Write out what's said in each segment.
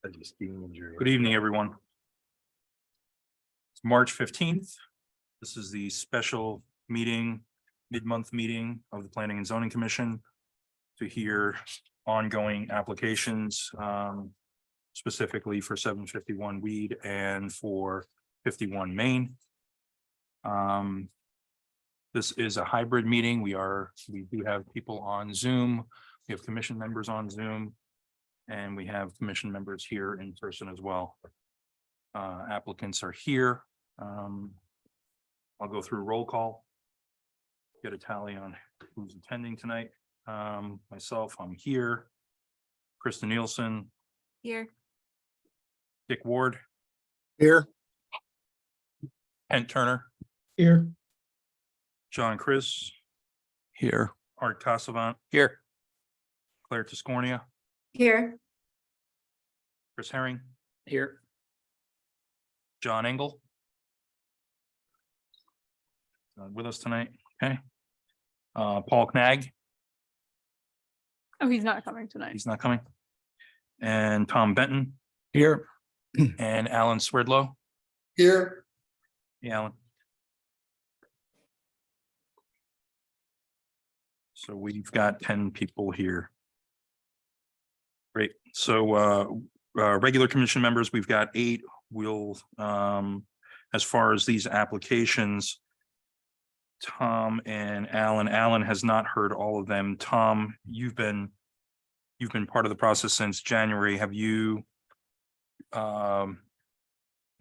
Good evening, everyone. It's March 15th. This is the special meeting, mid-month meeting of the Planning and Zoning Commission to hear ongoing applications, specifically for 751 Weed and for 51 Main. This is a hybrid meeting. We do have people on Zoom. We have commission members on Zoom. And we have commission members here in person as well. Applicants are here. I'll go through roll call. Get a tally on who's attending tonight. Myself, I'm here. Krista Nielsen. Here. Dick Ward. Here. Kent Turner. Here. John Chris. Here. Art Casavant. Here. Claire Tiscornia. Here. Chris Herring. Here. John Engel. With us tonight. Okay. Paul Knag. Oh, he's not coming tonight. He's not coming. And Tom Benton Here. and Alan Swerdlow. Here. Yeah, Alan. So we've got 10 people here. Great. So regular commission members, we've got 8. We'll as far as these applications, Tom and Alan has not heard all of them. Tom, you've been part of the process since January. Have you when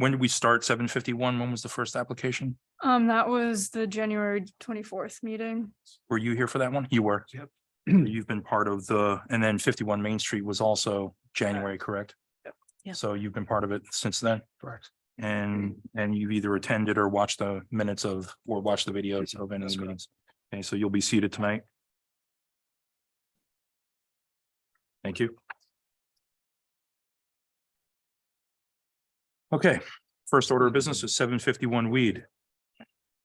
did we start 751? When was the first application? That was the January 24th meeting. Were you here for that one? You were. Yep. You've been part of and then 51 Main Street was also January, correct? Yep. Yeah. So you've been part of it since then? Correct. And you've either attended or watched the minutes of, or watched the videos of any of the meetings. Okay, so you'll be seated tonight. Thank you. Okay, first order of business is 751 Weed.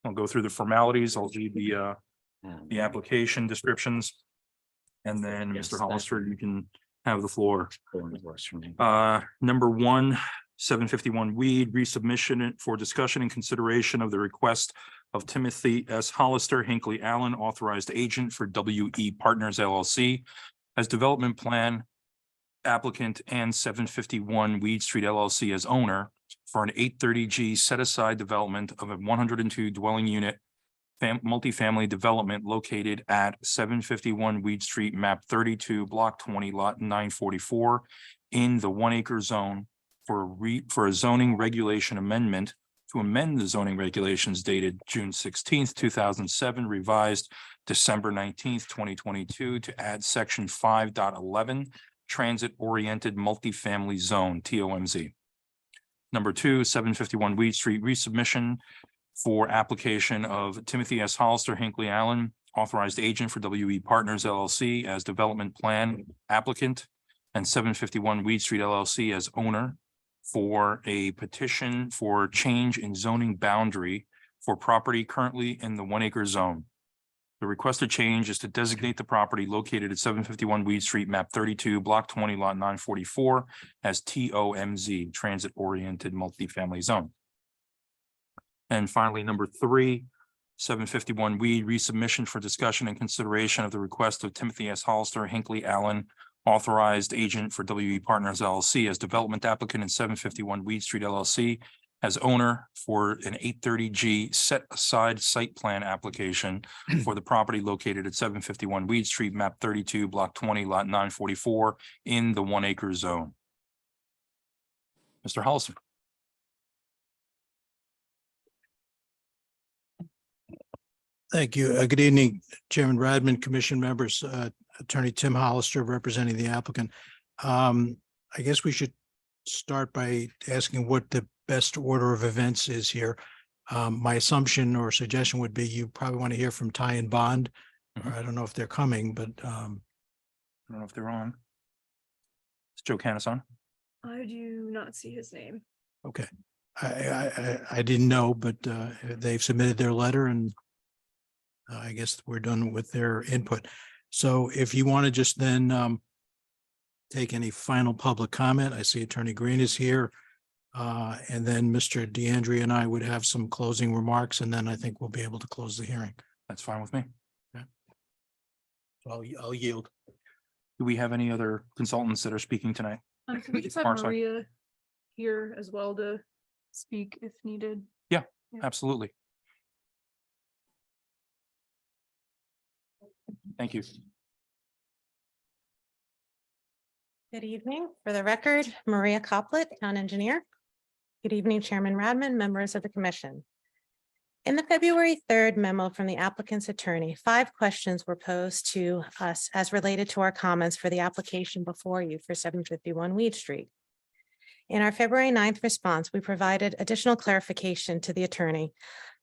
I'll go through the formalities. I'll read the application descriptions. And then Mr. Hollister, you can have the floor. Number 1, 751 Weed, resubmission for discussion and consideration of the request of Timothy S. Hollister, Hinckley Allen, authorized agent for WE Partners LLC as development plan applicant and 751 Weed Street LLC as owner for an 830G set aside development of a 102 dwelling unit multifamily development located at 751 Weed Street, map 32, block 20, lot 944 in the 1 acre zone for a zoning regulation amendment to amend the zoning regulations dated June 16th, 2007, revised December 19th, 2022 to add section 5.11 transit oriented multifamily zone TOMZ. Number 2, 751 Weed Street resubmission for application of Timothy S. Hollister, Hinckley Allen, authorized agent for WE Partners LLC as development plan applicant and 751 Weed Street LLC as owner for a petition for change in zoning boundary for property currently in the 1 acre zone. The requested change is to designate the property located at 751 Weed Street, map 32, block 20, lot 944 as TOMZ, transit oriented multifamily zone. And finally, number 3, 751 Weed, resubmission for discussion and consideration of the request of Timothy S. Hollister, Hinckley Allen, authorized agent for WE Partners LLC as development applicant in 751 Weed Street LLC as owner for an 830G set aside site plan application for the property located at 751 Weed Street, map 32, block 20, lot 944 in the 1 acre zone. Mr. Hollister. Thank you. Good evening, Chairman Radman, Commission members, Attorney Tim Hollister representing the applicant. I guess we should start by asking what the best order of events is here. My assumption or suggestion would be you probably want to hear from Ty and Bond. Or I don't know if they're coming, but I don't know if they're on. Is Joe Canis on? I do not see his name. okay. I didn't know, but they've submitted their letter and I guess we're done with their input. So if you want to just then take any final public comment. I see Attorney Green is here. And then Mr. DeAndrea and I would have some closing remarks, and then I think we'll be able to close the hearing. That's fine with me. So I'll yield. Do we have any other consultants that are speaking tonight? Can we just have Our side. Maria here as well to speak if needed? Absolutely. Thank you. Good evening. For the record, Maria Coplet, Town Engineer. Good evening, Chairman Radman, members of the Commission. In the February 3rd memo from the applicant's attorney, 5 questions were posed to us as related to our comments for the application before you for 751 Weed Street. In our February 9th response, we provided additional clarification to the attorney,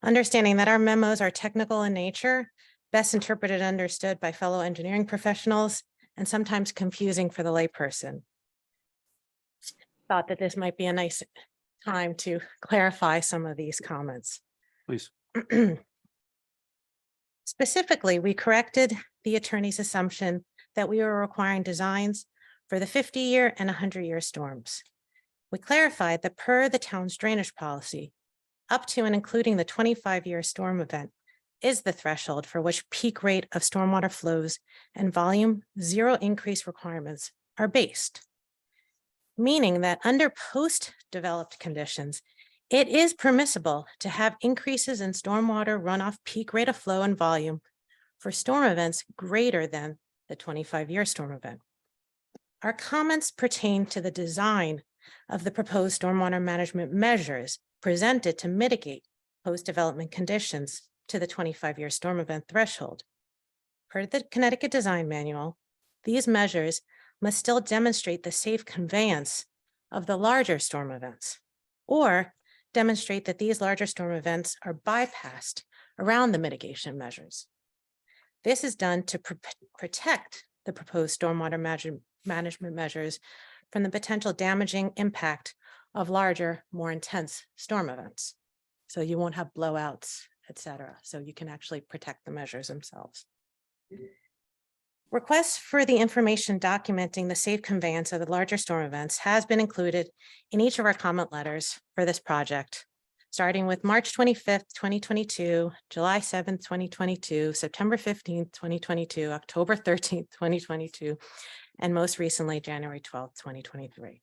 understanding that our memos are technical in nature, best interpreted and understood by fellow engineering professionals, and sometimes confusing for the layperson. Thought that this might be a nice time to clarify some of these comments. Please. Specifically, we corrected the attorney's assumption that we were requiring designs for the 50-year and 100-year storms. We clarified that per the town's drainage policy, up to and including the 25-year storm event is the threshold for which peak rate of stormwater flows and volume zero increase requirements are based. Meaning that under post-developed conditions, it is permissible to have increases in stormwater runoff peak rate of flow and volume for storm events greater than the 25-year storm event. Our comments pertain to the design of the proposed stormwater management measures presented to mitigate post-development conditions to the 25-year storm event threshold. Per the Connecticut Design Manual, these measures must still demonstrate the safe conveyance of the larger storm events, or demonstrate that these larger storm events are bypassed around the mitigation measures. This is done to protect the proposed stormwater management measures from the potential damaging impact of larger, more intense storm events. So you won't have blowouts, et cetera. So you can actually protect the measures themselves. Requests for the information documenting the safe conveyance of the larger storm events has been included in each of our comment letters for this project, starting with March 25th, 2022, July 7th, 2022, September 15th, 2022, October 13th, 2022, and most recently, January 12th, 2023.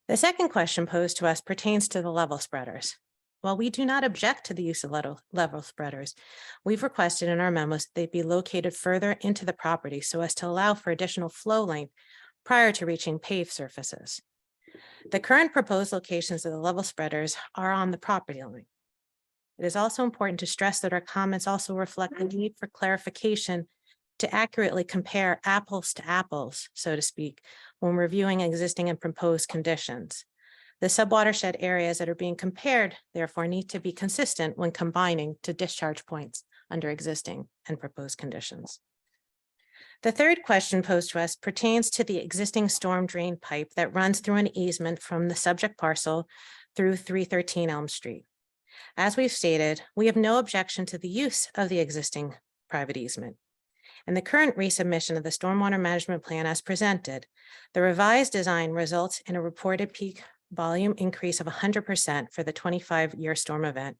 The second question posed to us pertains to the level spreaders. While we do not object to the use of level spreaders, we've requested in our memos that they be located further into the property so as to allow for additional flow length prior to reaching paved surfaces. The current proposed locations of the level spreaders are on the property line. It is also important to stress that our comments also reflect the need for clarification to accurately compare apples to apples, so to speak, when reviewing existing and proposed conditions. The subwatershed areas that are being compared, therefore, need to be consistent when combining to discharge points under existing and proposed conditions. The third question posed to us pertains to the existing storm drain pipe that runs through an easement from the subject parcel through 313 Elm Street. As we've stated, we have no objection to the use of the existing private easement. In the current resubmission of the stormwater management plan as presented, the revised design results in a reported peak volume increase of 100% for the 25-year storm event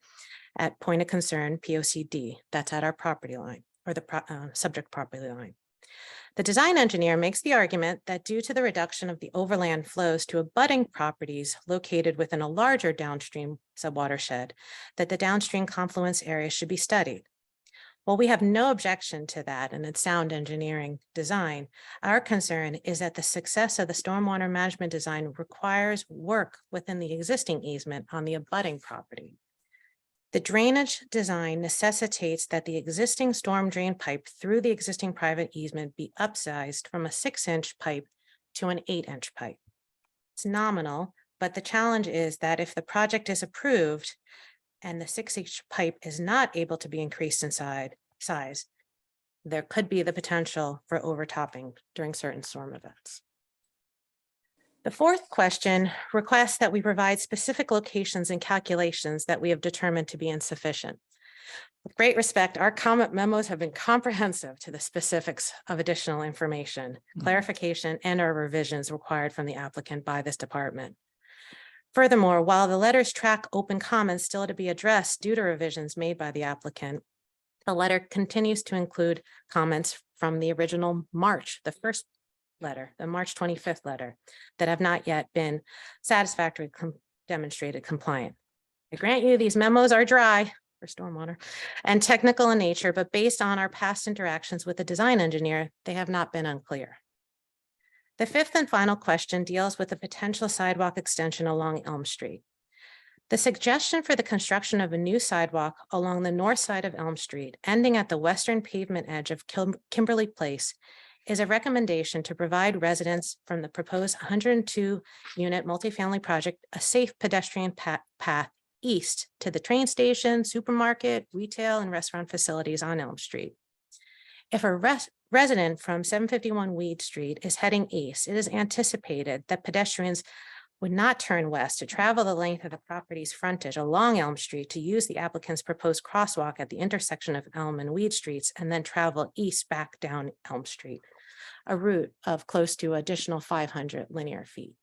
at point of concern POCD, that's at our property line or the subject property line. The design engineer makes the argument that due to the reduction of the overland flows to abutting properties located within a larger downstream subwatershed, that the downstream confluence area should be studied. While we have no objection to that and its sound engineering design, our concern is that the success of the stormwater management design requires work within the existing easement on the abutting property. The drainage design necessitates that the existing storm drain pipe through the existing private easement be upsized from a 6-inch pipe to an 8-inch pipe. It's nominal, but the challenge is that if the project is approved and the 6-inch pipe is not able to be increased in size, there could be the potential for overtopping during certain storm events. The fourth question requests that we provide specific locations and calculations that we have determined to be insufficient. With great respect, our comment memos have been comprehensive to the specifics of additional information, clarification, and or revisions required from the applicant by this department. Furthermore, while the letters track open comments still to be addressed due to revisions made by the applicant, the letter continues to include comments from the original March, the first letter, the March 25th letter, that have not yet been satisfactorily demonstrated compliant. I grant you these memos are dry for stormwater and technical in nature, but based on our past interactions with the design engineer, they have not been unclear. The fifth and final question deals with the potential sidewalk extension along Elm Street. The suggestion for the construction of a new sidewalk along the north side of Elm Street, ending at the western pavement edge of Kimberly Place, is a recommendation to provide residents from the proposed 102-unit multifamily project a safe pedestrian path east to the train station, supermarket, retail, and restaurant facilities on Elm Street. If a resident from 751 Weed Street is heading east, it is anticipated that pedestrians would not turn west to travel the length of the property's frontage along Elm Street to use the applicant's proposed crosswalk at the intersection of Elm and Weed Streets and then travel east back down Elm Street, a route of close to additional 500 linear feet.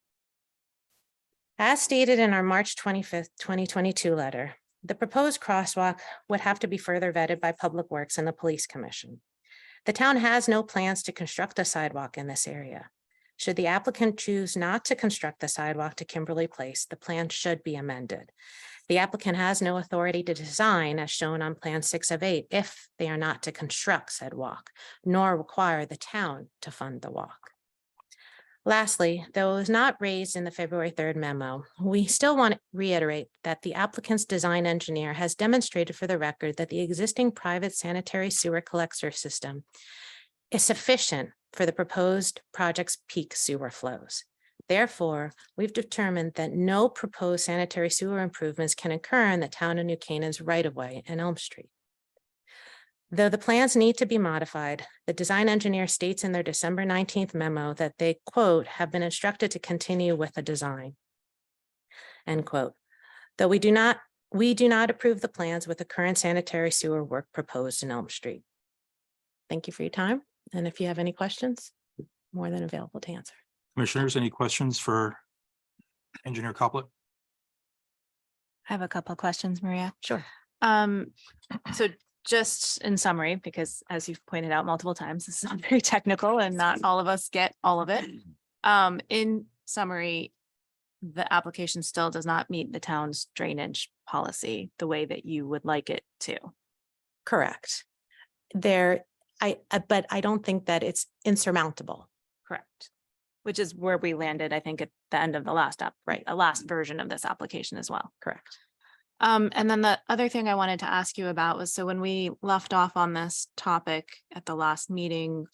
As stated in our March 25th, 2022 letter, the proposed crosswalk would have to be further vetted by Public Works and the Police Commission. The town has no plans to construct a sidewalk in this area. Should the applicant choose not to construct the sidewalk to Kimberly Place, the plan should be amended. The applicant has no authority to design as shown on Plan 6 of 8 if they are not to construct said walk, nor require the town to fund the walk. Lastly, though it was not raised in the February 3rd memo, we still want to reiterate that the applicant's design engineer has demonstrated for the record that the existing private sanitary sewer collector system is sufficient for the proposed project's peak sewer flows. Therefore, we've determined that no proposed sanitary sewer improvements can occur in the town of New Canaan's right-of-way in Elm Street. Though the plans need to be modified, the design engineer states in their December 19th memo that they, quote, have been instructed to continue with the design, end quote. Though we do not approve the plans with the current sanitary sewer work proposed in Elm Street. Thank you for your time. And if you have any questions, more than available to answer. Commissioners, any questions for Engineer Copeland? I have a couple of questions, Maria. Sure. So just in summary, because as you've pointed out multiple times, this is very technical and not all of us get all of it. In summary, the application still does not meet the town's drainage policy the way that you would like it to. Correct. But I don't think that it's insurmountable. Correct. Which is where we landed, I think, at the end of the last the last version of this application as well. Correct. And then the other thing I wanted to ask you about was, so when we left off on this topic at the last meeting,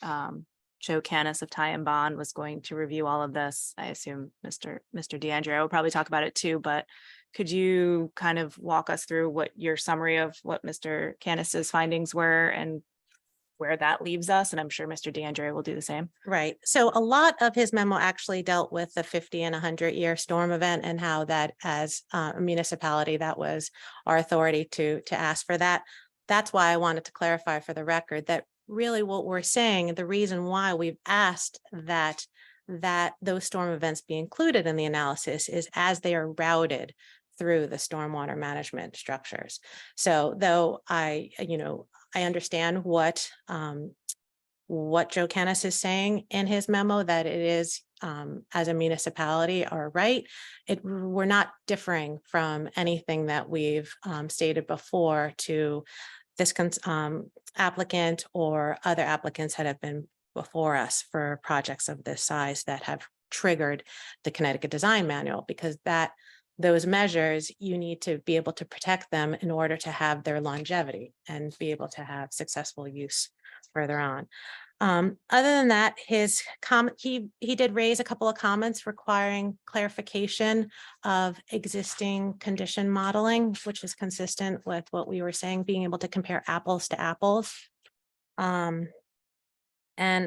Joe Canis of Ty and Bond was going to review all of this. I assume Mr. DeAndrea will probably talk about it too, but could you kind of walk us through what your summary of what Mr. Canis's findings were and where that leaves us? And I'm sure Mr. DeAndrea will do the same. Right. So a lot of his memo actually dealt with the 50 and 100-year storm event and how that as a municipality, that was our authority to ask for that. That's why I wanted to clarify for the record that really what we're saying, the reason why we've asked that those storm events be included in the analysis is as they are routed through the stormwater management structures. So though I understand what Joe Canis is saying in his memo, that it is as a municipality are right. We're not differing from anything that we've stated before to this applicant or other applicants that have been before us for projects of this size that have triggered the Connecticut Design Manual, because those measures, you need to be able to protect them in order to have their longevity and be able to have successful use further on. Other than that, his comment, he did raise a couple of comments requiring clarification of existing condition modeling, which is consistent with what we were saying, being able to compare apples to apples. And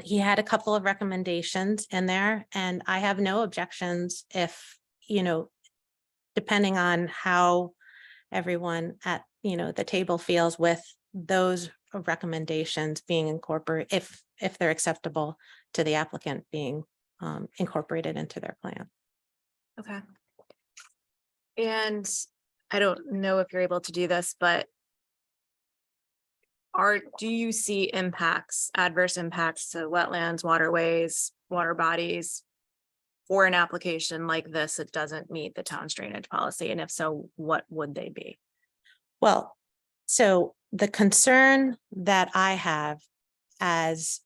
he had a couple of recommendations in there, and I have no objections if, depending on how everyone at the table feels with those recommendations being incorporated, if they're acceptable to the applicant, being incorporated into their plan. Okay. And I don't know if you're able to do this, but do you see impacts, adverse impacts to wetlands, waterways, water bodies for an application like this? It doesn't meet the town's drainage policy. And if so, what would they be? Well, so the concern that I have as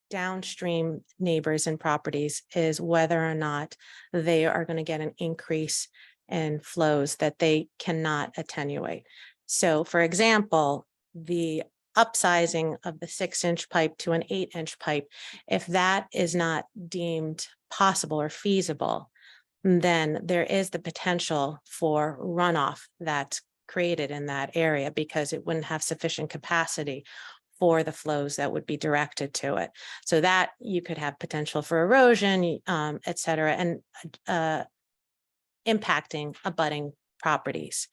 downstream neighbors and properties is whether or not they are going to get an increase in flows that they cannot attenuate. So for example, the upsizing of the 6-inch pipe to an 8-inch pipe, if that is not deemed possible or feasible, then there is the potential for runoff that's created in that area because it wouldn't have sufficient capacity for the flows that would be directed to it. So that you could have potential for erosion, et cetera, and impacting abutting properties.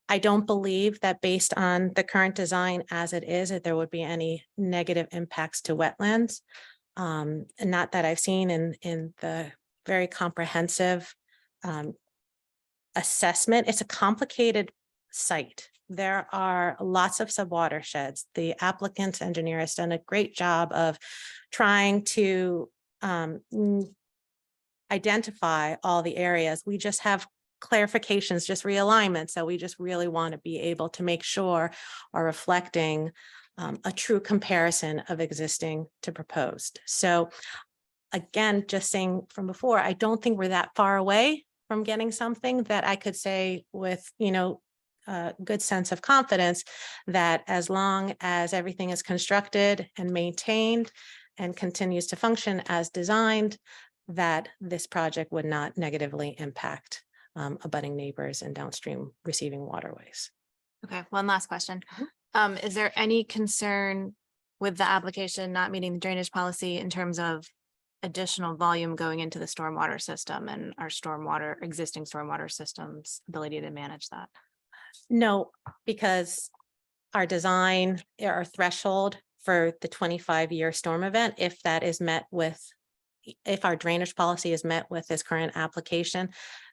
I don't believe that based on the current design as it is, that there would be any negative impacts to wetlands. And not that I've seen in the very comprehensive assessment. It's a complicated site. There are lots of subwatersheds. The applicant's engineer has done a great job of trying to identify all the areas. We just have clarifications, just realignments that we just really want to be able to make sure are reflecting a true comparison of existing to proposed. So again, just saying from before, I don't think we're that far away from getting something that I could say with, a good sense of confidence that as long as everything is constructed and maintained and continues to function as designed, that this project would not negatively impact abutting neighbors and downstream receiving waterways. Okay, one last question. Is there any concern with the application not meeting the drainage policy in terms of additional volume going into the stormwater system and our existing stormwater system's ability to manage that? No, because our design, our threshold for the 25-year storm event, if that is met with, if our drainage policy is met with this current application,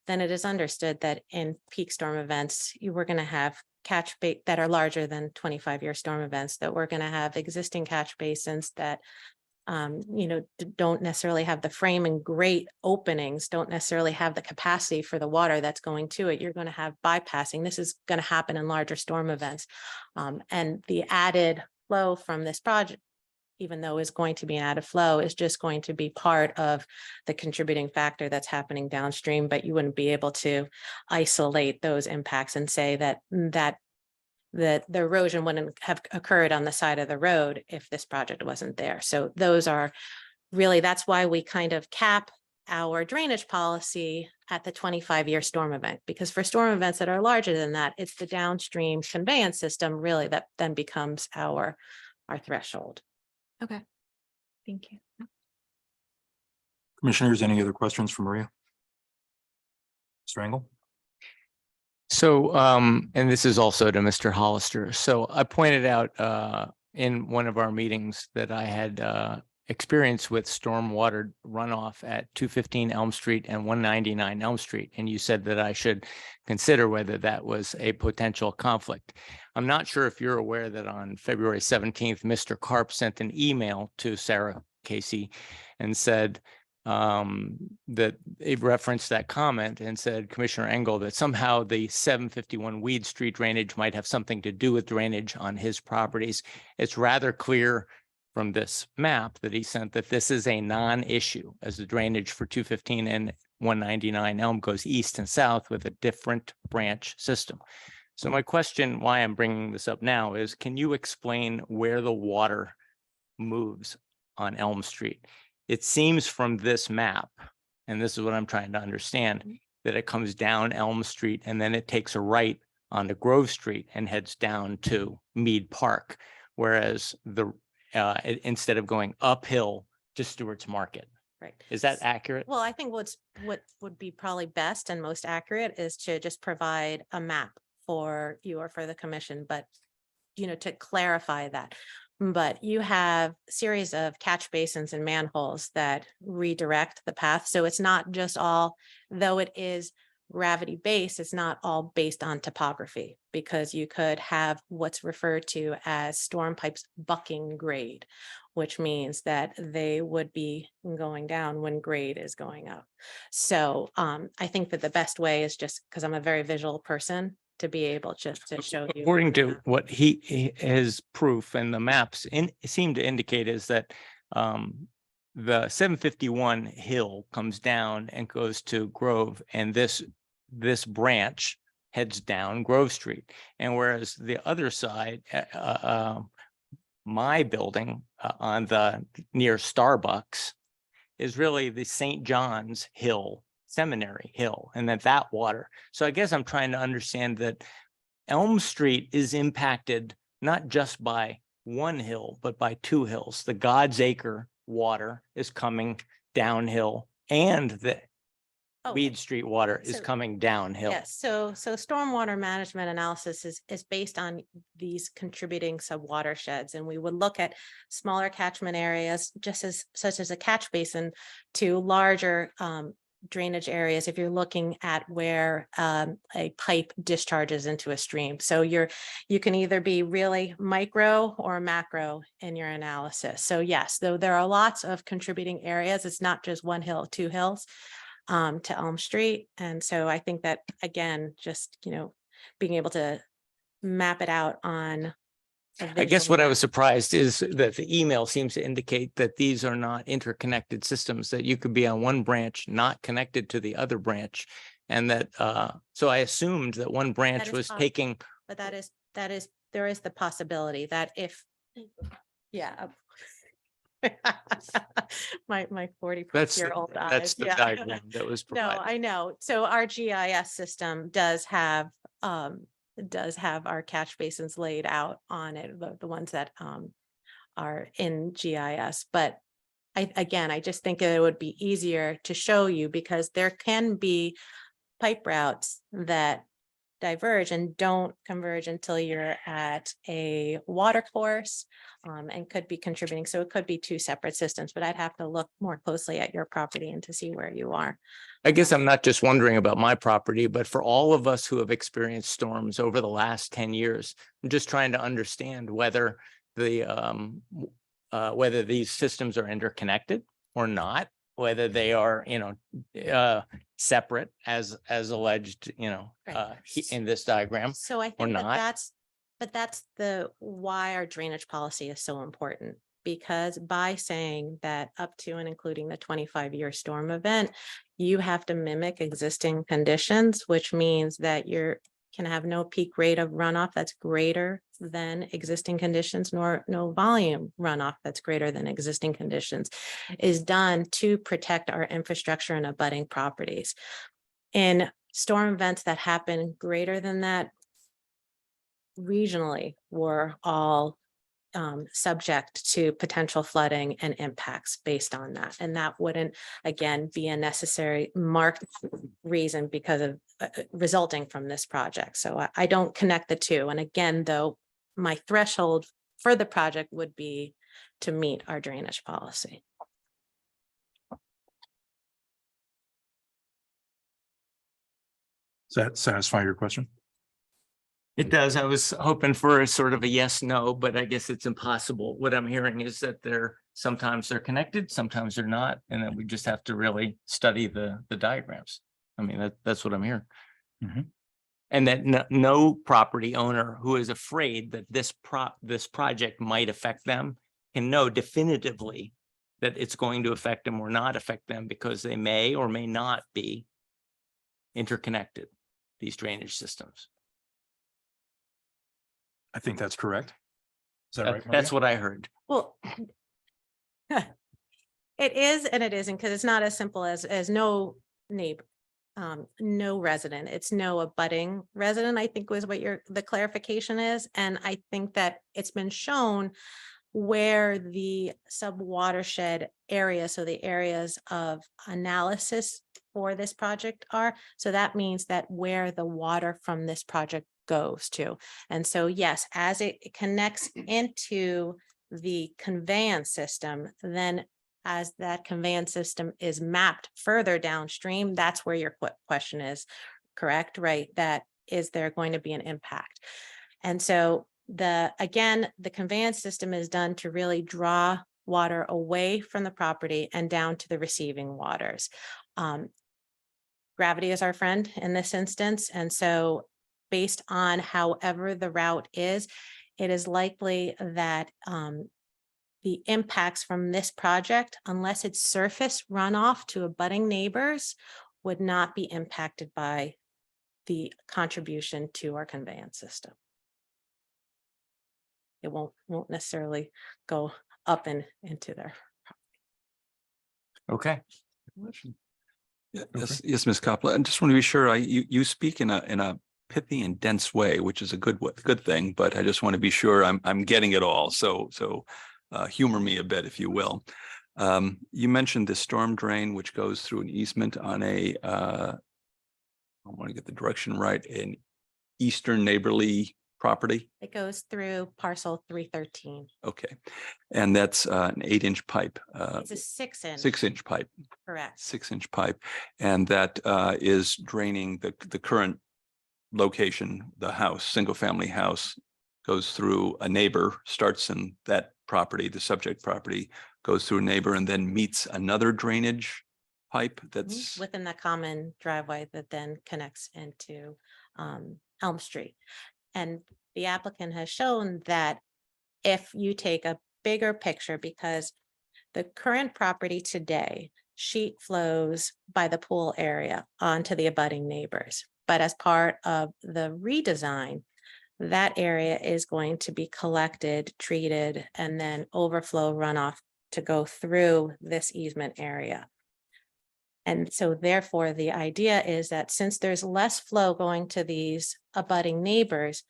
then it is understood that in peak storm events, you were going to have catch bait that are larger than 25-year storm events, that we're going to have existing catch basins that don't necessarily have the frame and grate openings, don't necessarily have the capacity for the water that's going to it. You're going to have bypassing. This is going to happen in larger storm events. And the added flow from this project, even though is going to be an added flow, is just going to be part of the contributing factor that's happening downstream, but you wouldn't be able to isolate those impacts and say that the erosion wouldn't have occurred on the side of the road if this project wasn't there. So those are really, that's why we kind of cap our drainage policy at the 25-year storm event, because for storm events that are larger than that, it's the downstream conveyance system really that then becomes our threshold. Okay, thank you. Commissioners, any other questions for Maria? Mr. Engel? So, and this is also to Mr. Hollister. So I pointed out in one of our meetings that I had experience with stormwater runoff at 215 Elm Street and 199 Elm Street. And you said that I should consider whether that was a potential conflict. I'm not sure if you're aware that on February 17th, Mr. Karp sent an email to Sarah Casey and said that it referenced that comment and said, Commissioner Engel, that somehow the 751 Weed Street drainage might have something to do with drainage on his properties. It's rather clear from this map that he sent that this is a non-issue, as the drainage for 215 and 199 Elm goes east and south with a different branch system. So my question, why I'm bringing this up now, is can you explain where the water moves on Elm Street? It seems from this map, and this is what I'm trying to understand, that it comes down Elm Street and then it takes a right onto Grove Street and heads down to Mead Park, whereas instead of going uphill to Stewart's Market. Right. Is that accurate? Well, I think what would be probably best and most accurate is to just provide a map for you or for the commission, but to clarify that. But you have a series of catch basins and manholes that redirect the path. So it's not just all, though it is gravity based, it's not all based on topography, because you could have what's referred to as storm pipes bucking grade, which means that they would be going down when grade is going up. So I think that the best way is just, because I'm a very visual person, to be able just to show you. According to what his proof and the maps seem to indicate is that the 751 hill comes down and goes to Grove, and this branch heads down Grove Street. And whereas the other side, my building on the near Starbucks is really the St. John's Hill Seminary Hill, and that water. So I guess I'm trying to understand that Elm Street is impacted not just by one hill, but by two hills. The God's Acre water is coming downhill, and the Oh, Weed Street water is So- coming downhill. Yes, so stormwater management analysis is based on these contributing sub-watersheds, and we would look at smaller catchment areas, such as a catch basin, to larger drainage areas if you're looking at where a pipe discharges into a stream. So you can either be really micro or macro in your analysis. So yes, though there are lots of contributing areas, it's not just one hill, two hills to Elm Street. And so I think that, again, just, being able to map it out on. I guess what I was surprised is that the email seems to indicate that these are not interconnected systems, that you could be on one branch not connected to the other branch. And that, so I assumed that one branch is was possible. taking, But there is the possibility that if, yeah. My 40-year-old eyes. that's the yeah. diagram that was No, provided. I know. So our GIS system does have our catch basins laid out on it, the ones that are in GIS. But I just think it would be easier to show you, because there can be pipe routes that diverge and don't converge until you're at a water course and could be contributing. So it could be two separate systems, but I'd have to look more closely at your property and to see where you are. I guess I'm not just wondering about my property, but for all of us who have experienced storms over the last 10 years, I'm just trying to understand whether whether these systems are interconnected or not, whether they are, separate as alleged, Right. in this diagram. So I or think not. that's why our drainage policy is so important, because by saying that up to and including the 25-year storm event, you have to mimic existing conditions, which means that you can have no peak rate of runoff that's greater than existing conditions, nor no volume runoff that's greater than existing conditions, is done to protect our infrastructure and abutting properties. In storm events that happen greater than that, regionally, we're all subject to potential flooding and impacts based on that. And that wouldn't, again, be a necessary marked reason because of resulting from this project. So I don't connect the two. And again, though, my threshold for the project would be to meet our drainage policy. Does that satisfy your question? It does. I was hoping for a sort of a yes, no, but I guess it's impossible. What I'm hearing is that sometimes they're connected, sometimes they're not, and then we just have to really study the diagrams. I mean, that's what I'm hearing. Mhm. And that no property owner who is afraid that this project might affect them can know definitively that it's going to affect them or not affect them, because they may or may not be interconnected, these drainage systems. I think that's correct. Is that right? That's Maria? what I heard. Well, it is and it isn't, because it's not as simple as no neighbor, no resident. It's no abutting resident, I think was what the clarification is. And I think that it's been shown where the sub-watershed area, so the areas of analysis for this project are. So that means that where the water from this project goes to. And so, yes, as it connects into the conveyance system, then as that conveyance system is mapped further downstream, that's where your question is, correct? Right? That is there going to be an impact? And so again, the conveyance system is done to really draw water away from the property and down to the receiving waters. Gravity is our friend in this instance. And so based on however the route is, it is likely that the impacts from this project, unless it's surface runoff to abutting neighbors, would not be impacted by the contribution to our conveyance system. It won't necessarily go up and into there. Okay. Yes, yes, Ms. Coppola. I just want to be sure you speak in a pithy and dense way, which is a good thing, but I just want to be sure I'm getting it all. So humor me a bit, if you will. You mentioned the storm drain, which goes through an easement on I want to get the direction right, an eastern neighborly property. It goes through parcel 313. Okay. And that's an 8-inch pipe. It's a 6-inch. 6-inch pipe. Correct. 6-inch pipe. And that is draining the current location, the house, single family house, goes through a neighbor, starts in that property, the subject property, goes through a neighbor and then meets another drainage pipe that's within the common driveway that then connects into Elm Street. And the applicant has shown that if you take a bigger picture, because the current property today, sheet flows by the pool area onto the abutting neighbors. But as part of the redesign, that area is going to be collected, treated, and then overflow runoff to go through this easement area. And so therefore, the idea is that since there's less flow going to these abutting neighbors,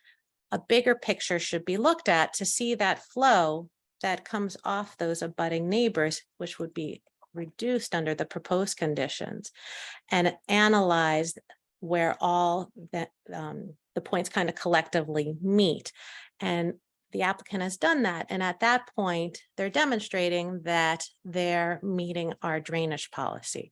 a bigger picture should be looked at to see that flow that comes off those abutting neighbors, which would be reduced under the proposed conditions, and analyze where all that the points kind of collectively meet. And the applicant has done that. And at that point, they're demonstrating that they're meeting our drainage policy.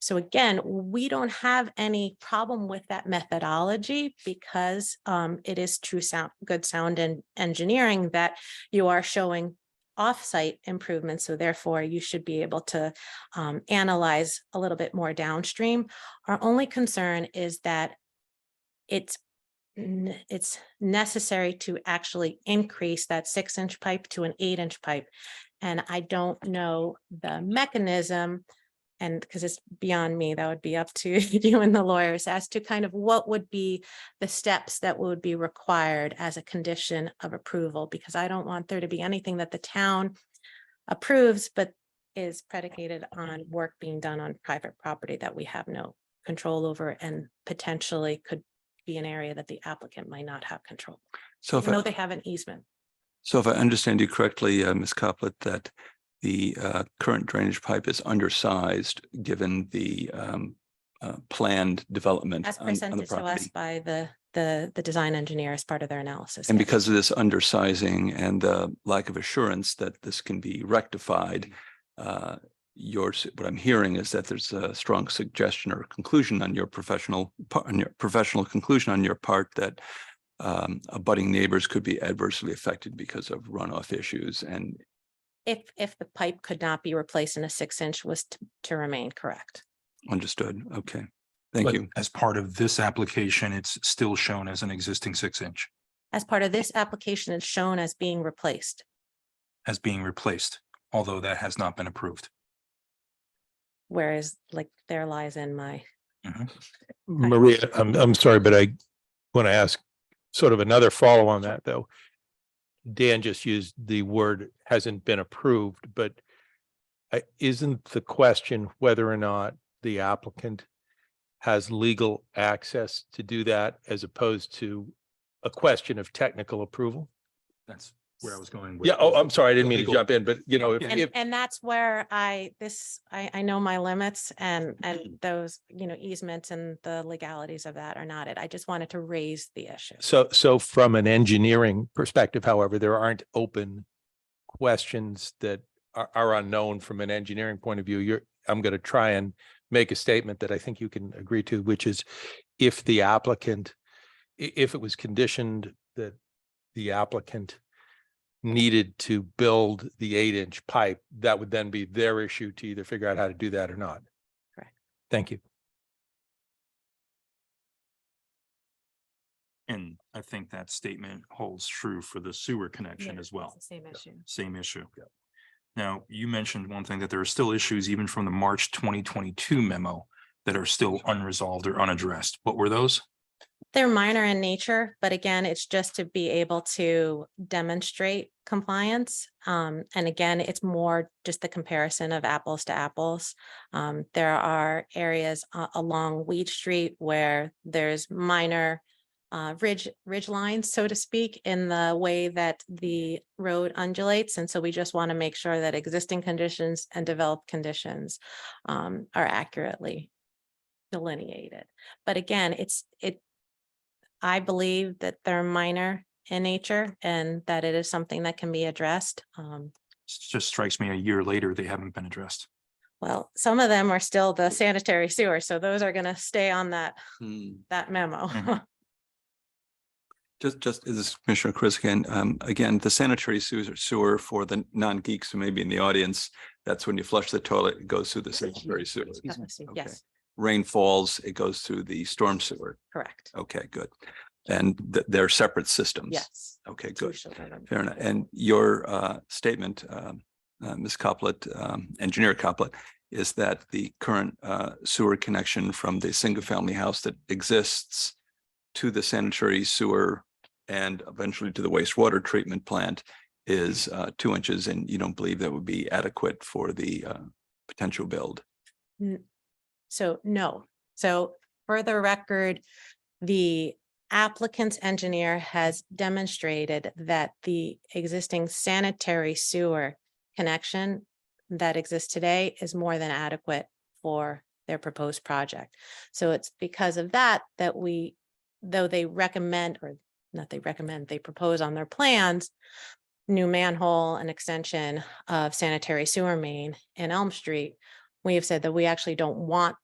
So again, we don't have any problem with that methodology because it is true good sound and engineering that you are showing off-site improvements. So therefore you should be able to analyze a little bit more downstream. Our only concern is that it's necessary to actually increase that 6-inch pipe to an 8-inch pipe. And I don't know the mechanism, and because it's beyond me, that would be up to you and the lawyers as to kind of what would be the steps that would be required as a condition of approval, because I don't want there to be anything that the town approves, but is predicated on work being done on private property that we have no control over and potentially could be an area that the applicant might not have control. so Even though they have an easement. So if I understand you correctly, Ms. Coppola, that the current drainage pipe is undersized given the planned development As on the presented to us property. by the design engineer as part of their analysis. And yes. because of this undersizing and the lack of assurance that this can be rectified, what I'm hearing is that there's a strong suggestion or conclusion on your professional conclusion on your part that abutting neighbors could be adversely affected because of runoff issues. And If the pipe could not be replaced and a 6-inch was to remain, correct. understood. Okay, thank But you. as part of this application, it's still shown as an existing 6-inch As part of this application, it's shown as being replaced. as being replaced, although that has not been approved. Whereas like there lies in my, Maria, I'm sorry, but I want to ask sort of another follow on that, though. Dan just used the word hasn't been approved, but isn't the question whether or not the applicant has legal access to do that as opposed to a question of technical approval? That's where I was going. with Yeah, oh, I'm sorry, I didn't mean to legal- jump in, but you know, Yeah. And that's where I know my limits and those, easements and the legalities of that are not it. I just wanted to raise the issue. so from an engineering perspective, however, there aren't open questions that are unknown from an engineering point of view. I'm going to try and make a statement that I think you can agree to, which is if the applicant, if it was conditioned that the applicant needed to build the 8-inch pipe, that would then be their issue to either figure out how to do that or not. Correct. Thank you. And I think that statement holds true for the sewer connection as well. It's the same issue. Same issue. Now, you mentioned one thing, that there are still issues even from the March 2022 memo that are still unresolved or unaddressed. What were those? They're minor in nature, but again, it's just to be able to demonstrate compliance. And again, it's more just the comparison of apples to apples. There are areas along Weed Street where there's minor ridge lines, so to speak, in the way that the road undulates. And so we just want to make sure that existing conditions and developed conditions are accurately delineated. But again, I believe that they're minor in nature and that it is something that can be addressed. Just strikes me a year later, they haven't been addressed. Well, some of them are still the sanitary sewer, so those are going to stay on that memo. Mhm. Just as Commissioner Chris again, the sanitary sewer for the non-geeks who may be in the audience, that's when you flush the toilet, it goes through the sanitary sewer. Okay. Yes, Rain falls, it goes through the storm sewer. correct. Okay, good. And they're separate systems. Yes. Okay, So we good. should remember. Fair enough. And your statement, Ms. Coplett, Engineer Coplett, is that the current sewer connection from the single-family house that exists to the sanitary sewer and eventually to the wastewater treatment plant is 2 inches, and you don't believe that would be adequate for the potential build? So no. So for the record, the applicant's engineer has demonstrated that the existing sanitary sewer connection that exists today is more than adequate for their proposed project. So it's because of that though they recommend, or not they recommend, they propose on their plans, new manhole and extension of sanitary sewer main in Elm Street, we have said that we actually don't want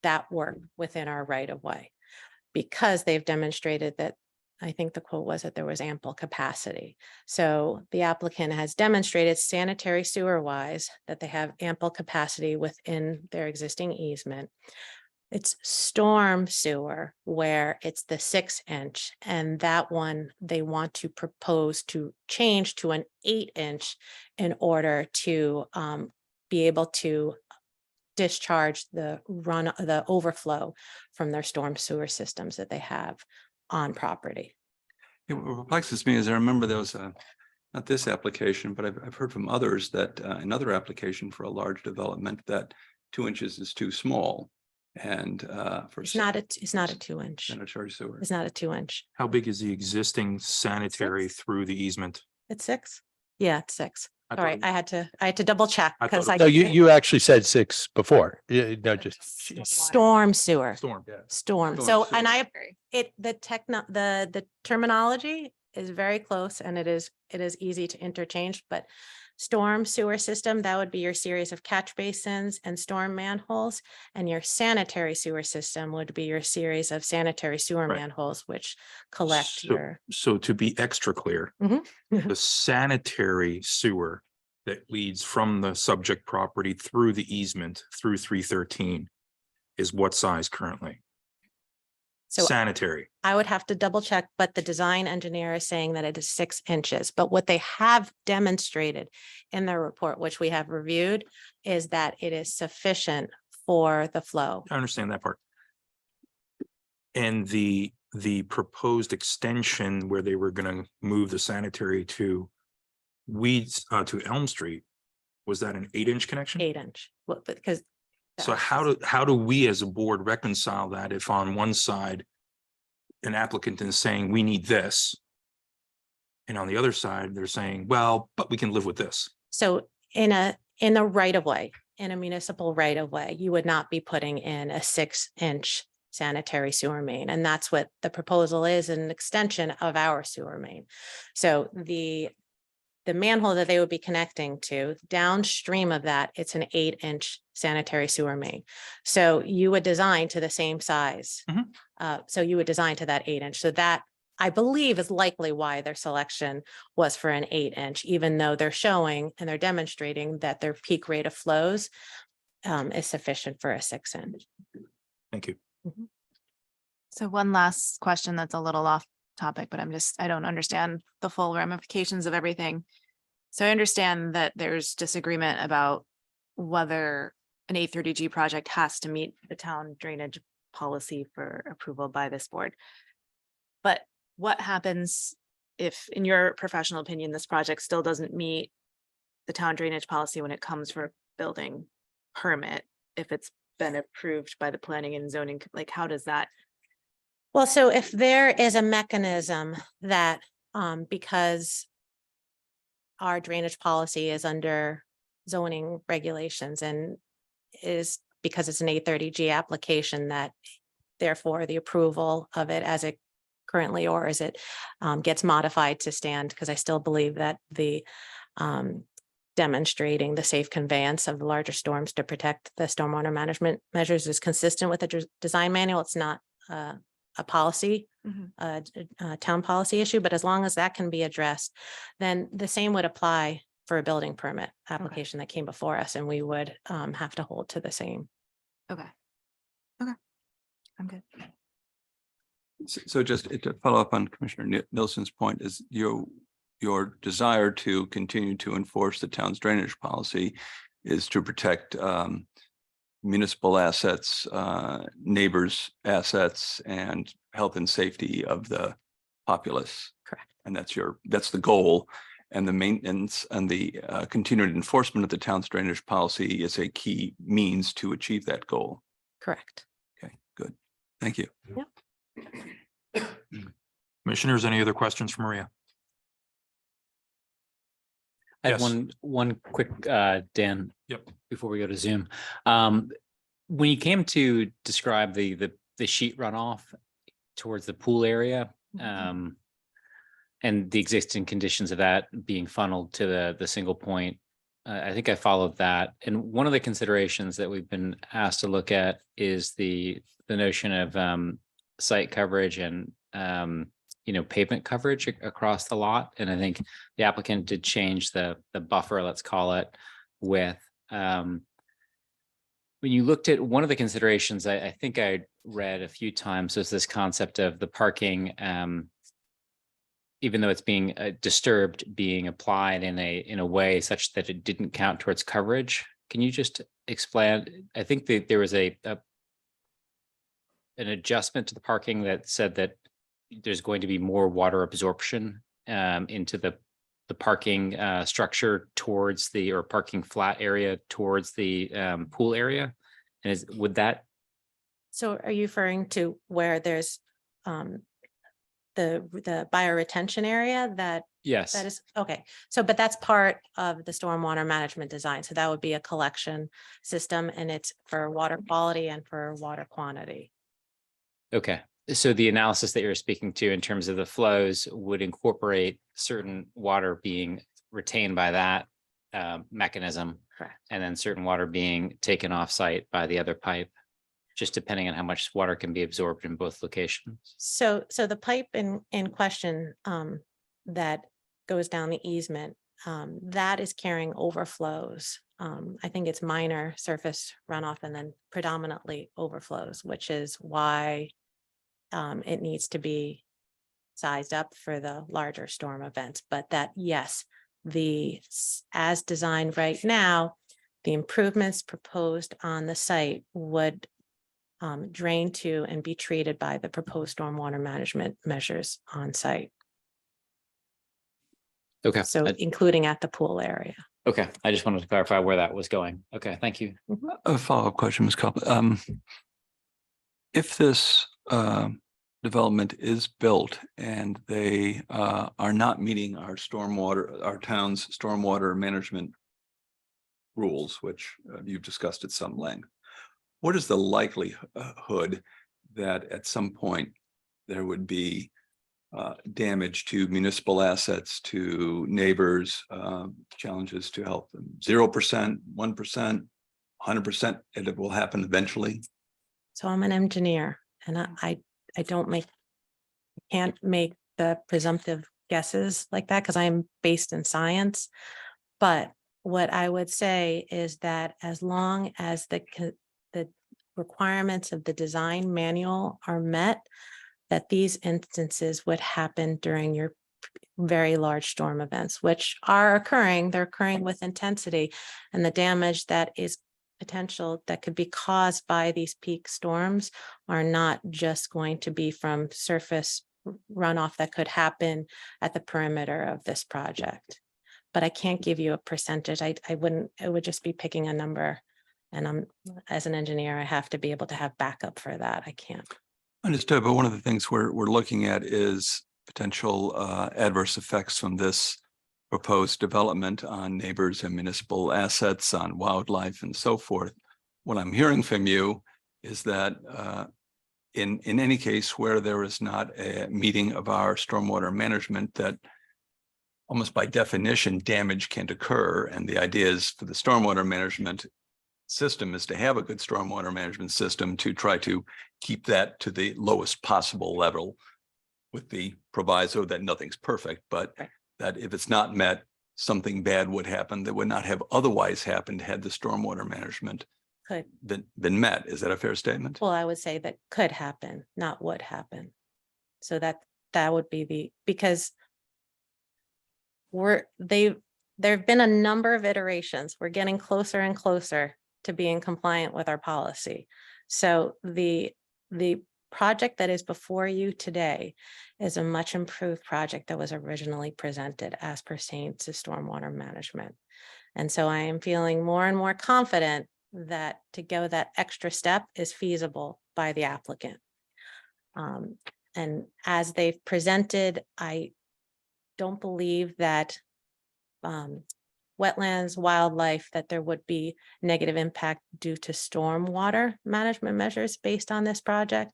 that work within our right of way because they've demonstrated that, I think the quote was that there was ample capacity. So the applicant has demonstrated sanitary sewer wise that they have ample capacity within their existing easement. It's storm sewer where it's the 6-inch, and that one they want to propose to change to an 8-inch in order to be able to discharge the overflow from their storm sewer systems that they have on property. What perplexes me is I remember there was not this application, but I've heard from others that another application for a large development that 2 inches is too small. And for It's not a 2-inch. sanitary sewer. It's not a 2-inch. How big is the existing sanitary through the easement? It's 6. Yeah, it's 6. I All right, thought- I had to double check I thought because it I. No, you actually said 6 before. No, just. Storm sewer, Storm. storm. Storm So, and sewer. the terminology is very close and it is easy to interchange, but storm sewer system, that would be your series of catch basins and storm manholes. And your sanitary sewer system would be your series of sanitary sewer Right. manholes, which collect So- your. So to be extra clear, Mhm. the sanitary sewer that leads from the subject property through the easement through 313 is what size currently? So Sanitary. I would have to double check, but the design engineer is saying that it is 6 inches. But what they have demonstrated in their report, which we have reviewed, is that it is sufficient for the flow. I understand that part. And the proposed extension where they were gonna move the sanitary to to Elm Street, was that an 8-inch connection? 8-inch, because. So how do we as a board reconcile that if on one side an applicant is saying we need this, And on the other side, they're saying, well, but we can live with this. So in a right of way, in a municipal right of way, you would not be putting in a 6-inch sanitary sewer main. And that's what the proposal is, an extension of our sewer main. So the manhole that they would be connecting to downstream of that, it's an 8-inch sanitary sewer main. So you would design to the same size. So you would design to that 8-inch. So that, I believe, is likely why their selection was for an 8-inch, even though they're showing and they're demonstrating that their peak rate of flows is sufficient for a 6-inch. Thank you. So one last question that's a little off topic, but I don't understand the full ramifications of everything. So I understand that there's disagreement about whether an 830G project has to meet the town drainage policy for approval by this board. But what happens if, in your professional opinion, this project still doesn't meet the town drainage policy when it comes for building permit, if it's been approved by the planning and zoning, like how does that? Well, so if there is a mechanism that, because our drainage policy is under zoning regulations and is because it's an 830G application, that therefore the approval of it as it currently, or as it gets modified to stand, because I still believe that the demonstrating the safe conveyance of the larger storms to protect the stormwater management measures is consistent with the design manual. It's not a policy, a town policy issue, but as long as that can be addressed, then the same would apply for a building permit application that came before us, and we would have to hold to the same. Okay. Okay. I'm good. So just to follow up on Commissioner Nilsson's point, is your desire to continue to enforce the town's drainage policy is to protect municipal assets, neighbors' assets, and health and safety of the populace. Correct. And that's the goal. And the maintenance and the continued enforcement of the town's drainage policy is a key means to achieve that goal. Correct. Okay, good. Thank you. Commissioners, any other questions for Maria? I have Yes. one quick, Dan. Yep. Before we go to Zoom. When you came to describe the sheet runoff towards the pool area, and the existing conditions of that being funneled to the single point, I think I followed that. And one of the considerations that we've been asked to look at is the notion of site coverage and pavement coverage across the lot. And I think the applicant did change the buffer, let's call it, with when you looked at one of the considerations, I think I read a few times, was this concept of the parking, even though it's being disturbed, being applied in a way such that it didn't count towards coverage. Can you just explain? I think that there was an adjustment to the parking that said that there's going to be more water absorption into the parking structure towards or parking flat area towards the pool area. And would that? So are you referring to where there's the bioretention area that? Yes. That is, okay. So, but that's part of the stormwater management design. So that would be a collection system, and it's for water quality and for water quantity. Okay. So the analysis that you're speaking to in terms of the flows would incorporate certain water being retained by that mechanism. Correct. And then certain water being taken off site by the other pipe, just depending on how much water can be absorbed in both locations. So the pipe in question that goes down the easement, that is carrying overflows. I think it's minor surface runoff and then predominantly overflows, which is why it needs to be sized up for the larger storm events. But that, yes, as designed right now, the improvements proposed on the site would drain to and be treated by the proposed stormwater management measures on site. Okay. So including at the pool area. Okay. I just wanted to clarify where that was going. Okay. Thank you. A follow-up question, Ms. Copeland. If this development is built and they are not meeting our town's stormwater management rules, which you've discussed at some length, what is the likelihood that at some point there would be damage to municipal assets, to neighbors, challenges to health? 0%, 1%, 100%, and it will happen eventually? So I'm an engineer and I don't can't make the presumptive guesses like that because I'm based in science. But what I would say is that as long as the requirements of the design manual are met, that these instances would happen during your very large storm events, which are occurring. They're occurring with intensity, and the damage that is potential that could be caused by these peak storms are not just going to be from surface runoff that could happen at the perimeter of this project. But I can't give you a percentage. I wouldn't, it would just be picking a number. And as an engineer, I have to be able to have backup for that. I can't. Understood, but one of the things we're looking at is potential adverse effects from this proposed development on neighbors and municipal assets, on wildlife and so forth. What I'm hearing from you is that in any case where there is not a meeting of our stormwater management, that almost by definition damage can occur, and the idea is for the stormwater management system is to have a good stormwater management system to try to keep that to the lowest possible level, with the proviso that nothing's perfect, but that if it's not met, something bad would happen that would not have otherwise happened had the stormwater management Could. been met. Is that a fair statement? Well, I would say that could happen, not would happen. So that would be because there have been a number of iterations. We're getting closer and closer to being compliant with our policy. So the project that is before you today is a much improved project that was originally presented as pertains to stormwater management. And so I am feeling more and more confident that to go that extra step is feasible by the applicant. And as they've presented, I don't believe that wetlands, wildlife, that there would be negative impact due to stormwater management measures based on this project.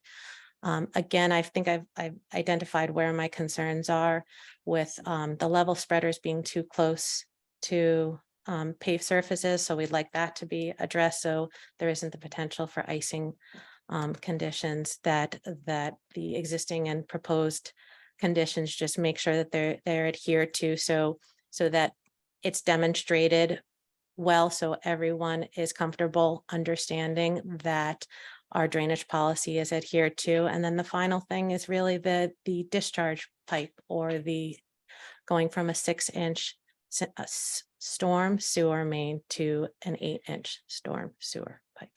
Again, I think I've identified where my concerns are with the level spreaders being too close to paved surfaces. So we'd like that to be addressed, so there isn't the potential for icing conditions, that the existing and proposed conditions just make sure that they're adhered to, so that it's demonstrated well, so everyone is comfortable understanding that our drainage policy is adhered to. And then the final thing is really the discharge pipe, or the going from a 6-inch storm sewer main to an 8-inch storm sewer pipe.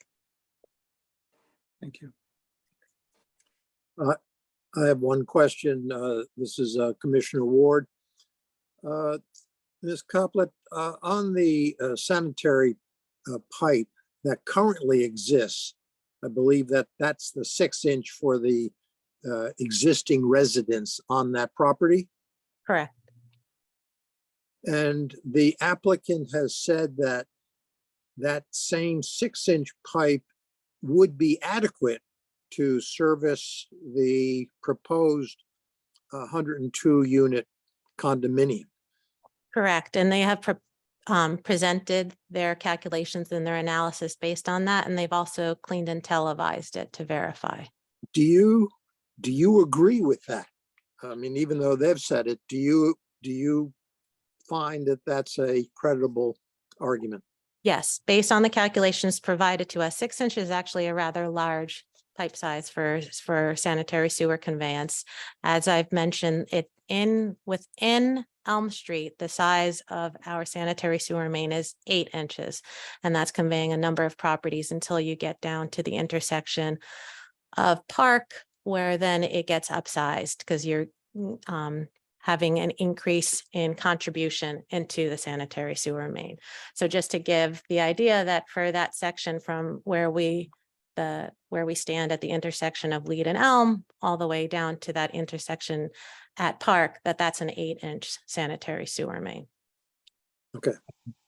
Thank you. I have one question. This is Commissioner Ward. Ms. Coplet, on the sanitary pipe that currently exists, I believe that's the 6-inch for the existing residents on that property. Correct. And the applicant has said that that same 6-inch pipe would be adequate to service the proposed 102 unit condominium. Correct. And they have presented their calculations and their analysis based on that. And they've also cleaned and televised it to verify. Do you agree with that? I mean, even though they've said it, do you find that that's a credible argument? Yes, Based on the calculations provided to us, 6 inches is actually a rather large pipe size for sanitary sewer conveyance. As I've mentioned, within Elm Street, the size of our sanitary sewer main is 8 inches, and that's conveying a number of properties until you get down to the intersection of Park, where then it gets upsized because you're having an increase in contribution into the sanitary sewer main. So just to give the idea that for that section from where we where we stand at the intersection of Lead and Elm, all the way down to that intersection at Park, that's an 8-inch sanitary sewer main.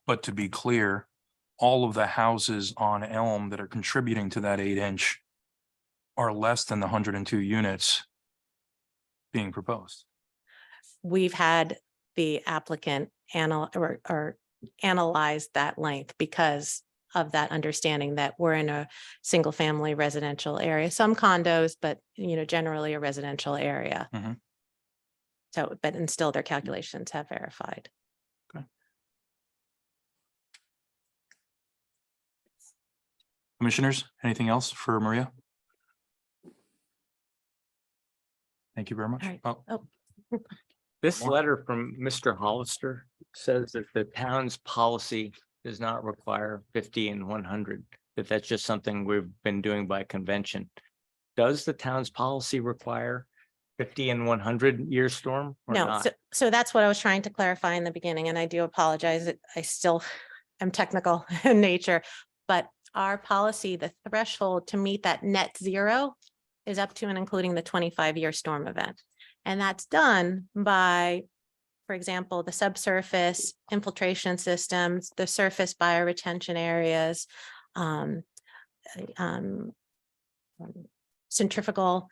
But to be clear, all of the houses on Elm that are contributing to that 8-inch are less than the 102 units being proposed. We've had the applicant analyze that length because of that understanding that we're in a single family residential area, some condos, but generally a residential area. Mhm. So, and still their calculations have verified. Commissioners, anything else for Maria? Thank you very much. All right. Oh, Oh, This More. letter from Mr. Hollister says that the town's policy does not require 50 and 100, that's just something we've been doing by convention. Does the town's policy require 50 and 100-year storm or no, not? so that's what I was trying to clarify in the beginning, and I do apologize that I still am technical in nature, but our policy, the threshold to meet that net zero is up to and including the 25-year storm event. And that's done by, for example, the subsurface infiltration systems, the surface bioretention areas, centrifugal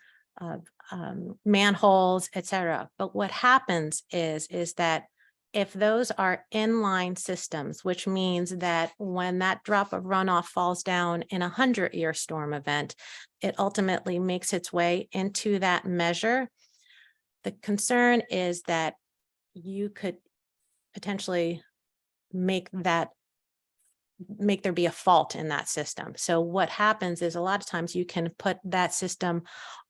manholes, etc. But what happens is that if those are inline systems, which means that when that drop of runoff falls down in a 100-year storm event, it ultimately makes its way into that measure. The concern is that you could potentially make there be a fault in that system. So what happens is a lot of times you can put that system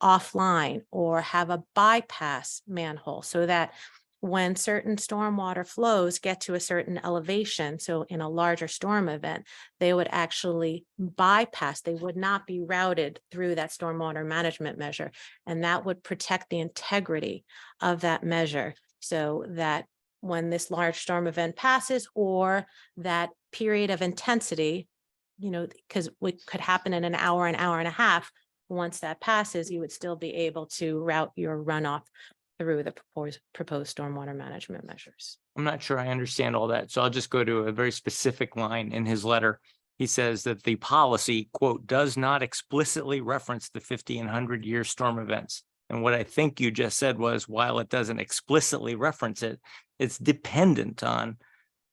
offline or have a bypass manhole so that when certain stormwater flows get to a certain elevation, so in a larger storm event, they would actually bypass, they would not be routed through that stormwater management measure. And that would protect the integrity of that measure so that when this large storm event passes or that period of intensity, because it could happen in an hour and a half, once that passes, you would still be able to route your runoff through the proposed stormwater management measures. I'm not sure I understand all that. So I'll just go to a very specific line in his letter. He says that the policy, quote, does not explicitly reference the 50 and 100-year storm events. And what I think you just said was, while it doesn't explicitly reference it, it's dependent on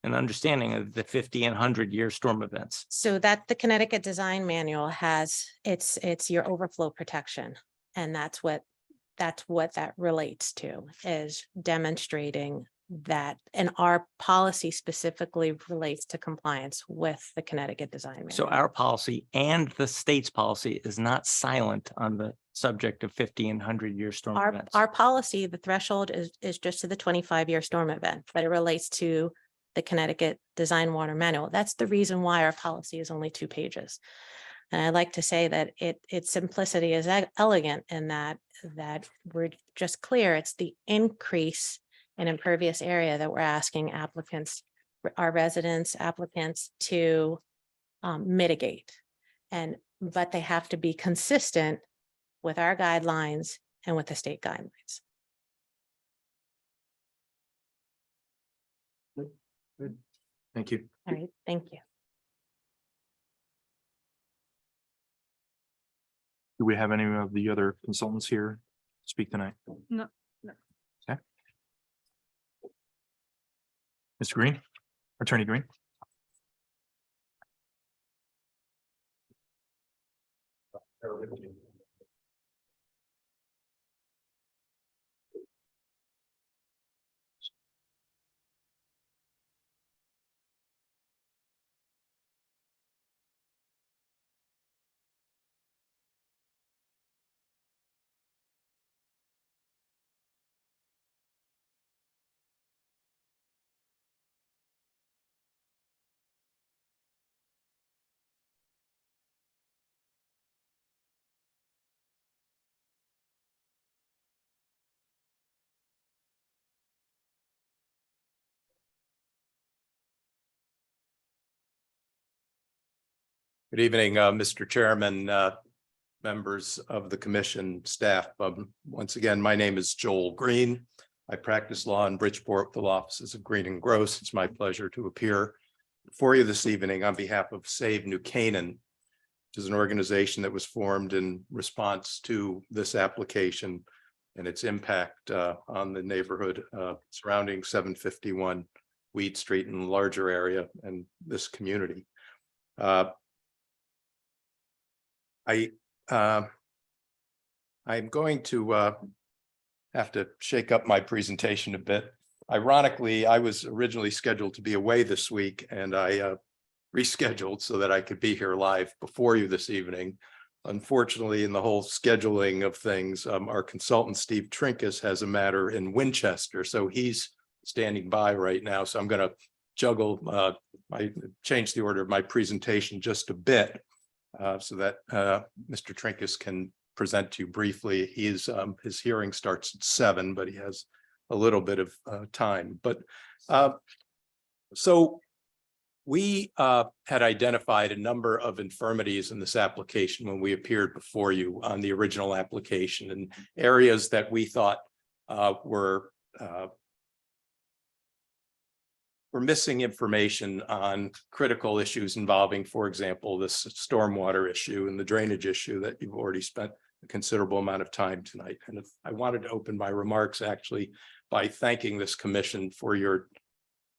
an understanding of the 50 and 100-year storm events. So that the Connecticut Design Manual has, it's your overflow protection. And that's what that relates to, is demonstrating that, and our policy specifically relates to compliance with the Connecticut Design Manual. So our policy and the state's policy is not silent on the subject of 50 and 100-year storm events. Our policy, the threshold is just to the 25-year storm event, but it relates to the Connecticut Design Water Manual. That's the reason why our policy is only 2 pages. And I like to say that its simplicity is elegant in that we're just clear. It's the increase in impervious area that we're asking applicants, our residents, applicants to mitigate. But they have to be consistent with our guidelines and with the state guidelines. thank you. All right, thank you. Do we have any of the other consultants here speak tonight? No. Okay. Mr. Green, Attorney Green. Good evening, Mr. Chairman, members of the commission, staff. Once again, my name is Joel Green. I practice law in Bridgeport with the law offices of Green and Gross. It's my pleasure to appear before you this evening on behalf of Save New Canaan, which is an organization that was formed in response to this application and its impact on the neighborhood surrounding 751 Weed Street and larger area and this community. I'm going to have to shake up my presentation a bit. Ironically, I was originally scheduled to be away this week and I rescheduled so that I could be here live before you this evening. Unfortunately, in the whole scheduling of things, our consultant, Steve Trinkus, has a matter in Winchester, so he's standing by right now. So I'm going to juggle, change the order of my presentation just a bit so that Mr. Trinkus can present to you briefly. His hearing starts at 7, but he has a little bit of time. But so we had identified a number of infirmities in this application when we appeared before you on the original application, and areas that we thought were missing information on critical issues involving, for example, this stormwater issue and the drainage issue that you've already spent a considerable amount of time tonight. And if I wanted to open my remarks actually by thanking this commission for your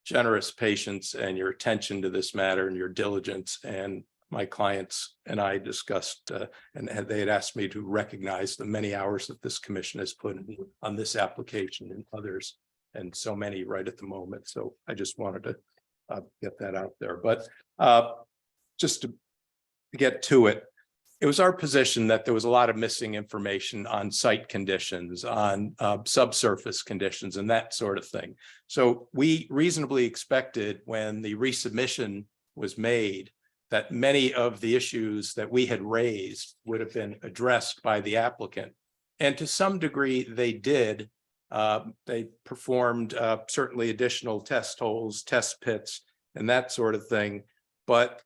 generous patience and your attention to this matter and your diligence. And my clients and I discussed, and they had asked me to recognize the many hours that this commission has put in on this application and others, and so many right at the moment. So I just wanted to get that out there. But just to get to it, it was our position that there was a lot of missing information on site conditions, on subsurface conditions and that sort of thing. So we reasonably expected when the resubmission was made that many of the issues that we had raised would have been addressed by the applicant. And to some degree, they did. They performed certainly additional test holes, test pits, and that sort of thing. But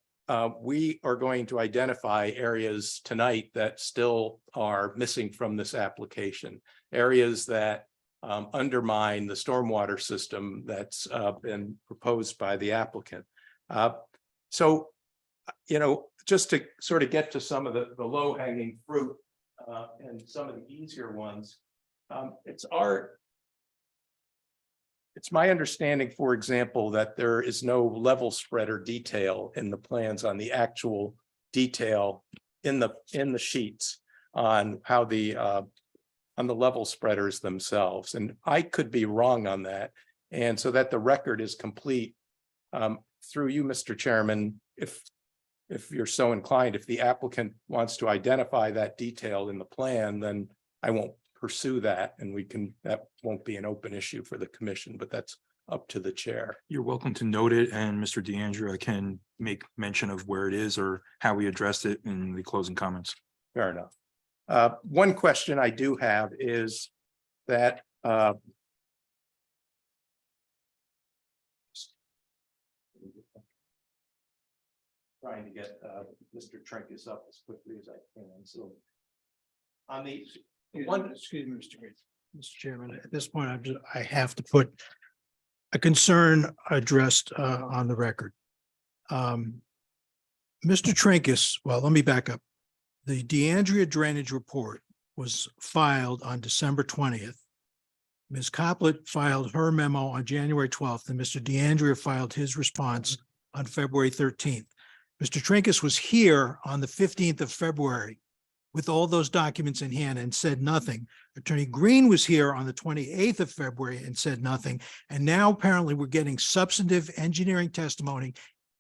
we are going to identify areas tonight that still are missing from this application, areas that undermine the stormwater system that's been proposed by the applicant. So, you know, just to sort of get to some of the low-hanging fruit and some of the easier ones, it's my understanding, for example, that there is no level spreader detail in the plans on the actual detail in the sheets on how on the level spreaders themselves. And I could be wrong on that. And so that the record is complete, through you, Mr. Chairman, if you're so inclined, if the applicant wants to identify that detail in the plan, then I won't pursue that, and that won't be an open issue for the commission, but that's up to the chair. You're welcome to note it, and Mr. DeAndrea can make mention of where it is or how we addressed it in the closing comments. Fair enough. One question I do have is that trying to get Mr. Trinkus up as quickly as I can. So on the excuse me, Mr. Chairman, at this point, I have to put a concern addressed on the record. Mr. Trinkus, well, let me back up. The DeAndrea drainage report was filed on December 20th. Ms. Coplet filed her memo on January 12th, and Mr. DeAndrea filed his response on February 13th. Mr. Trinkus was here on the 15th of February with all those documents in hand and said nothing. Attorney Green was here on the 28th of February and said nothing. And now apparently we're getting substantive engineering testimony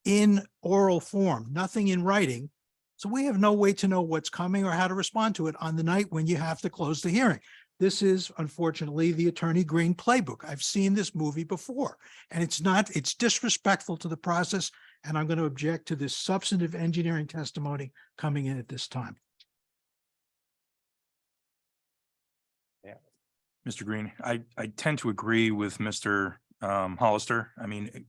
in oral form, nothing in writing. So we have no way to know what's coming or how to respond to it on the night when you have to close the hearing. This is unfortunately the Attorney Green playbook. I've seen this movie before, and it's disrespectful to the process. And I'm going to object to this substantive engineering testimony coming in at this time. Mr. Green, I tend to agree with Mr. Hollister. I mean,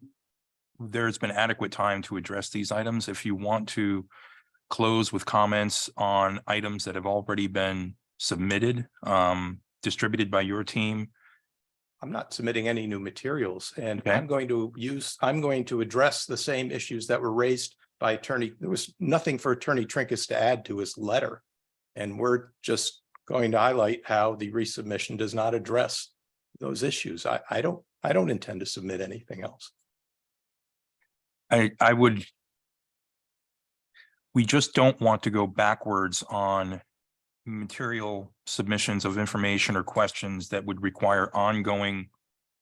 there's been adequate time to address these items. If you want to close with comments on items that have already been submitted, distributed by your team. I'm not submitting any new materials and Okay. I'm going to address the same issues that were raised by attorney. There was nothing for Attorney Trinkus to add to his letter. And we're just going to highlight how the resubmission does not address those issues. I don't intend to submit anything else. I would. We just don't want to go backwards on material submissions of information or questions that would require ongoing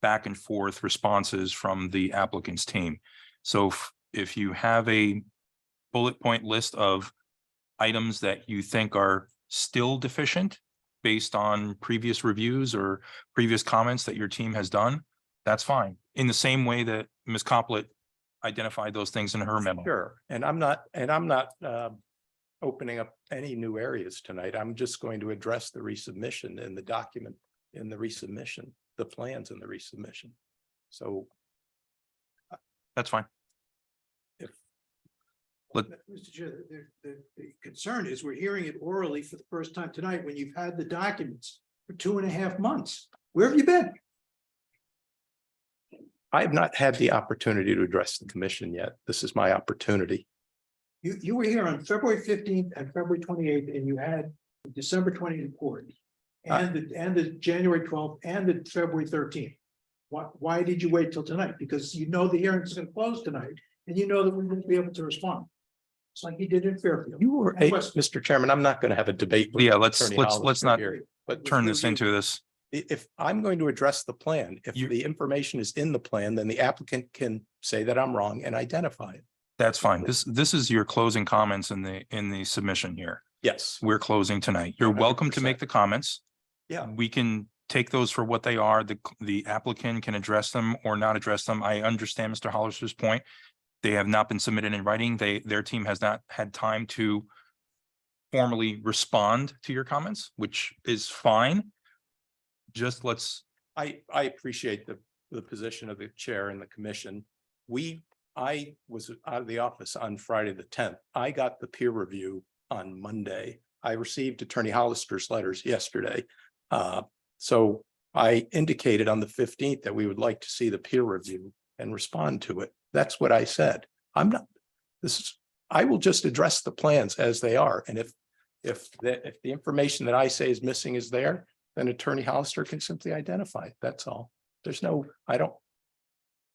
back and forth responses from the applicant's team. So if you have a bullet point list of items that you think are still deficient based on previous reviews or previous comments that your team has done, that's fine. In the same way that Ms. Coplet identified those things in her memo. Sure. And I'm not opening up any new areas tonight. I'm just going to address the resubmission in the document in the resubmission, the plans in the resubmission. So That's fine. Mr. Chair, the concern is we're hearing it orally for the first time tonight when you've had the documents for 2.5 months. Where have you been? I have not had the opportunity to address the commission yet. This is my opportunity. You were here on February 15th and February 28th, and you had the December 20th report and the January 12th and the February 13th. Why did you wait till tonight? Because you know the hearing is going to close tonight and you know that we won't be able to respond. It's like you did in Fairfield. You were, And West- Mr. Chairman, I'm not going to have a debate. with Yeah, let's Attorney Hollister not here, but turn this into this. if I'm going to address the plan, if You- the information is in the plan, then the applicant can say that I'm wrong and identify it. That's fine. This is your closing comments in the submission here. Yes. We're closing tonight. You're welcome to make the comments. Yeah. We can take those for what they are. The applicant can address them or not address them. I understand Mr. Hollister's point. They have not been submitted in writing. Their team has not had time to formally respond to your comments, which is fine. Just let's, I appreciate the position of the chair and the commission. I was out of the office on Friday, the 10th. I got the peer review on Monday. I received Attorney Hollister's letters yesterday. So I indicated on the 15th that we would like to see the peer review and respond to it. That's what I said. I will just address the plans as they are. And if the information that I say is missing is there, then Attorney Hollister can simply identify it. That's all. There's no,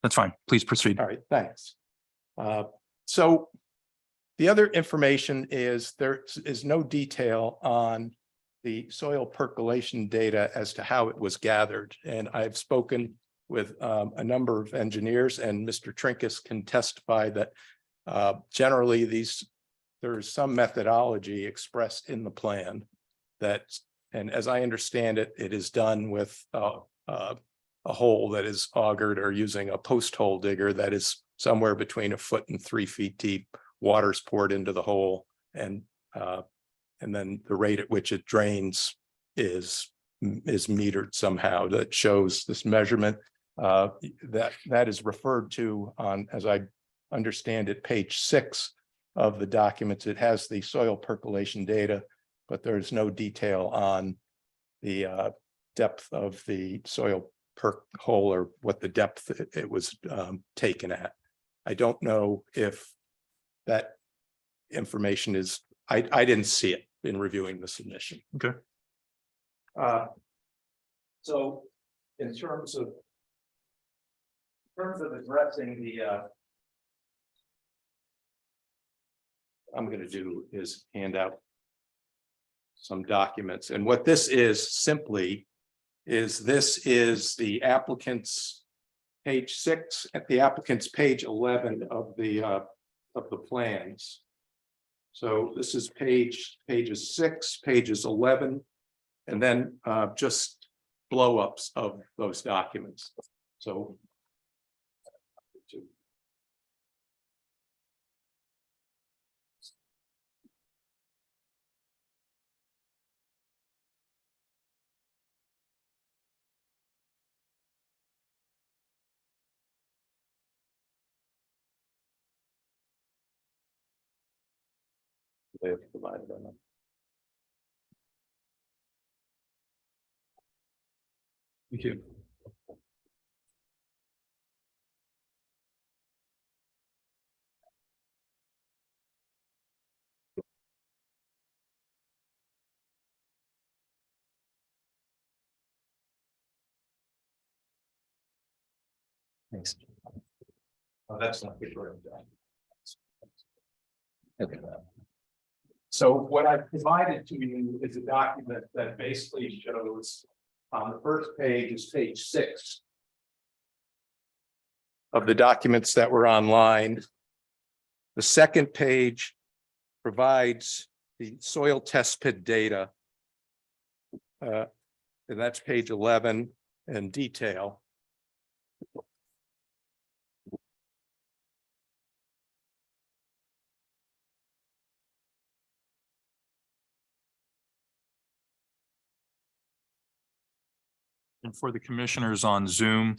that's fine. Please proceed. all right, thanks. So the other information is there is no detail on the soil percolation data as to how it was gathered. And I've spoken with a number of engineers, and Mr. Trinkus can testify that generally there is some methodology expressed in the plan that, and as I understand it, it is done with a hole that is augered or using a post hole digger that is somewhere between 1 foot and 3 feet deep. Water's poured into the hole, and then the rate at which it drains is metered somehow. That shows this measurement that is referred to on, as I understand it, page 6 of the documents. It has the soil percolation data, but there's no detail on the depth of the soil perk hole or what the depth it was taken at. I don't know if that information is, I didn't see it in reviewing the submission. Okay. So in terms of addressing the I'm going to do is hand out some documents, and what this is simply is the applicant's page 6 at the applicant's page 11 of the plans. So this is pages 6, pages 11, and then just blow-ups of those documents. So They have provided on that. Thank you. Thanks. Oh, that's not good. Okay. So what I provided to you is a document that basically shows, on the first page is page 6 of the documents that were online. The second page provides the soil test pit data. And that's page 11 in detail. And for the commissioners on Zoom,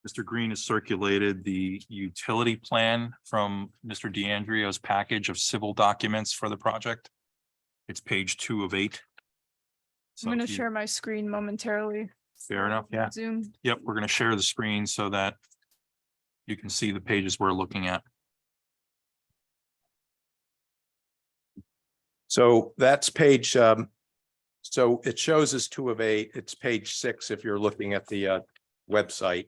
Mr. Green has circulated the utility plan from Mr. DeAndrea's package of civil documents for the project. It's page 2 of 8. So I'm going if to you- share my screen momentarily. Fair enough, yeah. Zoom. Yep, we're going to share the screen so that you can see the pages we're looking at. So that's page, so it shows as 2 of 8. It's page 6 if you're looking at the website.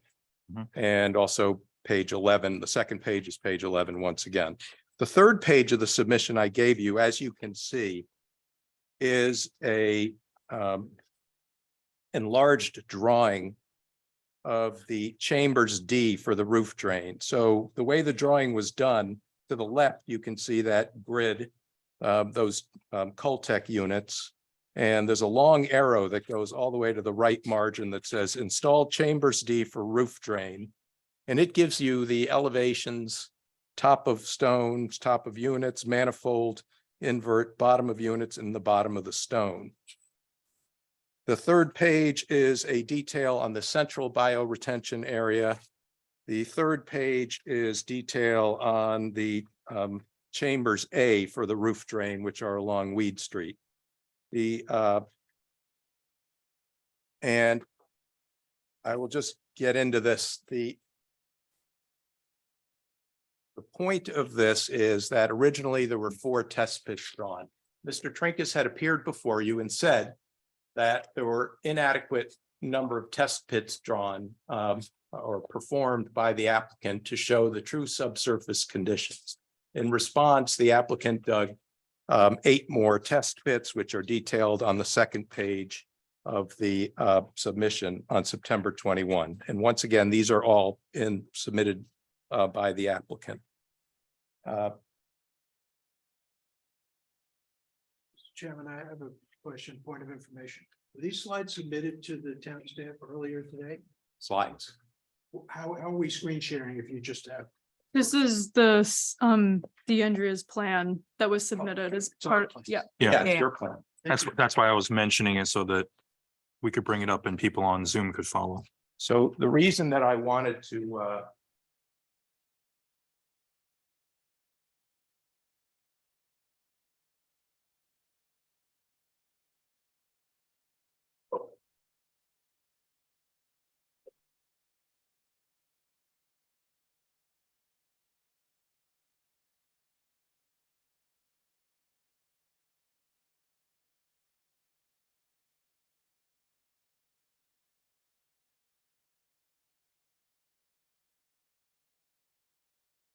Mhm. And also page 11. The second page is page 11 once again. The third page of the submission I gave you, as you can see, is a enlarged drawing of the chambers D for the roof drain. So the way the drawing was done, to the left, you can see that grid, those Coltech units. And there's a long arrow that goes all the way to the right margin that says install chambers D for roof drain. And it gives you the elevations, top of stones, top of units, manifold, invert, bottom of units, and the bottom of the stone. The third page is a detail on the central bioretention area. The third page is detail on the chambers A for the roof drain, which are along Weed Street. And I will just get into this. The point of this is that originally there were 4 test pits drawn. Mr. Trinkus had appeared before you and said that there were inadequate number of test pits drawn or performed by the applicant to show the true subsurface conditions. In response, the applicant dug 8 more test pits, which are detailed on the second page of the submission on September 21. And once again, these are all submitted by the applicant. Chairman, I have a question, point of information. Were these slides submitted to the town staff earlier today? Slides. How are we screen sharing if you just have? This is the Andrea's plan that was submitted as part, yeah. Yeah, It's your plan. that's why I was mentioning it so that we could bring it up and people on Zoom could follow. So the reason that I wanted to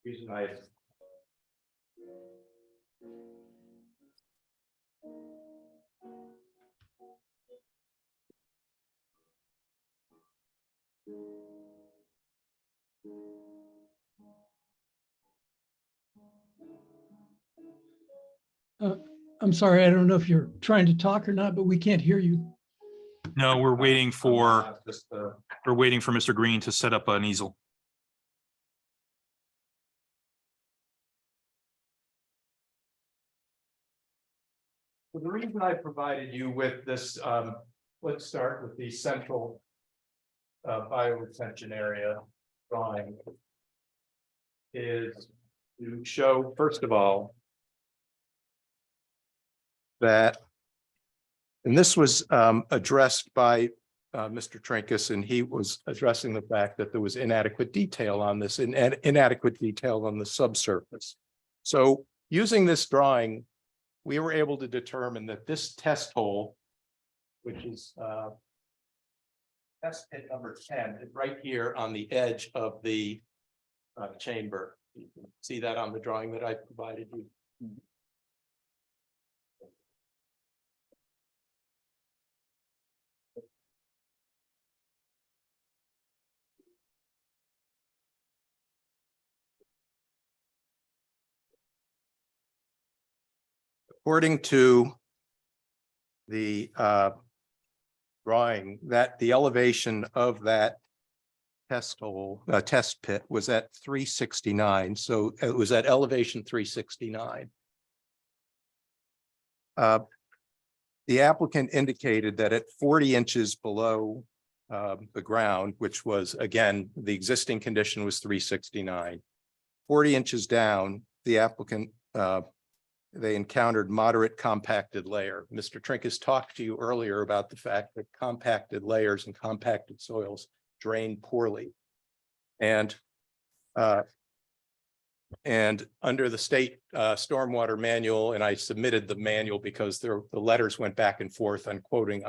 reason I I'm sorry, I don't know if you're trying to talk or not, but we can't hear you. No, we're waiting for Mr. Green to set up an easel. The reason I provided you with this, let's start with the central bioretention area drawing, is to show, first of all, that, and this was addressed by Mr. Trinkus, and he was addressing the fact that there was inadequate detail on this, inadequate detail on the subsurface. So using this drawing, we were able to determine that this test hole, which is test pit number 10, is right here on the edge of the chamber. You can see that on the drawing that I provided you. According to the drawing, that the elevation of that test hole, test pit was at 369. So it was at elevation 369. The applicant indicated that at 40 inches below the ground, which was, again, the existing condition was 369. 40 inches down, the applicant they encountered moderate compacted layer. Mr. Trinkus talked to you earlier about the fact that compacted layers and compacted soils drain poorly. And under the state stormwater manual, and I submitted the manual because the letters went back and forth on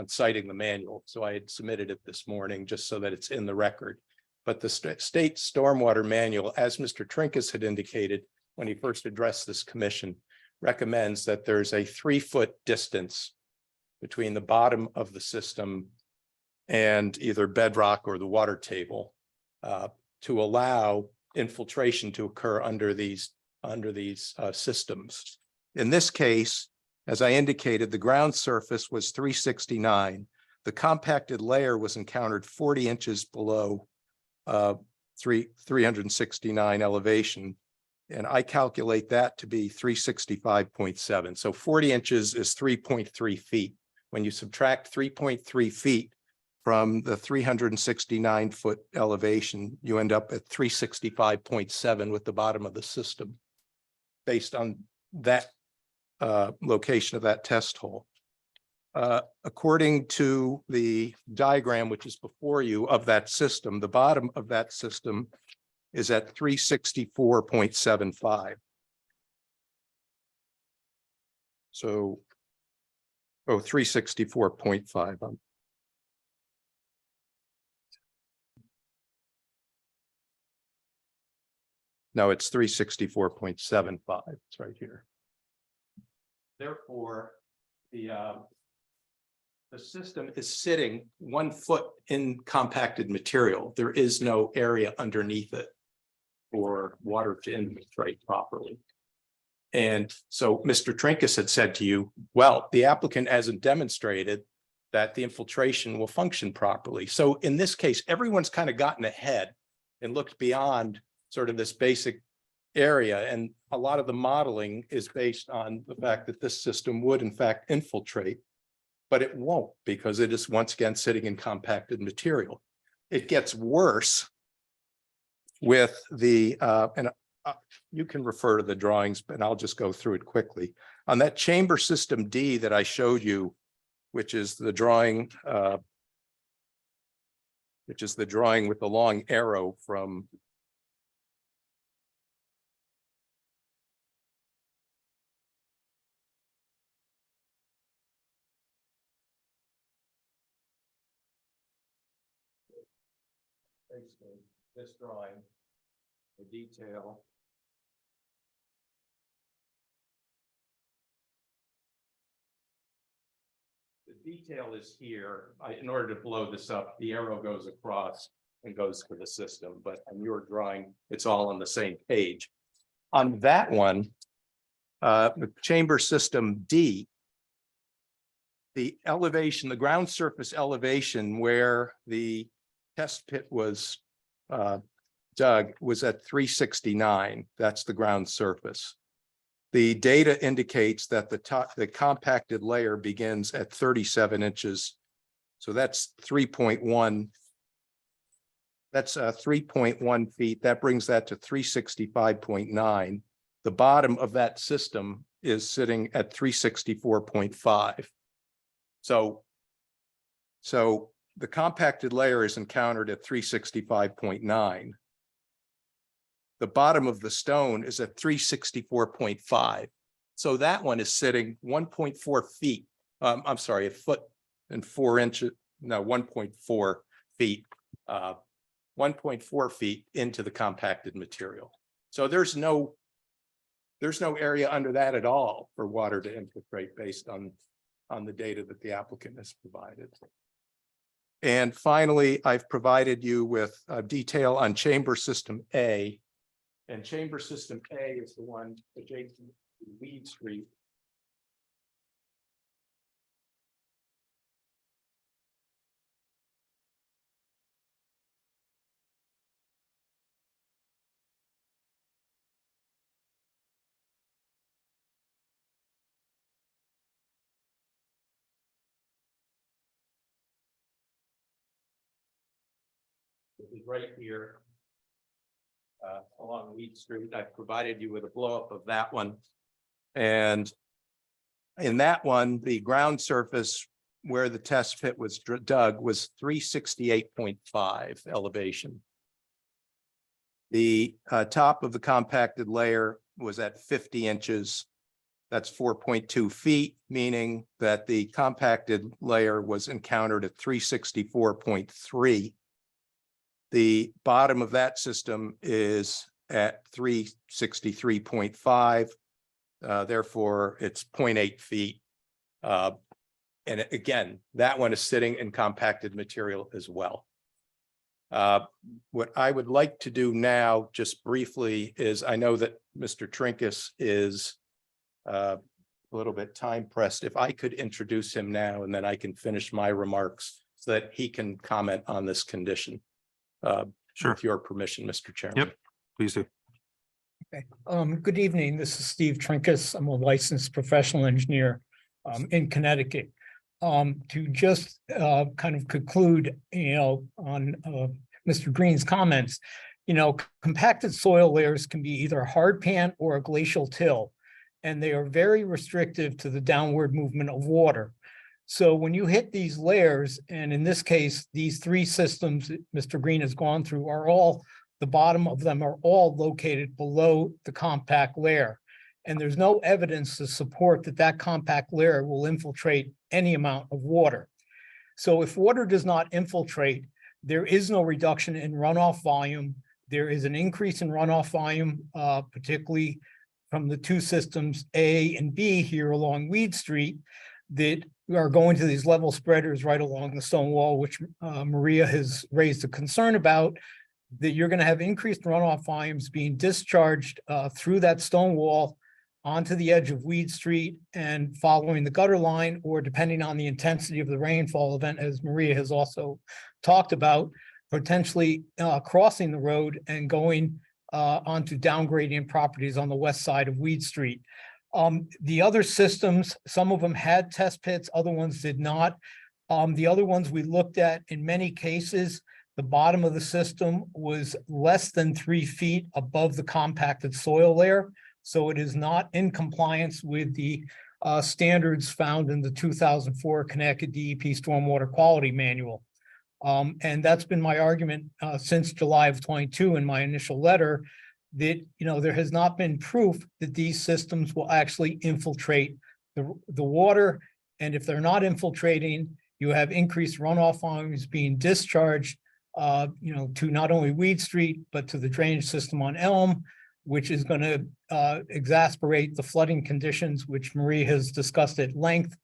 citing the manual. So I had submitted it this morning just so that it's in the record. But the state stormwater manual, as Mr. Trinkus had indicated when he first addressed this commission, recommends that there's a 3-foot distance between the bottom of the system and either bedrock or the water table to allow infiltration to occur under these systems. In this case, as I indicated, the ground surface was 369. The compacted layer was encountered 40 inches below 369 elevation. And I calculate that to be 365.7. So 40 inches is 3.3 feet. When you subtract 3.3 feet from the 369-foot elevation, you end up at 365.7 with the bottom of the system based on that location of that test hole. According to the diagram, which is before you of that system, the bottom of that system is at 364.75. So, 364.5. No, it's 364.75. It's right here. Therefore, the system is sitting 1 foot in compacted material. There is no area underneath it for water to infiltrate properly. And so Mr. Trinkus had said to you, well, the applicant hasn't demonstrated that the infiltration will function properly. So in this case, everyone's kind of gotten ahead and looked beyond sort of this basic area. And a lot of the modeling is based on the fact that this system would in fact infiltrate, but it won't because it is once again sitting in compacted material. It gets worse with the, you can refer to the drawings, but I'll just go through it quickly. On that chamber system D that I showed you, which is the drawing with the long arrow from basically this drawing, the detail. The detail is here. In order to blow this up, the arrow goes across and goes for the system, but on your drawing, it's all on the same page. On that one, the chamber system D, the elevation, the ground surface elevation where the test pit was dug was at 369. That's the ground surface. The data indicates that the compacted layer begins at 37 inches. So that's 3.1. That's 3.1 feet. That brings that to 365.9. The bottom of that system is sitting at 364.5. So the compacted layer is encountered at 365.9. The bottom of the stone is at 364.5. So that one is sitting 1.4 feet. I'm sorry, a foot and 4 inches, no, 1.4 feet, 1.4 feet into the compacted material. So there's no area under that at all for water to infiltrate based on the data that the applicant has provided. And finally, I've provided you with detail on chamber system A. And chamber system A is the one adjacent to Weed Street. This is right here. Along Weed Street. I've provided you with a blow up of that one. And in that one, the ground surface where the test pit was dug was 368.5 elevation. The top of the compacted layer was at 50 inches. That's 4.2 feet, meaning that the compacted layer was encountered at 364.3. The bottom of that system is at 363.5. Therefore, it's 0.8 feet. And again, that one is sitting in compacted material as well. What I would like to do now, just briefly, is I know that Mr. Trinkus is a little bit time pressed. If I could introduce him now, and then I can finish my remarks so that he can comment on this condition. Sure. With your permission, Mr. Chairman. Yep, please do. Okay. Good evening. This is Steve Trinkus. I'm a licensed professional engineer in Connecticut. To just kind of conclude, on Mr. Green's comments, compacted soil layers can be either a hard pan or a glacial till, and they are very restrictive to the downward movement of water. So when you hit these layers, and in this case, these three systems that Mr. Green has gone through the bottom of them are all located below the compact layer. And there's no evidence to support that compact layer will infiltrate any amount of water. So if water does not infiltrate, there is no reduction in runoff volume. There is an increase in runoff volume, particularly from the two systems A and B here along Weed Street, that are going to these level spreaders right along the stone wall, which Maria has raised a concern about, that you're going to have increased runoff volumes being discharged through that stone wall onto the edge of Weed Street and following the gutter line, or depending on the intensity of the rainfall event, as Maria has also talked about, potentially crossing the road and going onto downgradient properties on the west side of Weed Street. The other systems, some of them had test pits, other ones did not. The other ones we looked at, in many cases, the bottom of the system was less than 3 feet above the compacted soil layer. So it is not in compliance with the standards found in the 2004 Connecticut DEP Stormwater Quality Manual. And that's been my argument since July of 22 in my initial letter, that there has not been proof that these systems will actually infiltrate the water. And if they're not infiltrating, you have increased runoff volumes being discharged to not only Weed Street, but to the drainage system on Elm, which is going to exacerbate the flooding conditions, which Marie has discussed at length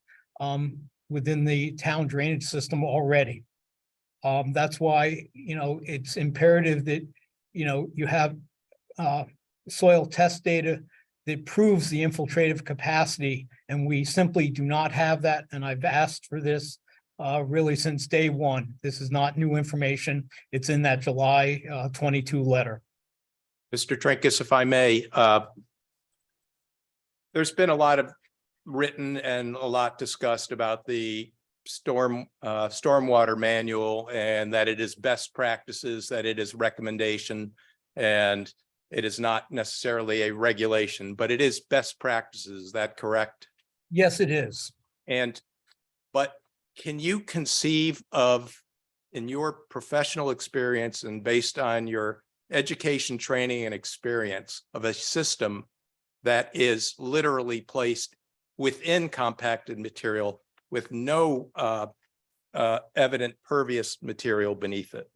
within the town drainage system already. That's why, it's imperative that, you have soil test data that proves the infiltrative capacity, and we simply do not have that. And I've asked for this really since day one. This is not new information. It's in that July 22 letter. Mr. Trinkus, if I may, there's been a lot of written and a lot discussed about the stormwater manual, and that it is best practices, that it is recommendation. And It is not necessarily a regulation, but it is best practices. Is that correct? Yes, it is. But can you conceive of, in your professional experience and based on your education, training, and experience, of a system that is literally placed within compacted material with no evident pervious material beneath it?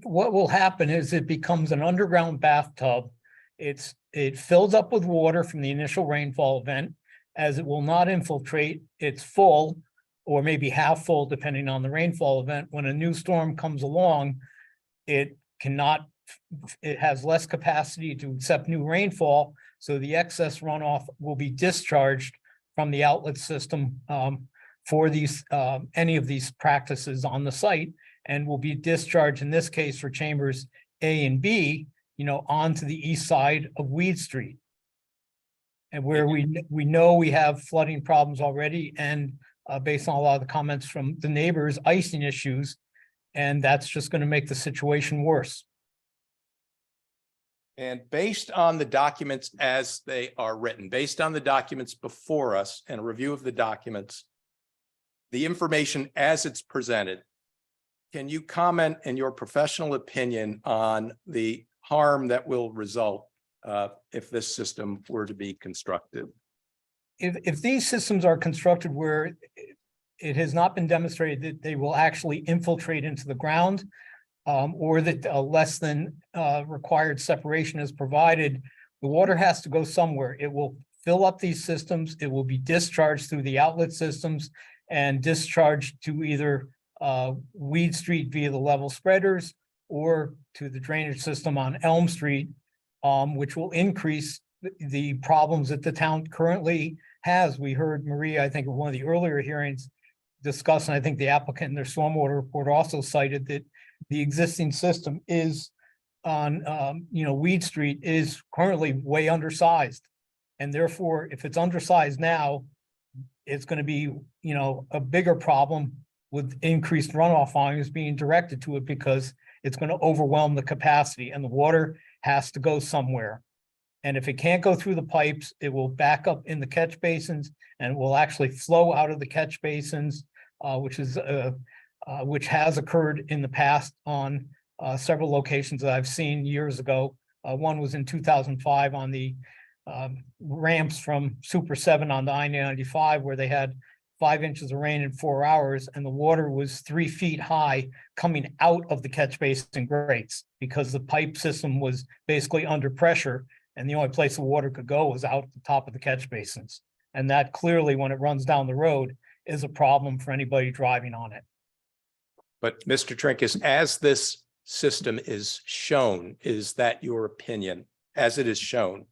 What will happen is it becomes an underground bathtub. It fills up with water from the initial rainfall event. As it will not infiltrate, it's full or maybe half full, depending on the rainfall event. When a new storm comes along, it has less capacity to accept new rainfall. So the excess runoff will be discharged from the outlet system for any of these practices on the site, and will be discharged, in this case for chambers A and B, onto the east side of Weed Street. And where we know we have flooding problems already, and based on a lot of the comments from the neighbors, icing issues, and that's just going to make the situation worse. And based on the documents as they are written, based on the documents before us and a review of the documents, the information as it's presented, can you comment in your professional opinion on the harm that will result if this system were to be constructed? If these systems are constructed where it has not been demonstrated that they will actually infiltrate into the ground, or that less than required separation is provided, the water has to go somewhere. It will fill up these systems. It will be discharged through the outlet systems and discharged to either Weed Street via the level spreaders or to the drainage system on Elm Street, which will increase the problems that the town currently has. We heard Maria, I think, in one of the earlier hearings discuss, and I think the applicant in their stormwater report also cited that the existing system is on, Weed Street is currently way undersized. And therefore, if it's undersized now, it's going to be, a bigger problem with increased runoff volumes being directed to it, because it's going to overwhelm the capacity, and the water has to go somewhere. And if it can't go through the pipes, it will back up in the catch basins and will actually flow out of the catch basins, which has occurred in the past on several locations that I've seen years ago. One was in 2005 on the ramps from Super 7 on the I-95, where they had 5 inches of rain in 4 hours, and the water was 3 feet high coming out of the catch basin grates, because the pipe system was basically under pressure, and the only place the water could go was out the top of the catch basins. And that clearly, when it runs down the road, is a problem for anybody driving on it. But Mr. Trinkus, as this system is shown, is that your opinion, as it is shown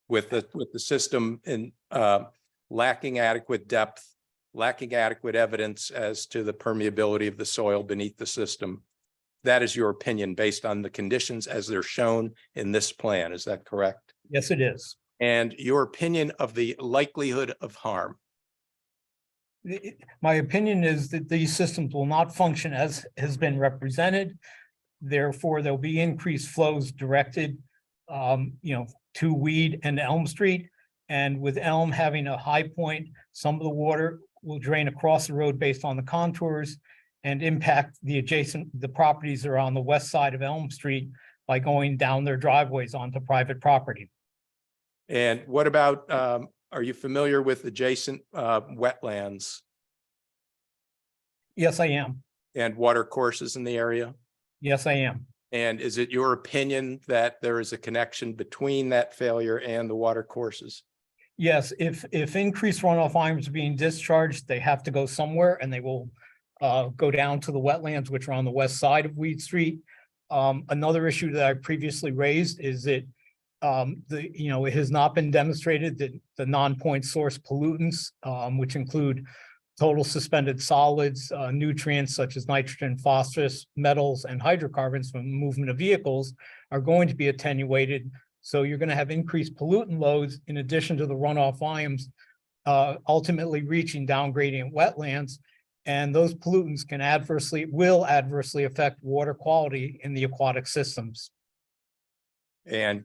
with the system in lacking adequate depth, lacking adequate evidence as to the permeability of the soil beneath the system? That is your opinion based on the conditions as they're shown in this plan. Is that correct? Yes, it is. And your opinion of the likelihood of harm? My opinion is that these systems will not function as has been represented. Therefore, there'll be increased flows directed, to Weed and Elm Street. And with Elm having a high point, some of the water will drain across the road based on the contours and impact the properties that are on the west side of Elm Street by going down their driveways onto private property. And what about, are you familiar with adjacent wetlands Yes, I am. and water courses in the area? Yes, I am. And is it your opinion that there is a connection between that failure and the water courses? Yes, if increased runoff volumes are being discharged, they have to go somewhere, and they will go down to the wetlands, which are on the west side of Weed Street. Another issue that I previously raised is that it has not been demonstrated that the non-point source pollutants, which include total suspended solids, nutrients such as nitrogen, phosphorus, metals, and hydrocarbons from movement of vehicles, are going to be attenuated. So you're going to have increased pollutant loads in addition to the runoff volumes, ultimately reaching down gradient wetlands. And those pollutants will adversely affect water quality in the aquatic systems. And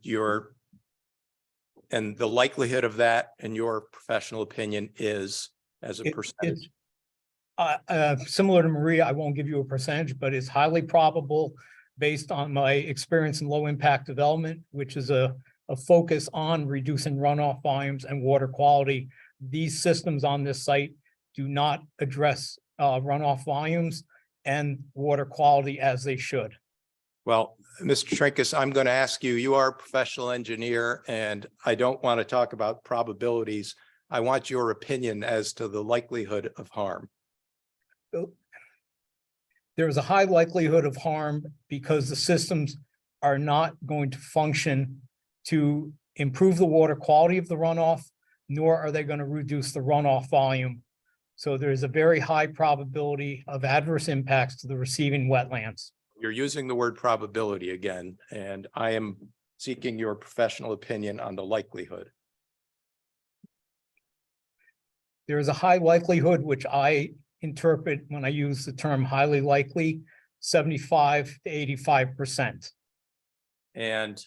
and the likelihood of that, in your professional opinion, is as a It- percentage? Similar to Maria, I won't give you a percentage, but it's highly probable based on my experience in low impact development, which is a focus on reducing runoff volumes and water quality. These systems on this site do not address runoff volumes and water quality as they should. Well, Mr. Trinkus, I'm going to ask you, you are a professional engineer, and I don't want to talk about probabilities. I want your opinion as to the likelihood of harm. There is a high likelihood of harm because the systems are not going to function to improve the water quality of the runoff, nor are they going to reduce the runoff volume. So there's a very high probability of adverse impacts to the receiving wetlands. You're using the word probability again, and I am seeking your professional opinion on the likelihood. There is a high likelihood, which I interpret when I use the term highly likely, 75 to 85%. And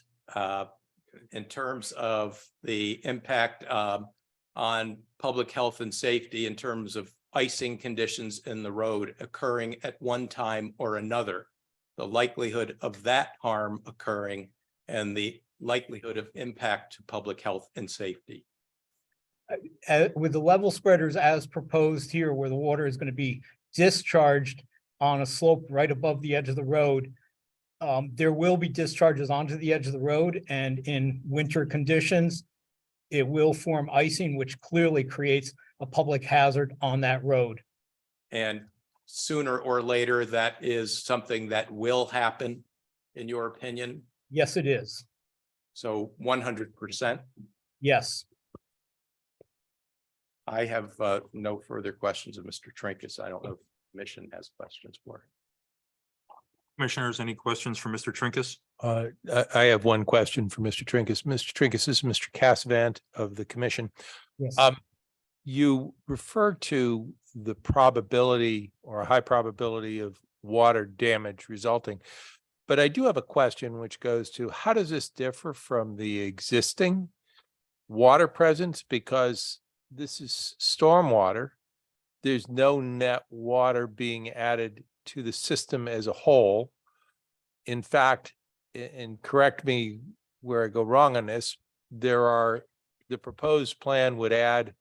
in terms of the impact on public health and safety in terms of icing conditions in the road occurring at one time or another, the likelihood of that harm occurring and the likelihood of impact to public health and safety. With the level spreaders as proposed here, where the water is going to be discharged on a slope right above the edge of the road, there will be discharges onto the edge of the road, and in winter conditions, it will form icing, which clearly creates a public hazard on that road. And sooner or later, that is something that will happen, in your opinion? Yes, it is. So 100%? Yes. I have no further questions of Mr. Trinkus. I don't know if the commission has questions for him. Commissioners, any questions for Mr. Trinkus? I have one question for Mr. Trinkus. Mr. Trinkus, this is Mr. Cassavant of the commission. Yes. You referred to the probability or a high probability of water damage resulting. But I do have a question which goes to, how does this differ from the existing water presence? Because this is stormwater. There's no net water being added to the system as a whole. In fact, and correct me where I go wrong on this, the proposed plan would add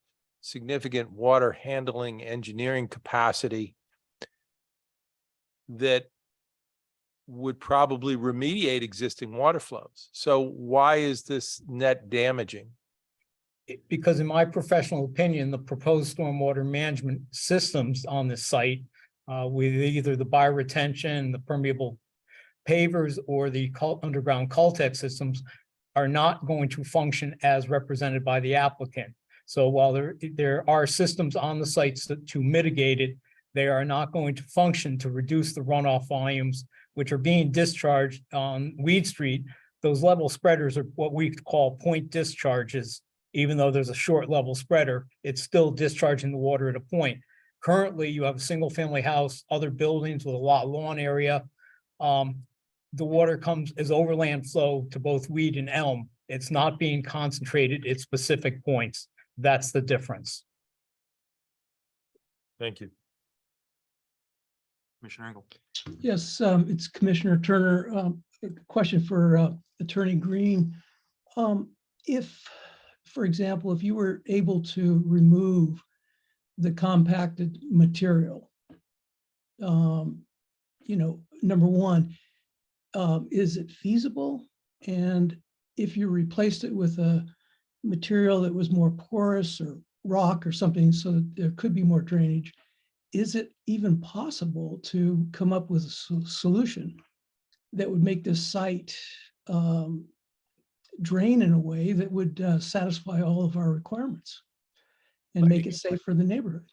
significant water handling engineering capacity that would probably remediate existing water flows. So why is this net damaging? Because in my professional opinion, the proposed stormwater management systems on this site, with either the bioretention, the permeable pavers, or the underground Caltech systems, are not going to function as represented by the applicant. So while there are systems on the sites to mitigate it, they are not going to function to reduce the runoff volumes, which are being discharged on Weed Street. Those level spreaders are what we call point discharges. Even though there's a short level spreader, it's still discharging the water at a point. Currently, you have a single family house, other buildings with a lot lawn area. The water comes as overland flow to both Weed and Elm. It's not being concentrated at specific points. That's the difference. Thank you. Commissioner Engel. Yes, it's Commissioner Turner. A question for Attorney Green. If, for example, if you were able to remove the compacted material, number one, is it feasible? And if you replaced it with a material that was more porous or rock or something so that there could be more drainage, is it even possible to come up with a solution that would make this site drain in a way that would satisfy all of our requirements and make it safe for the neighborhood?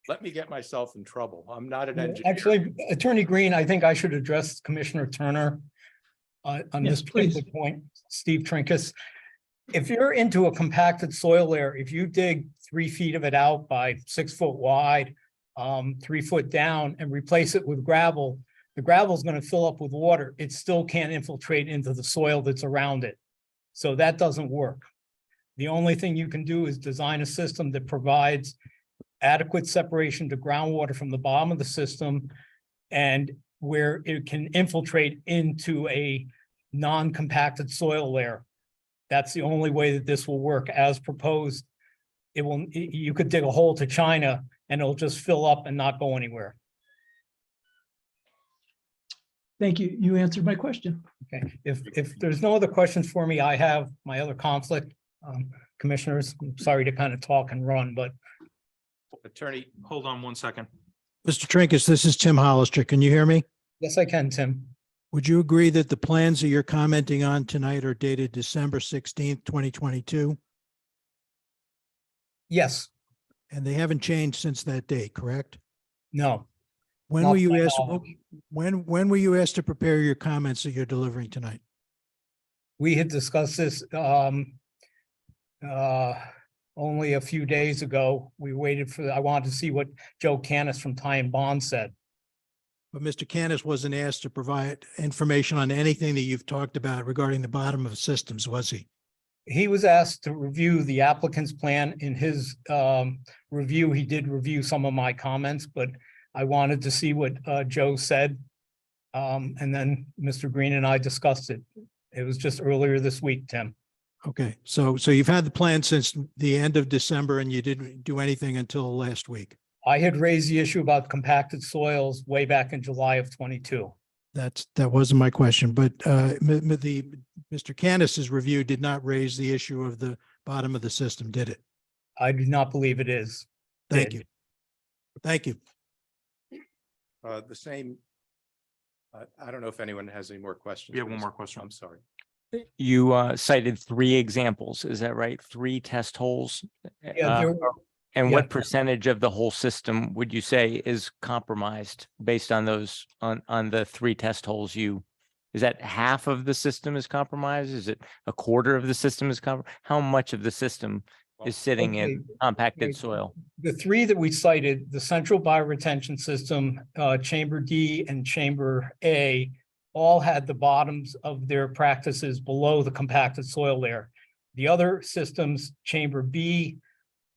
Let me get myself in trouble. I'm not an engineer. Actually, Attorney Green, I think I should address Commissioner Turner on Yes, this particular please. point, Steve Trinkus. If you're into a compacted soil layer, if you dig 3 feet of it out by 6 foot wide, 3 foot down, and replace it with gravel, the gravel is going to fill up with water. It still can't infiltrate into the soil that's around it. So that doesn't work. The only thing you can do is design a system that provides adequate separation to groundwater from the bottom of the system and where it can infiltrate into a non-compacted soil layer. That's the only way that this will work as proposed. It will, you could dig a hole to China and it'll just fill up and not go anywhere. Thank you. You answered my question. Okay, if there's no other questions for me, I have my other conflict. Commissioners, I'm sorry to kind of talk and run, but Attorney, Hold on one second. Mr. Trinkus, this is Tim Hollister. Can you hear me? yes, I can, Tim. Would you agree that the plans that you're commenting on tonight are dated December 16th, 2022? Yes, And they haven't changed since that date, correct? no, When Not were to you my asked, knowledge. when were you asked to prepare your comments that you're delivering tonight? we had discussed this only a few days ago. We waited for, I wanted to see what Joe Canis from Ty and Bond said. But Mr. Canis wasn't asked to provide information on anything that you've talked about regarding the bottom of systems, was he? He was asked to review the applicant's plan. In his review, he did review some of my comments, but I wanted to see what Joe said. And then Mr. Green and I discussed it. It was just earlier this week, Tim. Okay, so you've had the plan since the end of December and you didn't do anything until last week. I had raised the issue about compacted soils way back in July of 22. That wasn't my question, but Mr. Canis's review did not raise the issue of the bottom of the system, did it? I do not believe it is. Thank Did. you. Thank you. The same. I don't know if anyone has any more questions. We have for one this. more question. I'm sorry. You cited 3 examples, is that right? 3 test holes? Yeah, there- And yeah. what percentage of the whole system would you say is compromised based on those, on the 3 test holes is that half of the system is compromised? Is it a quarter of the system is how much of the system is sitting Okay, in compacted okay. soil? The 3 that we cited, the central bioretention system, chamber D and chamber A, all had the bottoms of their practices below the compacted soil layer. The other systems, chamber B,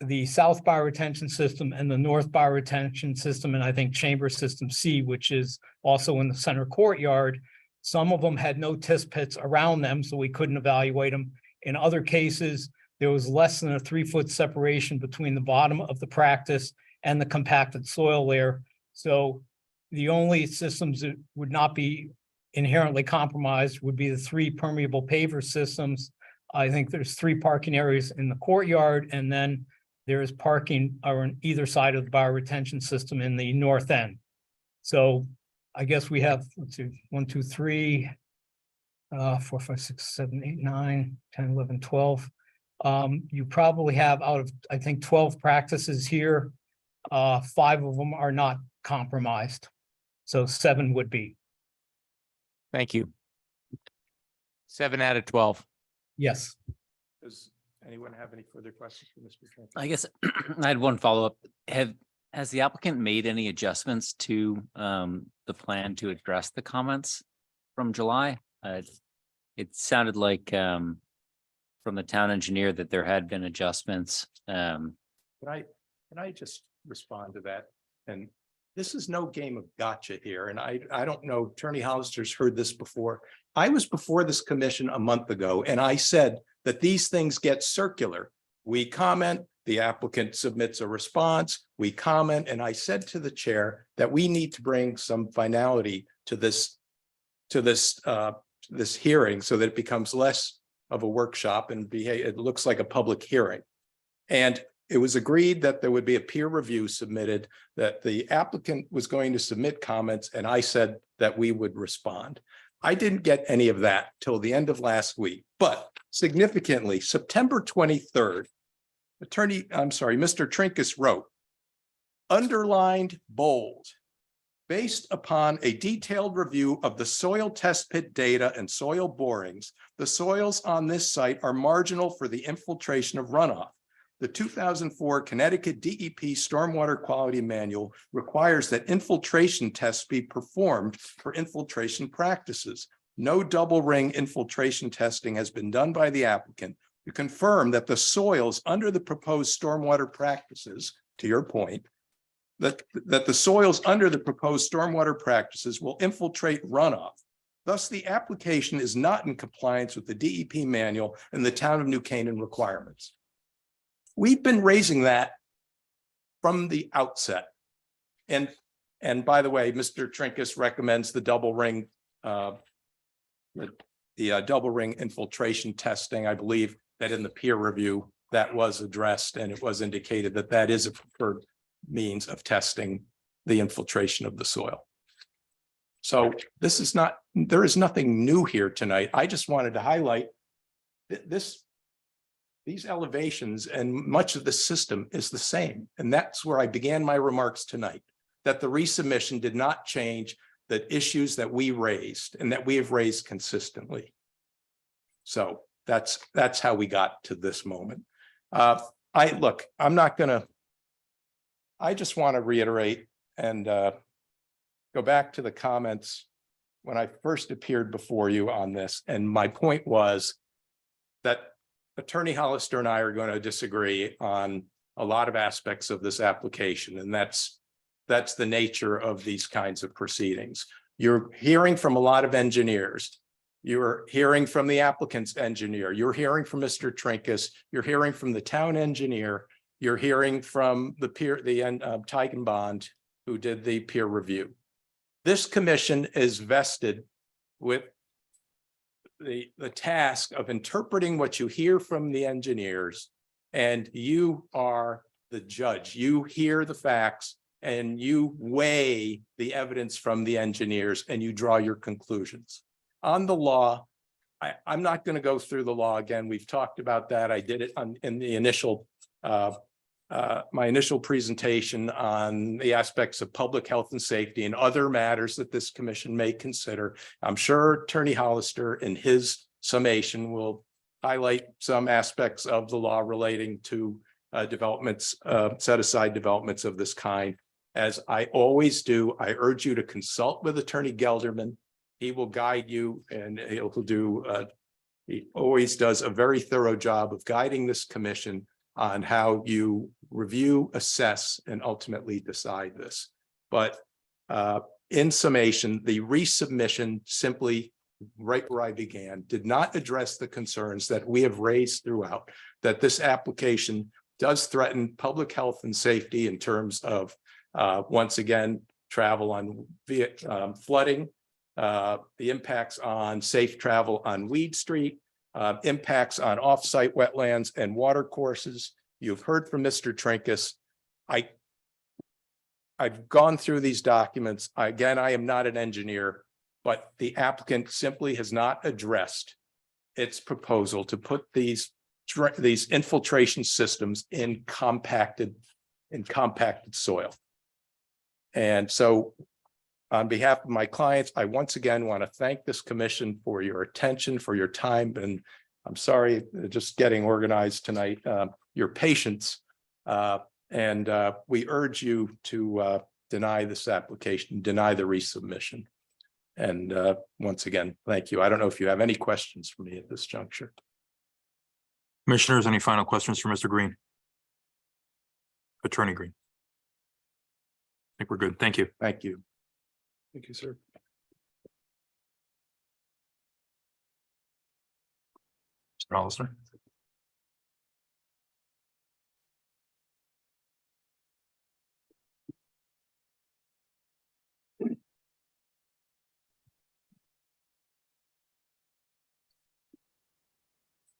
the south bioretention system and the north bioretention system, and I think chamber system C, which is also in the center courtyard, some of them had no test pits around them, so we couldn't evaluate them. In other cases, there was less than a 3-foot separation between the bottom of the practice and the compacted soil layer. So the only systems that would not be inherently compromised would be the 3 permeable paver systems. I think there's 3 parking areas in the courtyard, and then there is parking on either side of the bioretention system in the north end. So I guess we have, let's see, 1, 2, 3, 4, 5, 6, 7, 8, 9, 10, 11, 12. You probably have out of, I think, 12 practices here, 5 of them are not compromised. So 7 would be. Thank you. 7 out of 12. Yes. Does anyone have any further questions for Mr. Trinkus? I guess I had one follow-up. Has the applicant made any adjustments to the plan to address the comments from July? It sounded like from the town engineer that there had been adjustments. Can I just respond to that? And this is no game of gotcha here. And I don't know, Attorney Hollister's heard this before. I was before this commission a month ago, and I said that these things get circular. We comment, the applicant submits a response, we comment, and I said to the chair that we need to bring some finality to this hearing so that it becomes less of a workshop and it looks like a public hearing. And it was agreed that there would be a peer review submitted, that the applicant was going to submit comments, and I said that we would respond. I didn't get any of that till the end of last week, but significantly, September 23rd, Mr. Trinkus wrote, underlined bold, based upon a detailed review of the soil test pit data and soil borings, the soils on this site are marginal for the infiltration of runoff. The 2004 Connecticut DEP Stormwater Quality Manual requires that infiltration tests be performed for infiltration practices. no double ring infiltration testing has been done by the applicant to confirm that the soils under the proposed stormwater practices, to your point, that the soils under the proposed stormwater practices will infiltrate runoff. Thus, the application is not in compliance with the DEP manual and the town of New Canaan requirements. We've been raising that from the outset. And by the way, Mr. Trinkus recommends the double ring, double ring infiltration testing. I believe that in the peer review that was addressed, and it was indicated that that is a preferred means of testing the infiltration of the soil. So this is not, there is nothing new here tonight. I just wanted to highlight these elevations, and much of the system is the same. And that's where I began my remarks tonight, that the resubmission did not change the issues that we raised and that we have raised consistently. So that's how we got to this moment. I just want to reiterate and go back to the comments when I first appeared before you on this. And my point was that Attorney Hollister and I are going to disagree on a lot of aspects of this application. And that's the nature of these kinds of proceedings. You're hearing from a lot of engineers. You're hearing from the applicant's engineer. You're hearing from Mr. Trinkus. You're hearing from the town engineer. You're hearing from the Teigenbond, who did the peer review. This commission is vested with the task of interpreting what you hear from the engineers, and you are the judge. You hear the facts and you weigh the evidence from the engineers and you draw your conclusions. On the law, I'm not going to go through the law again. We've talked about that. I did it in the initial my initial presentation on the aspects of public health and safety and other matters that this commission may consider. I'm sure Attorney Hollister in his summation will highlight some aspects of the law relating to developments, set aside developments of this kind. As I always do, I urge you to consult with Attorney Gelderman. He will guide you, and he'll do, he always does a very thorough job of guiding this commission on how you review, assess, and ultimately decide this. But in summation, the resubmission simply, right where I began, did not address the concerns that we have raised throughout, that this application does threaten public health and safety in terms of, once again, travel on flooding, the impacts on safe travel on Weed Street, impacts on off-site wetlands and water courses. You've heard from Mr. Trinkus. I've gone through these documents. Again, I am not an engineer, but the applicant simply has not addressed its proposal to put these infiltration systems in compacted soil. And so on behalf of my clients, I once again want to thank this commission for your attention, for your time, and I'm sorry, just getting organized tonight, your patience. And we urge you to deny this application, deny the resubmission. And once again, thank you. I don't know if you have any questions for me at this juncture. Commissioners, any final questions for Mr. Green? Attorney Green. I think we're good. Thank you. Thank you. Thank you, sir. Mr. Hollister.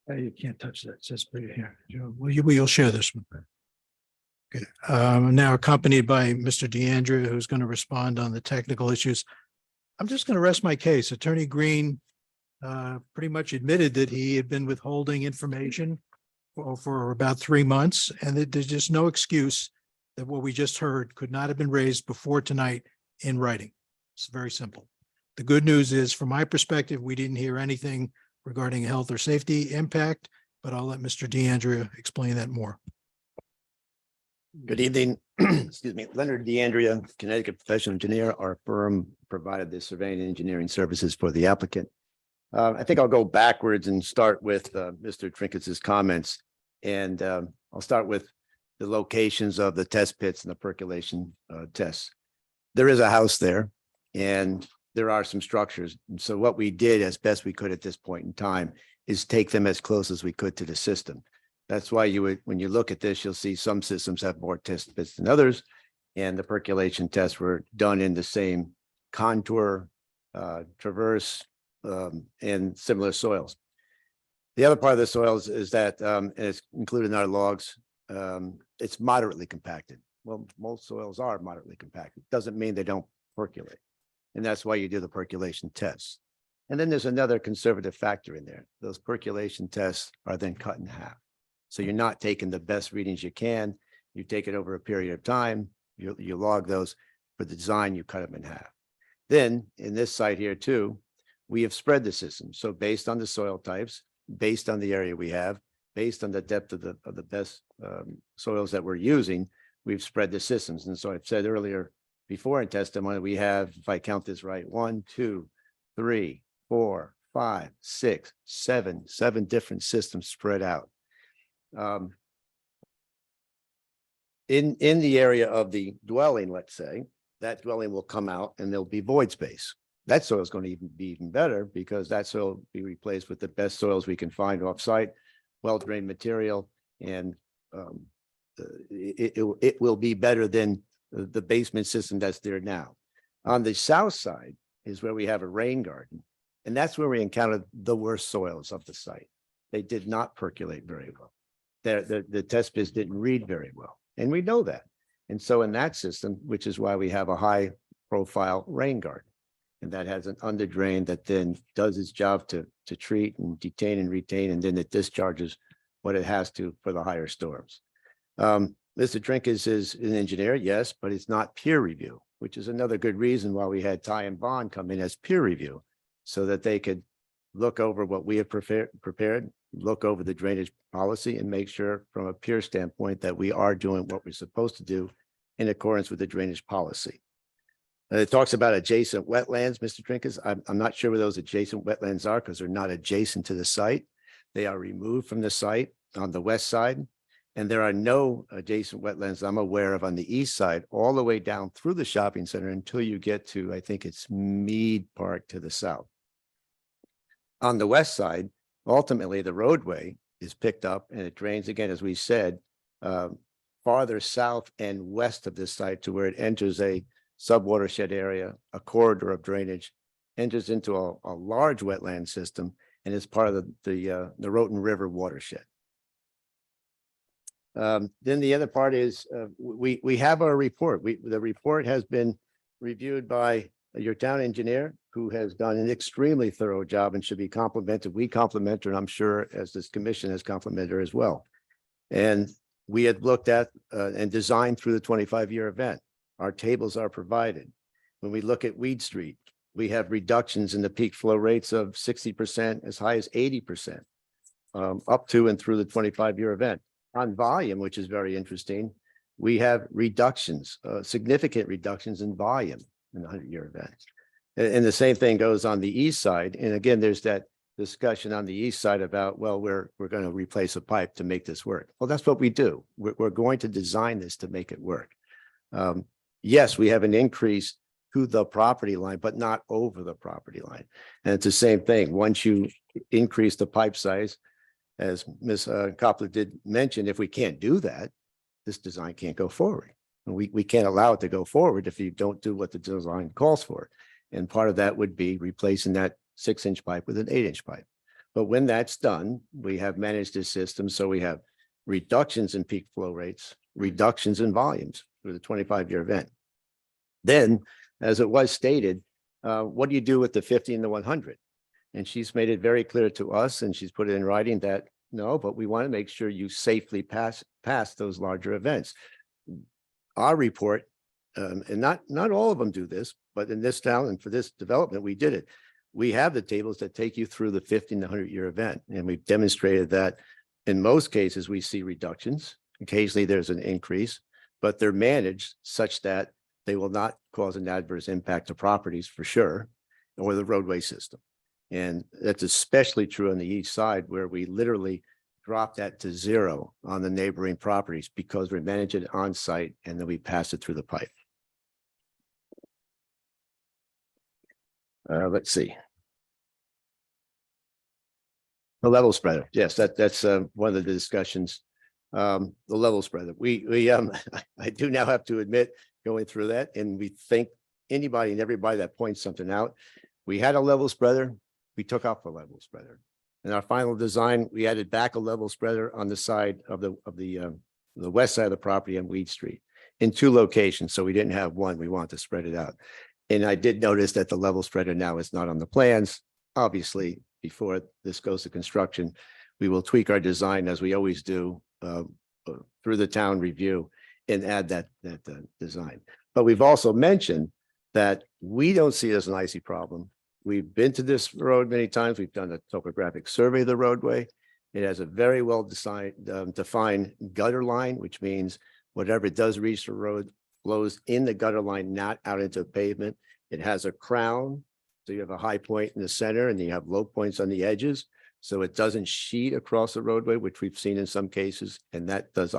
You can't touch that. It says right here. We'll share this one. Okay. I'm now accompanied by Mr. DeAndrea, who's going to respond on the technical issues. I'm just going to rest my case. Attorney Green pretty much admitted that he had been withholding information for about 3 months, and that there's just no excuse that what we just heard could not have been raised before tonight in writing. It's very simple. The good news is, from my perspective, we didn't hear anything regarding health or safety impact, but I'll let Mr. DeAndrea explain that more. Good evening. Excuse me. Leonard DeAndrea, Connecticut professional engineer. Our firm provided the surveying and engineering services for the applicant. I think I'll go backwards and start with Mr. Trinket's comments. And I'll start with the locations of the test pits and the percolation tests. There is a house there and there are some structures. And so what we did as best we could at this point in time is take them as close as we could to the system. That's why you would, when you look at this, you'll see some systems have more test pits than others. And the percolation tests were done in the same contour, traverse, and similar soils. The other part of the soils is that, and it's included in our logs, it's moderately compacted. Well, most soils are moderately compacted. Doesn't mean they don't percolate. And that's why you do the percolation tests. And then there's another conservative factor in there. Those percolation tests are then cut in half. So you're not taking the best readings you can. You take it over a period of time. You log those. For the design, you cut them in half. Then in this site here too, we have spread the system. So based on the soil types, based on the area we have, based on the depth of the best soils that we're using, we've spread the systems. And so I've said earlier before in testimony, we have, if I count this right, 1, 2, 3, 4, 5, 6, 7 different systems spread out. In the area of the dwelling, let's say, that dwelling will come out and there'll be void space. That soil is going to be even better because that soil will be replaced with the best soils we can find off-site, well-drained material, and it will be better than the basement system that's there now. On the south side is where we have a rain garden, and that's where we encountered the worst soils of the site. They did not percolate very well. The test pits didn't read very well, and we know that. And so in that system, which is why we have a high profile rain garden, and that has an under drain that then does its job to treat and detain and retain, and then it discharges what it has to for the higher storms. Mr. Trinkes is an engineer, yes, but it's not peer review, which is another good reason why we had Ty and Bond come in as peer review, so that they could look over what we have prepared, look over the drainage policy, and make sure from a peer standpoint that we are doing what we're supposed to do in accordance with the drainage policy. It talks about adjacent wetlands, Mr. Trinkes. I'm not sure where those adjacent wetlands are because they're not adjacent to the site. They are removed from the site on the west side. And there are no adjacent wetlands I'm aware of on the east side, all the way down through the shopping center until you get to, I think it's Mead Park to the south. On the west side, ultimately, the roadway is picked up and it drains again, as we said, farther south and west of this site to where it enters a subwatershed area, a corridor of drainage, enters into a large wetland system, and is part of the Roten River watershed. Then the other part is we have our report. The report has been reviewed by your town engineer, who has done an extremely thorough job and should be complimented. We compliment her, and I'm sure as this commission has complimented her as well. And we had looked at and designed through the 25-year event. Our tables are provided. When we look at Weed Street, we have reductions in the peak flow rates of 60%, as high as 80%, up to and through the 25-year event. On volume, which is very interesting, we have reductions, significant reductions in volume in the 100-year event. And the same thing goes on the east side. And again, there's that discussion on the east side about, well, we're going to replace a pipe to make this work. Well, that's what we do. We're going to design this to make it work. Yes, we have an increase to the property line, but not over the property line. And it's the same thing. Once you increase the pipe size, as Ms. Coppola did mention, if we can't do that, this design can't go forward. And we can't allow it to go forward if you don't do what the design calls for. And part of that would be replacing that 6-inch pipe with an 8-inch pipe. But when that's done, we have managed this system. So we have reductions in peak flow rates, reductions in volumes through the 25-year event. Then, as it was stated, what do you do with the 50 and the 100? And she's made it very clear to us, and she's put it in writing that no, but we want to make sure you safely pass those larger events. Our report, and not all of them do this, but in this town and for this development, we did it. We have the tables that take you through the 50 and the 100-year event, and we've demonstrated that in most cases we see reductions. Occasionally there's an increase, but they're managed such that they will not cause an adverse impact to properties for sure, or the roadway system. And that's especially true on the east side where we literally drop that to zero on the neighboring properties because we manage it on site and then we pass it through the pipe. Let's see. The level spreader. Yes, that's one of the discussions. The level spreader. I do now have to admit going through that, and we think anybody and everybody that points something out. We had a level spreader. We took off the level spreader. In our final design, we added back a level spreader on the side of the west side of the property on Weed Street in 2 locations. So we didn't have one. We wanted to spread it out. And I did notice that the level spreader now is not on the plans. Obviously, before this goes to construction, we will tweak our design as we always do through the town review and add that design. But we've also mentioned that we don't see it as an icy problem. We've been to this road many times. We've done a topographic survey of the roadway. It has a very well defined gutter line, which means whatever does reach the road flows in the gutter line, not out into pavement. It has a crown. So you have a high point in the center and you have low points on the edges. So it doesn't sheet across the roadway, which we've seen in some cases, and that does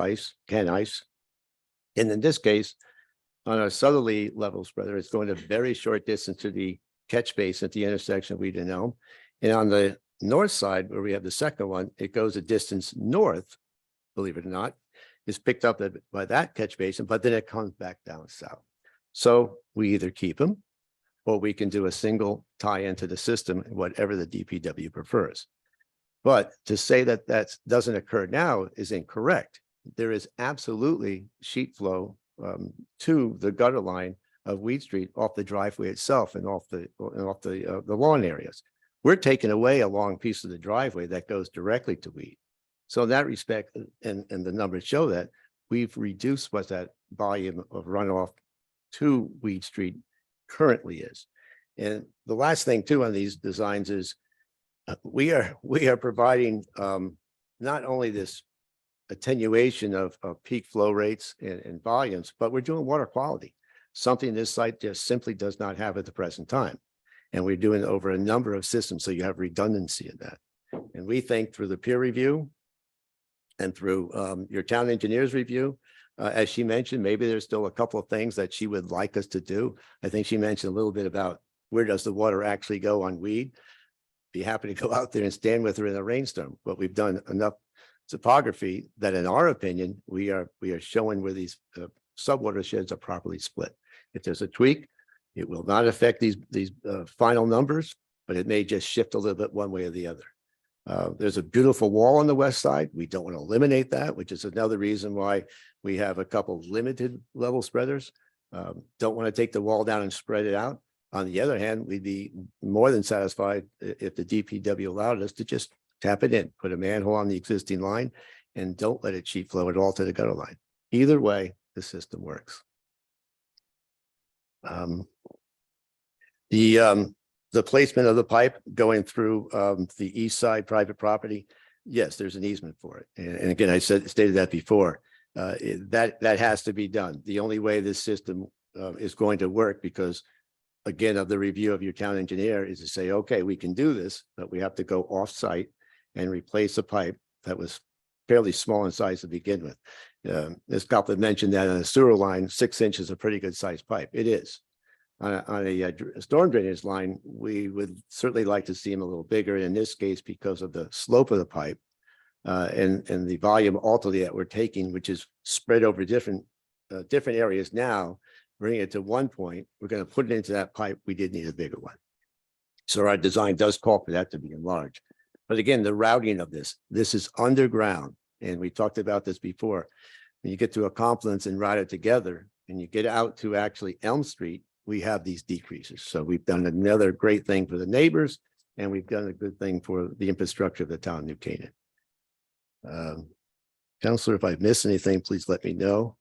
can ice. And in this case, on a southerly level spreader, it's going a very short distance to the catch basin at the intersection of Weed and Elm. And on the north side, where we have the second one, it goes a distance north, believe it or not, is picked up by that catch basin, but then it comes back down south. So we either keep them or we can do a single tie into the system, whatever the DPW prefers. But to say that that doesn't occur now is incorrect. There is absolutely sheet flow to the gutter line of Weed Street off the driveway itself and off the lawn areas. We're taking away a long piece of the driveway that goes directly to Weed. So in that respect, and the numbers show that, we've reduced what that volume of runoff to Weed Street currently is. And the last thing too on these designs is we are providing not only this attenuation of peak flow rates and volumes, but we're doing water quality, something this site just simply does not have at the present time. And we're doing it over a number of systems, so you have redundancy in that. And we think through the peer review and through your town engineer's review, as she mentioned, maybe there's still a couple of things that she would like us to do. I think she mentioned a little bit about where does the water actually go on Weed. Be happy to go out there and stand with her in a rainstorm, but we've done enough topography that in our opinion, we are showing where these subwatersheds are properly split. If there's a tweak, it will not affect these final numbers, but it may just shift a little bit one way or the other. There's a beautiful wall on the west side. We don't want to eliminate that, which is another reason why we have a couple limited level spreaders. Don't want to take the wall down and spread it out. On the other hand, we'd be more than satisfied if the DPW allowed us to just tap it in, put a manhole on the existing line, and don't let it sheet flow at all to the gutter line. Either way, the system works. The placement of the pipe going through the east side private property, yes, there's an easement for it. And again, I stated that before. That has to be done. The only way this system is going to work, because again, of the review of your town engineer, is to say, okay, we can do this, but we have to go off site and replace a pipe that was fairly small in size to begin with. As Copeland mentioned, that on a sewer line, 6 inches is a pretty good sized pipe. It is. On a storm drainage line, we would certainly like to see them a little bigger. In this case, because of the slope of the pipe and the volume ultimately that we're taking, which is spread over different areas now, bring it to one point, we're going to put it into that pipe. We did need a bigger one. So our design does call for that to be enlarged. But again, the routing of this is underground. And we talked about this before. When you get to a confluence and route it together and you get out to actually Elm Street, we have these decreases. So we've done another great thing for the neighbors, and we've done a good thing for the infrastructure of the town of New Canaan. Counselor, if I've missed anything, please let me know.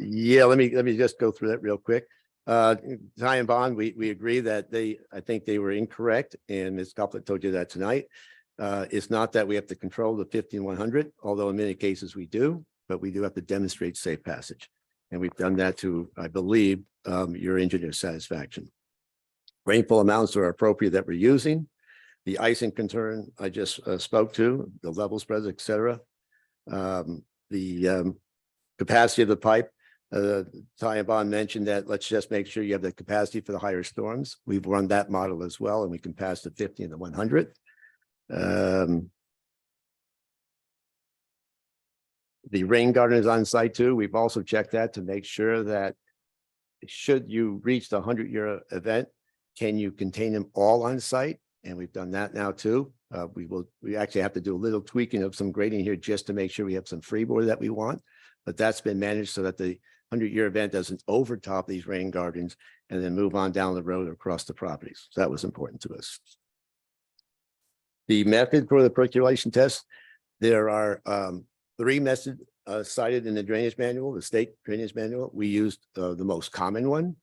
Yeah, let me just go through that real quick. Ty and Bond, we agree that I think they were incorrect, and Ms. Copeland told you that tonight. It's not that we have to control the 15-100, although in many cases we do, but we do have to demonstrate safe passage. And we've done that to, I believe, your engineer's satisfaction. rainfall amounts are appropriate that we're using. The icing concern I just spoke to, the level spreads, et cetera. The capacity of the pipe, Ty and Bond mentioned that let's just make sure you have the capacity for the higher storms. We've run that model as well, and we can pass the 50 and the 100. The rain garden is on site too. We've also checked that to make sure that should you reach the 100-year event, can you contain them all on site? And we've done that now too. We actually have to do a little tweaking of some grading here just to make sure we have some freeboard that we want. But that's been managed so that the 100-year event doesn't overtop these rain gardens and then move on down the road across the properties. So that was important to us. The method for the percolation test, there are 3 methods cited in the drainage manual, the state drainage manual. We used the most common one,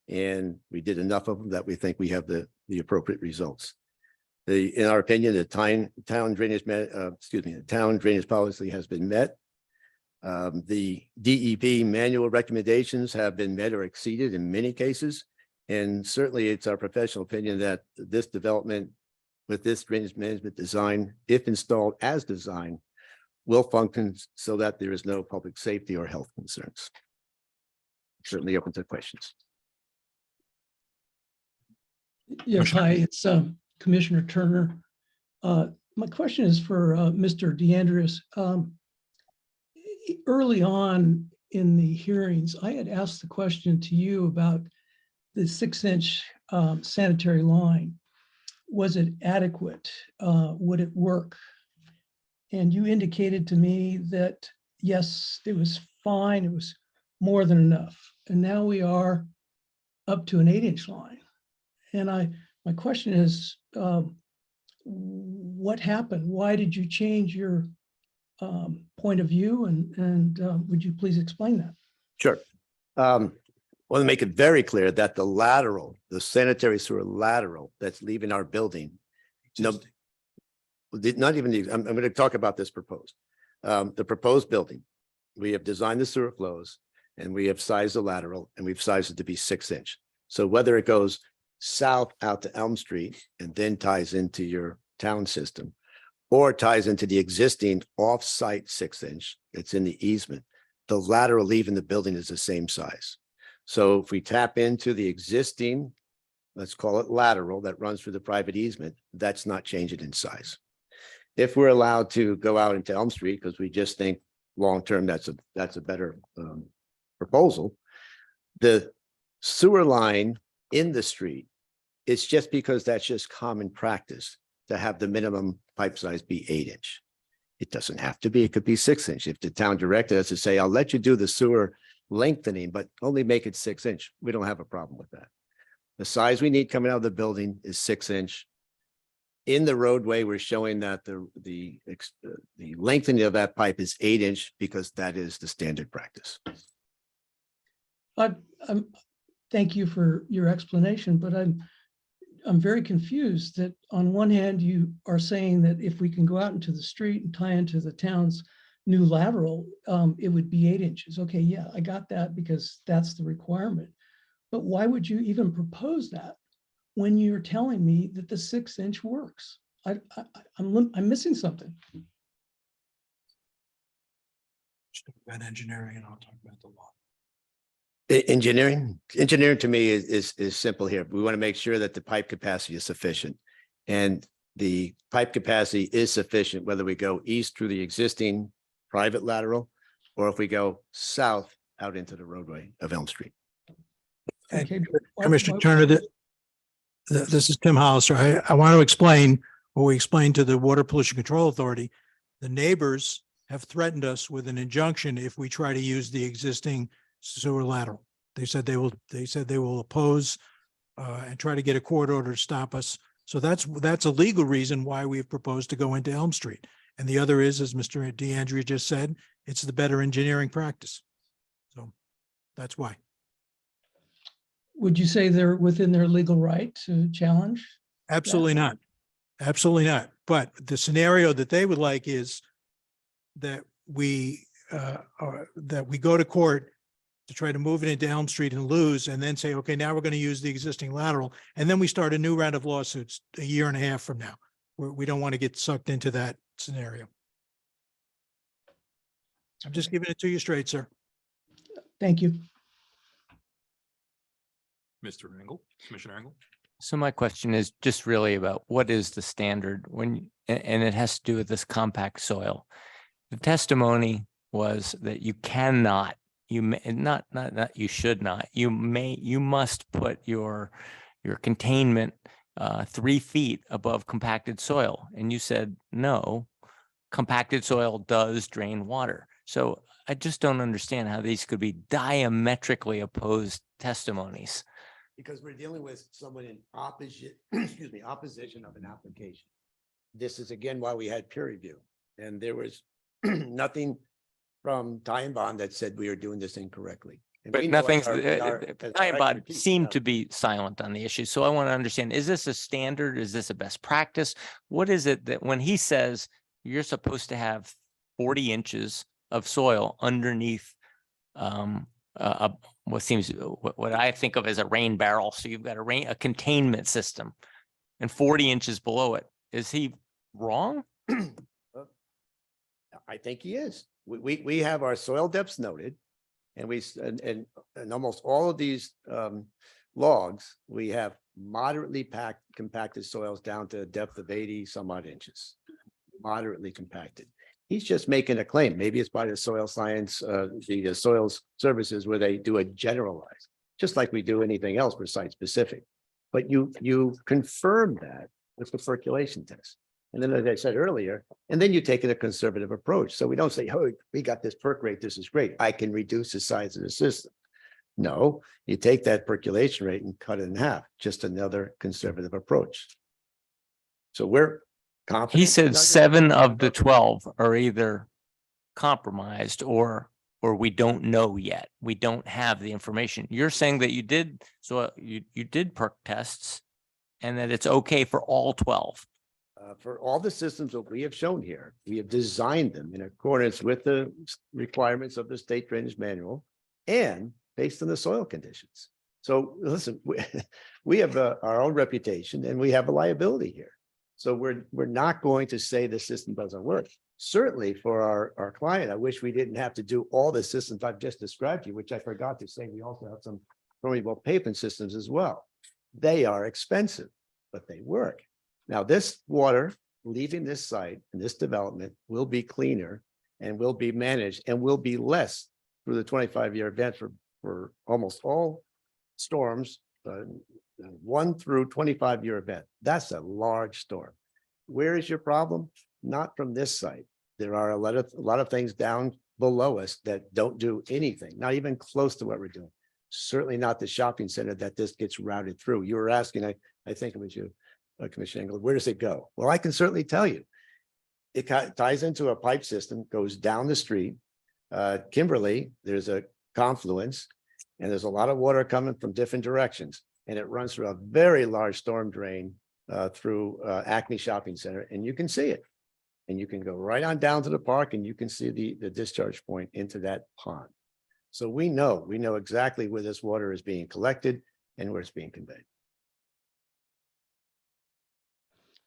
and we did enough of them that we think we have the appropriate results. In our opinion, the town drainage policy has been met. The DEP manual recommendations have been met or exceeded in many cases. And certainly it's our professional opinion that this development with this drainage management design, if installed as designed, will function so that there is no public safety or health concerns. Certainly open to questions. Yes, hi, it's Commissioner Turner. My question is for Mr. DeAndreas. Early on in the hearings, I had asked the question to you about the 6-inch sanitary line. Was it adequate? Would it work? And you indicated to me that, yes, it was fine. It was more than enough. And now we are up to an 8-inch line. And my question is, what happened? Why did you change your point of view? And would you please explain that? Sure. I want to make it very clear that the lateral, the sanitary sewer lateral that's leaving our building, not even the, I'm going to talk about this proposed. The proposed building, we have designed the sewer flows and we have sized the lateral and we've sized it to be 6-inch. So whether it goes south out to Elm Street and then ties into your town system or ties into the existing off-site 6-inch that's in the easement, the lateral leaving the building is the same size. So if we tap into the existing, let's call it lateral that runs through the private easement, that's not changing in size. If we're allowed to go out into Elm Street, because we just think long-term that's a better proposal, the sewer line in the street, it's just because that's just common practice to have the minimum pipe size be 8-inch. It doesn't have to be, it could be 6-inch. If the town directed us to say, I'll let you do the sewer lengthening, but only make it 6-inch. We don't have a problem with that. The size we need coming out of the building is 6-inch. In the roadway, we're showing that the lengthening of that pipe is 8-inch because that is the standard practice. Thank you for your explanation, but I'm very confused that on one hand, you are saying that if we can go out into the street and tie into the town's new lateral, it would be 8 inches. Okay, yeah, I got that because that's the requirement. But why would you even propose that when you're telling me that the 6-inch works? I'm missing something. Just talk about engineering and I'll talk about the law. Engineering to me is simple here. We want to make sure that the pipe capacity is sufficient. And the pipe capacity is sufficient whether we go east through the existing private lateral or if we go south out into the roadway of Elm Street. Okay. Commissioner Turner, this is Tim Hollister. I want to explain what we explained to the Water Pollution Control Authority. The neighbors have threatened us with an injunction if we try to use the existing sewer lateral. They said they will oppose and try to get a court order to stop us. So that's a legal reason why we've proposed to go into Elm Street. And the other is, as Mr. DeAndrea just said, it's the better engineering practice. So that's why. Would you say they're within their legal right to challenge? Absolutely not. Absolutely not. But the scenario that they would like is that we go to court to try to move it into Elm Street and lose, and then say, okay, now we're going to use the existing lateral. And then we start a new round of lawsuits a year and a half from now. We don't want to get sucked into that scenario. I'm just giving it to you straight, sir. Thank you. Mr. Engel, Commissioner Engel. So my question is just really about what is the standard when, and it has to do with this compact soil. The testimony was that you cannot, you may, not you should not, you must put your containment 3 feet above compacted soil. And you said, no, compacted soil does drain water. So I just don't understand how these could be diametrically opposed testimonies. Because we're dealing with someone in opposite, excuse me, opposition of an application. This is again why we had peer review, and there was nothing from Ty and Bond that said we are doing this incorrectly. And But we know nothing's, as our Bond expertise, seemed to be silent on the issue. So I want to understand, is this a standard? Is this a best practice? What is it that when he says you're supposed to have 40 inches of soil underneath what seems, what I think of as a rain barrel. So you've got a containment system and 40 inches below it. Is he wrong? I think he is. We have our soil depths noted. And and almost all of these logs, we have moderately compacted soils down to a depth of 80 some odd inches. Moderately compacted. He's just making a claim. Maybe it's by the soil science, the soils services where they do a generalized, just like we do anything else for site specific. But you confirm that with the percolation test. And then, as I said earlier, and then you take it a conservative approach. So we don't say, oh, we got this perk rate. This is great. I can reduce the size of the system. No, you take that percolation rate and cut it in half. Just another conservative approach. So we're confident. He said 7 of the 12 are either compromised or we don't know yet. We don't have the information. You're saying that you did, so you did perk tests and that it's okay for all 12. For all the systems that we have shown here, we have designed them in accordance with the requirements of the State Drainage Manual and based on the soil conditions. So listen, we have our own reputation and we have a liability here. So we're not going to say the system doesn't work. Certainly for our client, I wish we didn't have to do all the systems I've just described to you, which I forgot to say. We also have some permeable pavement systems as well. They are expensive, but they work. Now, this water leaving this site and this development will be cleaner and will be managed and will be less through the 25-year event for almost all storms, 1 through 25-year event. That's a large storm. Where is your problem? Not from this site. There are a lot of things down below us that don't do anything, not even close to what we're doing. Certainly not the shopping center that this gets routed through. You were asking, I think it was you, Commissioner Engel, where does it go? Well, I can certainly tell you. It ties into a pipe system, goes down the street. Kimberly, there's a confluence and there's a lot of water coming from different directions. And it runs through a very large storm drain through Acme Shopping Center, and you can see it. And you can go right on down to the park and you can see the discharge point into that pond. So we know exactly where this water is being collected and where it's being conveyed.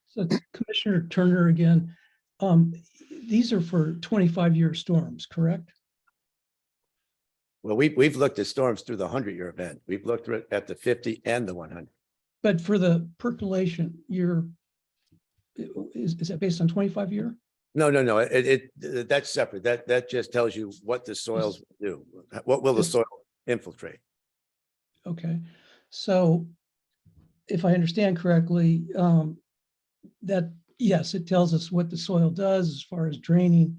So it's Commissioner Turner again. These are for 25-year storms, correct? Well, we've looked at storms through the 100-year event. We've looked at the 50 and the 100. But for the percolation, is that based on 25-year? No. That's separate. That just tells you what the soils do. What will the soil infiltrate? Okay. So if I understand correctly, that, yes, it tells us what the soil does as far as draining,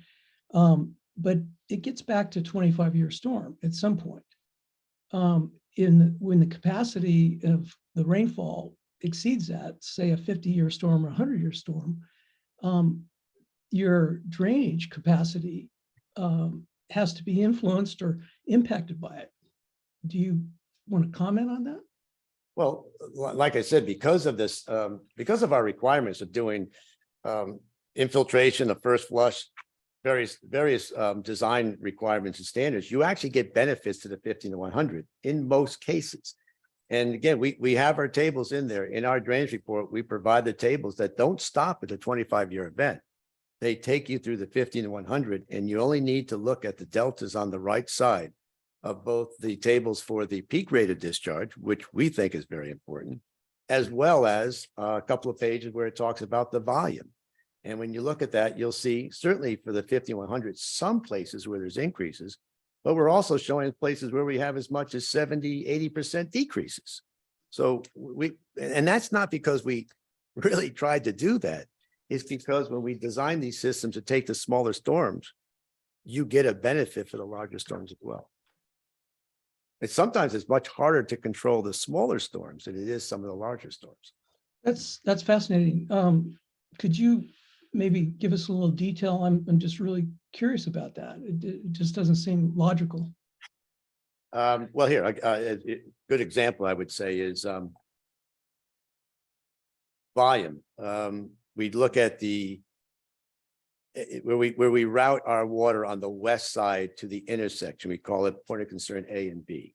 but it gets back to 25-year storm at some point. When the capacity of the rainfall exceeds that, say a 50-year storm or a 100-year storm, your drainage capacity has to be influenced or impacted by it. Do you want to comment on that? Well, like I said, because of this, because of our requirements of doing infiltration, the first flush, various design requirements and standards, you actually get benefits to the 15 to 100 in most cases. And again, we have our tables in there. In our drainage report, we provide the tables that don't stop at the 25-year event. They take you through the 15 to 100, and you only need to look at the deltas on the right side of both the tables for the peak rate of discharge, which we think is very important, as well as a couple of pages where it talks about the volume. And when you look at that, you'll see certainly for the 5100, some places where there's increases, but we're also showing places where we have as much as 70, 80% decreases. So and that's not because we really tried to do that. It's because when we design these systems to take the smaller storms, you get a benefit for the larger storms as well. And sometimes it's much harder to control the smaller storms than it is some of the larger storms. That's fascinating. Could you maybe give us a little detail? I'm just really curious about that. It just doesn't seem logical. Well, here, a good example I would say is volume. We look at where we route our water on the west side to the intersection. We call it point of concern A and B.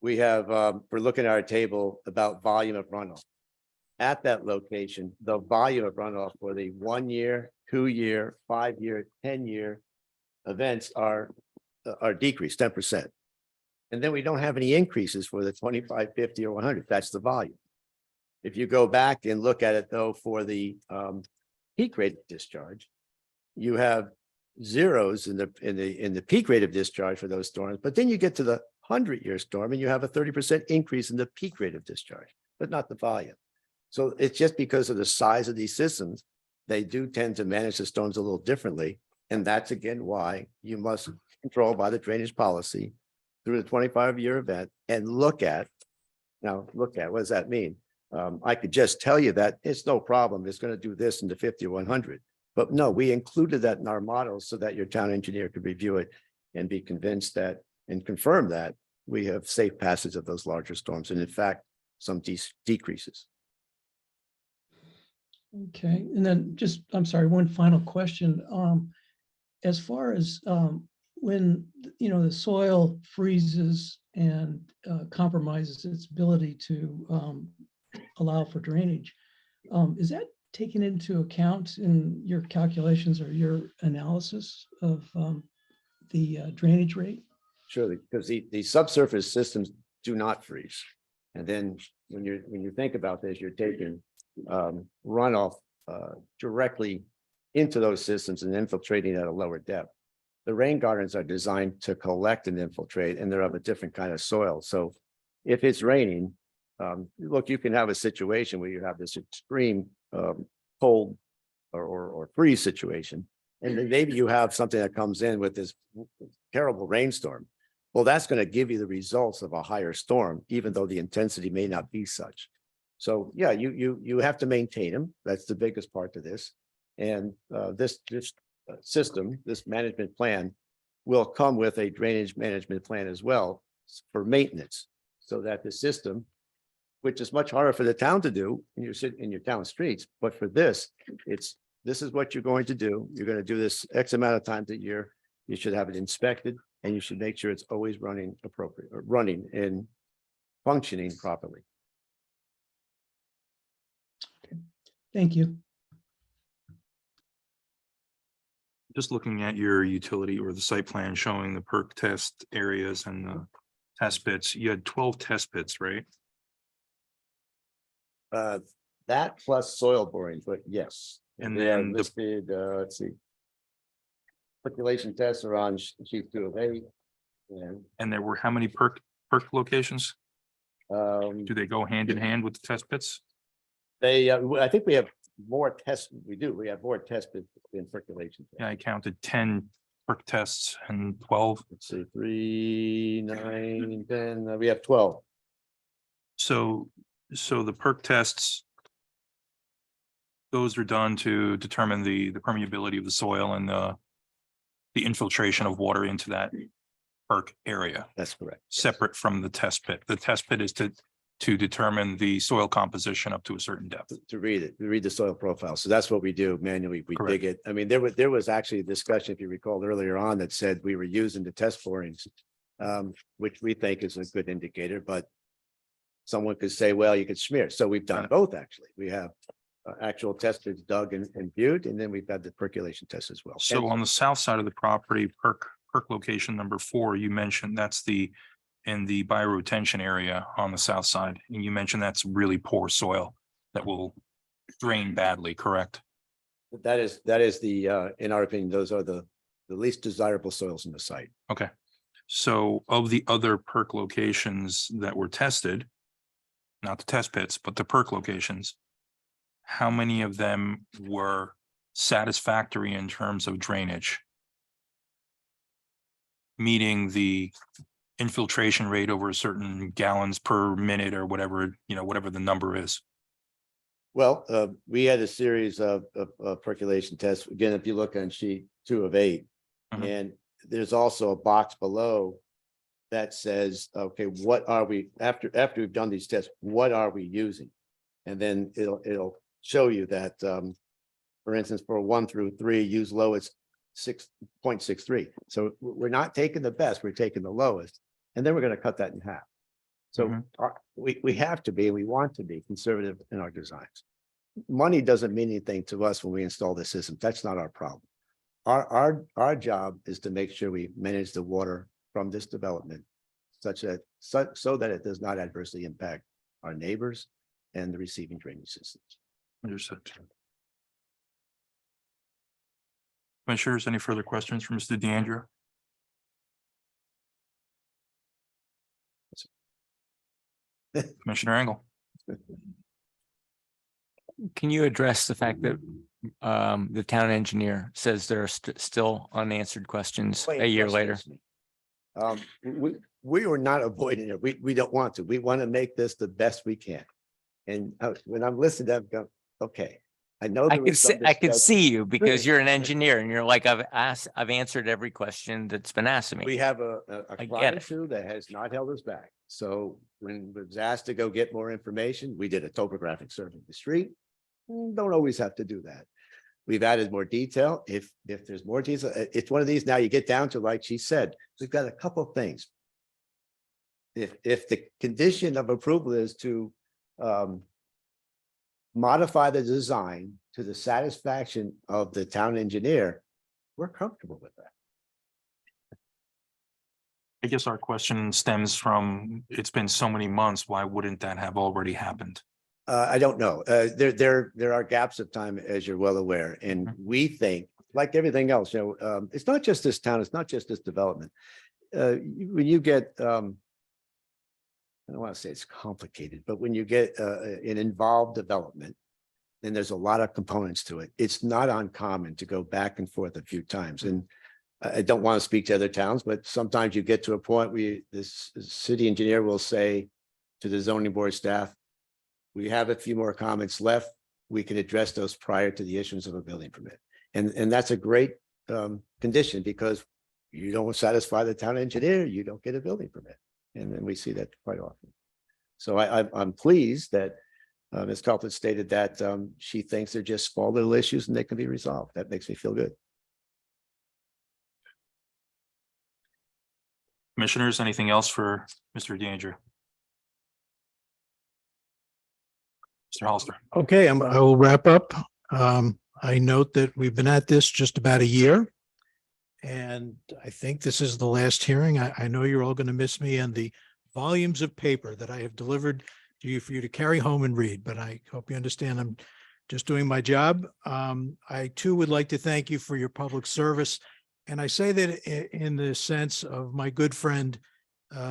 We have, we're looking at our table about volume of runoff. At that location, the volume of runoff for the 1 year, 2 year, 5 year, 10-year events are decreased 10%. And then we don't have any increases for the 25, 50, or 100. That's the volume. If you go back and look at it though, for the peak rate of discharge, you have zeros in the peak rate of discharge for those storms, but then you get to the 100-year storm and you have a 30% increase in the peak rate of discharge, but not the volume. So it's just because of the size of these systems, they do tend to manage the storms a little differently. And that's again why you must control by the drainage policy through the 25-year event and look at, what does that mean? I could just tell you that it's no problem. It's going to do this in the 50 or 100. But no, we included that in our models so that your town engineer could review it and be convinced that and confirm that we have safe passage of those larger storms. And in fact, some decreases. Okay, and then just, I'm sorry, one final question. As far as when, the soil freezes and compromises its ability to allow for drainage, is that taken into account in your calculations or your analysis of the drainage rate? Surely, because the subsurface systems do not freeze. And then when you think about this, you're taking runoff directly into those systems and infiltrating at a lower depth. The rain gardens are designed to collect and infiltrate, and they're of a different kind of soil. So if it's raining, look, you can have a situation where you have this extreme cold or freeze situation, and then maybe you have something that comes in with this terrible rainstorm. Well, that's going to give you the results of a higher storm, even though the intensity may not be such. So yeah, you have to maintain them. That's the biggest part to this. And this system, this management plan, will come with a drainage management plan as well for maintenance, so that the system, which is much harder for the town to do, and you sit in your town streets, but for this is what you're going to do. You're going to do this X amount of times a year. You should have it inspected, and you should make sure it's always running appropriate, or running and functioning properly. Thank you. Just looking at your utility or the site plan showing the perk test areas and the test pits, you had 12 test pits, right? That plus soil borings, but yes. And They are then the, listed, let's see. Circulation tests are on sheet 2 of 8. and there were how many perk locations? Do they go hand in hand with the test pits? I think we have more tests. We have more test pits in circulation. Yeah, I counted 10 perk tests and 12. Let's see, 3, 9, 10, we have 12. So the perk tests, those are done to determine the permeability of the soil and the infiltration of water into that perk area, That's correct. separate from the test pit. The test pit is to to determine the soil composition up to a certain depth. To read it, to read the soil profile. So that's what we do manually. We Correct. dig it. I mean, there was actually a discussion, if you recall earlier on, that said we were using the test borings, which we think is a good indicator, but someone could say, well, you could smear. So we've done both, actually. We have actual testers dug and viewed, and then we've got the percolation test as well. So on the south side of the property, perk location number 4, you mentioned that's in the bioretention area on the south side. And you mentioned that's really poor soil that will drain badly, correct? That is the, in our opinion, those are the least desirable soils in the site. Okay. So of the other perk locations that were tested, not the test pits, but the perk locations, how many of them were satisfactory in terms of drainage? Meeting the infiltration rate over a certain gallons per minute or whatever, whatever the number is. Well, we had a series of percolation tests. Again, if you look on sheet 2 of 8, Mhm. and there's also a box below that says, okay, what are we, after we've done these tests, what are we using? And then it'll show you that, for instance, for 1 through 3, use lowest 6.63. So we're not taking the best, we're taking the lowest, and then we're going to cut that in half. So Mhm. we have to be, we want to be conservative in our designs. Money doesn't mean anything to us when we install the system. That's not our problem. Our job is to make sure we manage the water from this development such that so that it does not adversely impact our neighbors and the receiving drainage systems. Understood. Commissioners, any further questions from Mr. DeAndrea? Commissioner Engel? Can you address the fact that the town engineer says there are still unanswered questions Wait, a year questions later? me. We are not avoiding it. We don't want to. We want to make this the best we can. And when I'm listening to them, go, okay, I know. I there could was some see, I could discussion. see you because Really? you're an engineer and you're like, I've answered every question that's been asked of me. We have a I get client it. too that has not held us back. So when we was asked to go get more information, we did a topographic survey of the street. Don't always have to do that. We've added more detail. If there's more detail, it's one of these. Now you get down to, like she said, we've got a couple of things. If the condition of approval is to modify the design to the satisfaction of the town engineer, we're comfortable with that. I guess our question stems from, it's been so many months, why wouldn't that have already happened? I don't know. There are gaps of time, as you're well aware, and we think, like everything else, it's not just this town, it's not just this development. When you get, I don't want to say it's complicated, but when you get an involved development, then there's a lot of components to it. It's not uncommon to go back and forth a few times. And I don't want to speak to other towns, but sometimes you get to a point where this city engineer will say to the zoning board staff, we have a few more comments left. We can address those prior to the issuance of a building permit. And that's a great condition, because you don't satisfy the town engineer, you don't get a building permit. And then we see that quite often. So I'm pleased that Ms. Copeland stated that she thinks they're just small little issues and they can be resolved. That makes me feel good. Commissioners, anything else for Mr. DeAndrea? Mr. Hollister? Okay, I will wrap up. I note that we've been at this just about a year. And I think this is the last hearing. I know you're all going to miss me and the volumes of paper that I have delivered to you for you to carry home and read, but I hope you understand I'm just doing my job. I too would like to thank you for your public service. And I say that in the sense of my good friend,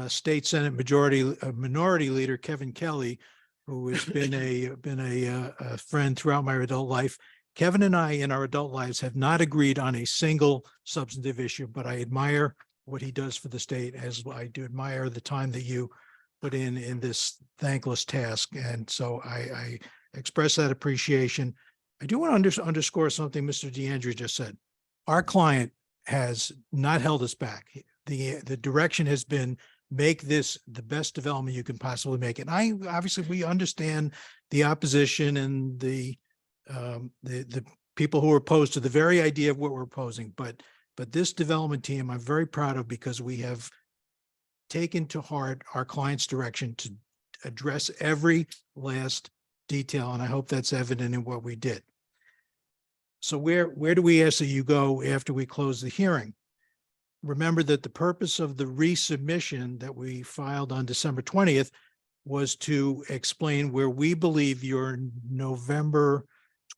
State Senate Minority Leader Kevin Kelly, who has been a friend throughout my adult life. Kevin and I in our adult lives have not agreed on a single substantive issue, but I admire what he does for the state, as I do admire the time that you put in this thankless task. And so I express that appreciation. I do want to underscore something Mr. DeAndrea just said. Our client has not held us back. The direction has been make this the best development you can possibly make it. Obviously, we understand the opposition and the people who are opposed to the very idea of what we're proposing, but this development team, I'm very proud of, because we have taken to heart our client's direction to address every last detail, and I hope that's evident in what we did. So where do we ask that you go after we close the hearing? Remember that the purpose of the resubmission that we filed on December 20th was to explain where we believe your November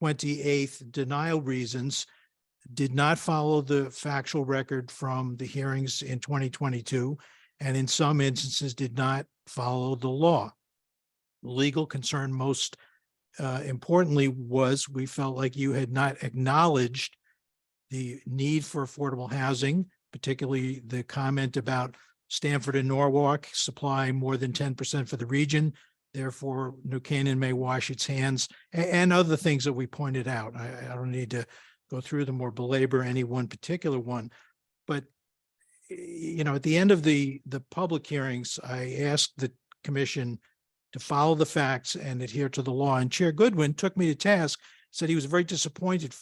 28th denial reasons did not follow the factual record from the hearings in 2022, and in some instances did not follow the law. Legal concern, most importantly, was we felt like you had not acknowledged the need for affordable housing, particularly the comment about Stanford and Norwalk supply more than 10% for the region. Therefore, New Canaan may wash its hands, and other things that we pointed out. I don't need to go through them or belabor any one particular one, but at the end of the public hearings, I asked the commission to follow the facts and adhere to the law. And Chair Goodwin took me to task, said he was very disappointed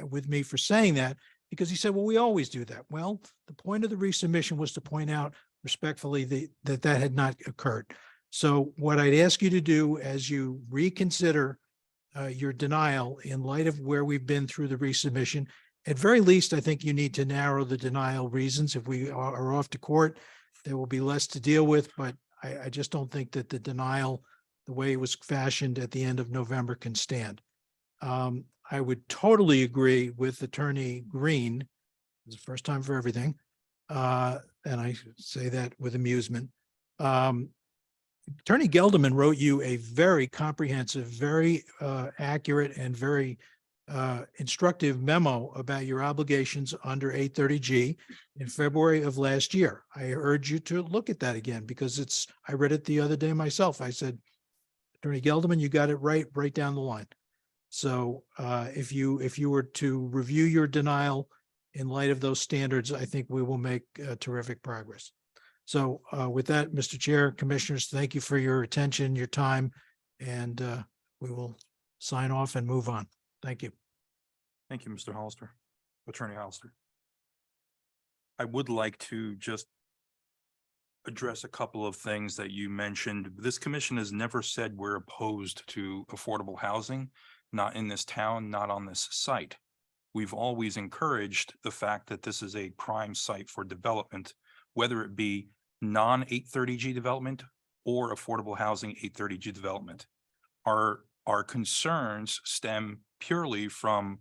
with me for saying that, because he said, well, we always do that. Well, the point of the resubmission was to point out respectfully that had not occurred. So what I'd ask you to do as you reconsider your denial in light of where we've been through the resubmission, at very least, I think you need to narrow the denial reasons. If we are off to court, there will be less to deal with, but I just don't think that the denial, the way it was fashioned at the end of November, can stand. I would totally agree with Attorney Green. It's the first time for everything. And I say that with amusement. Attorney Gelderman wrote you a very comprehensive, very accurate, and very instructive memo about your obligations under 830G in February of last year. I urge you to look at that again, because I read it the other day myself. I said, Attorney Gelderman, you got it right down the line. So if you were to review your denial in light of those standards, I think we will make terrific progress. So with that, Mr. Chair, Commissioners, thank you for your attention, your time, and we will sign off and move on. Thank you. Thank you, Mr. Hollister, Attorney Hollister. I would like to just address a couple of things that you mentioned. This commission has never said we're opposed to affordable housing, not in this town, not on this site. We've always encouraged the fact that this is a prime site for development, whether it be non-830G development or affordable housing 830G development. Our concerns stem purely from,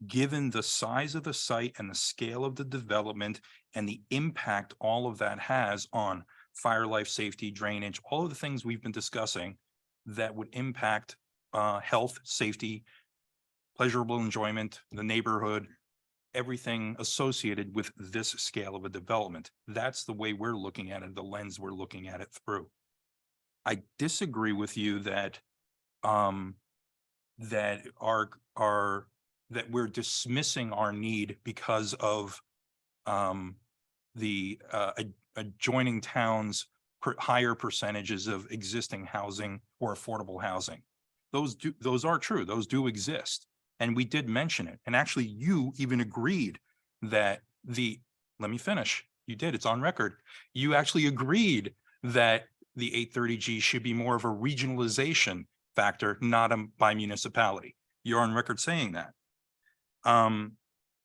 given the size of the site and the scale of the development and the impact all of that has on fire, life safety, drainage, all of the things we've been discussing that would impact health, safety, pleasurable enjoyment, the neighborhood, everything associated with this scale of a development. That's the way we're looking at it, the lens we're looking at it through. I disagree with you that that we're dismissing our need because of the adjoining towns higher percentages of existing housing or affordable housing. Those are true. Those do exist. And we did mention it. And actually you even agreed that let me finish. You did, it's on record. You actually agreed that the 830G should be more of a regionalization factor, not by municipality. You're on record saying that.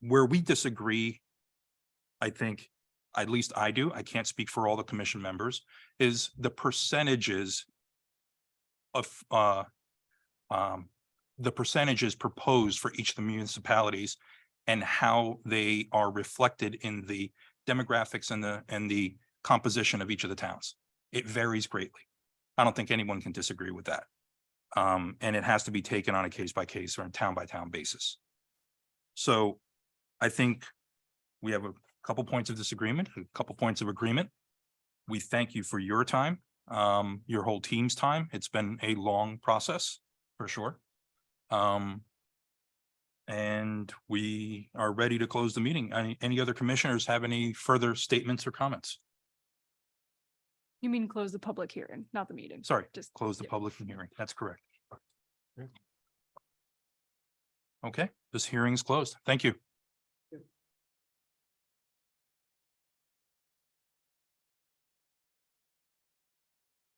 Where we disagree, I think, at least I do, I can't speak for all the commission members, is the percentages of the percentages proposed for each of the municipalities and how they are reflected in the demographics and the composition of each of the towns. It varies greatly. I don't think anyone can disagree with that. And it has to be taken on a case by case or a town by town basis. So I think we have a couple points of disagreement, a couple points of agreement. We thank you for your time, your whole team's time. It's been a long process for sure. And we are ready to close the meeting. Any other commissioners have any further statements or comments? You mean close the public hearing, not the meeting? Sorry, Just close the yeah. public hearing. That's correct. Okay, this hearing is closed. Thank you.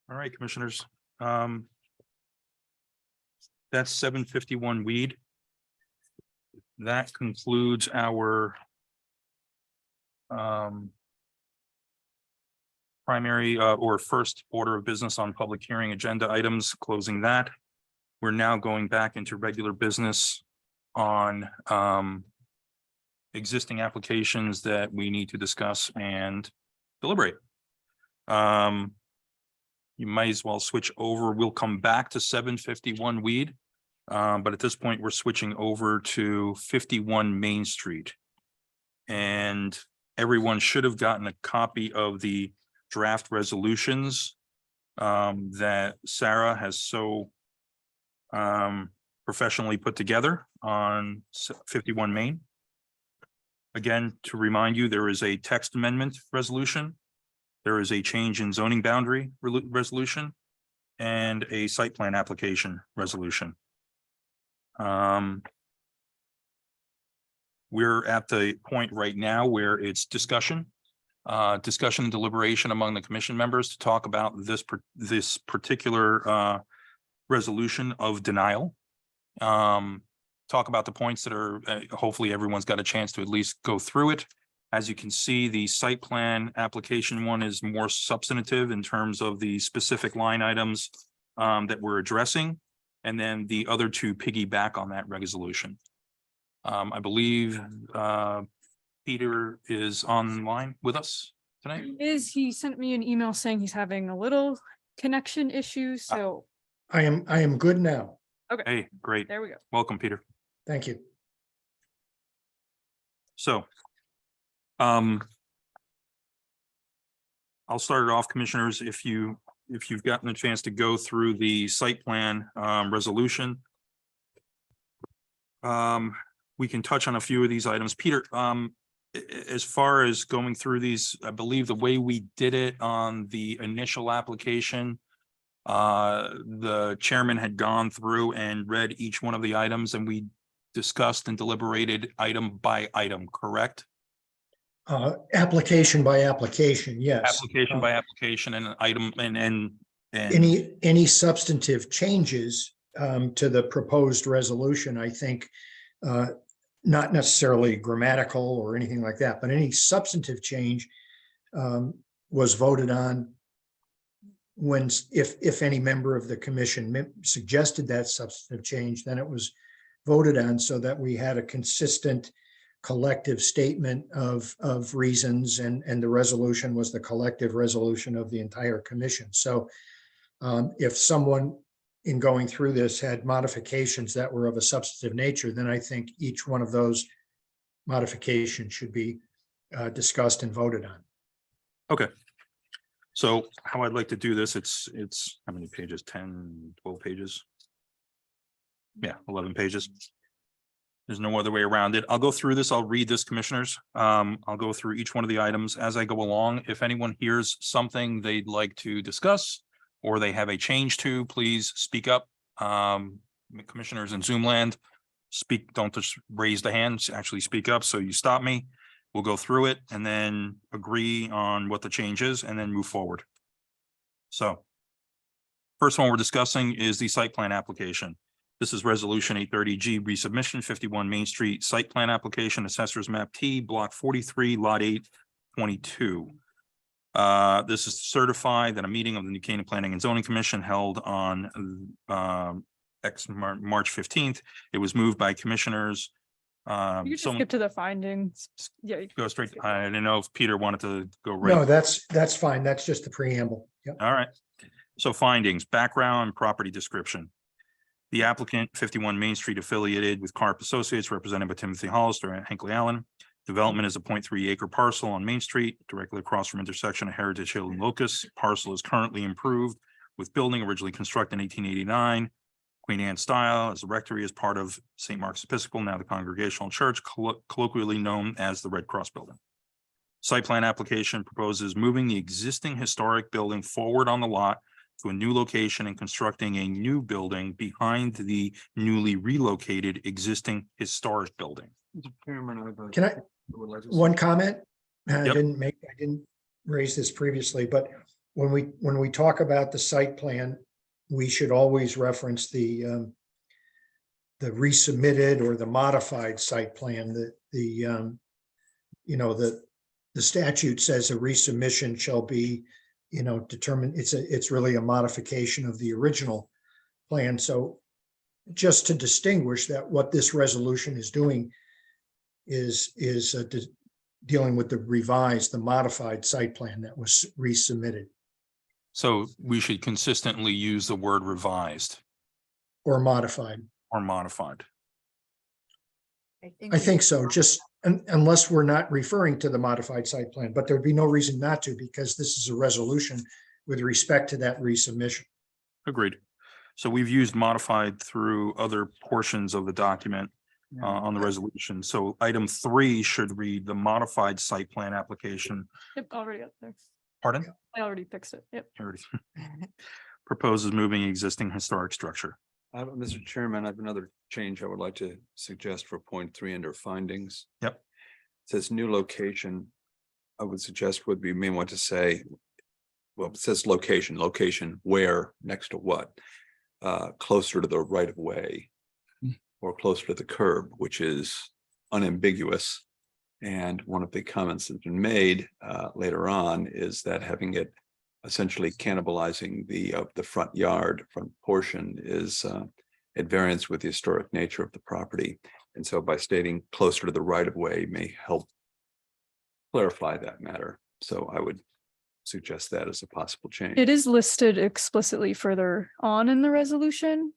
All right, commissioners. That's 751 Weed. That concludes our primary or first order of business on public hearing agenda items, closing that. We're now going back into regular business on existing applications that we need to discuss and deliberate. You might as well switch over. We'll come back to 751 Weed. But at this point, we're switching over to 51 Main Street. And everyone should have gotten a copy of the draft resolutions that Sarah has so professionally put together on 51 Main. Again, to remind you, there is a text amendment resolution. There is a change in zoning boundary resolution and a site plan application resolution. We're at the point right now where it's discussion and deliberation among the commission members to talk about this particular resolution of denial. Talk about the points that are hopefully everyone's got a chance to at least go through it. As you can see, the site plan application one is more substantive in terms of the specific line items that we're addressing. And then the other two piggyback on that resolution. I believe Peter is online with us tonight. He sent me an email saying he's having a little connection issue, so. I am good now. Okay, Hey, great. there we go. Welcome, Peter. Thank you. So, I'll start it off, commissioners, if you've gotten a chance to go through the site plan resolution. We can touch on a few of these items. Peter, as far as going through these, I believe the way we did it on the initial application, the chairman had gone through and read each one of the items and we discussed and deliberated item by item, correct? Application by application, yes. Application by application and an item and Any substantive changes to the proposed resolution, I think, not necessarily grammatical or anything like that, but any substantive change was voted on when, if any member of the commission suggested that substantive change, then it was voted on so that we had a consistent collective statement of reasons, and the resolution was the collective resolution of the entire commission. So if someone in going through this had modifications that were of a substantive nature, then I think each one of those modifications should be discussed and voted on. okay. So how I'd like to do this, it's how many pages? 10, 12 pages? Yeah, 11 pages. There's no other way around it. I'll go through this. I'll read this, commissioners. I'll go through each one of the items as I go along. If anyone hears something they'd like to discuss or they have a change to, please speak up. Commissioners in Zoom land, speak, don't just raise the hand, actually speak up. So you stop me. We'll go through it and then agree on what the change is and then move forward. So first one we're discussing is the site plan application. This is resolution 830G resubmission 51 Main Street site plan application, assessors map T, block 43, lot 822. This is certified that a meeting of the New Canaan Planning and Zoning Commission held on March 15th. It was moved by commissioners. You can just skip to the findings. Yeah. Go straight. I didn't know if Peter wanted to go right. No, that's fine. That's just the preamble. Yep. All right. So findings, background, property description. The applicant, 51 Main Street, affiliated with Carp Associates, represented by Timothy Hollister and Hinckley Allen. Development is a 0.3 acre parcel on Main Street, directly across from intersection of Heritage Hill and Locust. Parcel is currently improved with building originally constructed in 1889. Queen Anne style, as the rectory is part of St. Mark's Episcopal, now the Congregational Church, colloquially known as the Red Cross Building. Site plan application proposes moving the existing historic building forward on the lot to a new location and constructing a new building behind the newly relocated existing historic building. Can I, one comment? I Yep. I didn't raise this previously, but when we talk about the site plan, we should always reference the resubmitted or the modified site plan, the statute says a resubmission shall be, determined, it's really a modification of the original plan. So just to distinguish that what this resolution is doing is dealing with the modified site plan that was resubmitted So we should consistently use the word revised or modified. or modified. I think so, just unless we're not referring to the modified site plan, but there'd be no reason not to, because this is a resolution with respect to that resubmission. Agreed. So we've used modified through other portions of the document on the resolution. So item 3 should read the modified site plan application. Yep, already up there. Pardon? I already fixed it. Yep. Already. Proposes moving existing historic structure. Mr. Chairman, I have another change I would like to suggest for point 3 under findings. Yep. It says new location. I would suggest would be, may want to say, well, it says location where, next to what? Closer to the right of way or closer to the curb, which is unambiguous. And one of the comments that's been made later on is that having it essentially cannibalizing the front portion is at variance with the historic nature of the property. And so by stating closer to the right of way may help clarify that matter. So I would suggest that as a possible change. It is listed explicitly further on in the resolution.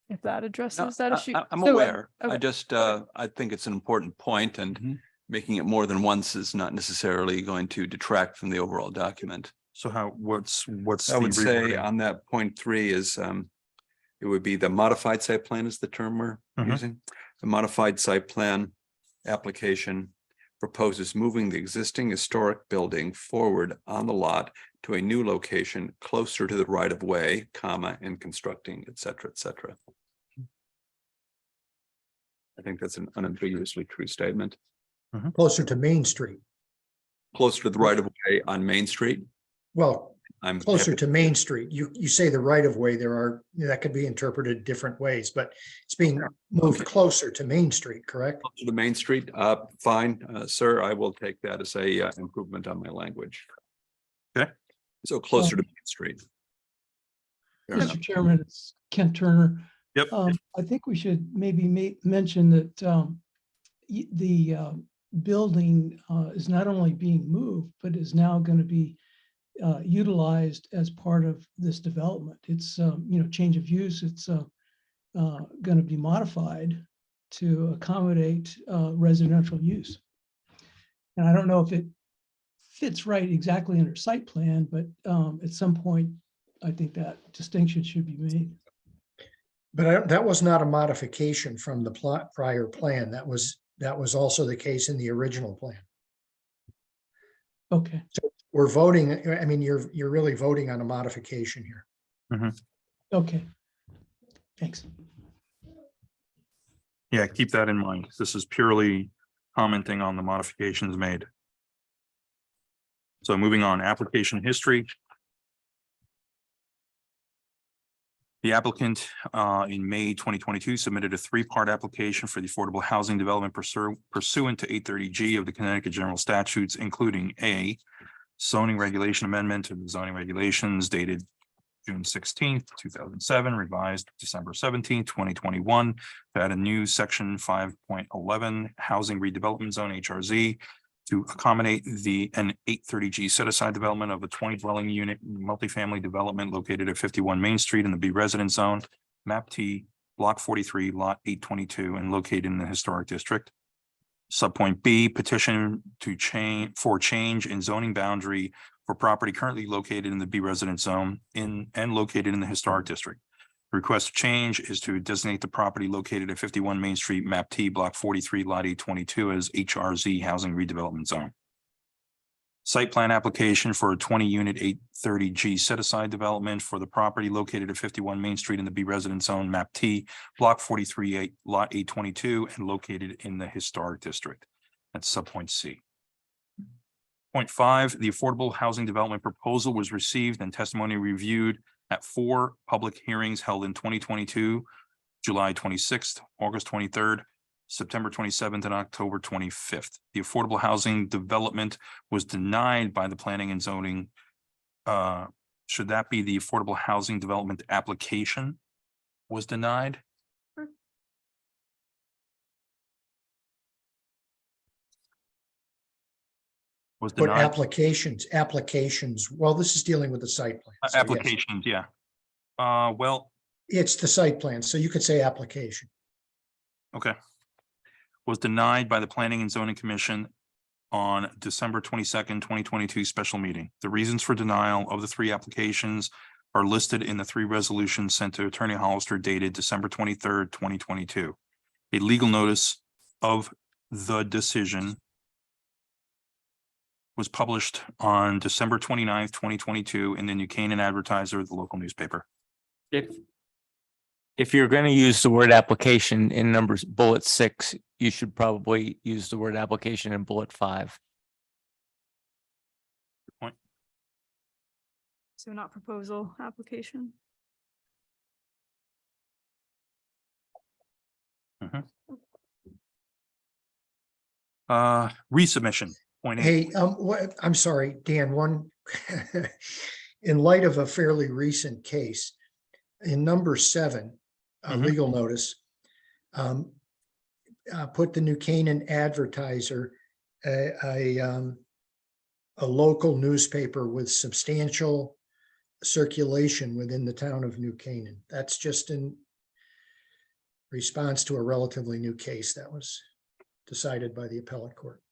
If that addresses that issue. I'm So, aware. I okay. just, I think it's an important point, and making it more than once is not necessarily going to detract from the overall document. So what's I would the say rewording? on that point 3 is, it would be the modified site plan is the term we're using. The modified site plan application proposes moving the existing historic building forward on the lot to a new location closer to the right of way, comma, and constructing, et cetera, et cetera. I think that's an unambiguously true statement. Closer to Main Street. Closer to the right of way on Main Street. Well, I'm closer to Main Street. You say the right of way, that could be interpreted different ways, but it's being moved closer to Main Street, correct? to the Main Street. Fine, sir, I will take that as a improvement on my language. Okay. So closer to Main Street. Fair enough. Mr. Chairman, it's Kent Turner. Yep. I think we should maybe mention that the building is not only being moved, but is now going to be utilized as part of this development. It's change of use. It's going to be modified to accommodate residential use. And I don't know if it fits right exactly under site plan, but at some point, I think that distinction should be made. But that was not a modification from the prior plan. That was also the case in the original plan. Okay. So we're voting, I mean, you're really voting on a modification here. Okay. Thanks. Yeah, keep that in mind. This is purely commenting on the modifications made. So moving on, application history. The applicant in May 2022 submitted a 3-part application for the affordable housing development pursuant to 830G of the Connecticut General Statutes, including A, zoning regulation amendment to the zoning regulations dated June 16th, 2007, revised December 17th, 2021, to add a new section 5.11 housing redevelopment zone HRZ to accommodate an 830G set-aside development of a 20 dwelling unit multifamily development located at 51 Main Street in the B residence zone, map T, block 43, lot 822, and located in the historic district. Subpoint B, petition to change in zoning boundary for property currently located in the B residence zone and located in the historic district. The request to change is to designate the property located at 51 Main Street, map T, block 43, lot 822 as HRZ housing redevelopment zone. Site plan application for a 20-unit 830G set-aside development for the property located at 51 Main Street in the B Residence Zone, map T, block 43, lot 822, and located in the Historic District. That's subpoint C. Point 5, the affordable housing development proposal was received and testimony reviewed at 4 public hearings held in 2022, July 26th, August 23rd, September 27th, and October 25th. The affordable housing development was denied by the planning and zoning. Should that be the affordable housing development application was denied? Was But denied. applications, well, this is dealing with the site plan. so yes. Applications, yeah. Well, It's the site plan, so you could say application. okay. Was denied by the Planning and Zoning Commission on December 22nd, 2022 special meeting. The reasons for denial of the 3 applications are listed in the 3 resolutions sent to Attorney Hollister dated December 23rd, 2022. A legal notice of the decision was published on December 29th, 2022 in the New Canaan Advertiser, the local newspaper. If you're going to use the word application in numbers bullet 6, you should probably use the word application in bullet 5. So not proposal, application. Resubmission, point 8. Hey, I'm sorry, Dan, in light of a fairly recent case, in number 7, a Mhm. legal notice, put the New Canaan Advertiser, a local newspaper with substantial circulation within the town of New Canaan. That's just in response to a relatively new case that was decided by the appellate court.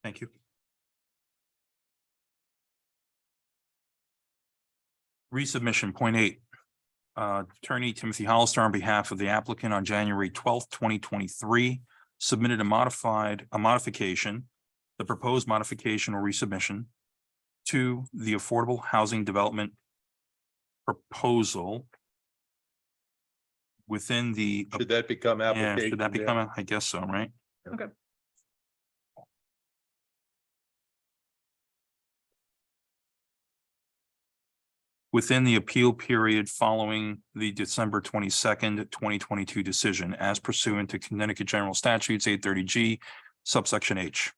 Thank you. Resubmission, point 8. Attorney Timothy Hollister, on behalf of the applicant, on January 12th, 2023, submitted a modification, the proposed modification or resubmission to the affordable housing development proposal within the, Should that become yeah, application? should that Dan? become, I guess so, right? Okay. Within the appeal period following the December 22nd, 2022 decision as pursuant to Connecticut General Statutes 830G subsection H.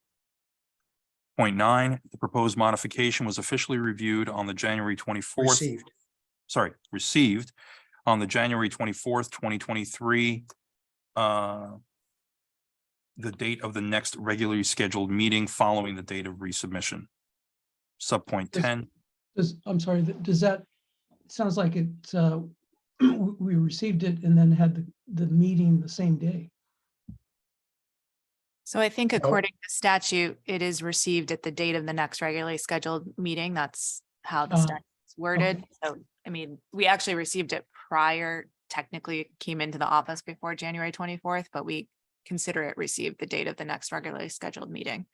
Point 9, the proposed modification was officially reviewed on the January 24th. Received on the January 24th, 2023. The date of the next regularly scheduled meeting following the date of resubmission. Subpoint 10. I'm sorry, does that, it sounds like it's, we received it and then had the meeting the same day. So I think according to statute, it is received at the date of the next regularly scheduled meeting. That's how the statute is worded. So, I mean, we actually received it prior, technically it came into the office before January 24th, but we consider it received the date of the next regularly scheduled meeting.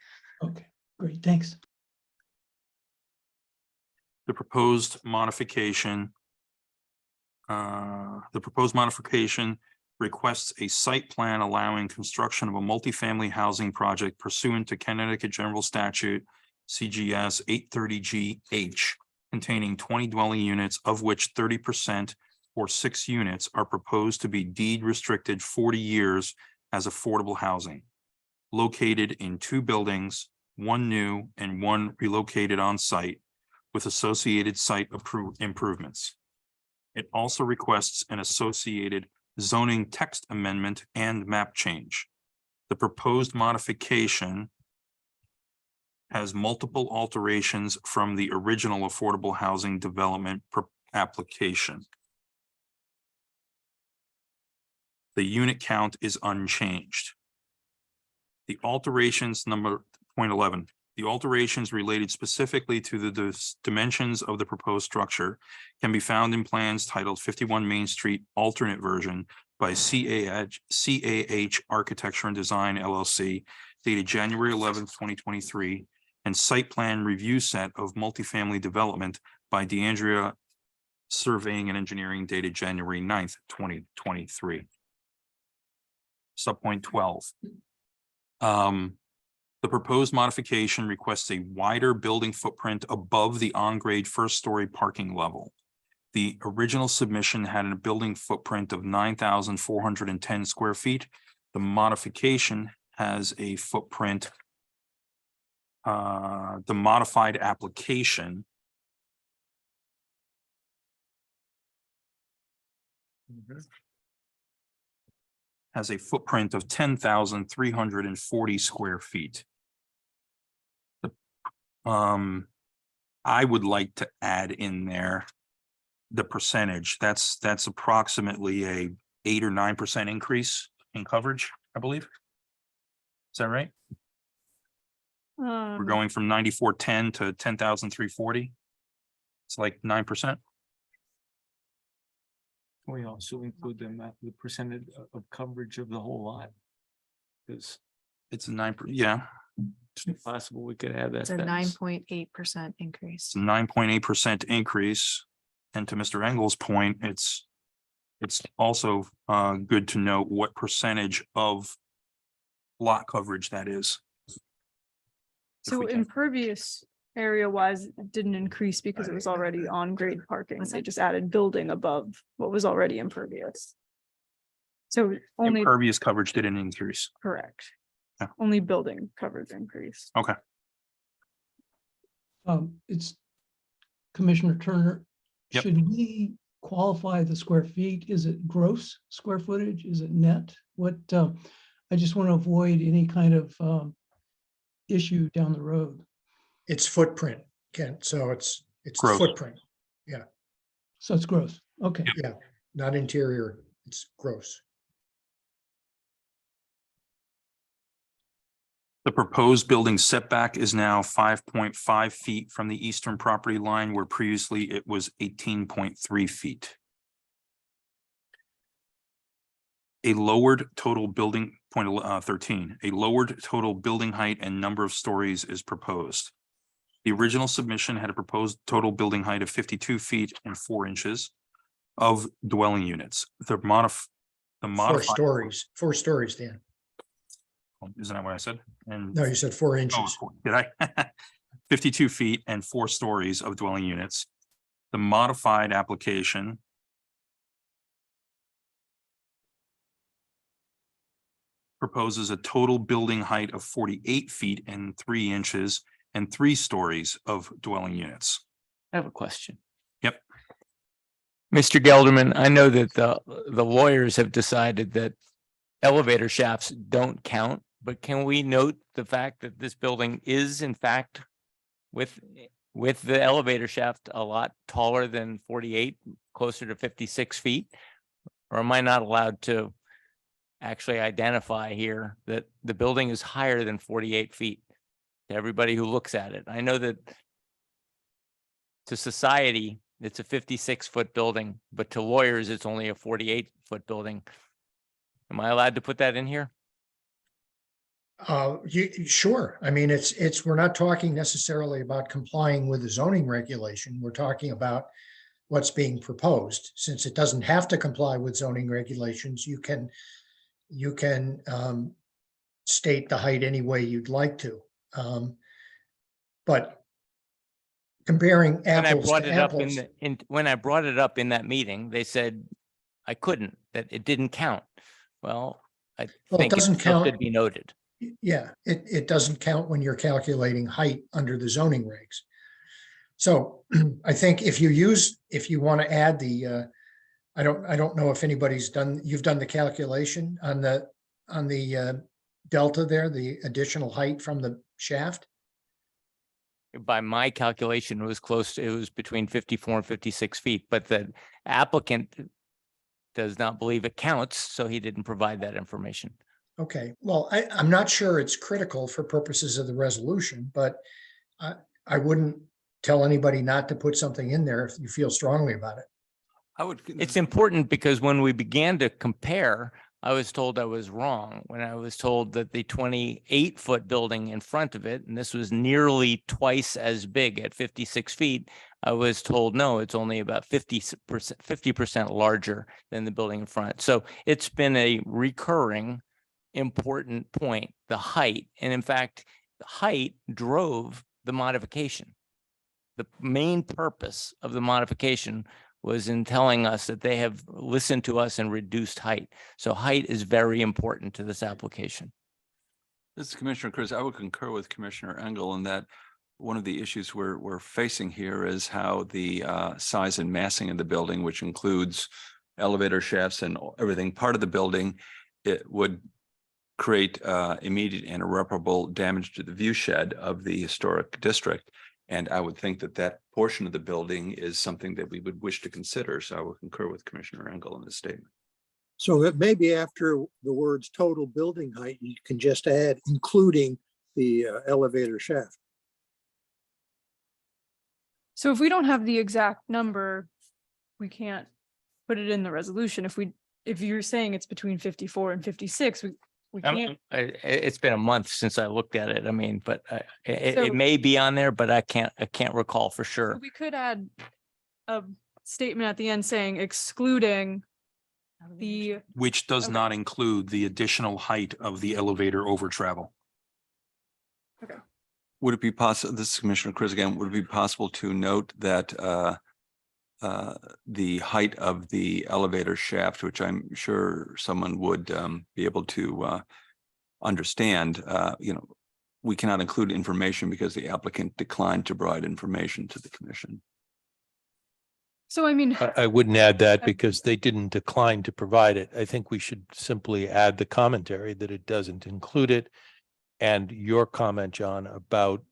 Okay, great, thanks. The proposed modification. Requests a site plan allowing construction of a multifamily housing project pursuant to Connecticut General Statute CGS 830GH containing 20 dwelling units, of which 30% or 6 units are proposed to be deed restricted 40 years as affordable housing. Located in 2 buildings, 1 new and 1 relocated on site with associated site improvements. It also requests an associated zoning text amendment and map change. The proposed modification has multiple alterations from the original affordable housing development application. The unit count is unchanged. The alterations, number point 11, The alterations related specifically to the dimensions of the proposed structure can be found in plans titled 51 Main Street alternate version by CAH Architecture and Design LLC dated January 11th, 2023, and site plan review set of multifamily development by DeAndrea Surveying and Engineering dated January 9th, 2023. Subpoint 12. The proposed modification requests a wider building footprint above the on-grade first-story parking level. The original submission had a building footprint of 9,410 square feet. The modification has a footprint. The modified application has a footprint of 10,340 square feet. I would like to add in there the percentage. That's approximately a 8 or 9% increase in coverage, I believe. Is that right? We're going from 9,410 to 10,340. It's like 9%. We also include the percentage of coverage of the whole lot. Because it's a 9%. Yeah. It's possible we could have that. It's a 9.8% increase. It's a 9.8% increase. And to Mr. Engel's point, it's also good to know what percentage of lot coverage that is. So impervious area wise, it didn't increase because it was already on grade parking. They just added building above what was already impervious. So only Impervious coverage didn't increase. correct. Yeah. Only building coverage increase. Okay. It's Commissioner Turner. Yep. Should we qualify the square feet? Is it gross square footage? Is it net? What, I just want to avoid any kind of issue down the road. It's footprint, Kent, so it's the Gross. footprint, So it's gross. Okay. yeah, not interior, it's gross. The proposed building setback is now 5.5 feet from the eastern property line, where previously it was 18.3 feet. A lowered total building, point 13, a lowered total building height and number of stories is proposed. The original submission had a proposed total building height of 52 feet and 4 inches of dwelling units. The modified. 4 stories, Dan. Isn't that what I said? And No, you said 4 inches. did I? 52 feet and 4 stories of dwelling units. The modified application proposes a total building height of 48 feet and 3 inches and 3 stories of dwelling units. I have a question. Yep. Mr. Gelderman, I know that the lawyers have decided that elevator shafts don't count, but can we note the fact that this building is in fact with the elevator shaft a lot taller than 48, closer to 56 feet? Or am I not allowed to actually identify here that the building is higher than 48 feet to everybody who looks at it? I know that to society, it's a 56-foot building, but to lawyers, it's only a 48-foot building. Am I allowed to put that in here? Sure. I mean, we're not talking necessarily about complying with the zoning regulation. We're talking about what's being proposed. Since it doesn't have to comply with zoning regulations, you can state the height any way you'd like to. But comparing apples to apples. When I brought it up in that meeting, they said I couldn't, that it didn't count. Well, I think it doesn't still count. should be noted. Yeah, it doesn't count when you're calculating height under the zoning regs. So I think if you want to add the, I don't know if you've done the calculation on the delta there, the additional height from the shaft. By my calculation, it was between 54 and 56 feet, but the applicant does not believe it counts, so he didn't provide that information. Okay, well, I'm not sure it's critical for purposes of the resolution, but I wouldn't tell anybody not to put something in there if you feel strongly about it. I would. It's important because when we began to compare, I was told I was wrong when I was told that the 28-foot building in front of it, and this was nearly twice as big at 56 feet. I was told, no, it's only about 50% larger than the building in front. So it's been a recurring important point, the height. And in fact, the height drove the modification. The main purpose of the modification was in telling us that they have listened to us and reduced height. So height is very important to this application. This is Commissioner Chris. I would concur with Commissioner Engel in that one of the issues we're facing here is how the size and massing of the building, which includes elevator shafts and everything, part of the building, it would create immediate and irreparable damage to the view shed of the historic district. And I would think that that portion of the building is something that we would wish to consider. So I would concur with Commissioner Engel in this statement. So that maybe after the words total building height, you can just add including the elevator shaft. So if we don't have the exact number, we can't put it in the resolution. If you're saying it's between 54 and 56, we can't. It's been a month since I looked at it. I mean, but it So- may be on there, but I can't recall for sure. We could add a statement at the end saying excluding the, Which does Okay. not include the additional height of the elevator over travel. Would it be possible, this is Commissioner Chris again, would it be possible to note that the height of the elevator shaft, which I'm sure someone would be able to understand, we cannot include information because the applicant declined to provide information to the commission. so I mean, I wouldn't add that because they didn't decline to provide it. I think we should simply add the commentary that it doesn't include it. And your comment, John, about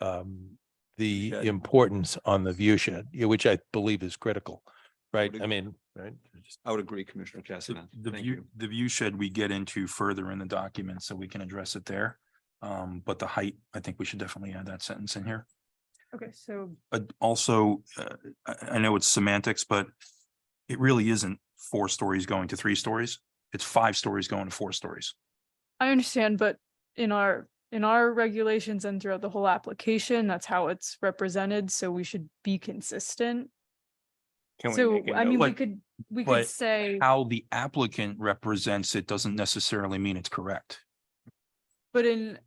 the Shed. importance on the view shed, which I believe is critical, right? Would I mean, right? I would agree, Commissioner The Cassidy. the view shed we get into further in the document, so we can address it there. But the height, I think we should definitely add that sentence in here. okay, so Also, I know it's semantics, but it really isn't 4 stories going to 3 stories. It's 5 stories going to 4 stories. I understand, but in our regulations and throughout the whole application, that's how it's represented, so we should be consistent. Can we So, make a I mean, note? we but could say, How the applicant represents it doesn't necessarily mean it's correct. but in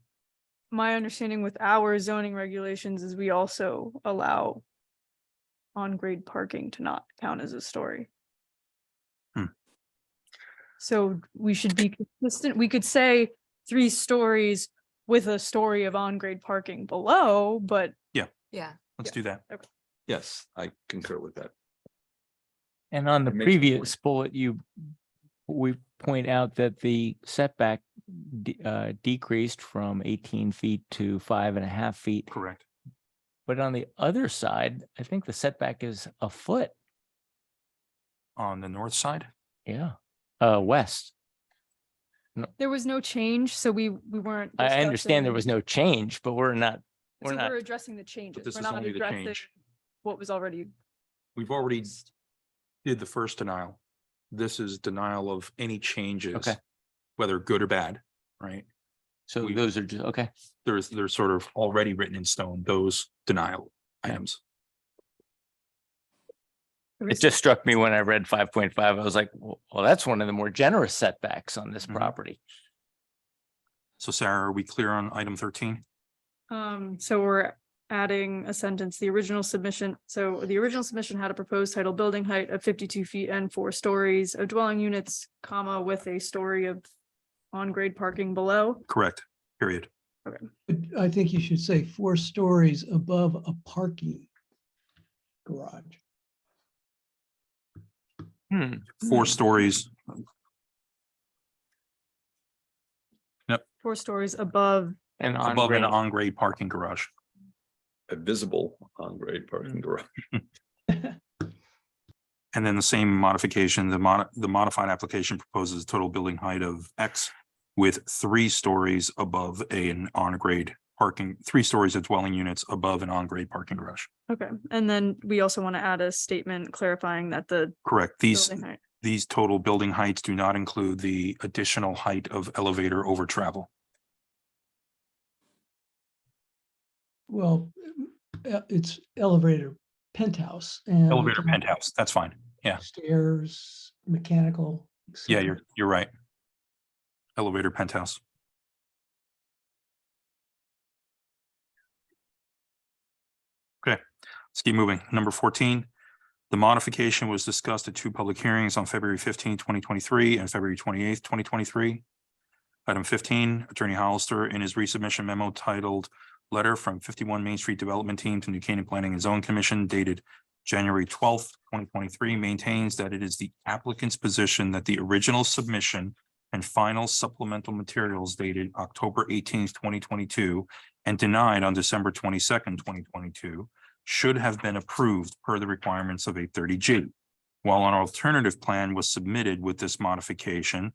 my understanding with our zoning regulations is we also allow on-grade parking to not count as a story. So we should be consistent. We could say 3 stories with a story of on-grade parking below, but Yeah. Let's do that. Yes, I concur with that. And on the It makes a previous bullet, we point out that the setback decreased from 18 feet to 5.5 feet. Correct. But on the other side, I think the setback is a foot. On the north side, Yeah, west. there was no change, so we weren't. I understand there discussing- was no change, but we're not So we're addressing the changes. this We're is not only the addressing change. what was already. we've already did the first denial. This is denial of any changes. Okay. Whether good or bad, right? So we- those are just, okay. They're sort of already written in stone, those denial items. It just struck me when I read 5.5. I was like, well, that's one of the more generous setbacks on this Mhm. property. So Sarah, are we clear on item 13? So we're adding a sentence, the original submission. So the original submission had a proposed title building height of 52 feet and 4 stories of dwelling units, comma, with a story of on-grade parking below. Correct, period. But I think you should say 4 stories above a parking garage. 4 stories, 4 stories above. And on above an grade. on-grade parking garage. A visible on-grade parking garage. And then the same modification, the modified application proposes a total building height of X with 3 stories above an on-grade parking, 3 stories of dwelling units above an on-grade parking garage. Okay, and then we also want to add a statement clarifying that the Correct. building height. These total building heights do not include the additional height of elevator over travel. Well, it's elevator penthouse and. Elevator penthouse, that's fine. Yeah, Stairs, mechanical. et yeah, cetera. you're right. Elevator penthouse. Okay, let's keep moving. Number 14. The modification was discussed at 2 public hearings on February 15, 2023 and February 28th, 2023. Item 15, Attorney Hollister in his resubmission memo titled Letter from 51 Main Street Development Team to New Canaan Planning and Zone Commission dated January 12th, 2023 maintains that it is the applicant's position that the original submission and final supplemental materials dated October 18th, 2022 and denied on December 22nd, 2022 should have been approved per the requirements of 830G. While an alternative plan was submitted with this modification,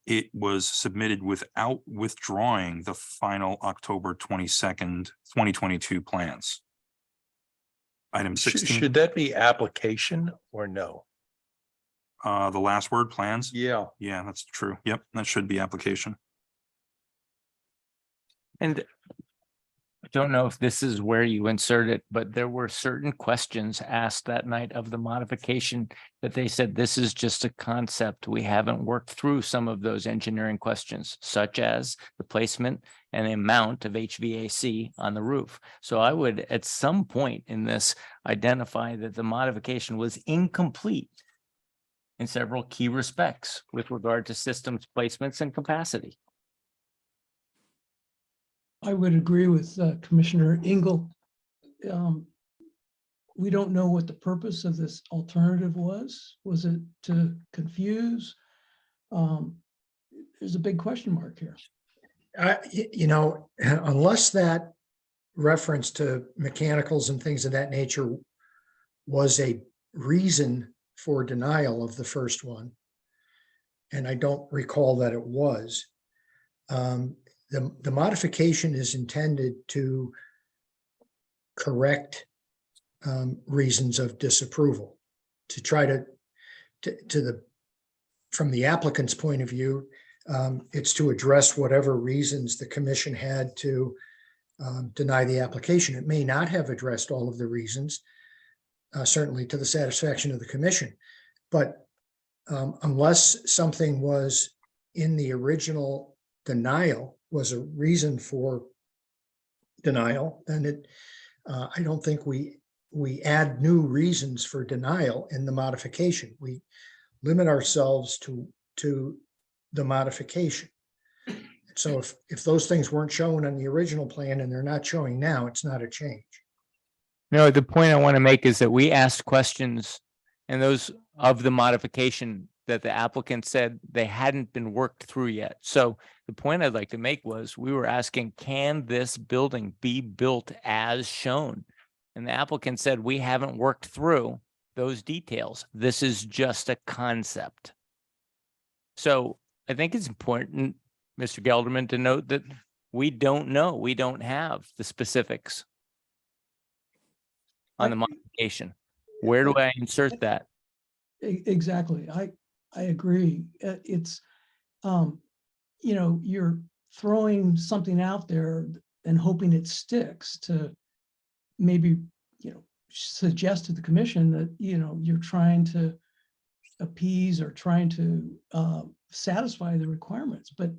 it was submitted without withdrawing the final October 22nd, 2022 plans. Item 16, Should that be application or no? the last word, plans. Yeah. Yeah, that's true. Yep, that should be application. And I don't know if this is where you insert it, but there were certain questions asked that night of the modification that they said, this is just a concept. We haven't worked through some of those engineering questions, such as the placement and the amount of HVAC on the roof. So I would, at some point in this, identify that the modification was incomplete in several key respects with regard to systems placements and capacity. I would agree with Commissioner Engel. We don't know what the purpose of this alternative was. Was it to confuse? There's a big question mark here. You know, unless that reference to mechanicals and things of that nature was a reason for denial of the first one, and I don't recall that it was, the modification is intended to correct reasons of disapproval, to try to from the applicant's point of view, it's to address whatever reasons the commission had to deny the application. It may not have addressed all of the reasons, certainly to the satisfaction of the commission, but unless something was in the original denial was a reason for denial, then I don't think we add new reasons for denial in the modification. We limit ourselves to the modification. So if those things weren't shown on the original plan and they're not showing now, it's not a change. No, the point I want to make is that we asked questions and those of the modification that the applicant said they hadn't been worked through yet. So the point I'd like to make was we were asking, can this building be built as shown? And the applicant said, we haven't worked through those details. This is just a concept. So I think it's important, Mr. Gelderman, to note that we don't know, we don't have the specifics on the modification. Where do I insert that? Exactly. I agree. It's, you know, you're throwing something out there and hoping it sticks to maybe, you know, suggest to the commission that, you know, you're trying to appease or trying to satisfy the requirements. But,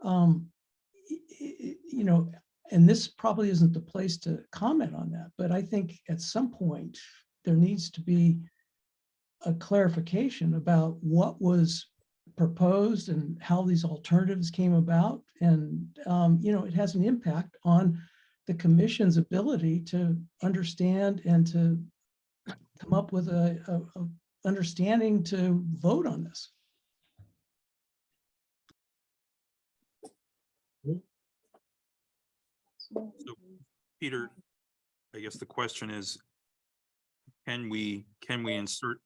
you know, and this probably isn't the place to comment on that, but I think at some point there needs to be a clarification about what was proposed and how these alternatives came about. And, you know, it has an impact on the commission's ability to understand and to come up with a understanding to vote on this. So, Peter, I guess the question is, can we insert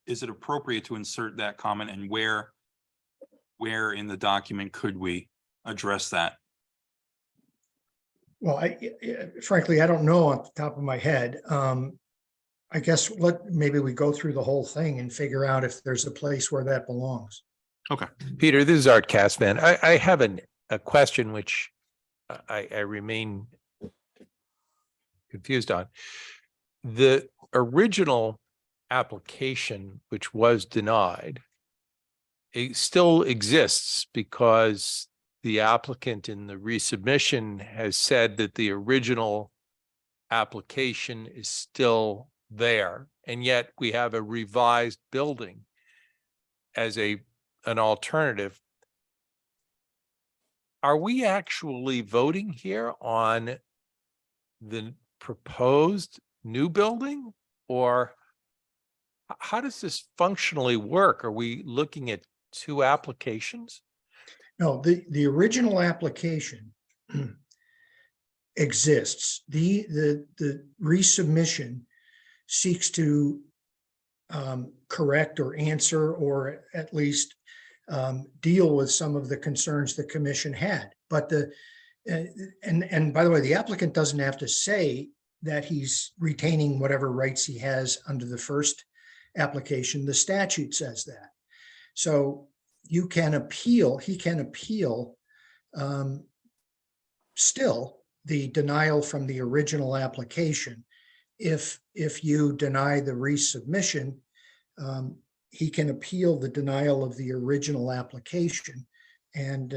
is it appropriate to insert that comment, and where in the document could we address that? Well, frankly, I don't know off the top of my head. I guess maybe we go through the whole thing and figure out if there's a place where that belongs. Okay. Peter, this is Art Castman. I have a question which I remain confused on. The original application, which was denied, it still exists because the applicant in the resubmission has said that the original application is still there, and yet we have a revised building as an alternative. Are we actually voting here on the proposed new building, or how does this functionally work? Are we looking at two applications? No, the original application exists. The resubmission seeks to correct or answer, or at least deal with some of the concerns the commission had. But and by the way, the applicant doesn't have to say that he's retaining whatever rights he has under the first application. The statute says that. So you can appeal, he can appeal still the denial from the original application. If you deny the resubmission, he can appeal the denial of the original application. And,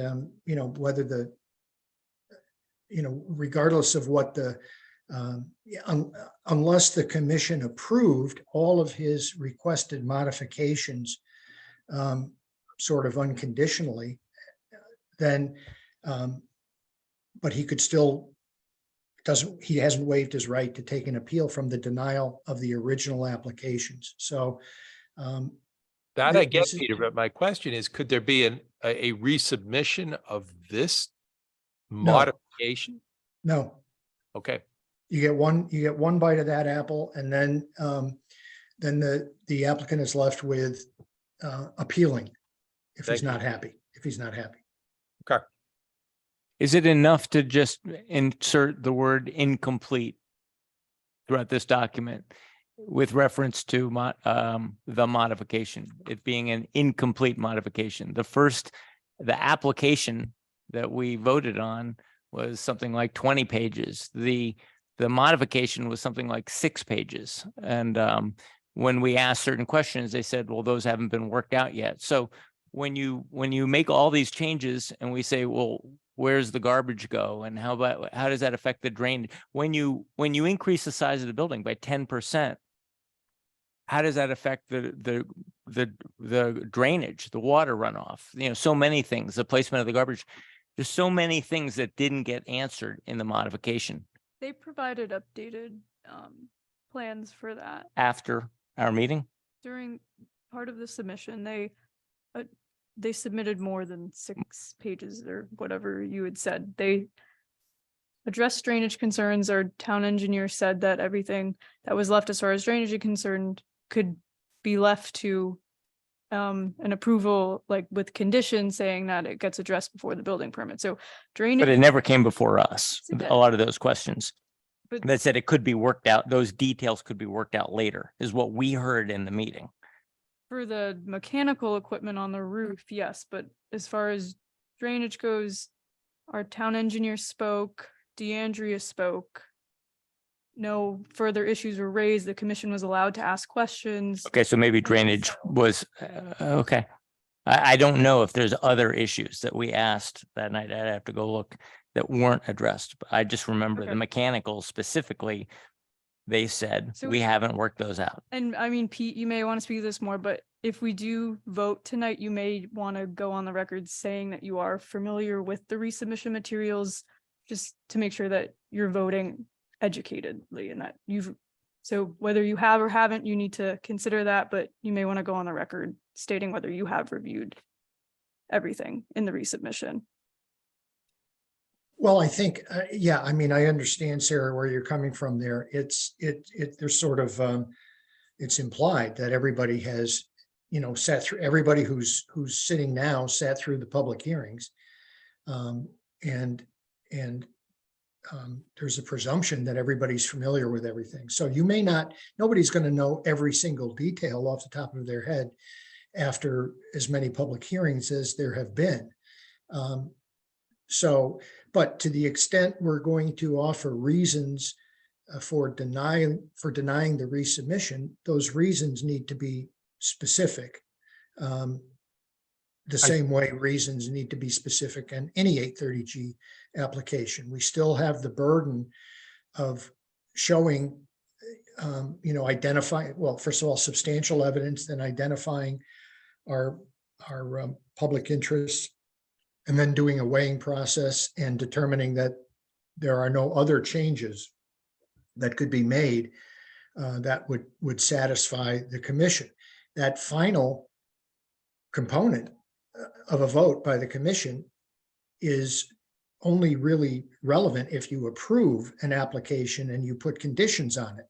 whether regardless of what the, unless the commission approved all of his requested modifications sort of unconditionally, then, but he could still, he hasn't waived his right to take an appeal from the denial of the original applications. So that I get, Peter, but my question is, could there be a resubmission of this modification? No. Okay. You get one bite of that apple, and then the applicant is left with appealing if he's not happy. Okay. Is it enough to just insert the word incomplete throughout this document with reference to the modification, it being an incomplete modification? The application that we voted on was something like 20 pages. The modification was something like 6 pages. And when we asked certain questions, they said, well, those haven't been worked out yet. So when you make all these changes and we say, well, where's the garbage go? And how does that affect the drainage? When you increase the size of the building by 10%, how does that affect the drainage, the water runoff? So many things, the placement of the garbage. There's so many things that didn't get answered in the modification. They provided updated plans for that. After our meeting? During part of the submission, they submitted more than 6 pages or whatever you had said. They addressed drainage concerns. Our town engineer said that everything that was left as far as drainage is concerned could be left to an approval, like with conditions saying that it gets addressed before the building permit. So drainage. But it never came before us, Yes, it did. a lot of those questions. But That said, it could be worked out, those details could be worked out later, is what we heard in the meeting. for the mechanical equipment on the roof, yes, but as far as drainage goes, our town engineer spoke, DeAndrea spoke. No further issues were raised. The commission was allowed to ask questions. Okay, so maybe drainage was, okay. I don't know if there's other issues that we asked that night. I'd have to go look that weren't addressed. But I just remember Okay. the mechanical specifically, they said, So- we haven't worked those out. And I mean, Pete, you may want to speak to this more, but if we do vote tonight, you may want to go on the record saying that you are familiar with the resubmission materials, just to make sure that you're voting educatedly and that so whether you have or haven't, you need to consider that, but you may want to go on the record stating whether you have reviewed everything in the resubmission. Well, I think, I understand, Sarah, where you're coming from there. There's sort of it's implied that everybody has, sat through, everybody who's sitting now sat through the public hearings. And there's a presumption that everybody's familiar with everything. So you may not, nobody's going to know every single detail off the top of their head after as many public hearings as there have been. But to the extent we're going to offer reasons for denying the resubmission, those reasons need to be specific. The same way reasons need to be specific in any 830G application. We still have the burden of showing, identifying, well, first of all, substantial evidence, then identifying our public interests, and then doing a weighing process and determining that there are no other changes that could be made that would satisfy the commission. That final component of a vote by the commission is only really relevant if you approve an application and you put conditions on it.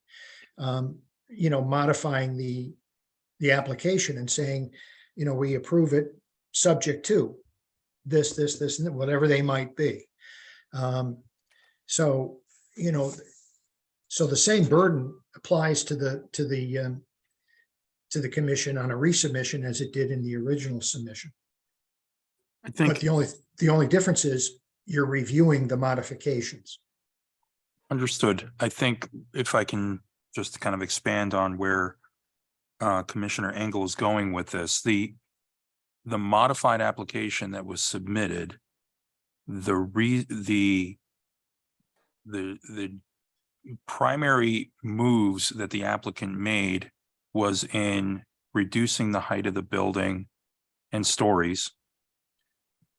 Modifying the application and saying, we approve it subject to this, and whatever they might be. So the same burden applies to the commission on a resubmission as it did in the original submission. I think. But the only difference is you're reviewing the modifications. Understood. I think if I can just kind of expand on where Commissioner Engel is going with this, the modified application that was submitted, the primary moves that the applicant made was in reducing the height of the building and stories,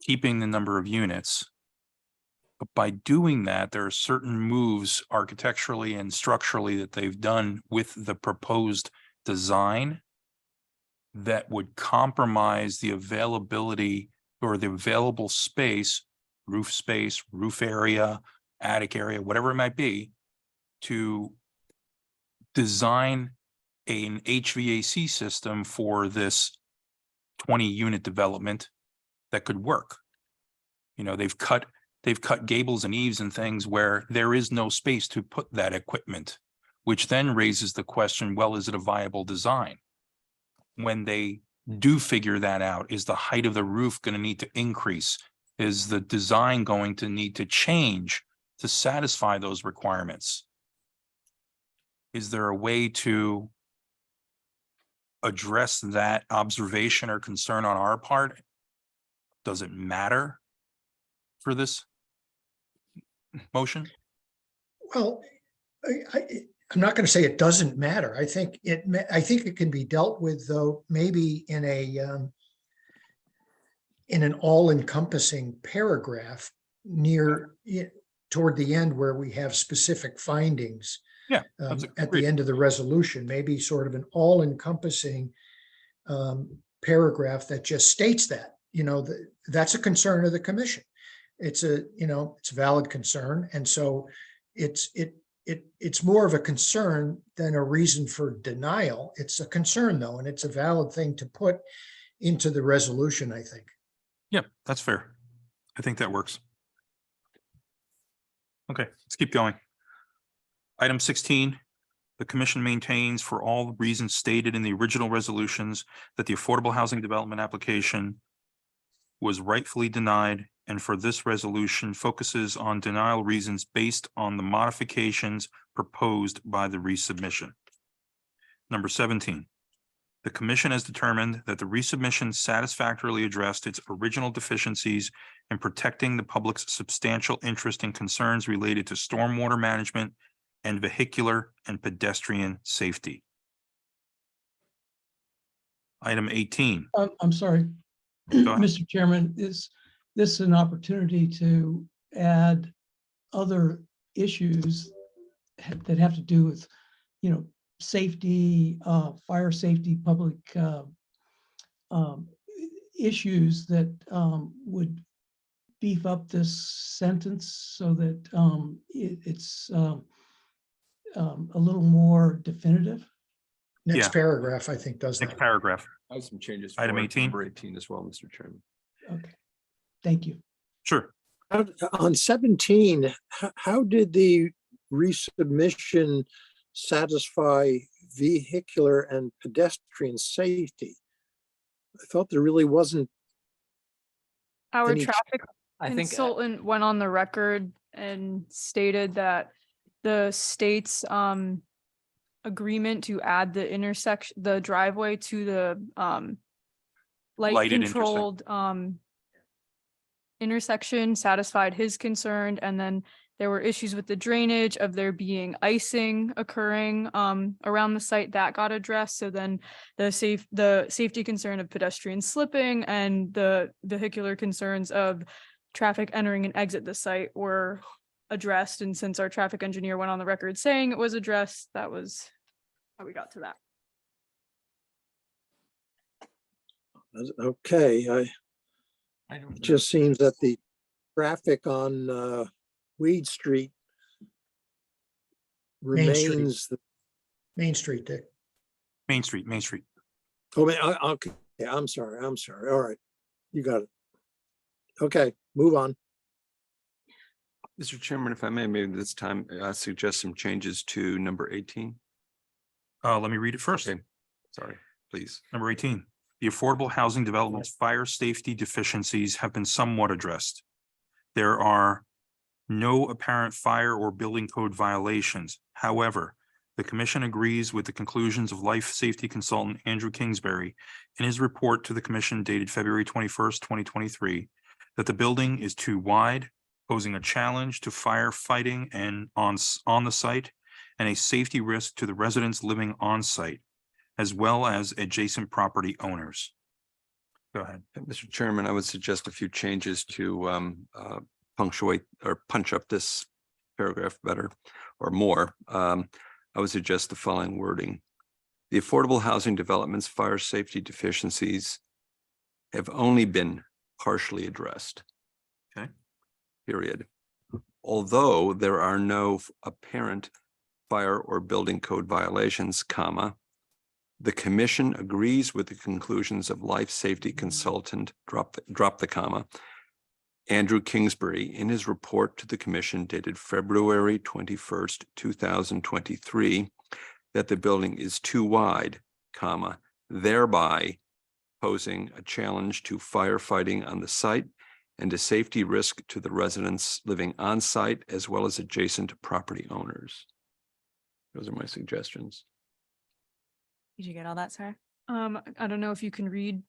keeping the number of units. But by doing that, there are certain moves architecturally and structurally that they've done with the proposed design that would compromise the availability or the available space, roof area, attic area, whatever it might be, to design an HVAC system for this 20-unit development that could work. They've cut gables and eaves and things where there is no space to put that equipment, which then raises the question, well, is it a viable design? When they do figure that out, is the height of the roof going to need to increase? Is the design going to need to change to satisfy those requirements? Is there a way to address that observation or concern on our part? Does it matter for this motion? Well, I'm not going to say it doesn't matter. I think it can be dealt with, though, maybe in an all-encompassing paragraph toward the end where we have specific findings. Yeah, at the end of the resolution, maybe sort of an all-encompassing paragraph that just states that, that's a concern of the commission. It's a valid concern. And so it's more of a concern than a reason for denial. It's a concern, though, and it's a valid thing to put into the resolution, I think. Yeah, that's fair. I think that works. Okay, let's keep going. Item 16, the commission maintains for all reasons stated in the original resolutions that the affordable housing development application was rightfully denied, and for this resolution focuses on denial reasons based on the modifications proposed by the resubmission. Number 17, the commission has determined that the resubmission satisfactorily addressed its original deficiencies in protecting the public's substantial interest and concerns related to stormwater management and vehicular and pedestrian safety. Item 18. I'm sorry, Mr. Chairman, is this an opportunity to add other issues that have to do with, safety, fire safety, public issues that would beef up this sentence so that it's a little more definitive? next paragraph, I think, does Next that. paragraph. I have some changes. Item for 18. Number 18 as well, Mr. Chairman. Okay, thank you. Sure. On 17, how did the resubmission satisfy vehicular and pedestrian safety? I thought there really wasn't Our any- traffic I think, consultant went on the record and stated that the state's agreement to add the intersection, the driveway to the light Lighted controlled intersection satisfied his concern, and then there were issues with the drainage of there being icing occurring around the site that got addressed. So then the safety concern of pedestrian slipping and the vehicular concerns of traffic entering and exit the site were addressed. And since our traffic engineer went on the record saying it was addressed, that was how we got to that. Okay, I don't it just seems that the traffic on Weed Street Main Street. remains. Main Street, Dick. Main Street, Main Street. Oh, man, okay, I'm sorry. All right, you got it. Okay, move on. Mr. Chairman, if I may, maybe this time suggest some changes to number 18. Let me read it first. Okay, sorry, please. Number 18, the affordable housing development's fire safety deficiencies have been somewhat addressed. There are no apparent fire or building code violations. However, the commission agrees with the conclusions of life safety consultant Andrew Kingsbury in his report to the commission dated February 21st, 2023, that the building is too wide, posing a challenge to firefighting and on the site, and a safety risk to the residents living on site, as well as adjacent property owners. Go ahead. Mr. Chairman, I would suggest a few changes to punctuate or punch up this paragraph better or more. I would suggest the following wording. The affordable housing development's fire safety deficiencies have only been partially addressed. Okay. Period. Although there are no apparent fire or building code violations, comma, the commission agrees with the conclusions of life safety consultant, drop the comma, Andrew Kingsbury in his report to the commission dated February 21st, 2023, that the building is too wide, comma, thereby posing a challenge to firefighting on the site and a safety risk to the residents living on site as well as adjacent property owners. Those are my suggestions. Did you get all that, Sarah? I don't know if you can read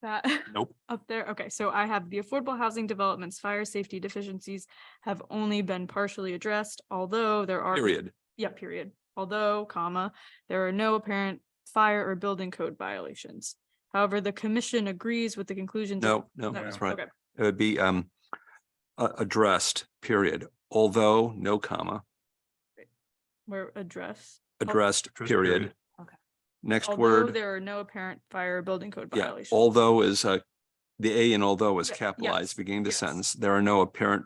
that. Nope. Up there. Okay, so I have the affordable housing development's fire safety deficiencies have only been partially addressed, although there are. Period. Yeah, period. Although, comma, there are no apparent fire or building code violations. However, the commission agrees with the conclusions. No, that's right. Okay. It would be addressed, period. Although, no comma, We're addressed. addressed, Addressed, period. period. Okay. Next Although word, there are no apparent fire or building code yeah, violations. although is the A in although is Yeah, capitalized, yes, beginning the yes. sentence. There are no apparent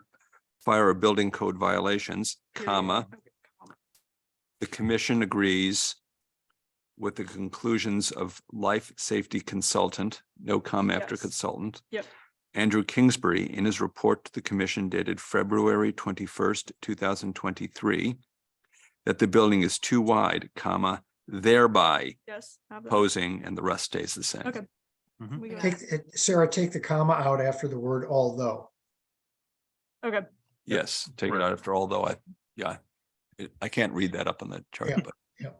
fire or building code violations, Period. comma. Okay, comma. The commission agrees with the conclusions of life safety consultant, no comma after Yes. consultant. Yep. Andrew Kingsbury in his report to the commission dated February 21st, 2023, that the building is too wide, comma, thereby Yes. have that. posing, and the rest stays the same. Okay. Mhm. We got Take, Sarah, take the comma out after the word although. it. Okay. Yes, take it Correct. out after, although I can't read that up on the chart, Yeah, but. yeah.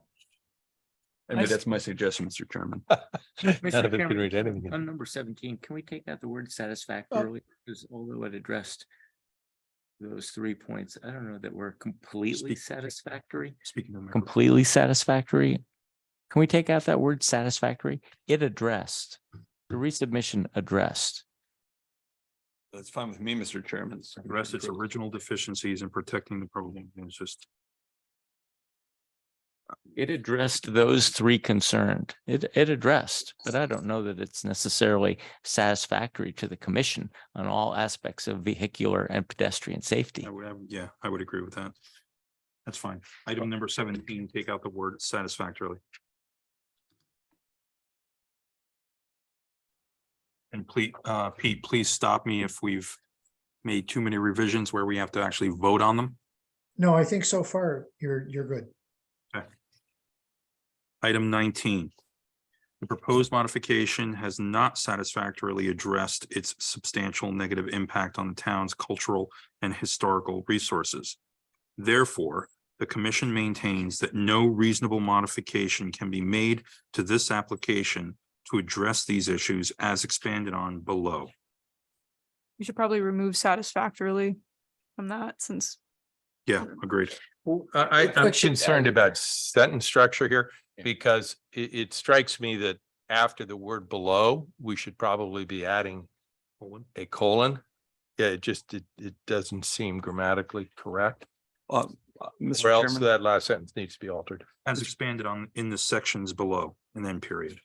I mean, that's my suggestion, Mr. Chairman. None of us can read anything. On number 17, can we take out the word satisfactorily? Because although it addressed those 3 points, I don't know that we're completely satisfactory. Speaking of. members. completely satisfactory. Can we take out that word satisfactory? It addressed, the resubmission addressed. That's fine with me, Mr. Chairman. The rest, its original deficiencies in protecting the program. It's just, It addressed those 3 concerned. It addressed, but I don't know that it's necessarily satisfactory to the commission on all aspects of vehicular and pedestrian safety. yeah, I would agree with that. That's fine. Item number 17, take out the word satisfactorily. And Pete, please stop me if we've made too many revisions where we have to actually vote on them. No, I think so far you're good. Item 19. The proposed modification has not satisfactorily addressed its substantial negative impact on the town's cultural and historical resources. Therefore, the commission maintains that no reasonable modification can be made to this application to address these issues as expanded on below. You should probably remove satisfactorily from that since. Yeah, agreed. I'm concerned about sentence structure here Yeah. because it strikes me that after the word below, we should probably be adding a colon. Yeah, it doesn't seem grammatically correct. Or Mr. else Chairman, that last sentence needs to be altered. As expanded on in the sections below and then period.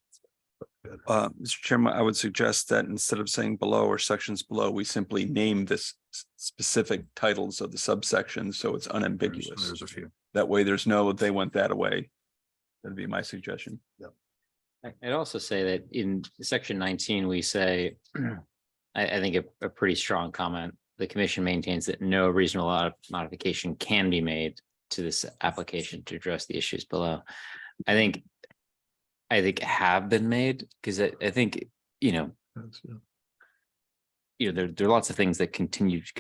Mr. Chairman, I would suggest that instead of saying below or sections below, we simply name this specific titles of the subsections, so it's unambiguous. There's a few. That way there's no, they went that away. That'd be my suggestion. I'd also say that in section 19, we say, I think a pretty strong comment. The commission maintains that no reasonable modification can be made to this application to address the issues below. I think have been made, because I think, there are lots of things that can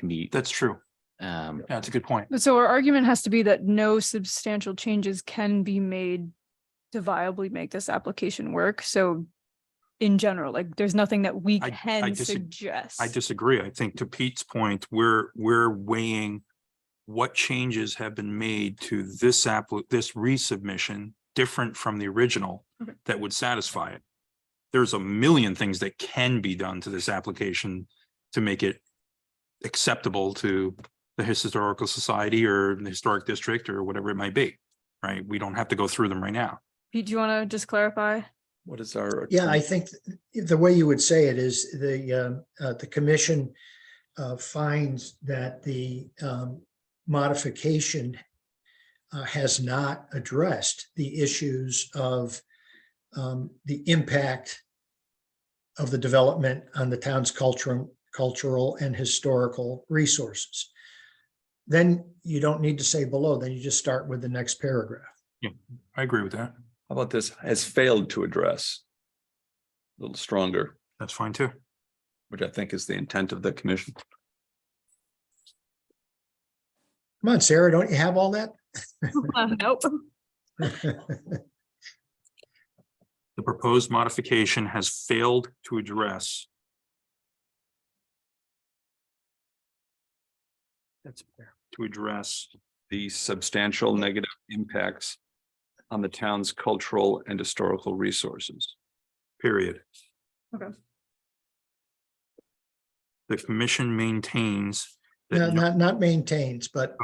be. That's true. Yeah, that's a good point. But so our argument has to be that no substantial changes can be made to viably make this application work. So in general, like there's nothing that we can suggest. I disagree. I think to Pete's point, we're weighing what changes have been made to this this resubmission different from the original that would satisfy it. There's a million things that can be done to this application to make it acceptable to the Historical Society or the Historic District or whatever it might be, right? We don't have to go through them right now. Pete, do you want to just clarify? What is our? Yeah, I think the way you would say it is the commission finds that the modification has not addressed the issues of the impact of the development on the town's cultural and historical resources. Then you don't need to say below, then you just start with the next paragraph. Yeah, I agree with that. How about this? Has failed to address. A little stronger, That's fine too. which I think is the intent of the commission. Come on, Sarah, don't you have all that? Nope. The proposed modification has failed to address. That's fair. To address The substantial negative impacts on the town's cultural and historical resources. period. Okay. The commission maintains that Not maintains, but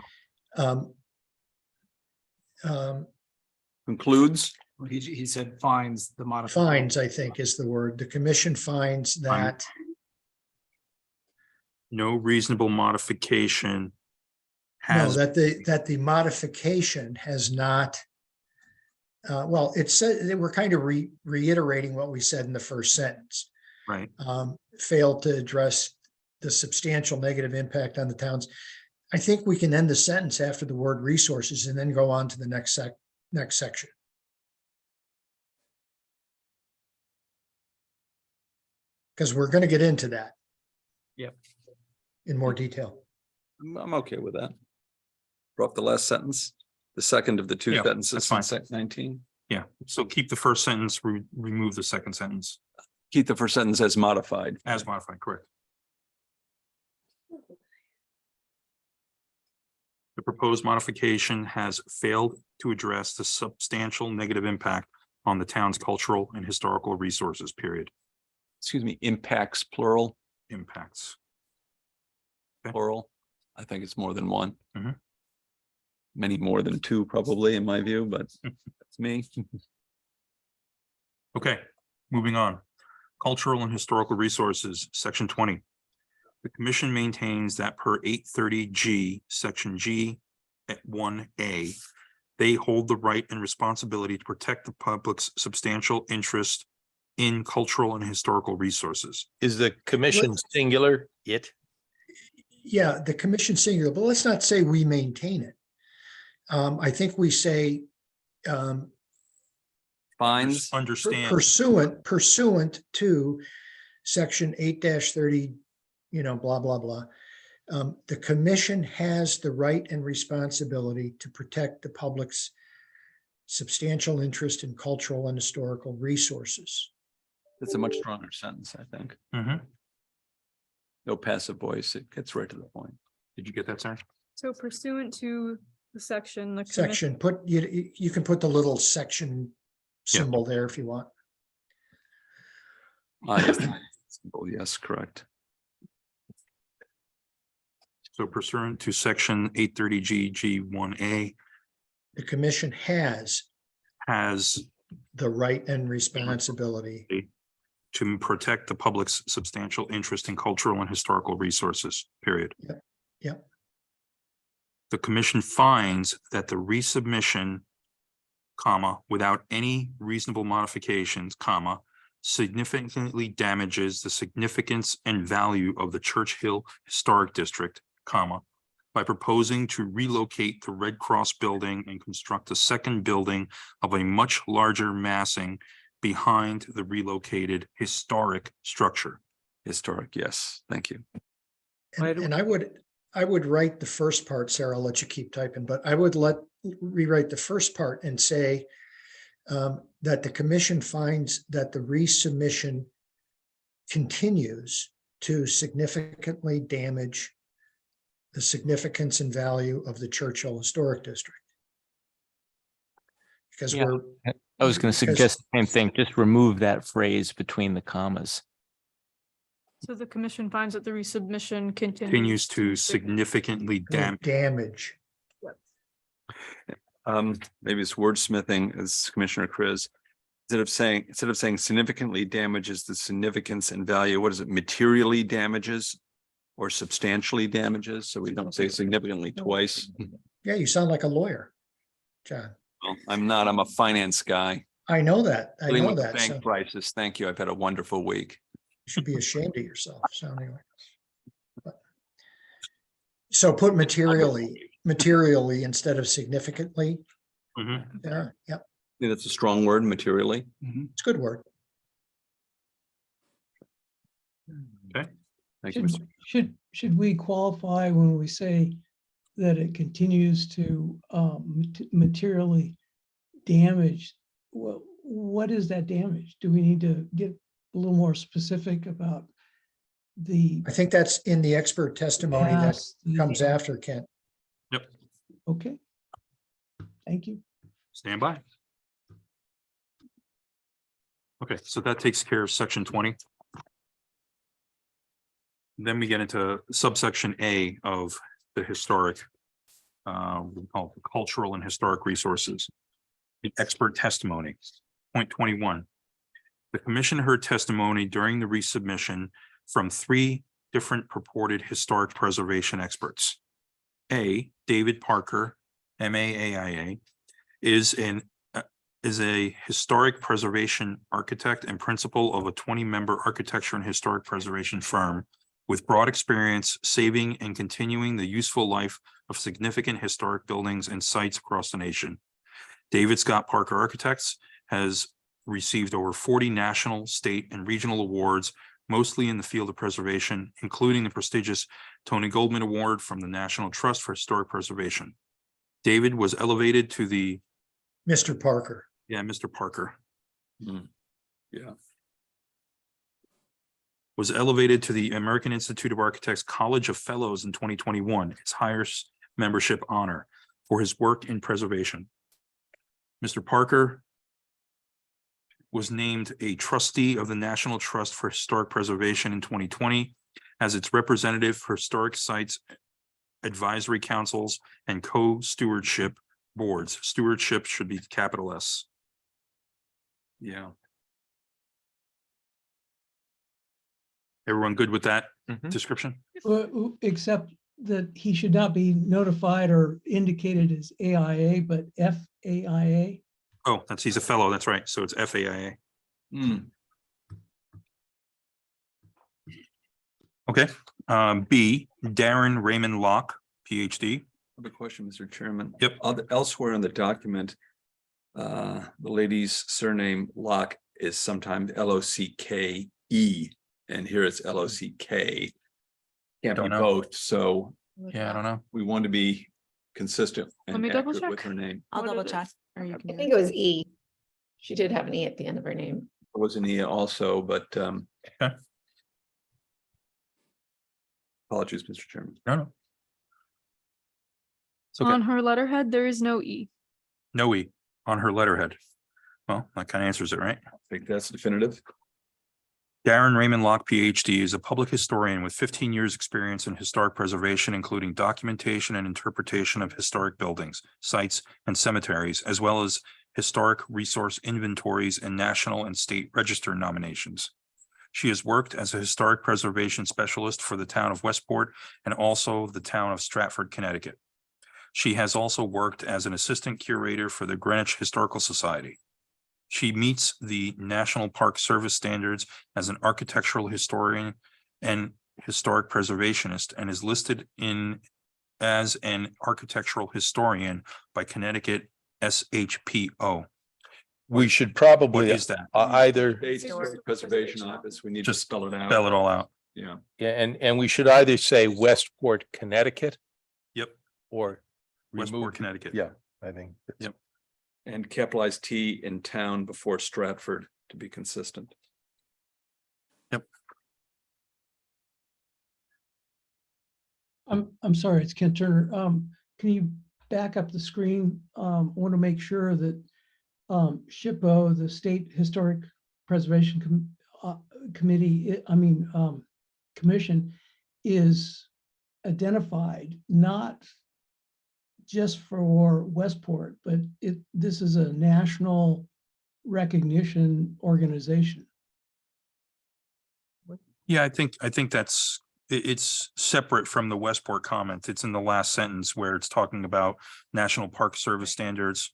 Concludes, He said finds the modification. finds, I think is the word. The commission finds that no reasonable modification no, has. that the modification has not. Well, it said that we're kind of reiterating what we said in the first sentence. Right. Failed to address the substantial negative impact on the towns. I think we can end the sentence after the word resources and then go on to the next section. Because we're going to get into that. Yep. In more detail. I'm okay with that. Drop the last sentence, the second of the two Yeah, sentences that's fine. in sec 19. Yeah, so keep the first sentence, remove the second sentence Keep the first sentence as modified. as modified, correct? The proposed modification has failed to address the substantial negative impact on the town's cultural and historical resources, period. Excuse me, impacts plural, Impacts. plural. I think it's more than one. Mhm. Many more than two, probably, in my view, but that's me. Okay, moving on. Cultural and historical resources, section 20. The commission maintains that per 830G, section G at 1A, they hold the right and responsibility to protect the public's substantial interest in cultural and historical resources. Is the commission singular? It? Yeah, the commission singular, but let's not say we maintain it. I think we say Finds, Understand. pursuant to section 8-30, blah, blah, blah. The commission has the right and responsibility to protect the public's substantial interest in cultural and historical resources. that's a much stronger sentence, I think. Mhm. No passive voice. It gets right to the point. Did you get that, Sarah? So pursuant to the section, the Section, you can put the little section Yeah. symbol there if you want. Yes, simple, yes, correct. So pursuant to section 830G1A The commission has has the right and responsibility. to protect the public's substantial interest in cultural and historical resources, period. Yep. The commission finds that the resubmission, comma, without any reasonable modifications, comma, significantly damages the significance and value of the Church Hill Historic District, comma, by proposing to relocate the Red Cross building and construct a second building of a much larger massing behind the relocated historic structure. Historic, yes, thank you. And I would write the first part, Sarah, I'll let you keep typing, but I would rewrite the first part and say that the commission finds that the resubmission continues to significantly damage the significance and value of the Churchill Historic District. Because Yeah. I was going to suggest the same thing, just remove that phrase between the commas. So the commission finds that the resubmission Continues to significantly damage. Maybe it's wordsmithing, as Commissioner Chris. Instead of saying significantly damages the significance and value, what is it? Materially damages or substantially damages? So we don't say significantly twice. Yeah, you sound like a lawyer, John. Well, I'm not, I'm a finance guy. I know that. I Dealing know with that. So bank prices. Thank you. I've had a wonderful week. you should be ashamed of yourself sounding like this. But- So put materially instead of significantly. Mhm. There, yep, I think that's a strong word, materially. it's a good word. Thank you, Mr. Should we qualify when we say that it continues to materially damage? Well, what is that damage? Do we need to get a little more specific about the? I think that's in the expert testimony that past, the- comes after, Kent. Okay. Thank you. Stand by. Okay, so that takes care of section 20. Then we get into subsection A of the historic, we call it cultural and historic resources. The expert testimony, point 21. The commission heard testimony during the resubmission from 3 different purported historic preservation experts. A, David Parker, MAAIA, is a historic preservation architect and principal of a 20-member architecture and historic preservation firm with broad experience saving and continuing the useful life of significant historic buildings and sites across the nation. David Scott Parker Architects has received over 40 national, state, and regional awards, mostly in the field of preservation, including the prestigious Tony Goldman Award from the National Trust for Historic Preservation. David was elevated to the, Mr. Parker. Mr. Parker. Yeah. Was elevated to the American Institute of Architects College of Fellows in 2021, its highest membership honor for his work in preservation. Mr. Parker was named a trustee of the National Trust for Historic Preservation in 2020 as its representative for historic sites advisory councils and co-stewardship boards. Stewardship should be capital S. Yeah. Everyone good with that description? Except that he should not be notified or indicated as AIA, but FAIA. Oh, he's a fellow. That's right. So it's FAIA. Okay, B, Darren Raymond Locke, PhD. I have a question, Mr. Chairman. Yep. Elsewhere in the document, the lady's surname Locke is sometimes L-O-C-K-E, and here it's L-O-C-K. Can't Don't be know. both, so Yeah, I don't know. we want to be consistent Let me and double accurate with check. her name. I'll What double it check. is. Or you I can do think it. it was E. She did have an E at the end of her name. It was an E also, but Okay. apologies, Mr. Chairman. No. It's okay. On her letterhead, there is no E. No E on her letterhead. Well, that kind of answers it, right? I think that's definitive. Darren Raymond Locke, PhD, is a public historian with 15 years' experience in historic preservation, including documentation and interpretation of historic buildings, sites, and cemeteries, as well as historic resource inventories and national and state register nominations. She has worked as a historic preservation specialist for the town of Westport and also the town of Stratford, Connecticut. She has also worked as an assistant curator for the Greenwich Historical Society. She meets the National Park Service standards as an architectural historian and historic preservationist and is listed as an architectural historian by Connecticut SHPO. We should What probably is that? either, State Historic Preservation Office, we need to Just spell it out. Spell it all out. Yeah. yeah, and we should either say Westport, Connecticut, Yep, or Westport, remove. Connecticut. Yeah, I think. Yep. And capitalize T in town before Stratford to be consistent. I'm sorry, it's Kent Turner. Can you back up the screen? I want to make sure that SHPO, the State Historic Preservation Committee, Commission, is identified not just for Westport, but this is a national recognition organization. Yeah, I think that's, it's separate from the Westport comment. It's in the last sentence where it's talking about National Park Service standards,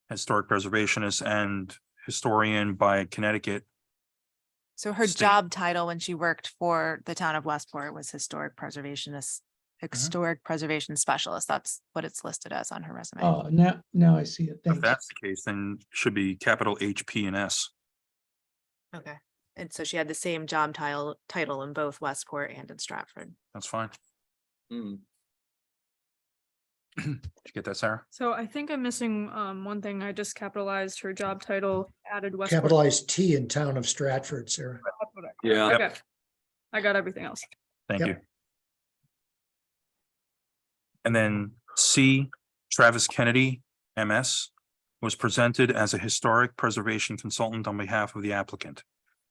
historic preservationist and historian by Connecticut. So her State. job title when she worked for the town of Westport was historic preservationist, historic preservation specialist. That's what it's listed as on her resume. Oh, now I see it. If Thanks. that's the case, then it should be capital H, P, and S. Okay. And so she had the same job title in both Westport and in Stratford. That's fine. Hmm. Did you get that, Sarah? So I think I'm missing one thing. I just capitalized her job title, added Westport. Capitalize T in town of Stratford, Sarah. Yeah. Okay. I got everything else. Thank Yep. you. And then C, Travis Kennedy, MS, was presented as a historic preservation consultant on behalf of the applicant.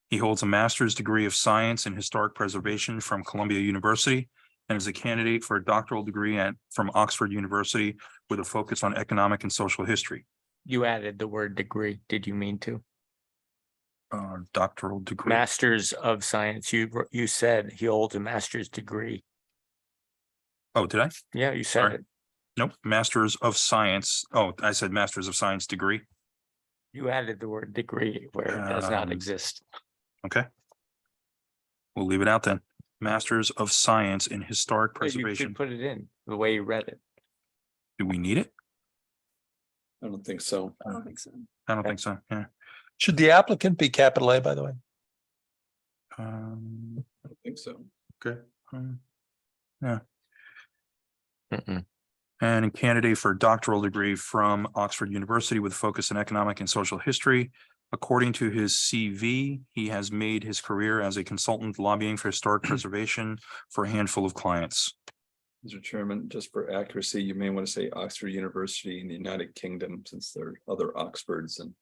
He holds a master's degree of science in historic preservation from Columbia University and is a candidate for a doctoral degree from Oxford University with a focus on economic and social history. You added the word degree. Did you mean to? Doctoral degree. Masters of Science. You said he holds a master's degree. Oh, did I? Yeah, you said Sorry. it. Nope, Masters of Science. Oh, I said Masters of Science degree. You added the word degree where it does not Um, exist. Okay. We'll leave it out then. Masters of Science in Historic But you Preservation. could put it in the way you read it. Do we need it? I don't think so. I don't think so. I don't think so, yeah. Should the applicant be capital A, by the way? I don't think so. Okay. Yeah, Mm-mm. and a candidate for a doctoral degree from Oxford University with focus in economic and social history. According to his CV, he has made his career as a consultant lobbying for historic preservation for a handful of clients. Mr. Chairman, just for accuracy, you may want to say Oxford University in the United Kingdom, since there are other Oxfords and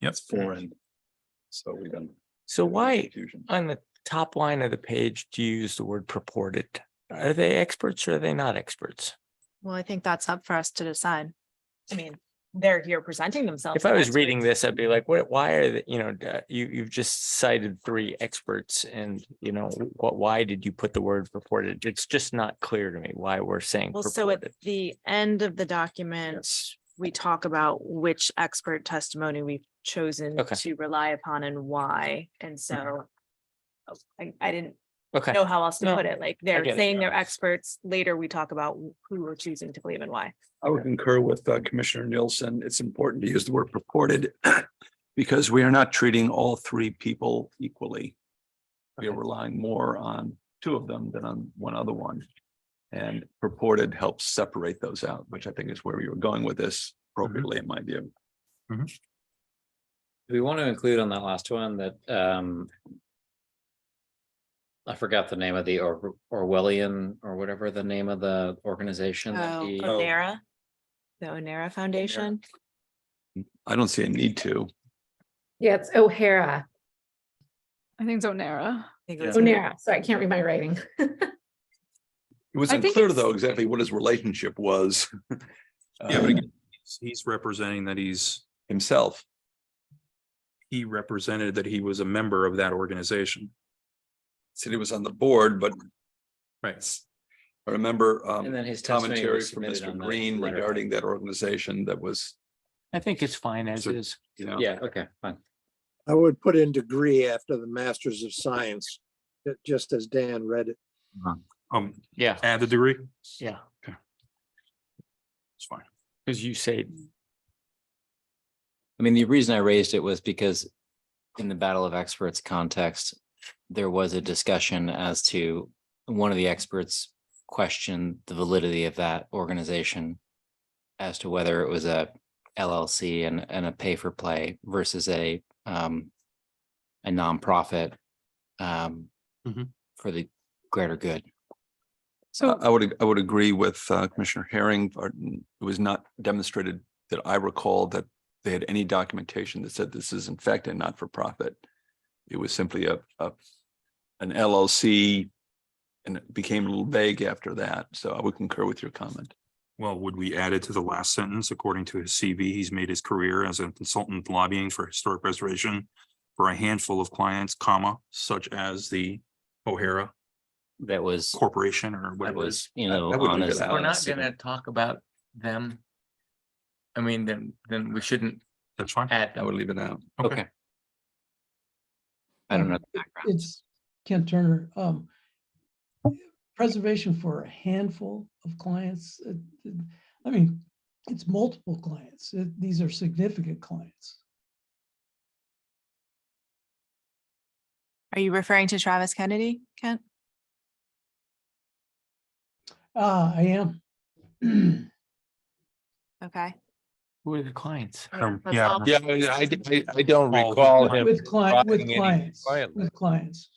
Yep. it's foreign. So we don't. So why Confusion. on the top line of the page do you use the word purported? Are they experts or are they not experts? Well, I think that's up for us to decide. I mean, they're here presenting themselves. If I as was reading experts. this, I'd be like, what, why are the, you've just cited 3 experts and, why did you put the word purported? It's just not clear to me why we're saying Well, so at purported. the end of the document, we talk about which expert testimony we've chosen Okay. to rely upon and why. And so I didn't Okay. know how else to No, put it. Like they're get it. saying they're experts. Later, we talk about who we're choosing to believe and why. I would concur with Commissioner Nielsen. It's important to use the word purported because we are not treating all three people equally. We are relying more on two of them than on one other one. And purported helps separate those out, which I think is where we were going with this appropriately, in my view. Do we want to include on that last one that I forgot the name of the Orwellian or whatever the name of the organization that he. Onera, the Onera Foundation. I don't see a need to. Yeah, it's O'Hara. I think it's Onera. Onera. Sorry, I can't read my writing. It was I think unclear it's- though exactly what his relationship was. Yeah, but again, he's representing that Himself. he represented that he was a member of that organization. Said he was on the board, but Right. I remember And then his testimony commentary was from submitted Mr. on the Green letter. regarding that organization that was, I think it's fine as So- is. you know. Yeah, okay, fine. I would put in degree after the Masters of Science, just as Dan read it. Yeah, Add the degree. yeah, It's fine. because you say, I mean, the reason I raised it was because in the Battle of Experts context, there was a discussion as to one of the experts questioned the validity of that organization as to whether it was a LLC and a pay for play versus a nonprofit for the greater good. So I would agree with Commissioner Herring. It was not demonstrated that I recall that they had any documentation that said this is in fact a not-for-profit. It was simply an LLC, and it became a little vague after that. So I would concur with your comment. Well, would we add it to the last sentence? According to his CV, he's made his career as a consultant lobbying for historic preservation for a handful of clients, comma, such as the O'Hara That was, Corporation or that whatever. it is. was, you know, I would on leave his it out. we're not LLC. gonna talk about them. I mean, then we shouldn't That's fine. add I would them. leave it out. Okay. I don't know the background. It's Kent Turner. Preservation for a handful of clients. I mean, it's multiple clients. These are significant clients. Are you referring to Travis Kennedy, Kent? I am. Okay. Who are the clients? Let's Yeah. all- Yeah, I don't Oh, recall him. With writing any clients, client with clients.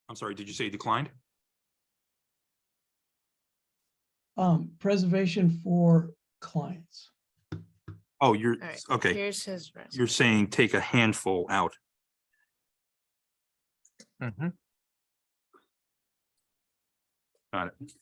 I'm sorry, did you say declined? Preservation for clients. Oh, you're, All right, okay, here's his. you're saying take a handful out. Mhm. Got it.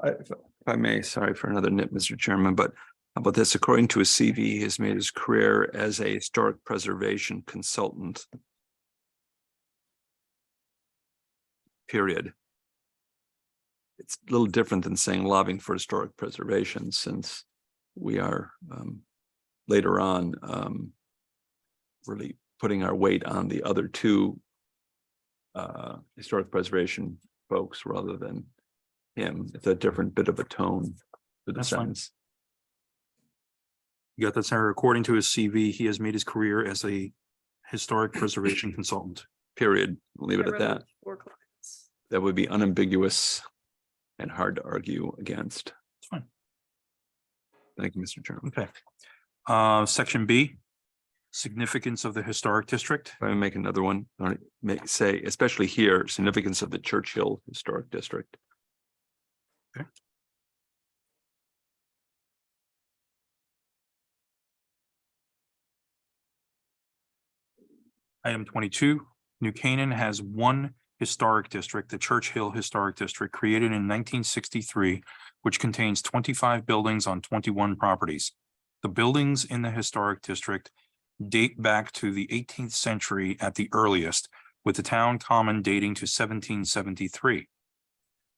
If I may, sorry for another nit, Mr. Chairman, but how about this? According to his CV, he has made his career as a historic preservation consultant. Period. It's a little different than saying lobbying for historic preservation, since we are later on really putting our weight on the other two historic preservation folks rather than him. It's a different bit of a tone to the That's fine. sentence. You got that, Sarah? According to his CV, he has made his career as a historic preservation consultant. Period. Leave it I at read that. it 4 clients. That would be unambiguous and hard to argue against. It's fine. Thank you, Mr. Chairman. Okay. Section B, significance of the historic district. If I may make another one, or say, especially here, significance of the Churchill Historic District. Item 22, New Canaan has one historic district, the Church Hill Historic District, created in 1963, which contains 25 buildings on 21 properties. The buildings in the historic district date back to the 18th century at the earliest, with the town common dating to 1773.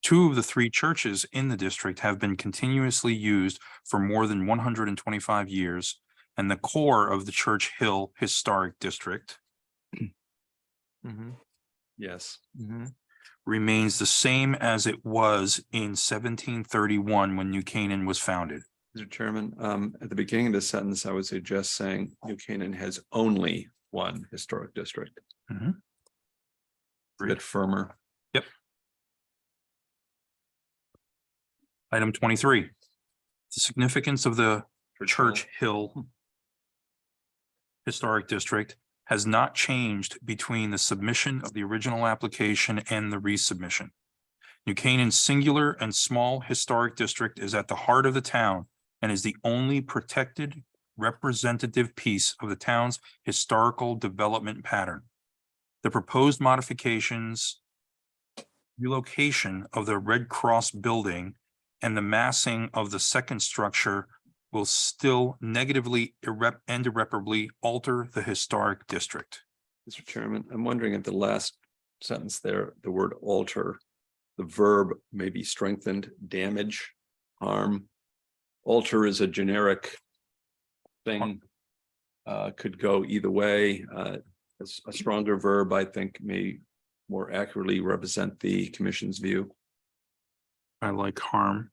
2 of the 3 churches in the district have been continuously used for more than 125 years, and the core of the Church Hill Historic District Yes. remains the same as it was in 1731 when New Canaan was founded. Mr. Chairman, at the beginning of the sentence, I would suggest saying New Canaan has only one historic district. Mhm. A bit firmer. Yep. Item 23. The significance of the Church Hill Historic District has not changed between the submission of the original application and the resubmission. New Canaan's singular and small historic district is at the heart of the town and is the only protected representative piece of the town's historical development pattern. The proposed modifications, relocation of the Red Cross building, and the massing of the second structure will still negatively and irreparably alter the historic district. Mr. Chairman, I'm wondering if the last sentence there, the word alter, the verb may be strengthened, damage, harm. Alter is a generic thing, could go either way. A stronger verb, I think, may more accurately represent the commission's view. I like harm.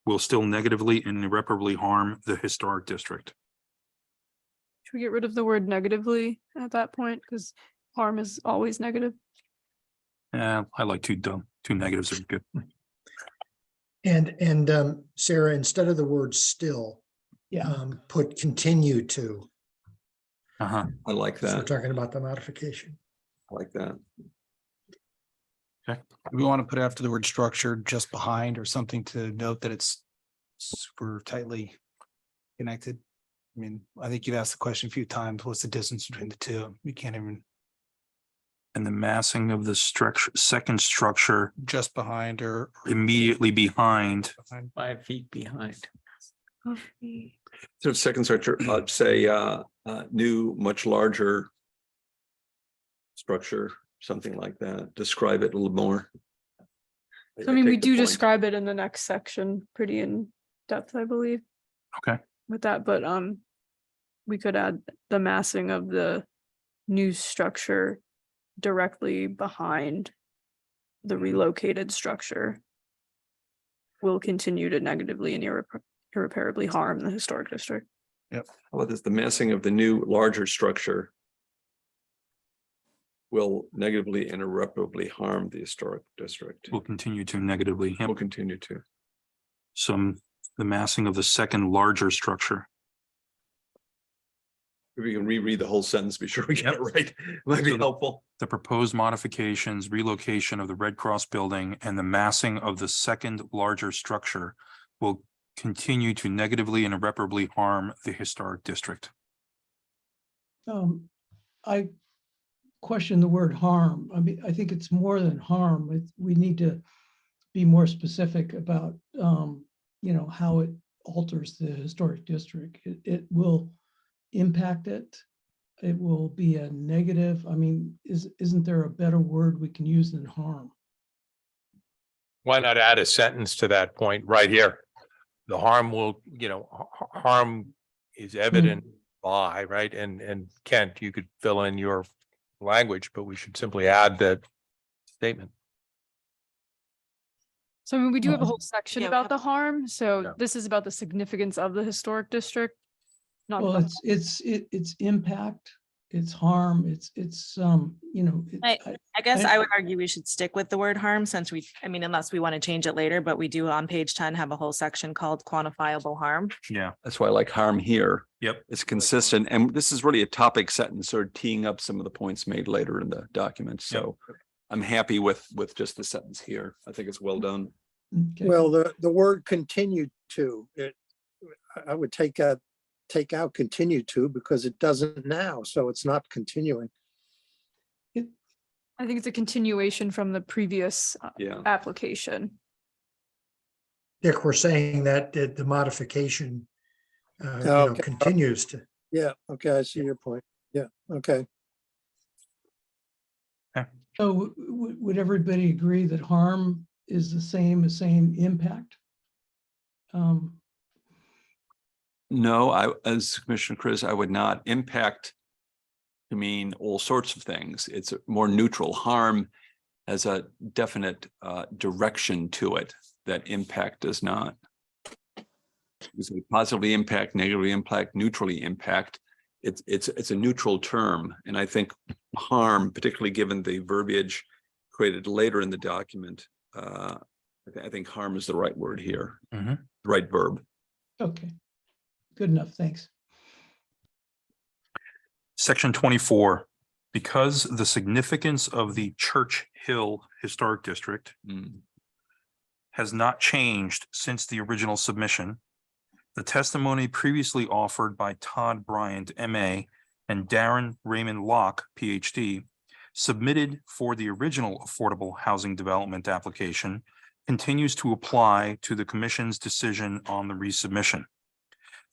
Will still negatively and irreparably harm the historic district. Should we get rid of the word negatively at that point? Because harm is always negative. Yeah, I like two negatives are good. And Sarah, instead of the word still, Yeah. put continue to. Uh-huh. I like So we're that. talking about the modification. I like that. We want to put after the word structure just behind or something to note that it's super tightly connected. I mean, I think you've asked the question a few times, what's the distance between the two? You can't even And the massing of the structure, second structure just behind or immediately behind. 5 feet behind. So second structure, I'd say new, much larger structure, something like that. Describe it a little more. So, I mean, we take the do point. describe it in the next section pretty in depth, I believe. Okay. With that, but we could add the massing of the new structure directly behind the relocated structure will continue to negatively and irreparably harm the historic district. How about this? The massing of the new larger structure will negatively and irreparably harm the historic district. Will continue to negatively. Will continue to. The massing of the second larger structure. If we can reread the whole sentence, be sure we get it right. Might be So helpful. The proposed modifications, relocation of the Red Cross building, and the massing of the second larger structure will continue to negatively and irreparably harm the historic district. I question the word harm. I mean, I think it's more than harm. We need to be more specific about, how it alters the historic district. It will impact it. It will be a negative. I mean, isn't there a better word we can use than harm? Why not add a sentence to that point right here? The harm will, harm is evident by, right? And Kent, you could fill in your language, but we should simply add that statement. So I mean, we do have a Mhm. whole section Yeah, we about have- the harm, so Yeah. this is about the significance of the historic district. Not Well, the- it's impact, it's harm, it's I guess I would argue we should stick with the word harm since unless we want to change it later, but we do on page 10 have a whole section called quantifiable harm. Yeah. That's why I like harm here. Yep. It's consistent, and this is really a topic sentence, sort of teeing up some of the points made later in the document. So I'm happy with just the sentence here. I think it's well done. Okay. Well, the word continue to, I would take out continue to because it doesn't now, so it's not continuing. I think it's a continuation from the previous Yeah. application. Dick, we're saying that the modification Okay. continues to. Yeah, okay, I see your point. Yeah, okay. So would everybody agree that harm is the same impact? No, as Commissioner Chris, I would not impact to mean all sorts of things. It's more neutral. Harm has a definite direction to it that impact does not. It's a positively impact, negatively impact, neutrally impact. It's a neutral term. And I think harm, particularly given the verbiage created later in the document, I think harm is the right word here, the right verb. Okay, good enough, thanks. Section 24, because the significance of the Church Hill Historic District has not changed since the original submission, the testimony previously offered by Todd Bryant, MA, and Darren Raymond Locke, PhD, submitted for the original Affordable Housing Development application, continues to apply to the Commission's decision on the resubmission.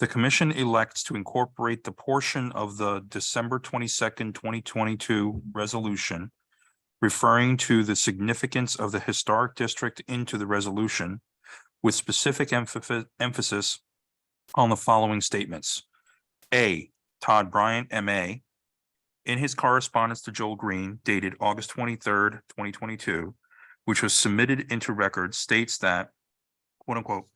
The Commission elects to incorporate the portion of the December 22nd, 2022 resolution referring to the significance of the historic district into the resolution, with specific emphasis on the following statements. A, Todd Bryant, MA, in his correspondence to Joel Green dated August 23rd, 2022, which was submitted into record, states that, quote unquote,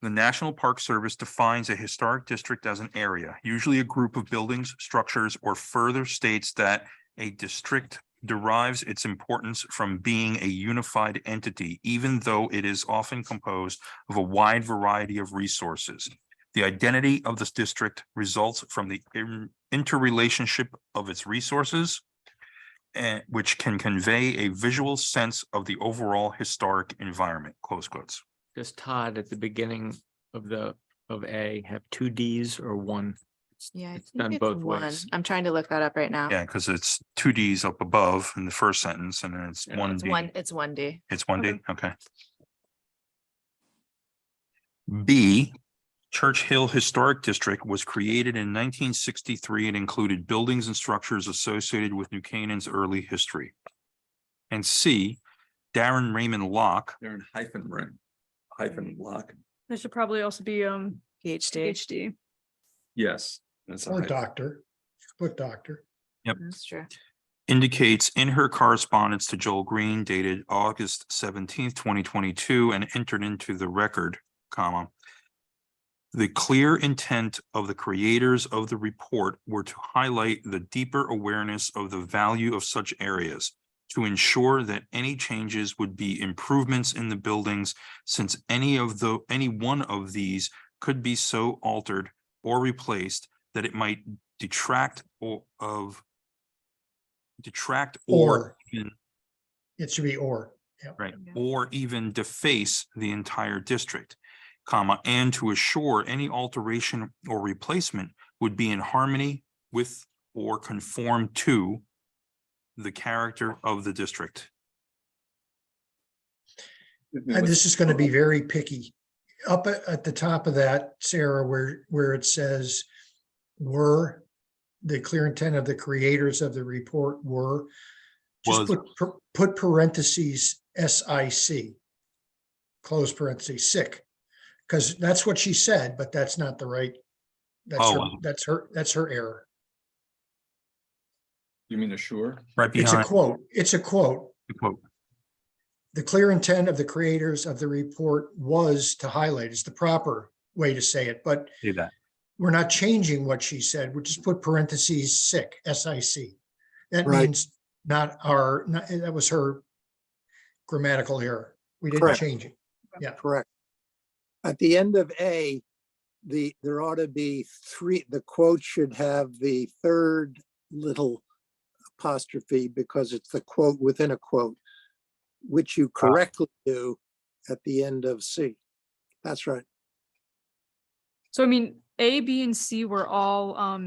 the National Park Service defines a historic district as an area, usually a group of buildings, structures, or further states that a district derives its importance from being a unified entity, even though it is often composed of a wide variety of resources. The identity of this district results from the interrelationship of its resources, which can convey a visual sense of the overall historic environment, close quotes. Does Todd at the beginning of A have two Ds or one? Yeah, I It's think done it's both one. ways. I'm trying to look that up right now. Yeah, because it's two Ds up above in the first sentence, and then it's Yeah, one It's D. it's 1D. It's one D, okay. B, Church Hill Historic District was created in 1963 and included buildings and structures associated with New Canaan's early history. And C, Darren Raymond Locke. Darren Locke. There should probably also be PhD. PhD. Yes. That's a Or hyphen. doctor, put doctor. Yep. That's true. Indicates in her correspondence to Joel Green dated August 17th, 2022, and entered into the record, comma, the clear intent of the creators of the report were to highlight the deeper awareness of the value of such areas, to ensure that any changes would be improvements in the buildings, since any one of these could be so altered or replaced that it might detract or even, It should be or. Yeah. right, or even deface the entire district, comma, and to assure any alteration or replacement would be in harmony with or conform to the character of the district. And this is going to be very picky. Up at the top of that, Sarah, where it says were, the clear intent of the creators of the report were, just Was. put parentheses SIC, close parentheses, sick. Because that's what she said, but that's not the right, that's her error. You mean assure? Right It's a behind quote, it's a quote. the quote. The clear intent of the creators of the report was to highlight, it's the proper way to say it, but Say that. we're not changing what she said. We just put parentheses sick, SIC. That Right. means that was her grammatical error. We didn't Correct. change it. Yeah. Correct. At the end of A, there ought to be the quote should have the third little apostrophe because it's the quote within a quote, which you correctly do at the end of C. That's right. So I mean, A, B, and C were all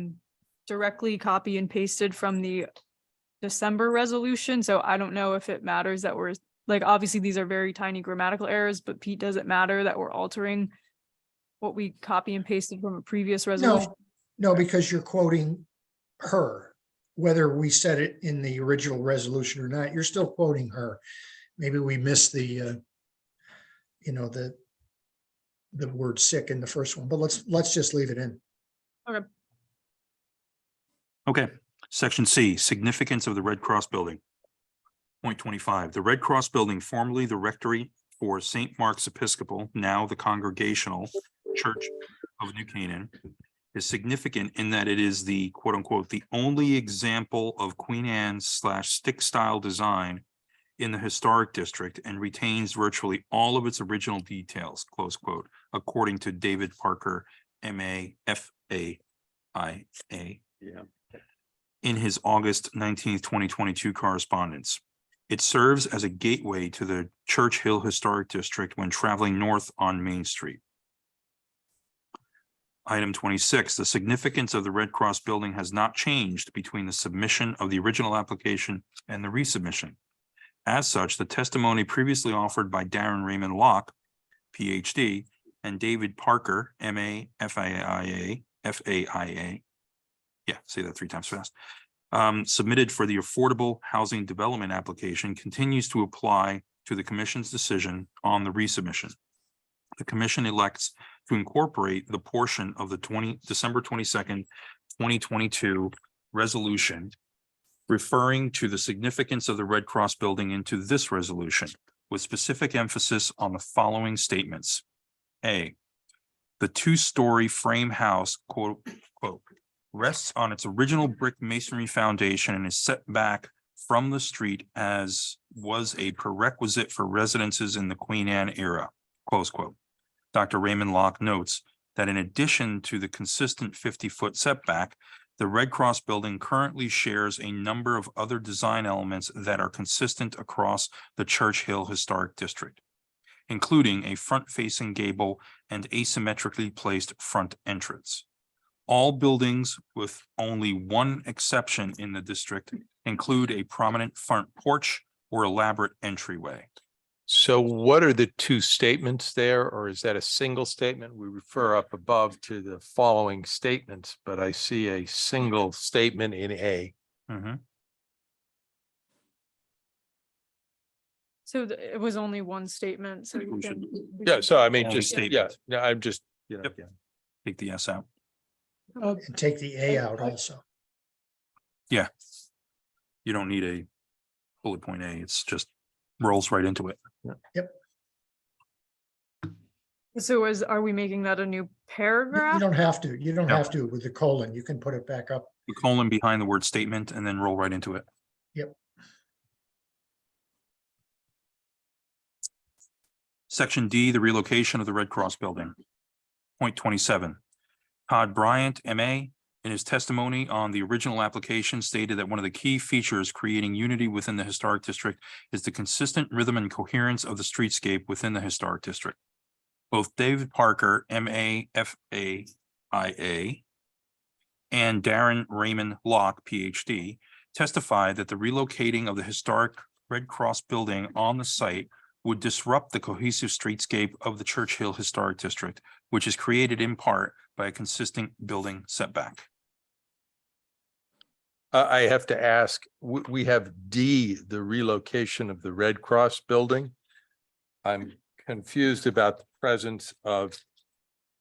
directly copy and pasted from the December resolution. So I don't know if it matters that we're like, obviously these are very tiny grammatical errors, but Pete, does it matter that we're altering what we copy and pasted from a previous resolution? No, because you're quoting her, whether we said it in the original resolution or not, you're still quoting her. maybe we missed the, the word sick in the first one, but let's just leave it in. Okay. Okay, section C, significance of the Red Cross Building. Point 25, the Red Cross Building, formerly the Rectory for St. Mark's Episcopal, now the Congregational Church of New Canaan, is significant in that it is the quote unquote, the only example of Queen Anne's / stick style design in the historic district and retains virtually all of its original details, close quote, according to David Parker, M.A. F.A.I.A. in his August 19th, 2022 correspondence. It serves as a gateway to the Church Hill Historic District when traveling north on Main Street. Item 26, the significance of the Red Cross Building has not changed between the submission of the original application and the resubmission. As such, the testimony previously offered by Darren Raymond Locke, PhD, and David Parker, M.A. F.A.I.A., yeah, say that 3 times fast, submitted for the Affordable Housing Development application continues to apply to the Commission's decision on the resubmission. The Commission elects to incorporate the portion of the December 22nd, 2022 resolution referring to the significance of the Red Cross Building into this resolution, with specific emphasis on the following statements. A, the 2-story frame house, quote, rests on its original brick masonry foundation and is set back from the street as was a prerequisite for residences in the Queen Anne era, close quote. Dr. Raymond Locke notes that in addition to the consistent 50-foot setback, the Red Cross Building currently shares a number of other design elements that are consistent across the Church Hill Historic District, including a front-facing gable and asymmetrically placed front entrance. All buildings, with only one exception in the district, include a prominent front porch or elaborate entryway. So what are the 2 statements there, or is that a single statement? We refer up above to the following statements, but I see a single statement in A. So it was only one statement, so you can. Yeah, so I mean, Only just, yeah, statement. no, I'm just, Take the S out. And take the A out also. Yeah. You don't need a bullet point A, it's just rolls right into it. Yep. So are we making that a new You paragraph? don't have to, No. have to with the colon. You can put it back up. The colon behind the word statement and then roll right into it. Yep. Section D, the relocation of the Red Cross Building. Point 27. Todd Bryant, M.A., in his testimony on the original application stated that one of the key features creating unity within the historic district is the consistent rhythm and coherence of the streetscape within the historic district. Both David Parker, M.A. F.A.I.A., and Darren Raymond Locke, Ph.D., testified that the relocating of the historic Red Cross Building on the site would disrupt the cohesive streetscape of the Church Hill Historic District, which is created in part by a consistent building setback. I have to ask, we have D, the relocation of the Red Cross Building. I'm confused about the presence of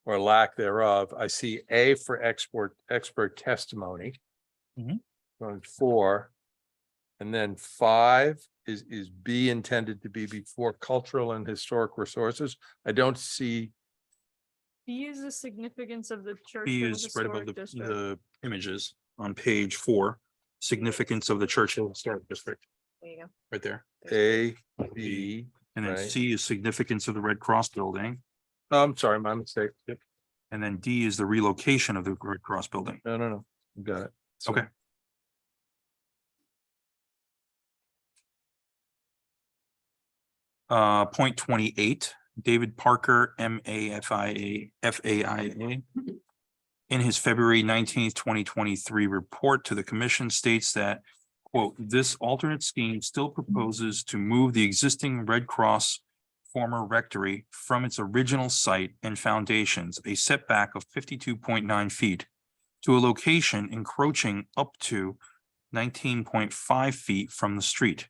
or lack thereof. I see A for expert testimony. On 4. And then 5 is B intended to be before cultural and historic resources. I don't see. B is the significance of the Church B Hill is right above Historic District. the images on page 4, significance of the Church Hill Historic District, There you go. right there. A, B, And then right. C is significance of the Red Cross Building. Oh, I'm sorry, my mistake. Yep. And then D is the relocation of the Red Cross Building. No. Got it. So- Okay. Point 28, David Parker, M.A.F.A.I.A. in his February 19th, 2023 report to the commission states that, quote, this alternate scheme still proposes to move the existing Red Cross former rectory from its original site and foundations, a setback of 52.9 feet, to a location encroaching up to 19.5 feet from the street.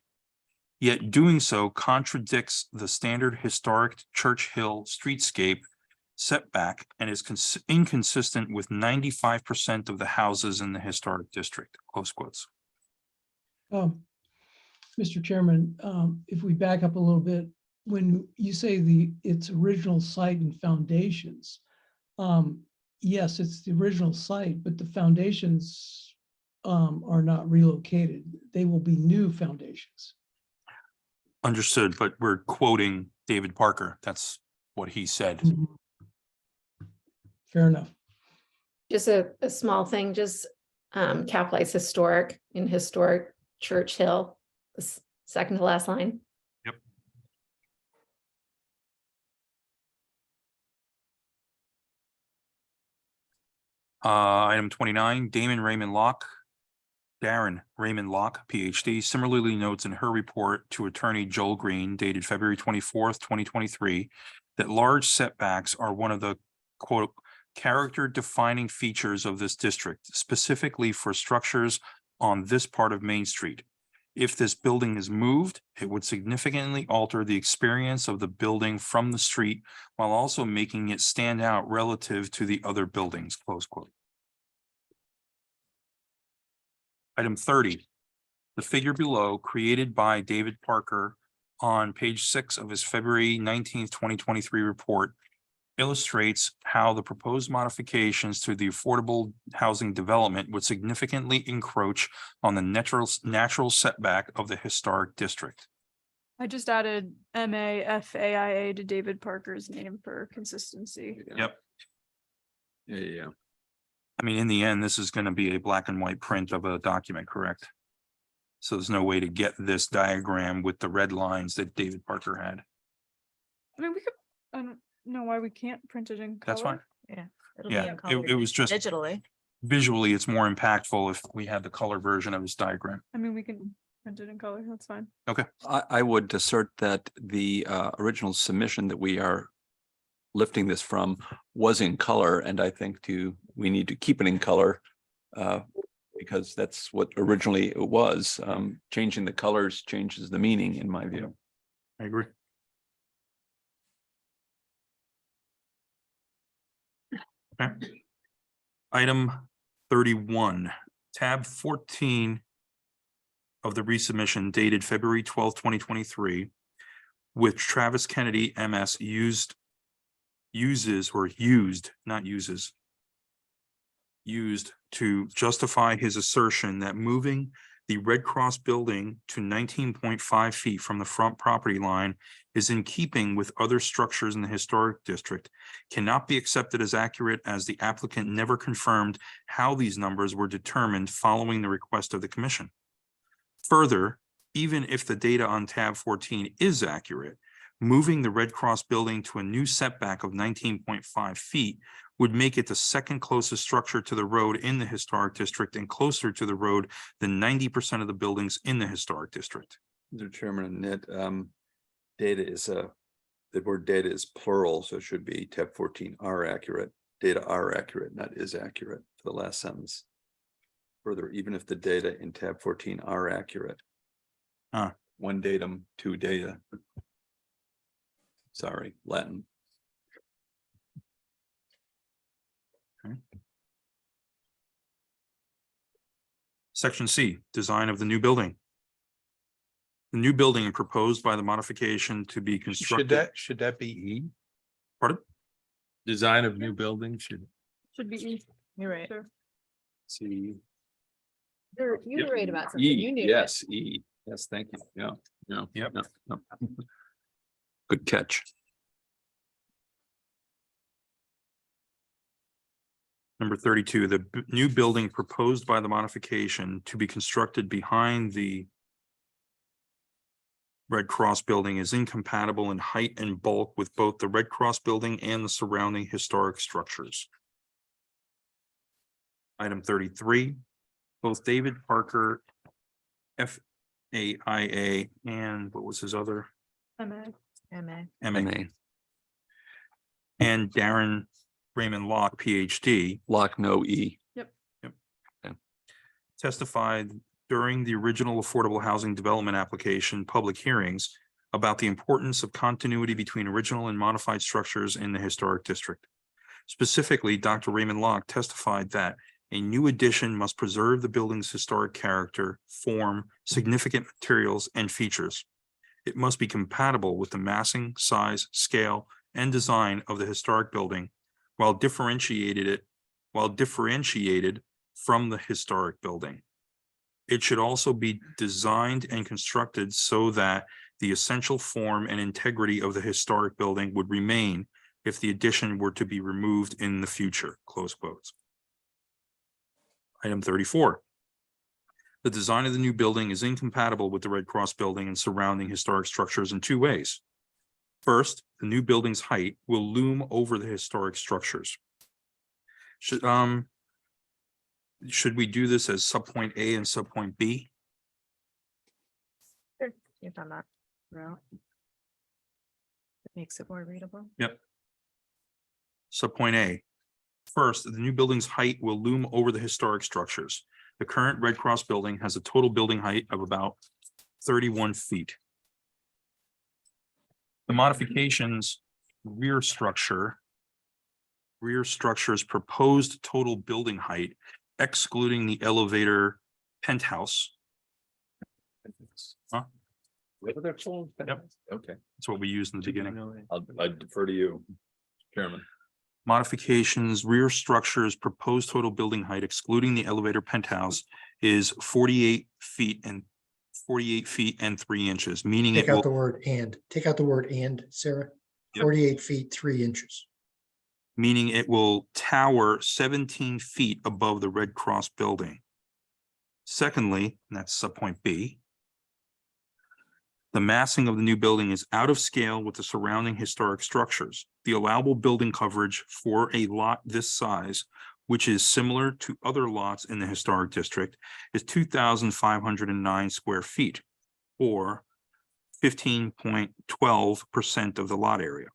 Yet doing so contradicts the standard historic Church Hill streetscape setback and is inconsistent with 95% of the houses in the historic district, close quotes. Mr. Chairman, if we back up a little bit, when you say its original site and foundations, yes, it's the original site, but the foundations are not relocated. They will be new foundations. Understood, but we're quoting David Parker. That's what he said. Fair enough. Just a small thing, just capitalize historic in historic Church Hill, the second to last line. Yep. Item 29, Darren Raymond Locke, PhD, similarly notes in her report to Attorney Joel Green dated February 24th, 2023, that large setbacks are one of the quote character defining features of this district, specifically for structures on this part of Main Street. If this building is moved, it would significantly alter the experience of the building from the street while also making it stand out relative to the other buildings, close quote. Item 30, the figure below created by David Parker on page 6 of his February 19th, 2023 report illustrates how the proposed modifications to the affordable housing development would significantly encroach on the natural setback of the historic district. I just added MAFAIA to David Parker's name for consistency. Yep. Yeah. I mean, in the end, this is going to be a black and white print of a document, correct? So there's no way to get this diagram with the red lines that David Parker had. I mean, we could, I don't know why we can't print it in color. That's fine. Yeah. Yeah, it was just Digitally. visually, it's more impactful if we had the color version of this diagram. I mean, we can print it in color, that's fine. Okay. I would assert that the original submission that we are lifting this from was in color, and I think we need to keep it in color because that's what originally it was. Changing the colors changes the meaning, in my view. I agree. Okay. Item 31, tab 14 of the resubmission dated February 12th, 2023, which Travis Kennedy MS used, not uses, to justify his assertion that moving the Red Cross building to 19.5 feet from the front property line is in keeping with other structures in the historic district, cannot be accepted as accurate as the applicant never confirmed how these numbers were determined following the request of the commission. Further, even if the data on tab 14 is accurate, moving the Red Cross building to a new setback of 19.5 feet would make it the second closest structure to the road in the historic district and closer to the road than 90% of the buildings in the historic district. Mr. Chairman, data is the word data is plural, so it should be tab 14 are accurate. Data are accurate, not is accurate for the last sentence. Further, even if the data in tab 14 are accurate. One datum, two data. Sorry, Latin. Okay. Section C, design of the new building. The new building proposed by the modification to be constructed. Should that be E? Pardon? Design of new building should. Should be E. You're right. Sure. See. You were right about something. E, You knew it. yes, E. Yes, thank you. Yeah. No. Good catch. Number 32, the new building proposed by the modification to be constructed behind the Red Cross building is incompatible in height and bulk with both the Red Cross building and the surrounding historic structures. Item 33, both David Parker, FAIA, and what was his other? MA. MA. And Darren Raymond Locke, PhD. Locke, no E. Yep. Testified during the original affordable housing development application public hearings about the importance of continuity between original and modified structures in the historic district. Specifically, Dr. Raymond Locke testified that a new addition must preserve the building's historic character, form, significant materials, and features. It must be compatible with the massing, size, scale, and design of the historic building while differentiated from the historic building. It should also be designed and constructed so that the essential form and integrity of the historic building would remain if the addition were to be removed in the future, close quotes. Item 34. The design of the new building is incompatible with the Red Cross building and surrounding historic structures in two ways. First, the new building's height will loom over the historic structures. Should we do this as subpoint A and subpoint B? Sure, you've done that route. It makes it more readable. Yep. Subpoint A. First, the new building's height will loom over the historic structures. The current Red Cross building has a total building height of about 31 feet. The modifications rear structure's proposed total building height, excluding the elevator penthouse. Huh? Yep. Okay. That's what we used in the beginning. I defer to you, Chairman. Modifications, rear structures, proposed total building height excluding the elevator penthouse is 48 feet and 3 inches, meaning Take it out the will, word and, take out the word and, Sarah. Yep. 48 feet, 3 inches. meaning it will tower 17 feet above the Red Cross building. Secondly, and that's subpoint B, the massing of the new building is out of scale with the surrounding historic structures. The allowable building coverage for a lot this size, which is similar to other lots in the historic district, is 2,509 square feet, or 15.12% of the lot area.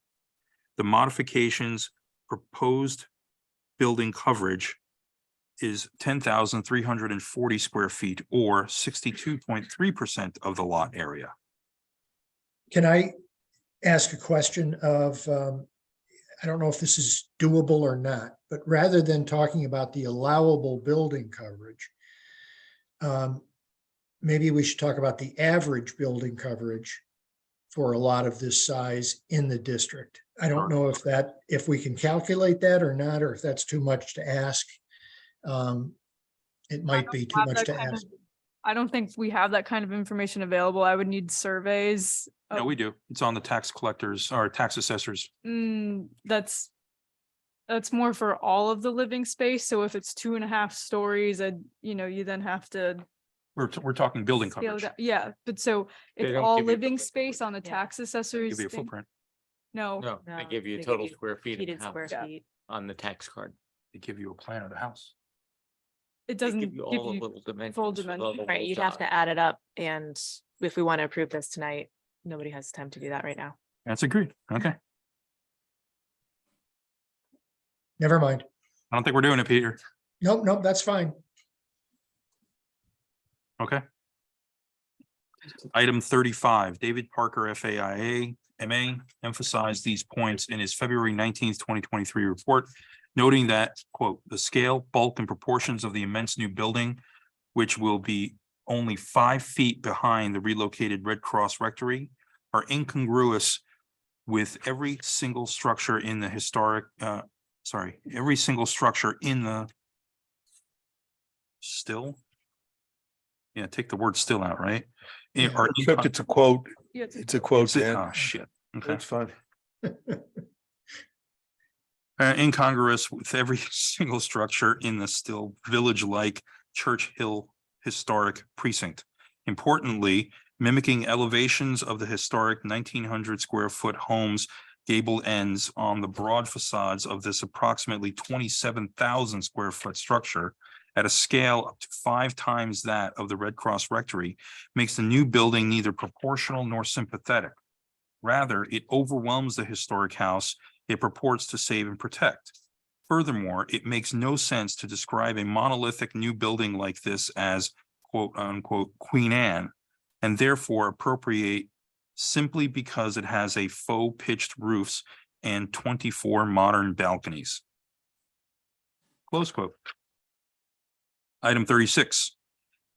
The modifications proposed building coverage is 10,340 square feet, or 62.3% of the lot area. Can I ask a question of, I don't know if this is doable or not, but rather than talking about the allowable building coverage, maybe we should talk about the average building coverage for a lot of this size in the district. I don't know if we can calculate that or not, or if that's too much to ask. It might be too much to ask. I don't think we have that kind of information available. I would need surveys. No, we do. It's on the tax collectors or tax assessors. That's more for all of the living space. So if it's 2.5 stories, you then have to We're talking building scale coverage. that. Yeah, but so They if don't all give you living the space on the Yeah. tax assessors. Give you a thing- footprint. No, No, they No, give you they total give you square feet of heated the square house feet. on the tax card. They give you a plan of the house. it They doesn't give you all the little dimensions. full of all dimension. the Right, little you'd have to dots. add it up, and if we want to approve this tonight, nobody has time to do that right now. That's agreed. Okay. Never mind. I don't think we're doing it, Peter. Nope, that's fine. Okay. Item 35, David Parker, FAIA, MA, emphasized these points in his February 19th, 2023 report, noting that, quote, the scale, bulk, and proportions of the immense new building, which will be only 5 feet behind the relocated Red Cross Rectory, are incongruous with every single structure in the every single structure in the take the word still out, right? Except it's a quote. Yeah, It's a quote. Dan. Oh, shit. Okay. That's fine. Incongruous with every single structure in the still village-like Church Hill Historic Precinct. Importantly, mimicking elevations of the historic 1,900 square foot homes gable ends on the broad facades of this approximately 27,000 square foot structure at a scale up to 5 times that of the Red Cross Rectory makes the new building neither proportional nor sympathetic. Rather, it overwhelms the historic house it purports to save and protect. Furthermore, it makes no sense to describe a monolithic new building like this as, quote unquote Queen Anne, and therefore appropriate simply because it has a faux pitched roofs and 24 modern balconies. Close quote. Item 36,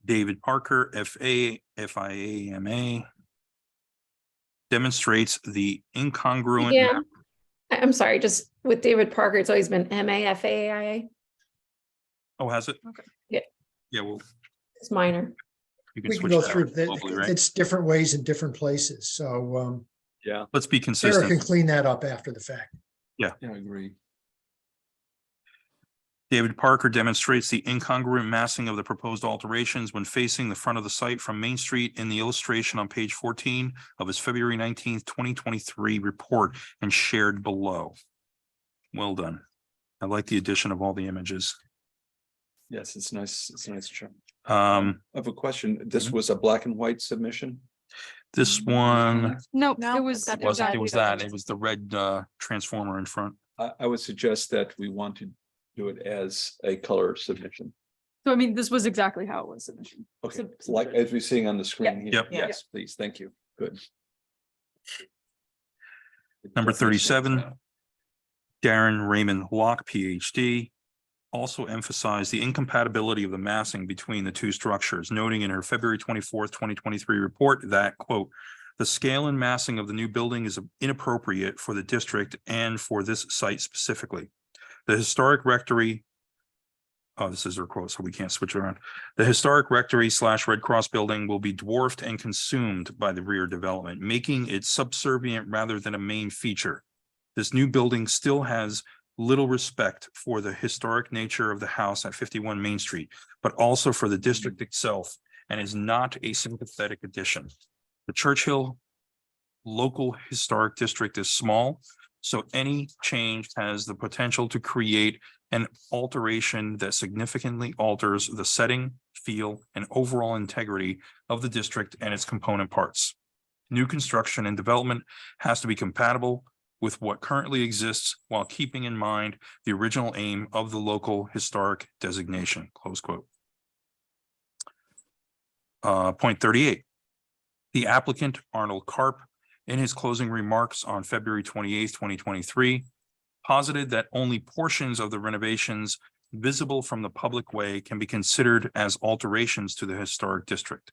David Parker, FA, FIAMA, demonstrates the incongruent. Yeah, I'm sorry, just with David Parker, it's always been MAFAIA. Oh, has it? Okay. Yeah. Yeah, well, It's minor. you can We can switch go that through, globally, right? it's different ways in different places. So Yeah, Let's be Sarah consistent. can clean that up after the fact. yeah, I agree. David Parker demonstrates the incongruent massing of the proposed alterations when facing the front of the site from Main Street in the illustration on page 14 of his February 19th, 2023 report and shared below. Well done. I like the addition of all the images. Yes, it's nice. It's nice, Chair. Um, I have a question. This Mhm. was a black and white submission? this one Nope, No, it was. that wasn't, it was exactly that, it was the red transformer in front. I would suggest that we want to do it as a color submission. So I mean, this was exactly how it was submission. Okay, like as we're seeing on the screen here. Yep. Yes, please. Thank you. Good. Number 37, Darren Raymond Locke, PhD, also emphasized the incompatibility of the massing between the two structures, noting in her February 24th, 2023 report that, quote, the scale and massing of the new building is inappropriate for the district and for this site specifically. The historic rectory, oh, this is her quote, so we can't switch around. The historic rectory / Red Cross building will be dwarfed and consumed by the rear development, making it subservient rather than a main feature. This new building still has little respect for the historic nature of the house at 51 Main Street, but also for the district itself, and is not a sympathetic addition. The Churchill local historic district is small, so any change has the potential to create an alteration that significantly alters the setting, feel, and overall integrity of the district and its component parts. New construction and development has to be compatible with what currently exists while keeping in mind the original aim of the local historic designation, close quote. Point 38. The applicant, Arnold Karp, in his closing remarks on February 28th, 2023, posited that only portions of the renovations visible from the public way can be considered as alterations to the historic district.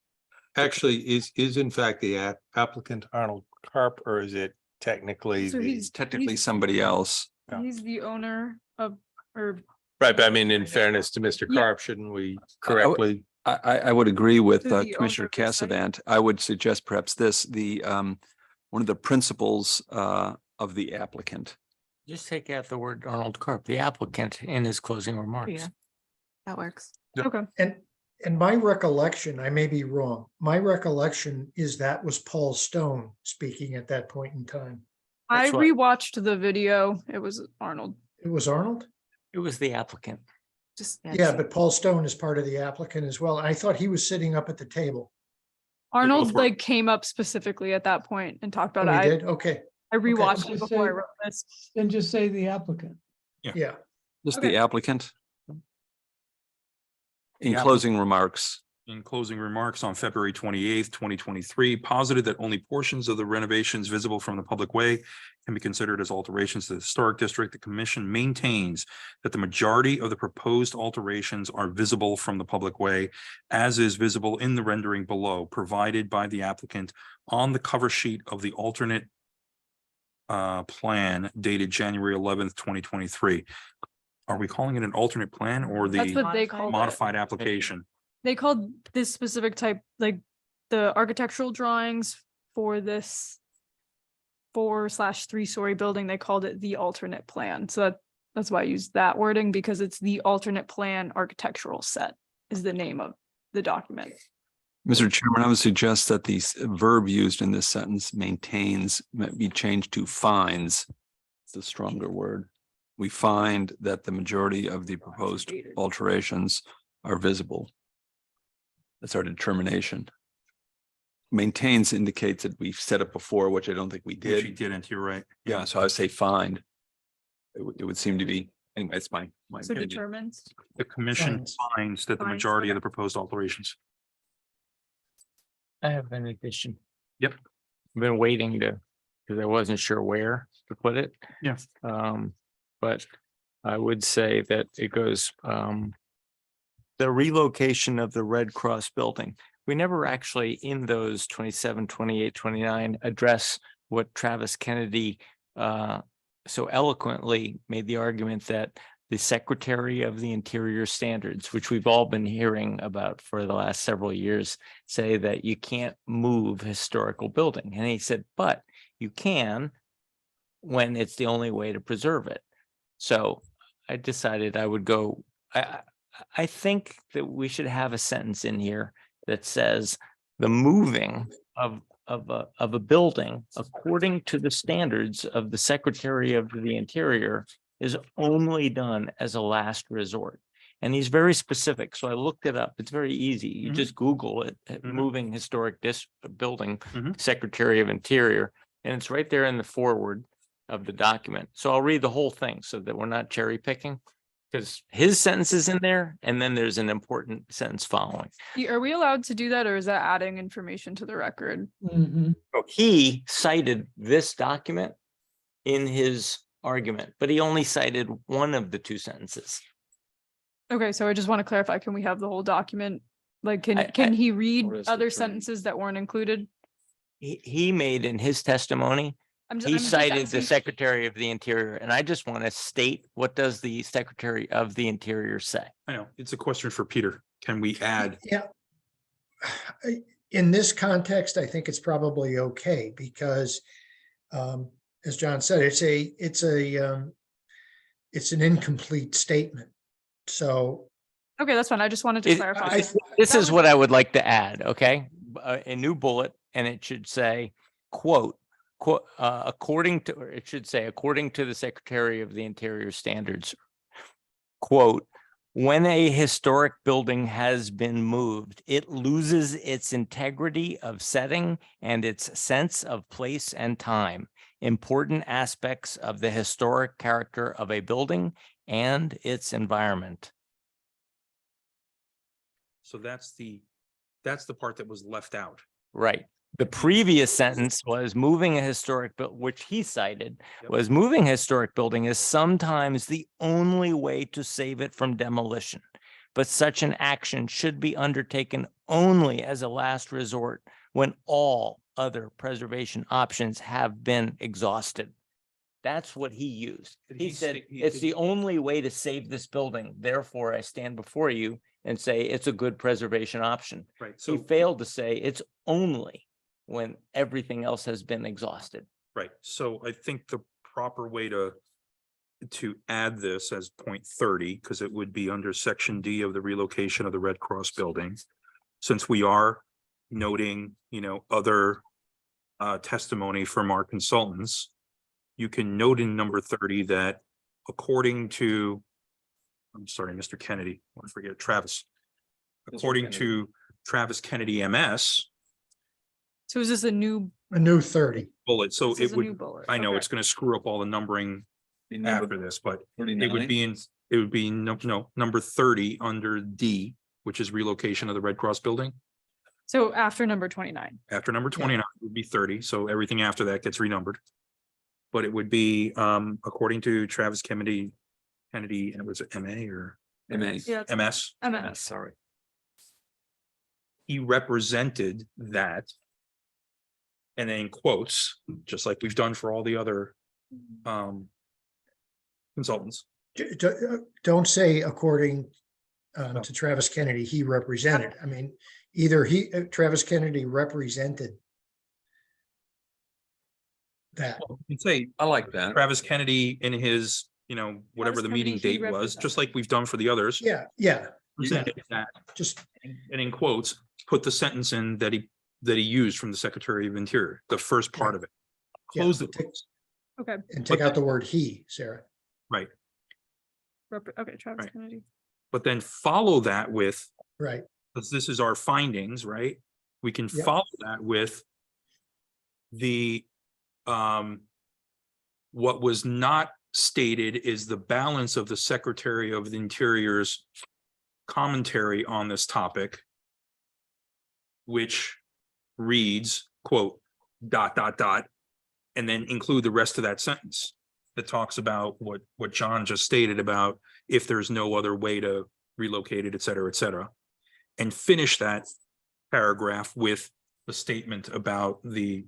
Actually, is in fact the applicant Arnold Karp, or is it technically So the? he's Technically somebody else. He's the owner of, or Right, but I mean, in fairness to Mr. Yeah. Karp, shouldn't we correctly? I would agree with To the owner Commissioner of the site. Cassavant. I would suggest perhaps this, one of the principles of the applicant. Just take out the word Arnold Karp, the applicant, in his closing remarks. Yeah. That works. okay. And my recollection, I may be wrong, my recollection is that was Paul Stone speaking at that point in time. I That's what- rewatched the video. It was Arnold. It was Arnold? It was the applicant. Just. Yeah, but Paul Stone is part of the applicant as well. I thought he was sitting up at the table. Arnold were. like came up specifically at that point and talked Oh, about he it. did? Okay, I rewatched Okay. it before I wrote this. Then just say the applicant. yeah. Just Okay. the applicant. In The closing remarks. In closing remarks on February 28th, 2023, posited that only portions of the renovations visible from the public way can be considered as alterations to the historic district. The commission maintains that the majority of the proposed alterations are visible from the public way, as is visible in the rendering below, provided by the applicant on the cover sheet of the alternate plan dated January 11th, 2023. Are we calling it an alternate plan or That's the what they called it. modified application? They called this specific type, like the architectural drawings for this 4/3-story building, they called it the alternate plan. So that's why I used that wording, because it's the alternate plan architectural set is the name of the document. Mr. Chairman, I would suggest that the verb used in this sentence, maintains, might be changed to finds. It's a stronger word. We find that the majority of the proposed alterations are visible. That's our determination. Maintains indicates that we've said it before, which I don't think we Which you did. didn't, you're right. Yeah, so I would say find. It would seem to be, anyway, it's my So opinion. determines. The commission Finds. finds that the Finds, majority of okay. the proposed alterations. I have an addition. Yep. I've been waiting because I wasn't sure where to put it. Yeah. But I would say that it goes, the relocation of the Red Cross building. We never actually in those 27, 28, 29 address what Travis Kennedy so eloquently made the argument that the Secretary of the Interior Standards, which we've all been hearing about for the last several years, say that you can't move historical building. And he said, but you can when it's the only way to preserve it. So I decided I would go, I think that we should have a sentence in here that says the moving of a building according to the standards of the Secretary of the Interior is only done as a last resort. And he's very specific. So I looked it up. It's very easy. You just Google it, moving historic building, Secretary of Interior, and it's right there in the foreword of the document. So I'll read the whole thing so that we're not cherry picking, because his sentence is in there and then there's an important sentence following. Are we allowed to do that, or is that adding information to the record? So he cited this document in his argument, but he only cited one of the two sentences. Okay, so I just want to clarify, can we have the whole document? Like, can he read other sentences that weren't included? He made in his testimony, I'm he just cited the asking- Secretary of the Interior, and I just want to state, what does the Secretary of the Interior say? I know, it's a question for Peter. Can we add? Yeah. In this context, I think it's probably okay because, as John said, it's an incomplete statement. So. Okay, that's fine. I just wanted to clarify. This is what I would like to add, okay? A new bullet, and it should say, quote, according to, or it should say, according to the Secretary of the Interior standards, quote, when a historic building has been moved, it loses its integrity of setting and its sense of place and time, important aspects of the historic character of a building and its environment. So that's the part that was left out. Right. The previous sentence was moving a historic which he cited, was moving a historic building is sometimes the only way to save it from demolition. But such an action should be undertaken only as a last resort when all other preservation options have been exhausted. That's what he used. He said, it's the only way to save this building. Therefore, I stand before you and say it's a good preservation option. Right. He failed to say it's only when everything else has been exhausted. Right. So I think the proper way to add this as point 30, because it would be under section D of the relocation of the Red Cross building, since we are noting, other testimony from our consultants, you can note in number 30 that according to, I'm sorry, Mr. Kennedy, I forget, Travis. According to Travis Kennedy MS. So is this a new 30 bullet? So This it is a new would, bullet, I know okay. it's going to screw up all the numbering after this, but it would be number 30 under D, which is relocation of the Red Cross building. So after number 29? After number 29 would be 30. So everything after that gets renumbered. But it would be according to Travis Kennedy, and was it MA or MA? Yeah, it's MS? MS. Sorry. He represented that. And then in quotes, just like we've done for all the other consultants. Don't say according to Travis Kennedy, he represented. I mean, either Travis Kennedy represented that. You'd say, I like that. Travis Kennedy in his, whatever Travis the meeting Kennedy, he date was, represented. just like we've done for the others. Yeah. Presented that, Just, and in quotes, put the sentence in that he used from the Secretary of Interior, the first part of it. Yeah. Close the quotes. Okay. and take out the word he, Sarah. Right. Okay, Travis Right. Kennedy. But then follow that with, Right. because this is our findings, right? We can Yep. follow that with the, what was not stated is the balance of the Secretary of the Interior's commentary on this topic, which reads, quote, ... And then include the rest of that sentence that talks about what John just stated about if there's no other way to relocate it, et cetera, et cetera. And finish that paragraph with a statement about the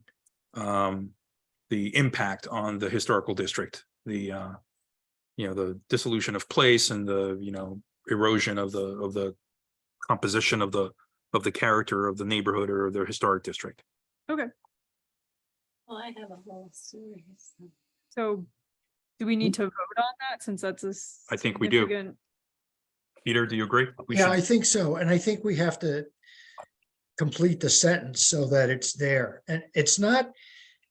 impact on the historical district, the dissolution of place and the, erosion of the composition of the character of the neighborhood or the historic district. Okay, Well, I have a whole series. so do we need to vote on that since that's a I think we do. significant- Peter, do you agree? We Yeah, should- I think so. And I think we have to complete the sentence so that it's there. And it's not,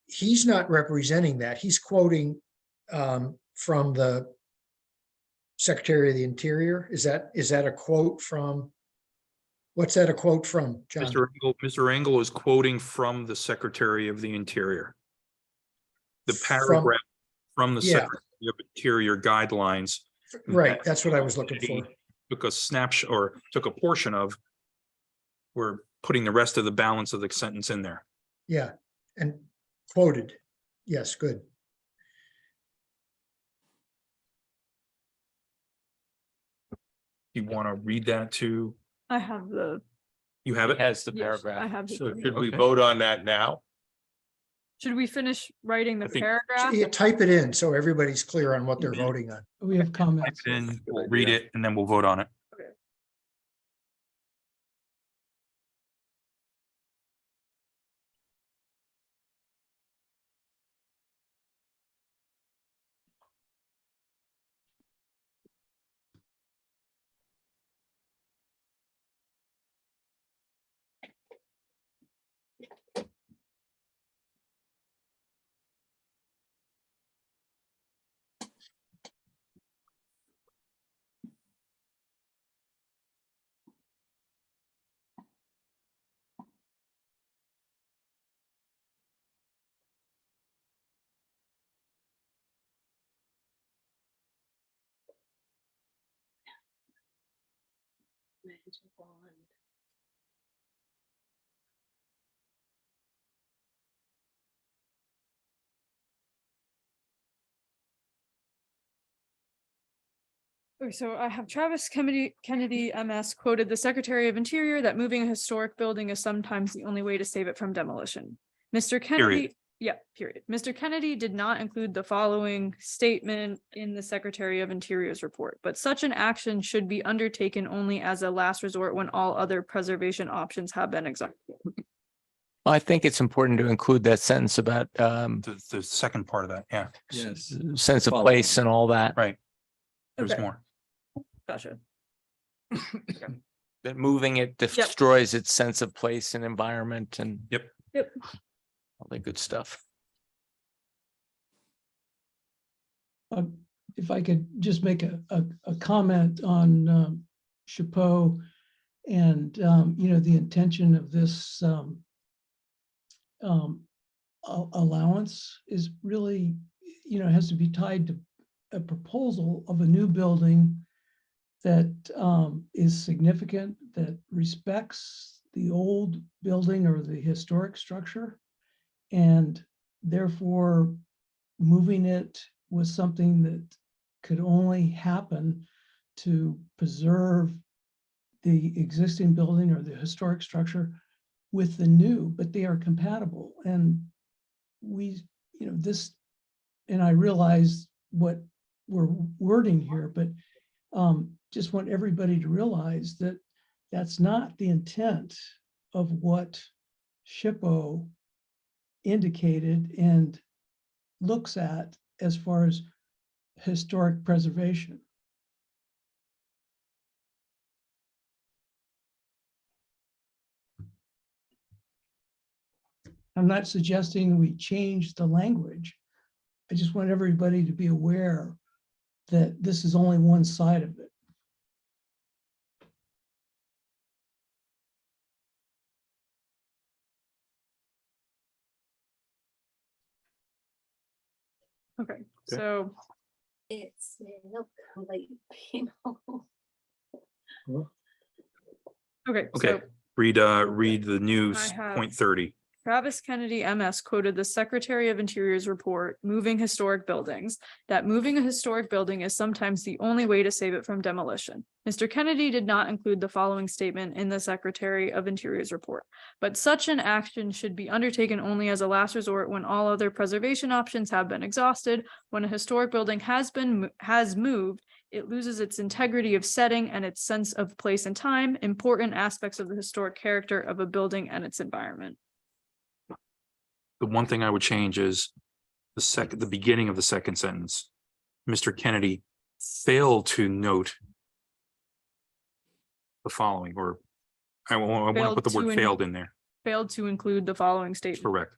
he's not representing that. He's quoting from the Secretary of the Interior. Is that a quote from? What's that a quote from, John? Mr. Engel is quoting from the Secretary of the Interior. The From- paragraph from the Yeah. Secretary of Interior guidelines. Right, that's what I was looking for. Took a snapshot or took a portion of. We're putting the rest of the balance of the sentence in there. Yeah, and quoted. Yes, good. You want to read that to, I have the, you have It it? has the Yes, I paragraph. have the So paragraph. should we Okay. vote on that now? Should we finish writing the I think- paragraph? Yeah, type it in so everybody's clear on what they're Yeah. voting on. We have Type comments. it in, we'll read it, and then we'll vote on it. Okay, so I have Travis Kennedy MS quoted the Secretary of Interior that moving a historic building is sometimes the only way to save it from demolition. Mr. Kennedy, yeah, period. Mr. Kennedy did not include the following statement in the Secretary of Interior's report, but such an action should be undertaken only as a last resort when all other preservation options have been exhausted. I think it's important to include that sentence about The second part of that, yeah, Yes. sense of Follow. place and all that. right. There's Okay. more. Gotcha. That moving it destroys its sense of place and environment and Yep. Yep. all the good stuff. If I could just make a comment on Chapeau and, the intention of this allowance is really, has to be tied to a proposal of a new building that is significant, that respects the old building or the historic structure. And therefore, moving it was something that could only happen to preserve the existing building or the historic structure with the new, but they are compatible. And we, this, and I realize what we're wording here, but just want everybody to realize that that's not the intent of what SHPO indicated and looks at as far as historic preservation. I'm not suggesting we change the language. I just want everybody to be aware that this is only one side of it. Okay, so It's complete, okay, Okay, so Read the news, I have- point 30. Travis Kennedy MS quoted the Secretary of Interior's report, Moving Historic Buildings, that moving a historic building is sometimes the only way to save it from demolition. Mr. Kennedy did not include the following statement in the Secretary of Interior's report, but such an action should be undertaken only as a last resort when all other preservation options have been exhausted. When a historic building has moved, it loses its integrity of setting and its sense of place and time, important aspects of the historic character of a building and its environment. The one thing I would change is the beginning of the second sentence. Mr. Kennedy failed to note the following, or I want to put the word failed in there. Failed to include the following statement. Correct.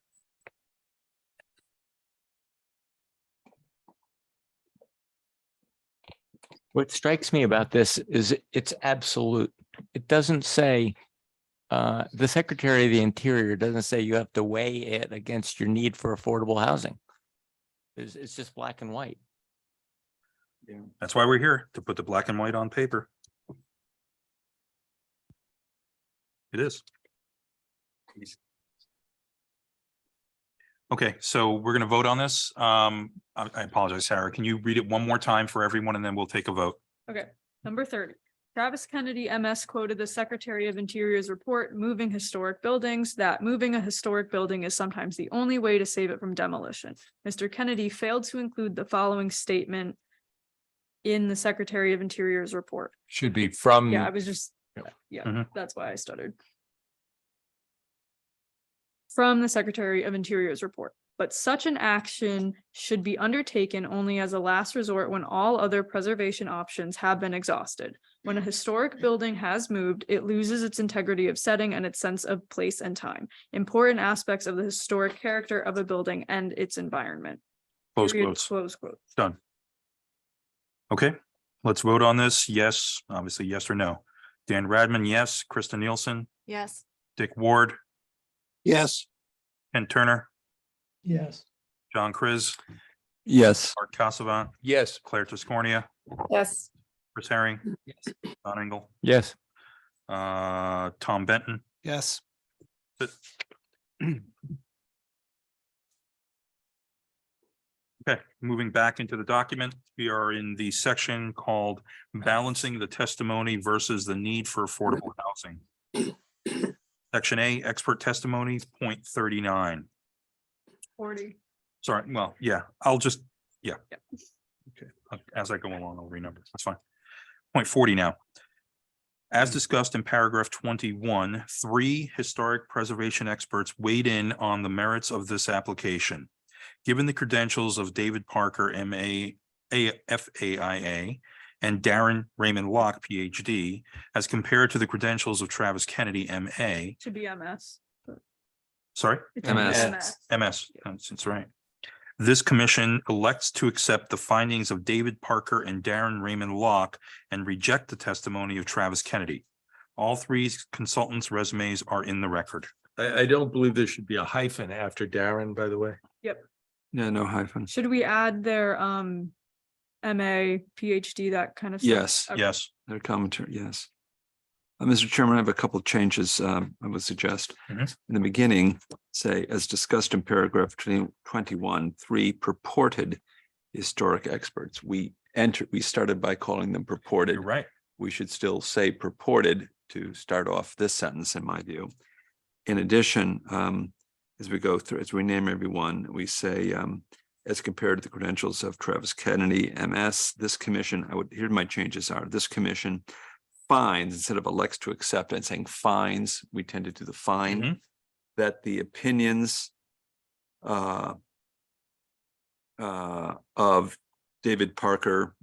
What strikes me about this is it's absolute. It doesn't say, the Secretary of the Interior doesn't say you have to weigh it against your need for affordable housing. It's just black and white. That's why we're here, to put the black and white on paper. It is. Okay, so we're gonna vote on this. I apologize, Sarah. Can you read it one more time for everyone and then we'll take a vote? Okay, number 30. Travis Kennedy MS quoted the Secretary of Interior's report, Moving Historic Buildings, that moving a historic building is sometimes the only way to save it from demolition. Mr. Kennedy failed to include the following statement in the Secretary of Interior's report. Should be from. Yeah, I was just, yeah, Mhm. that's why I stuttered. From the Secretary of Interior's report. But such an action should be undertaken only as a last resort when all other preservation options have been exhausted. When a historic building has moved, it loses its integrity of setting and its sense of place and time, important aspects of the historic character of a building and its environment. Close Period. quotes. Close quote. Done. Okay, let's vote on this. Yes, obviously, yes or no. Dan Radman, yes. Krista Nielsen, Yes. Dick Ward, Yes. Ken Turner, Yes. John Chris, Yes. Art Casavant, Yes. Claire Tiscornia, Yes. Chris Herring, Don Engel, Yes. Tom Benton. Yes. Okay, moving back into the document, we are in the section called balancing the testimony versus the need for affordable housing. Section A, expert testimony, point 39. 40. Sorry, well, yeah, I'll just, yeah. Okay, as I go along, I'll renumber. That's fine. Point 40 now. As discussed in paragraph 21, 3 historic preservation experts weighed in on the merits of this application. Given the credentials of David Parker, MA, FAIA, and Darren Raymond Locke, PhD, as compared to the credentials of Travis Kennedy, MA. Should be MS. Sorry? It's MS. MS, that's right. This commission elects to accept the findings of David Parker and Darren Raymond Locke and reject the testimony of Travis Kennedy. All 3 consultants' resumes are in the record. I don't believe there should be a hyphen after Darren, by the way. Yep. Yeah, no hyphen. Should we add their MA, PhD, that kind of stuff? Yes. Okay. Yes. Their commentary, yes. Mr. Chairman, I have a couple of changes I would suggest. Mhm. In the beginning, say, as discussed in paragraph 21, 3 purported historic experts. We started by calling them purported. You're right. We should still say purported to start off this sentence, in my view. In addition, as we go through, as we name everyone, we say, as compared to the credentials of Travis Kennedy, MS, this commission, here my changes are, this commission finds, instead of elects to accept and saying finds, we tend to do the find, Mhm. that the opinions of David Parker,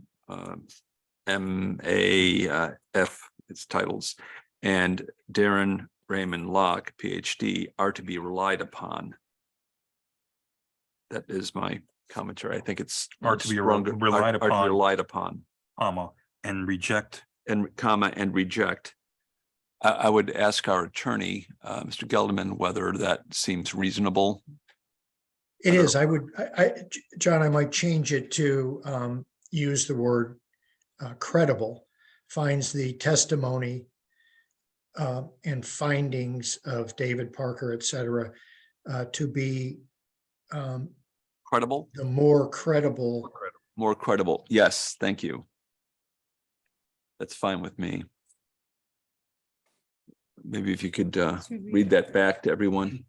MAF, its titles, and Darren Raymond Locke, PhD, are to be relied upon. That is my commentary. I think it's Are to be stronger- relied are to be upon. relied upon, Comma, and reject. and comma, and reject. I would ask our attorney, Mr. Gelderman, whether that seems reasonable. It is. John, I might change it to use the word credible, finds the testimony and findings of David Parker, et cetera, to be Credible, the more credible. more credible. Yes, thank you. That's fine with me. Maybe if you could read that back to everyone.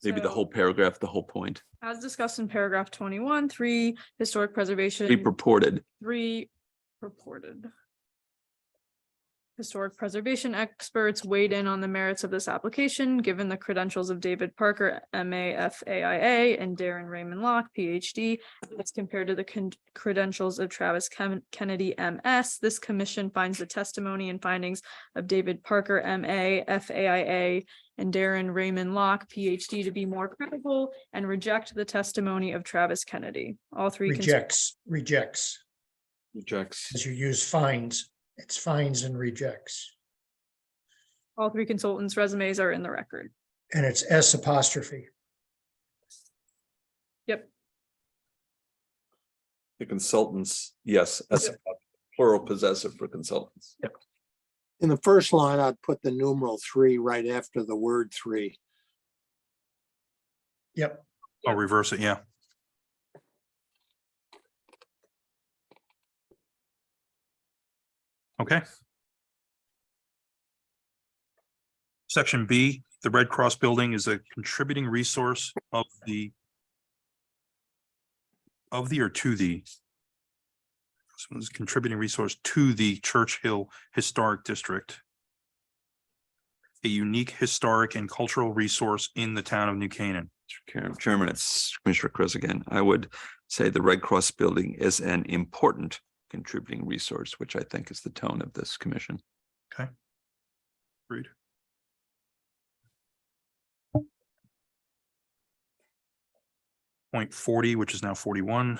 Maybe the So- whole paragraph, the whole point. As discussed in paragraph 21, 3, historic preservation. Be purported. 3 purported. Historic preservation experts weighed in on the merits of this application, given the credentials of David Parker, MA, FAIA, and Darren Raymond Locke, PhD, as compared to the credentials of Travis Kennedy, MS. This commission finds the testimony and findings of David Parker, MA, FAIA, and Darren Raymond Locke, PhD, to be more credible and reject the testimony of Travis Kennedy. All three. Rejects, Rejects. as you use finds, it's finds and rejects. All 3 consultants' resumes are in the record. And it's S apostrophe. Yep. The consultants, yes, as a plural possessive for consultants. Yep. In the first line, I'd put the numeral 3 right after the word 3. Yep. I'll reverse it, yeah. Okay. Section B, the Red Cross Building is a contributing resource of the or to the. So it's a contributing resource to the Church Hill Historic District. A unique historic and cultural resource in the town of New Canaan. Chairman, it's Commissioner Chris again. I would say the Red Cross Building is an important contributing resource, which I think is the tone of this commission. Okay. Agreed. Point 40, which is now 41.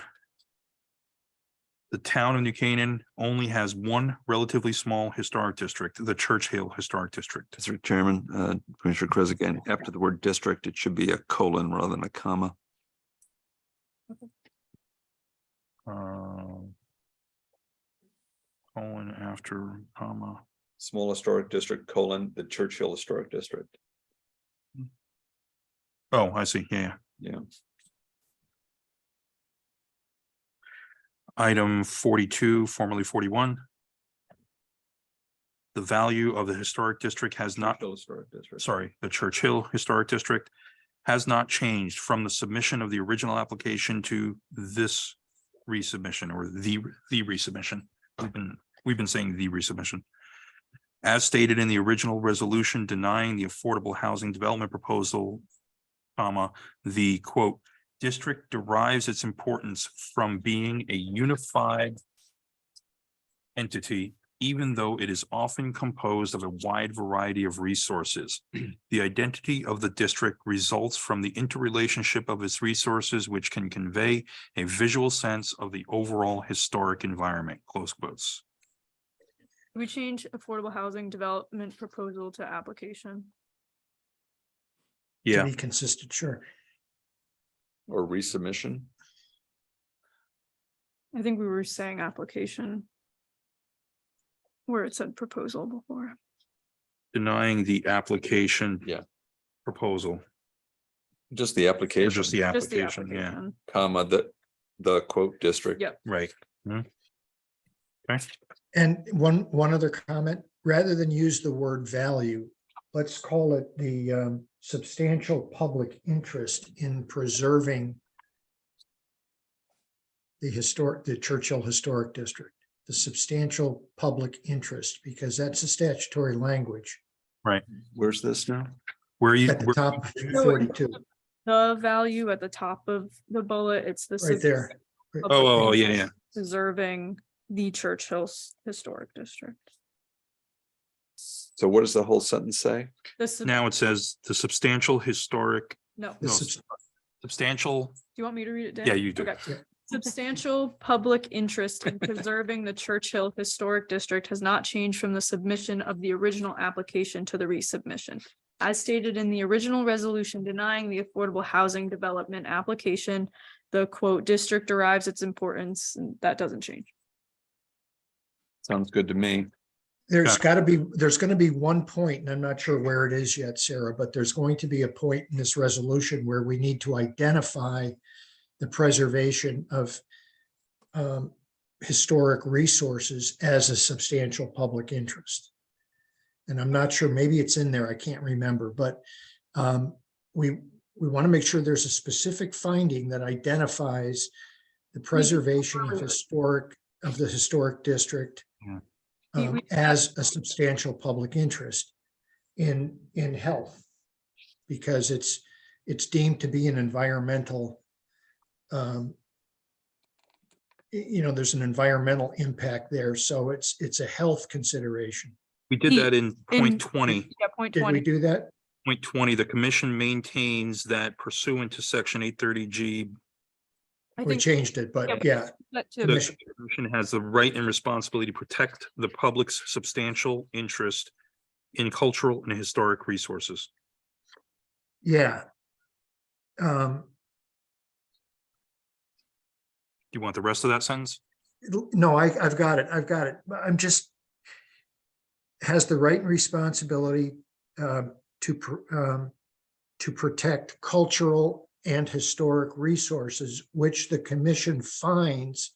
The town of New Canaan only has one relatively small historic district, the Church Hill Historic District. Mr. Chairman, Commissioner Chris again, after the word district, it should be a colon rather than a comma. Colon after comma. Small historic district, colon, the Church Hill Historic District. Oh, I see. Yeah. Yeah. Item 42, formerly 41. The value of the historic district has not, Historic District. sorry, the Church Hill Historic District has not changed from the submission of the original application to this resubmission or the resubmission. We've been saying the resubmission. As stated in the original resolution denying the affordable housing development proposal, comma, the quote, district derives its importance from being a unified entity, even though it is often composed of a wide variety of resources. The identity of the district results from the interrelationship of its resources, which can convey a visual sense of the overall historic environment, close quotes. We change affordable housing development proposal to application. To Yeah, be consistent, sure. Or resubmission. I think we were saying application. Where it said proposal before. denying the application. Yeah. Proposal, Just the or application. just the Just the application, yeah, application. Comma, the quote district. Yep. right. Okay, And one other comment, rather than use the word value, let's call it the substantial public interest in preserving the Churchill Historic District, the substantial public interest, because that's a statutory language Where's this now? at the top of 42, The value at the top of the bullet, it's the. right there. oh, yeah, yeah, Preserving the Churchill Historic District. So what does the whole sentence say? now it says the substantial historic, No, The no, subs- substantial, do you want me to read it down? yeah, you do. Okay. Substantial public interest in preserving the Churchill Historic District has not changed from the submission of the original application to the resubmission. As stated in the original resolution denying the affordable housing development application, the quote, district derives its importance, and that doesn't change. Sounds good to me. There's got to be, there's going to be one point, and I'm not sure where it is yet, Sarah, but there's going to be a point in this resolution where we need to identify the preservation of historic resources as a substantial public interest. And I'm not sure, maybe it's in there, I can't remember, but we want to make sure there's a specific finding that identifies the preservation of the historic district as a substantial public interest in health, because it's deemed to be an environmental, there's an environmental impact there, so it's a health consideration. We did that in point 20. Yeah, point Did we 20. do that? Point 20, the commission maintains that pursuant to section 830G, I We think changed it, but yeah, that the too. commission has the right and responsibility to protect the public's substantial interest in cultural and historic resources. yeah. Do you want the rest of that sentence? No, I've got it. But I'm just, has the right and responsibility to protect cultural and historic resources, which the commission finds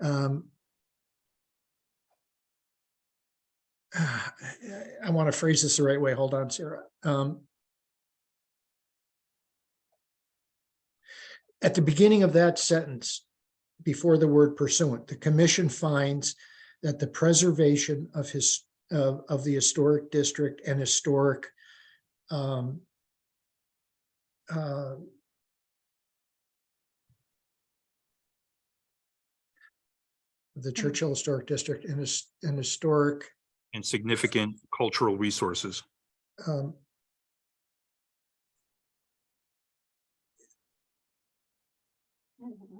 I want to phrase this the right way. Hold on, Sarah. At the beginning of that sentence, before the word pursuant, the commission finds that the preservation of the historic district and historic the Churchill Historic District and historic And significant cultural resources.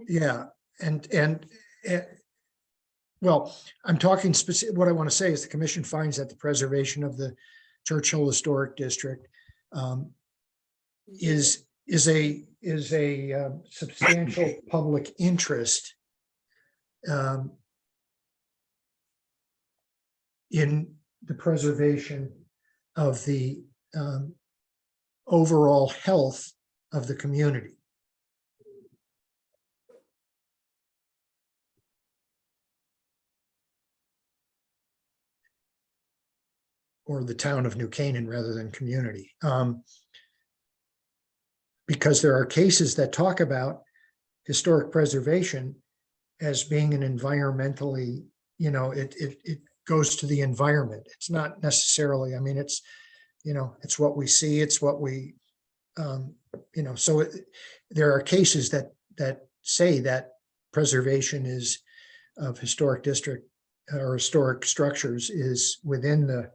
Yeah, and well, I'm talking specific, what I want to say is the commission finds that the preservation of the Churchill Historic District is a substantial public interest in the preservation of the overall health of the community. Or the town of New Canaan rather than community. Because there are cases that talk about historic preservation as being an environmentally, it goes to the environment. It's not necessarily, I mean, it's what we see, it's what we, so there are cases that say that preservation is of historic district or historic structures is within the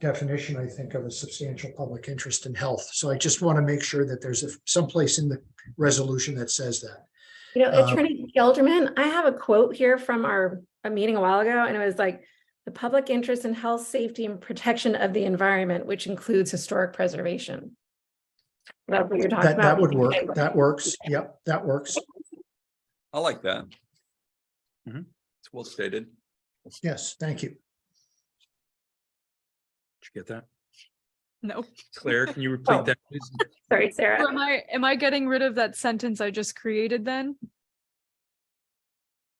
definition, I think, of a substantial public interest in health. So I just want to make sure that there's someplace in the resolution that says that. Attorney Gelderman, I have a quote here from a meeting a while ago, and it was like, the public interest in health, safety, and protection of the environment, which includes historic preservation. That's what you're talking about. That would work. That works. Yep, that works. I like that. It's well stated. Yes, thank you. Did you get that? No. Claire, can you repeat that, please? Sorry, Sarah. So am I getting rid of that sentence I just created then?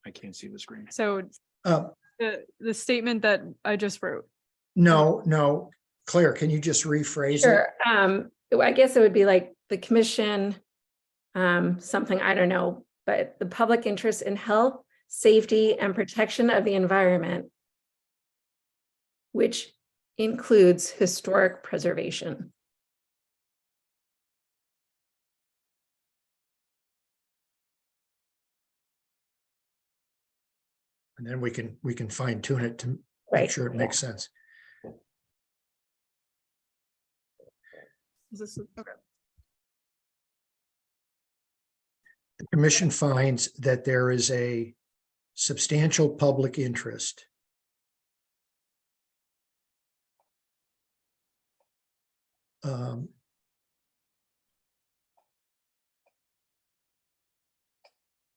I can't see the screen. So the statement that I just wrote. No, Claire, can you just rephrase it? Sure. I guess it would be like the commission, something, I don't know, but the public interest in health, safety, and protection of the environment, which includes historic preservation. And then we can fine tune it to make Right. sure it makes sense. Is this okay? The commission finds that there is a substantial public interest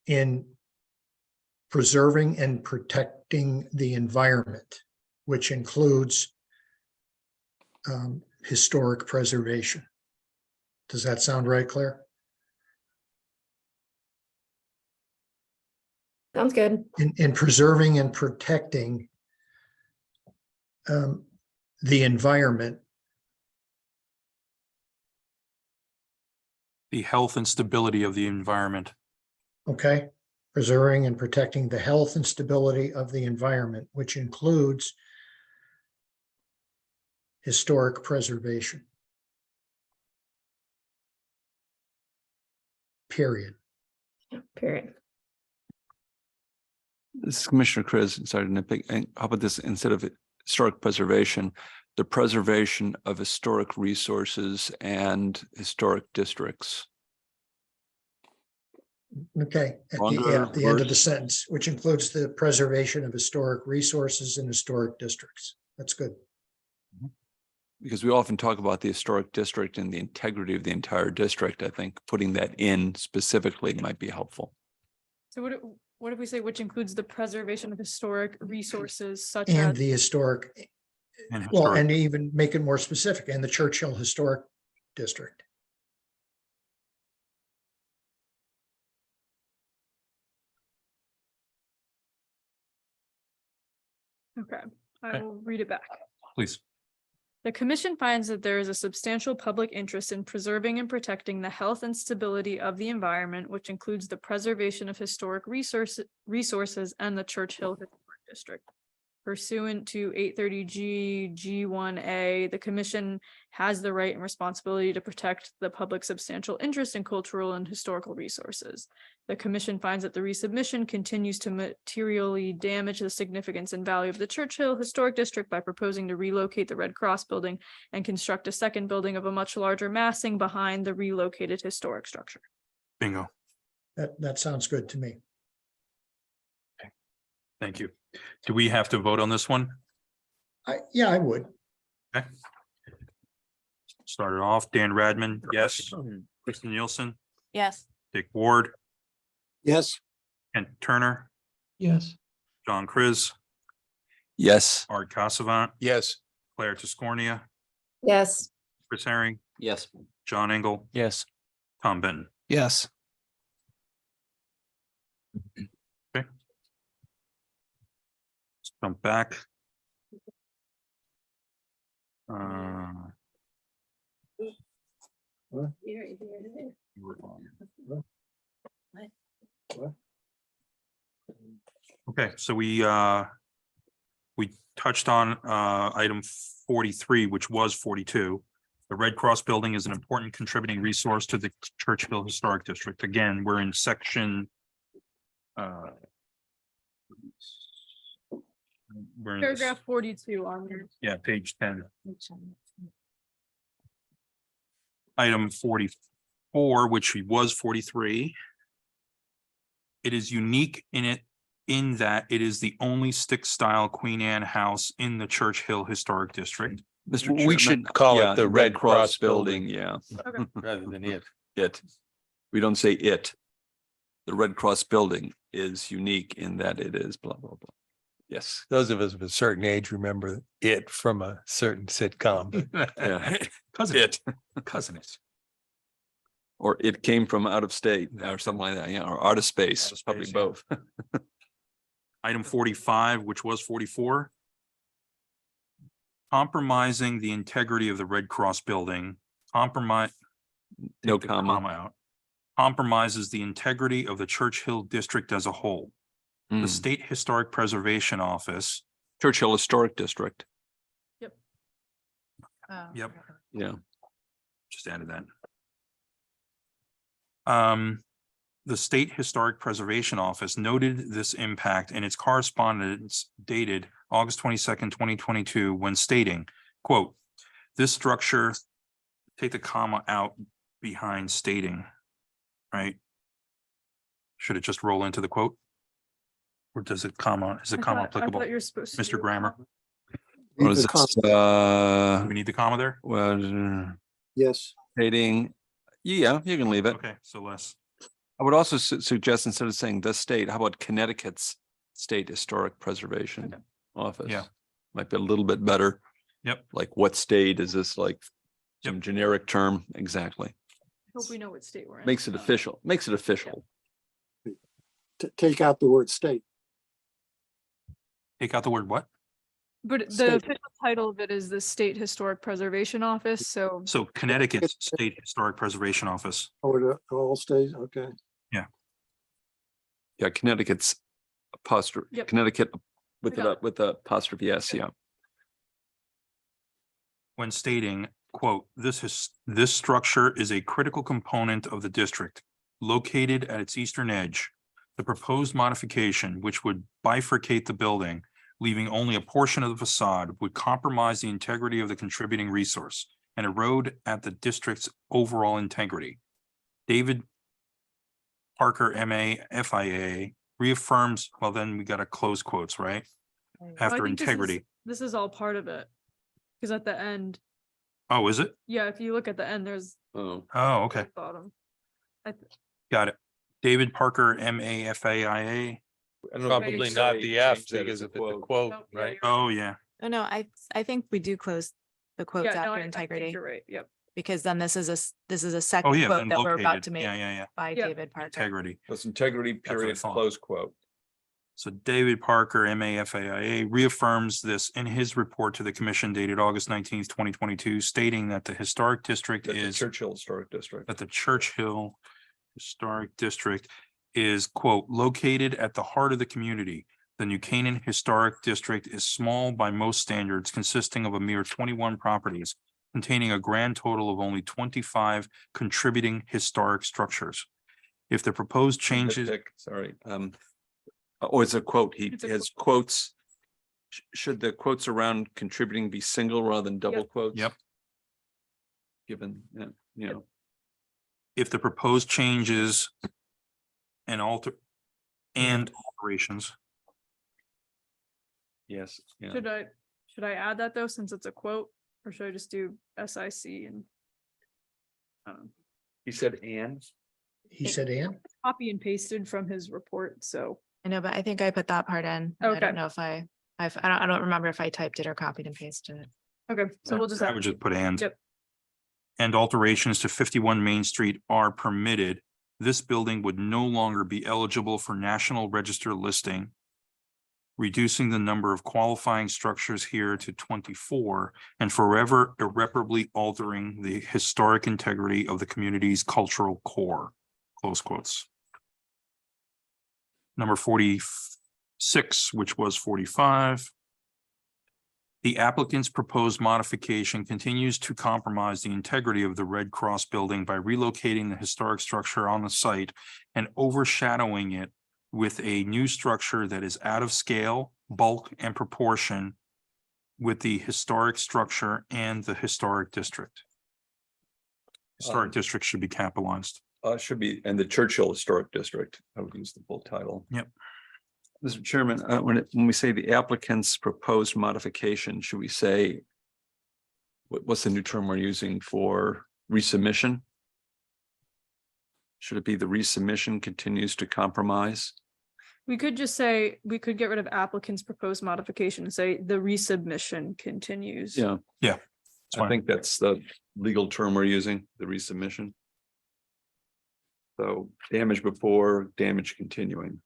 in preserving and protecting the environment, which includes historic preservation. Does that sound right, Claire? Sounds good. In preserving and protecting the environment, The health and stability of the environment. okay? Preserving and protecting the health and stability of the environment, which includes historic preservation. Period. Yeah, period. This is Commissioner Chris, sorry to nitpick. And how about this, instead of historic preservation, the preservation of historic resources and historic districts? Okay, at Longer, the end of the worse? sentence, which includes the preservation of historic resources and historic districts. That's good. Because we often talk about the historic district and the integrity of the entire district. I think putting that in specifically might be helpful. So what if we say which includes the preservation of historic resources such And as? the historic, And well, historic. and even make it more specific, and the Churchill Historic District. Okay, I Okay. will read it back. Please. The commission finds that there is a substantial public interest in preserving and protecting the health and stability of the environment, which includes the preservation of historic resources and the Churchill Historic District. Pursuant to 830 G1A, the commission has the right and responsibility to protect the public's substantial interest in cultural and historical resources. The commission finds that the resubmission continues to materially damage the significance and value of the Churchill Historic District by proposing to relocate the Red Cross building and construct a second building of a much larger massing behind the relocated historic structure. Bingo. That sounds good to me. Thank you. Do we have to vote on this one? Yeah, I would. Okay. Started off, Dan Radman, yes. Kristen Nielsen, Yes. Dick Ward, Yes. Kent Turner, Yes. John Chris, Yes. Art Casavant, Yes. Claire Tiscornia, Yes. Chris Herring, Yes. John Engel, Yes. Tom Benton. Yes. Okay. Let's jump back. Okay, so we touched on item 43, which was 42. The Red Cross building is an important contributing resource to the Churchill Historic District. Again, we're in section we're in this- Paragraph 42 on your. yeah, page 10. Item 44, which was 43. It is unique in that it is the only stick style Queen Anne house in the Churchill Historic District. Mr. We Chairman, should call yeah, it the Red Cross building, yeah. Okay. Rather than it. It. We don't say it. The Red Cross building is unique in that it is blah, blah, blah. Yes. Those of us of a certain age remember it from a certain sitcom. Yeah. Cousin It. cousin it. Or it came from out of state or something like that, yeah, or out of space, Out of probably space, yeah. both. Item 45, which was 44. Compromising the integrity of the Red Cross building, No take the comma. out. Compromises the integrity of the Churchill District as a whole. The Mm. State Historic Preservation Office. Churchill Historic District, Yep, yeah. just added that. The State Historic Preservation Office noted this impact in its correspondence dated August 22nd, 2022, when stating, quote, "This structure," take the comma out behind stating, right? Should it just roll into the quote? Or does it comma, is I it comma thought applicable? you're supposed to Mr. do a Grammer, comma. What is Leave the this, do we need the comma there? well, Yes. stating, yeah, you can leave it. Okay, so less. I would also suggest instead of saying the state, how about Connecticut's State Historic Preservation Office. Yeah. Might be a little bit better. Yep. Like what state is this, like some generic term? Exactly. Hope we know what state we're in. Makes it official, makes it official. Take out the word state. Take out the word what? But the State. official title of it is the State Historic Preservation Office, so. So Connecticut's State Historic Preservation Office. Or the all states, okay. Yeah, Connecticut's apostrophe, Yep. Connecticut with I got it. with the apostrophe S, yeah. When stating, quote, this structure is a critical component of the district located at its eastern edge. The proposed modification, which would bifurcate the building, leaving only a portion of the facade, would compromise the integrity of the contributing resource and erode at the district's overall integrity. David Parker, MA, FIA reaffirms, well, then we got to close quotes, right? I After think this is- integrity. This is all part of it. Because at the end, Oh, is it? yeah, if you look at the end, there's. Oh. Oh, okay. Bottom. Got it. David Parker, MAFAIA. Probably not the F because of the quote, Nope, yeah, right? you're Oh, yeah. Oh, no, I think we do close the quotes Yeah, no, after I think integrity, you're right, yep. because then this is this is a Oh, second yeah. quote then that we're about located. to make Yeah. by Yeah. David Parker. Integrity. That's integrity what I period, thought. close quote. So David Parker, MAFAIA, reaffirms this in his report to the commission dated August 19th, 2022, stating that the historic district That's the is Churchill Historic District. that the Churchill Historic District is, quote, located at the heart of the community. The New Canaan Historic District is small by most standards, consisting of a mere 21 properties, containing a grand total of only 25 contributing historic structures. If the proposed changes, Sorry, or it's a quote, he It's a has quotes. Should the quotes around contributing be single rather than double quotes? Yep. Given, you know, if the proposed changes and alterations, yes, yeah. Should I add that though, since it's a quote, or should I just do SIC and? He said and? He said, Ann? Copy and pasted from his report, so. I know, but I think I put that part in. I Okay. don't know if I don't remember if I typed it or copied and pasted it. Okay, so we'll just. I would just put and. Yep. And alterations to 51 Main Street are permitted. This building would no longer be eligible for National Register listing, reducing the number of qualifying structures here to 24 and forever irreparably altering the historic integrity of the community's cultural core. Close quotes. Number 46, which was 45. The applicant's proposed modification continues to compromise the integrity of the Red Cross building by relocating the historic structure on the site and overshadowing it with a new structure that is out of scale, bulk, and proportion with the historic structure and the historic district. Historic district should be capitalized. Should be, and the Churchill Historic District, I would use the full title. Yep. Mr. Chairman, when we say the applicant's proposed modification, should we say? What's the new term we're using for resubmission? Should it be the resubmission continues to compromise? We could just say, we could get rid of applicant's proposed modification and say the resubmission continues. Yeah. Yeah. I think that's the legal term we're using, the resubmission. So damage before, damage continuing.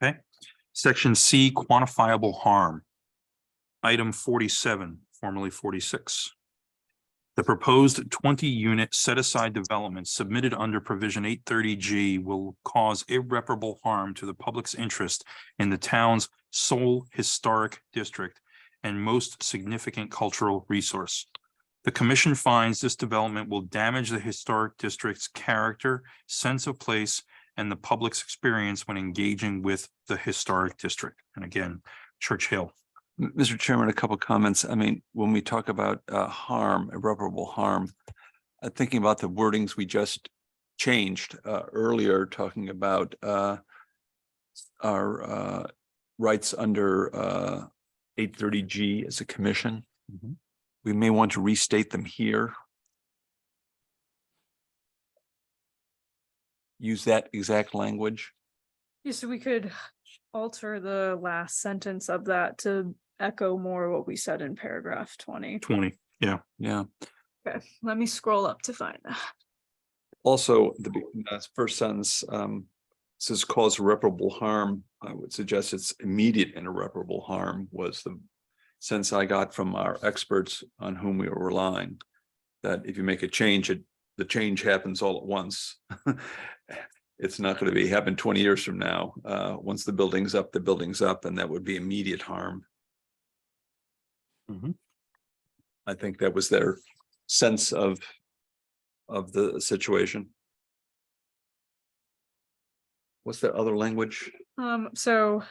Okay. Section C, quantifiable harm. Item 47, formerly 46. The proposed 20-unit set-aside development submitted under provision 830G will cause irreparable harm to the public's interest in the town's sole historic district and most significant cultural resource. The commission finds this development will damage the historic district's character, sense of place, and the public's experience when engaging with the historic district. And again, Church Hill. Mr. Chairman, a couple of comments. I mean, when we talk about harm, irreparable harm, thinking about the wordings we just changed earlier, talking about our rights under 830G as a commission. We may want to restate them here. use that exact language? Yeah, so we could alter the last sentence of that to echo more what we said in paragraph 20. 20, yeah. Yeah. Okay, let me scroll up to find that. Also, the first sentence says cause irreparable harm. I would suggest it's immediate and irreparable harm was the sense I got from our experts on whom we were relying. That if you make a change, the change happens all at once. It's not going to happen 20 years from now. Once the building's up, and that would be immediate harm. Mhm. I think that was their sense of the situation. What's the other language? So.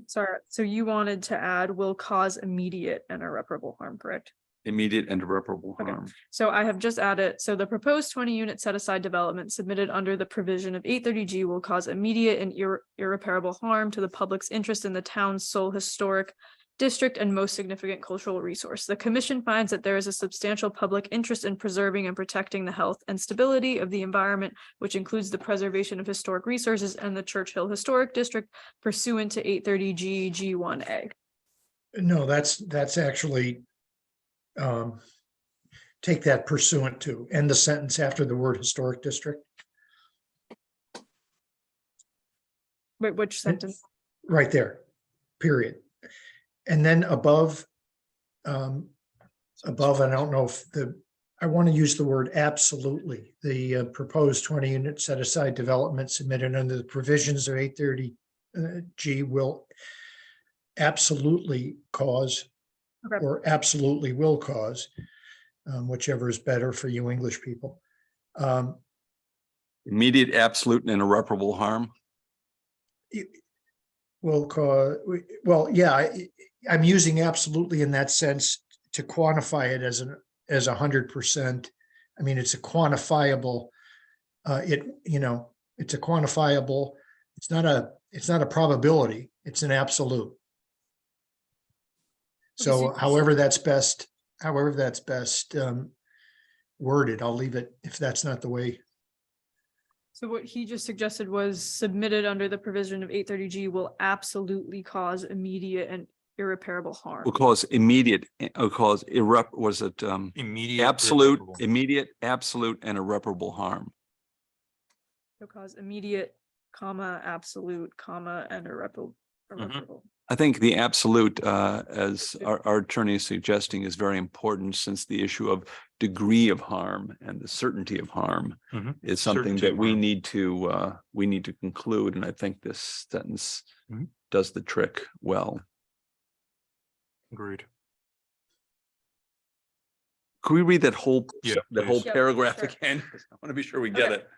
Sorry, so you wanted to add will cause immediate and irreparable harm, correct? Immediate and irreparable Okay. harm. So I have just added, so the proposed 20-unit set-aside development submitted under the provision of 830G will cause immediate and irreparable harm to the public's interest in the town's sole historic district and most significant cultural resource. The commission finds that there is a substantial public interest in preserving and protecting the health and stability of the environment, which includes the preservation of historic resources and the Churchill Historic District pursuant to 830G G1A. No, that's actually take that pursuant to, end the sentence after the word historic district, Wait, which sentence? right there, period. And then above, I don't know if I want to use the word absolutely. The proposed 20-unit set-aside development submitted under the provisions of 830G will absolutely cause, Okay. or absolutely will cause, whichever is better for you English people. Immediate, absolute, and irreparable harm. Will cause, well, yeah, I'm using absolutely in that sense to quantify it as 100%. I mean, it's a quantifiable, it's a quantifiable, it's not a probability, it's an absolute. So however that's best worded, I'll leave it if that's not the way. So what he just suggested was submitted under the provision of 830G will absolutely cause immediate and irreparable harm. Will cause immediate, cause was it Immediate. absolute, irreparable. immediate, absolute, and irreparable harm. So cause immediate, comma, absolute, comma, and irreparable. I think the absolute, as our attorney is suggesting, is very important since the issue of degree of harm and the certainty of harm Mhm. is something Certainty that of we harm. need to conclude. And I think this sentence Mhm. does the trick well. Agreed. Could we read that whole, Yeah, the whole please. Yep, paragraph sure. again? I want to be sure we get Okay. it.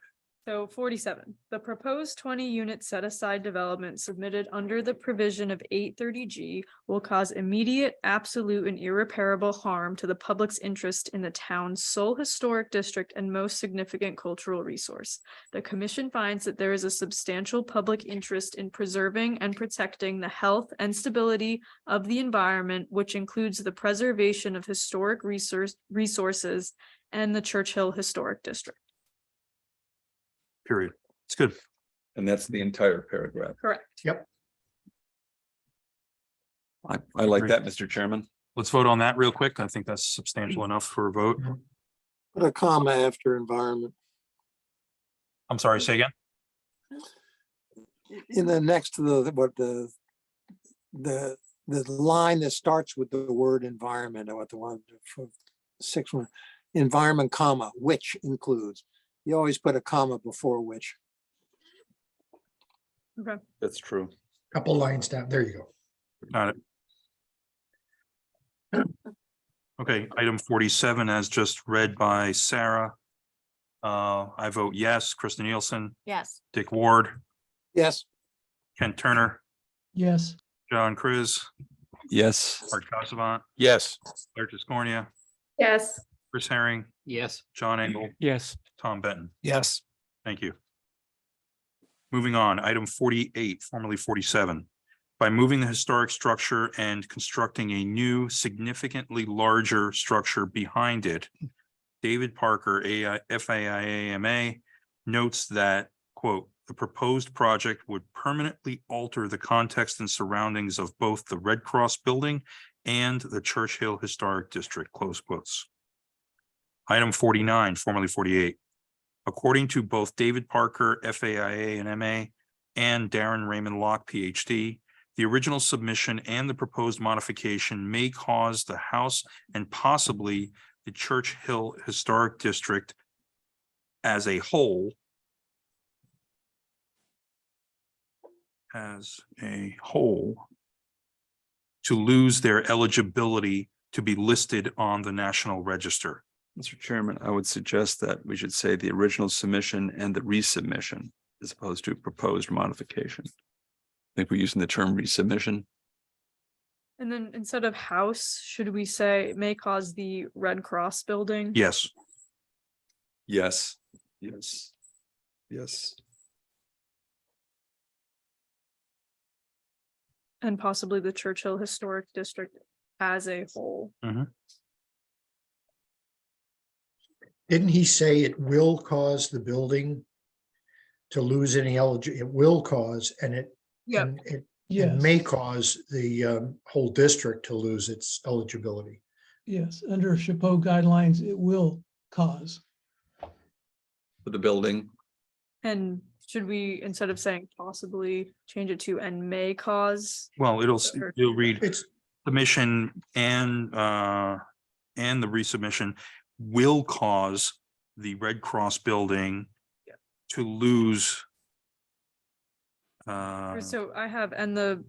So 47, the proposed 20-unit set-aside development submitted under the provision of 830G will cause immediate, absolute, and irreparable harm to the public's interest in the town's sole historic district and most significant cultural resource. The commission finds that there is a substantial public interest in preserving and protecting the health and stability of the environment, which includes the preservation of historic resources and the Churchill Historic District. Period. It's good. And that's the entire paragraph. Correct. Yep. I like Agreed. that, Mr. Chairman. Let's vote on that real quick. I think that's substantial enough for a vote. Put a comma after environment. I'm sorry, say again? In the next to the line that starts with the word environment, or what the one for 6 1, environment, comma, which includes. You always put a comma before which. Okay. That's true. Couple lines down, there you go. Got it. Okay, item 47 as just read by Sarah. I vote yes. Krista Nielsen, Yes. Dick Ward, Yes. Ken Turner, Yes. John Cruz, Yes. Art Casavant, Yes. Claire Tiscornia, Yes. Chris Herring, Yes. John Engel, Yes. Tom Benton. Yes. Thank you. Moving on, item 48, formerly 47. By moving the historic structure and constructing a new significantly larger structure behind it, David Parker, FAIAMA, notes that, quote, the proposed project would permanently alter the context and surroundings of both the Red Cross building and the Churchill Historic District, close quotes. Item 49, formerly 48. According to both David Parker, FAIA and MA, and Darren Raymond Locke, PhD, the original submission and the proposed modification may cause the house and possibly the Churchill Historic District as a whole to lose their eligibility to be listed on the National Register. Mr. Chairman, I would suggest that we should say the original submission and the resubmission as opposed to proposed modification. I think we're using the term resubmission. And then instead of house, should we say may cause the Red Cross building? Yes, Yes, yes, yes. And possibly the Churchill Historic District as a whole. Didn't he say it will cause the building to lose any it will cause, and it Yeah. and it Yes, may cause the whole district to lose its eligibility. yes, under Chapeau guidelines, it will cause. For the building, And should we, instead of saying possibly, change it to and may cause? well, you'll read It's submission and the resubmission will cause the Red Cross building to lose. So I have, and the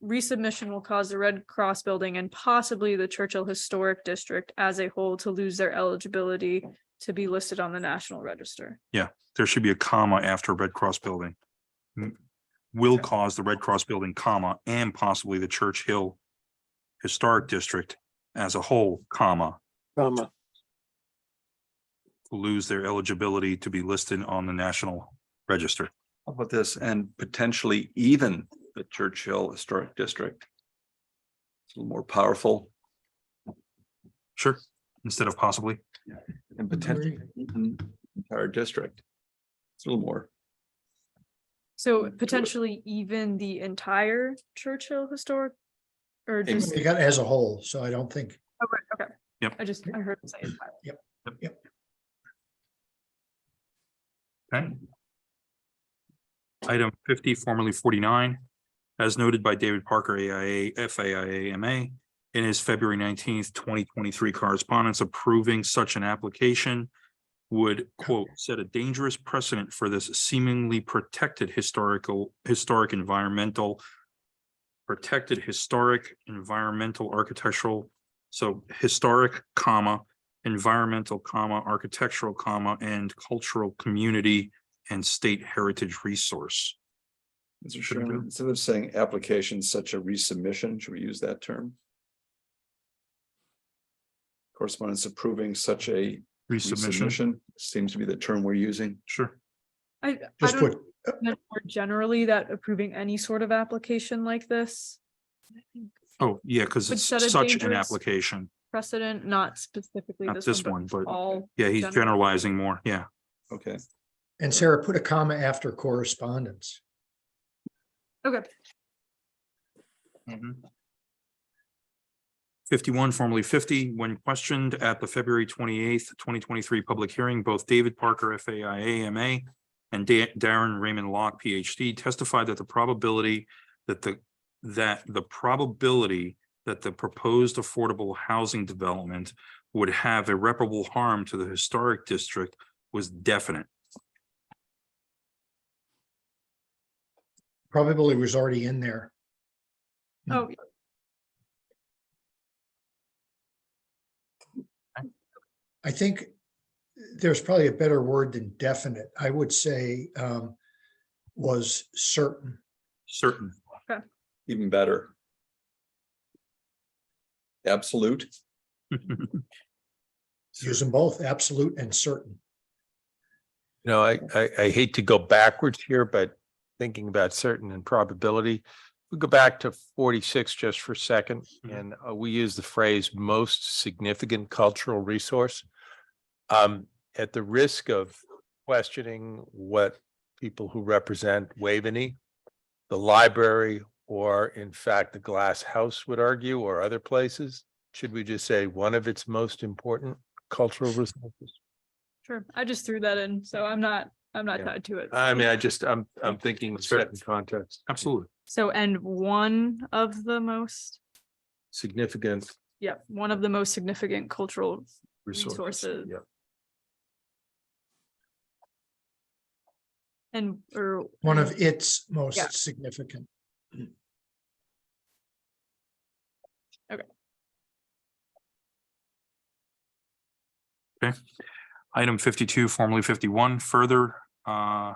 resubmission will cause the Red Cross building and possibly the Churchill Historic District as a whole to lose their eligibility to be listed on the National Register. There should be a comma after Red Cross building. Will cause the Red Cross building, comma, and possibly the Churchill Historic District as a whole, comma, Comma. lose their eligibility to be listed on the National Register. how about this, and potentially even the Churchill Historic District? It's a little more powerful Sure, instead of possibly. and potentially even the entire district. It's a little more. So potentially even the entire Churchill Historic? Or just, you got as a whole, so I don't think, okay. Yep. I heard it say entire. Okay. Item 50, formerly 49, as noted by David Parker, AIA, FAIA, MA, in his February 19th, 2023 correspondence approving such an application would, quote, set a dangerous precedent for this seemingly protected historic, environmental, architectural, so historic, comma, environmental, comma, architectural, comma, and cultural community and state heritage resource. Mr. Chairman, instead of saying application such a resubmission, should we use that term? Correspondence approving such a Resubmission, resubmission seems to be the term we're using. sure. I just don't put, know more generally that approving any sort of application like this. Oh, yeah, because Would it's set a such an dangerous application, Precedent, not specifically not this one, but all. yeah, he's general. generalizing more, yeah. Okay. and Sarah, put a comma after correspondence. Okay, 51, formerly 50, when questioned at the February 28th, 2023 public hearing, both David Parker, FAIA, MA, and Darren Raymond Locke, PhD, testified that the probability that the proposed affordable housing development would have irreparable harm to the historic district was definite. Probably was already in there. oh, I think there's probably a better word than definite. I would say was certain. Certain. Even better. Absolute. Use them both, absolute and certain. You know, I hate to go backwards here, but thinking about certain and probability, we go back to 46 just for a second, and we use the phrase most significant cultural resource. At the risk of questioning what people who represent Waveney, the library, or in fact, the Glass House would argue, or other places? Should we just say one of its most important cultural resources? Sure, I just threw that in, so I'm not tied to it. I mean, I'm thinking certain context. Absolutely. So, and one of the most, Significant one of the most significant cultural resources. resources. Yeah. And, or. One of its Yeah. most significant. Okay. Item 52, formerly 51, further, Darren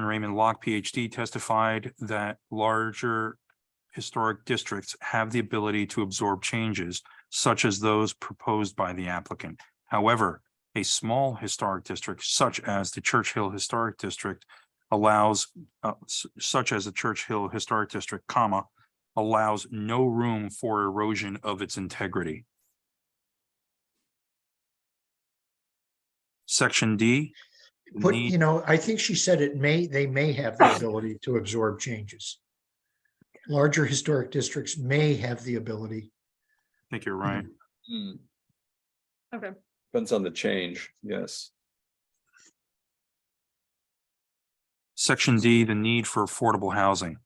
Raymond Locke, PhD, testified that larger historic districts have the ability to absorb changes such as those proposed by the applicant. However, a small historic district such as the Church Hill Historic District allows, comma, allows no room for erosion of its integrity. Section D. But, need- you know, I think she said they may have the ability to absorb changes. Larger historic districts may have the ability. I think you're right. Okay. Depends on the change, yes. Section D, the need for affordable housing.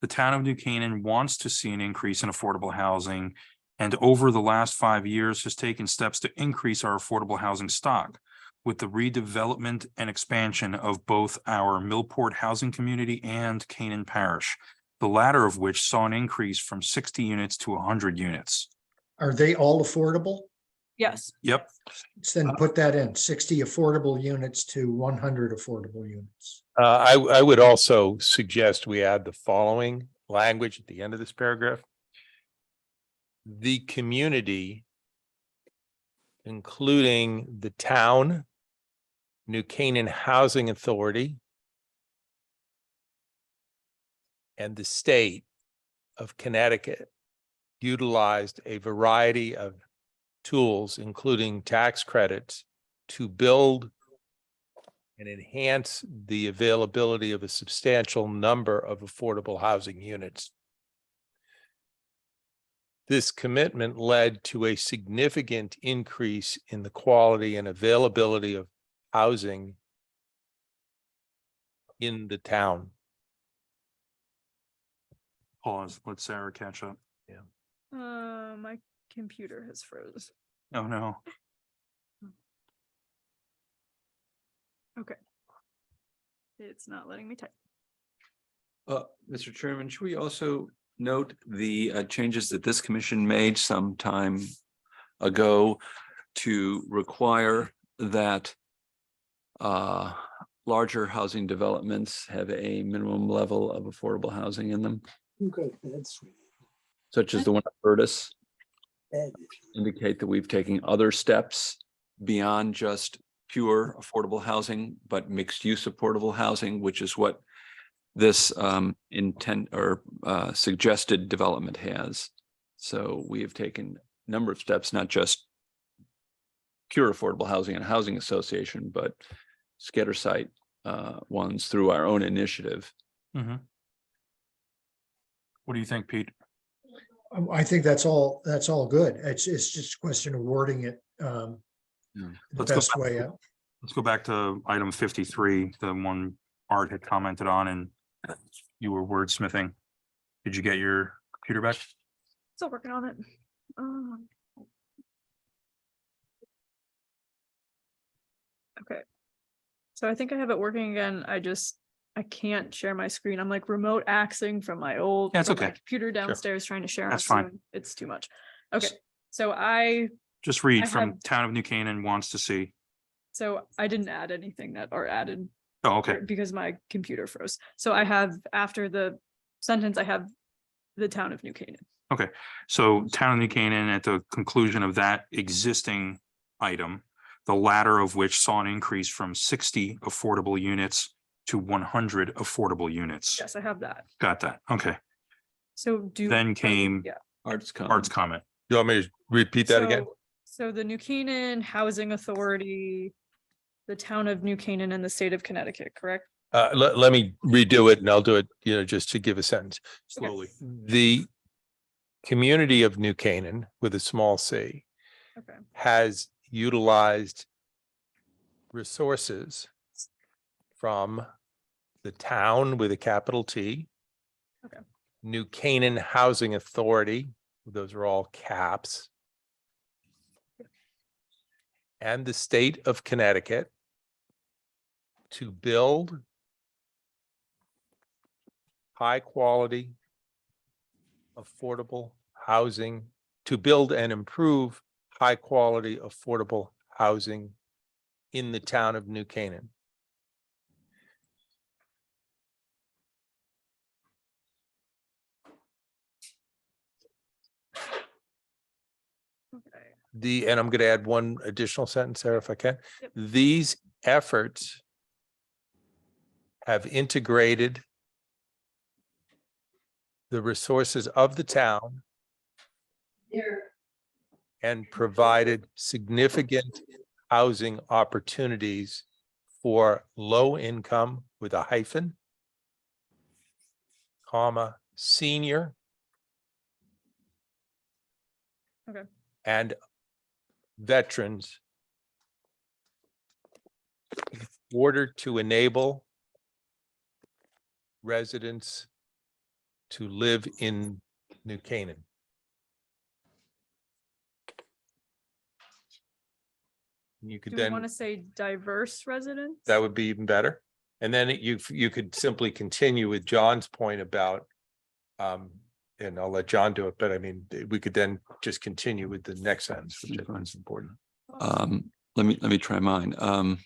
The town of New Canaan wants to see an increase in affordable housing, and over the last 5 years has taken steps to increase our affordable housing stock with the redevelopment and expansion of both our Millport housing community and Canaan Parish, the latter of which saw an increase from 60 units to 100 units. Are they all affordable? Yes. Yep. Then put that in, 60 affordable units to 100 affordable units. I would also suggest we add the following language at the end of this paragraph. The community, including the town, New Canaan Housing Authority, and the state of Connecticut, utilized a variety of tools, including tax credits, to build and enhance the availability of a substantial number of affordable housing units. This commitment led to a significant increase in the quality and availability of housing in the town. Pause, let Sarah catch up. My computer has froze. Oh, no. Okay. It's not letting me type. Mr. Chairman, should we also note the changes that this commission made some time ago to require that larger housing developments have a minimum level of affordable housing in them, Okay, that's. such as the one at Curtis, indicate that we've taken other steps beyond just pure affordable housing, but mixed use affordable housing, which is what this intent or suggested development has. So we have taken a number of steps, not just pure affordable housing and housing association, but scatter site ones through our own initiative. Mhm. What do you think, Pete? I think that's all good. It's just a question of wording it the Let's go best back- way out. Let's go back to item 53, the one Art had commented on and you were wordsmithing. Did you get your computer back? Still working on it. Okay. So I think I have it working again. I can't share my screen. I'm like remote accessing from my old That's from my okay. computer downstairs trying to share on That's fine. Zoom. It's too much. Okay. So I Just read I from have- Town of New Canaan wants to see. didn't add anything that are added Oh, okay. because my computer froze. So I have after the sentence, I have the town of New Canaan. Okay, so Town of New Canaan, at the conclusion of that existing item, the latter of which saw an increase from 60 affordable units to 100 affordable units. Yes, I have that. Got that. Okay. So Then came yeah. Art's Art's comment. You want me to repeat that again? So the New Canaan Housing Authority, the town of New Canaan and the state of Connecticut, correct? Let me redo it and I'll do it, just to give a sentence. Slowly. The community of New Canaan with a small c Okay. has utilized resources from the town with a capital T. Okay. New Canaan Housing Authority, those are all caps. And the state of Connecticut to build high quality, affordable housing, to build and improve high quality, affordable housing in the town of New Canaan. Okay. And I'm going to add one additional sentence there if I can. Yep. These efforts have integrated the resources of the town and provided significant housing opportunities for low income with a hyphen, comma, senior. Okay. And veterans in order to enable residents to live in New Canaan. You could Do we then, want to say diverse residents? that would be even better. And then you could simply continue with John's point about, and I'll let John do it, but I mean, we could then just continue with the next sentence, which I find is important. Let me try mine. Do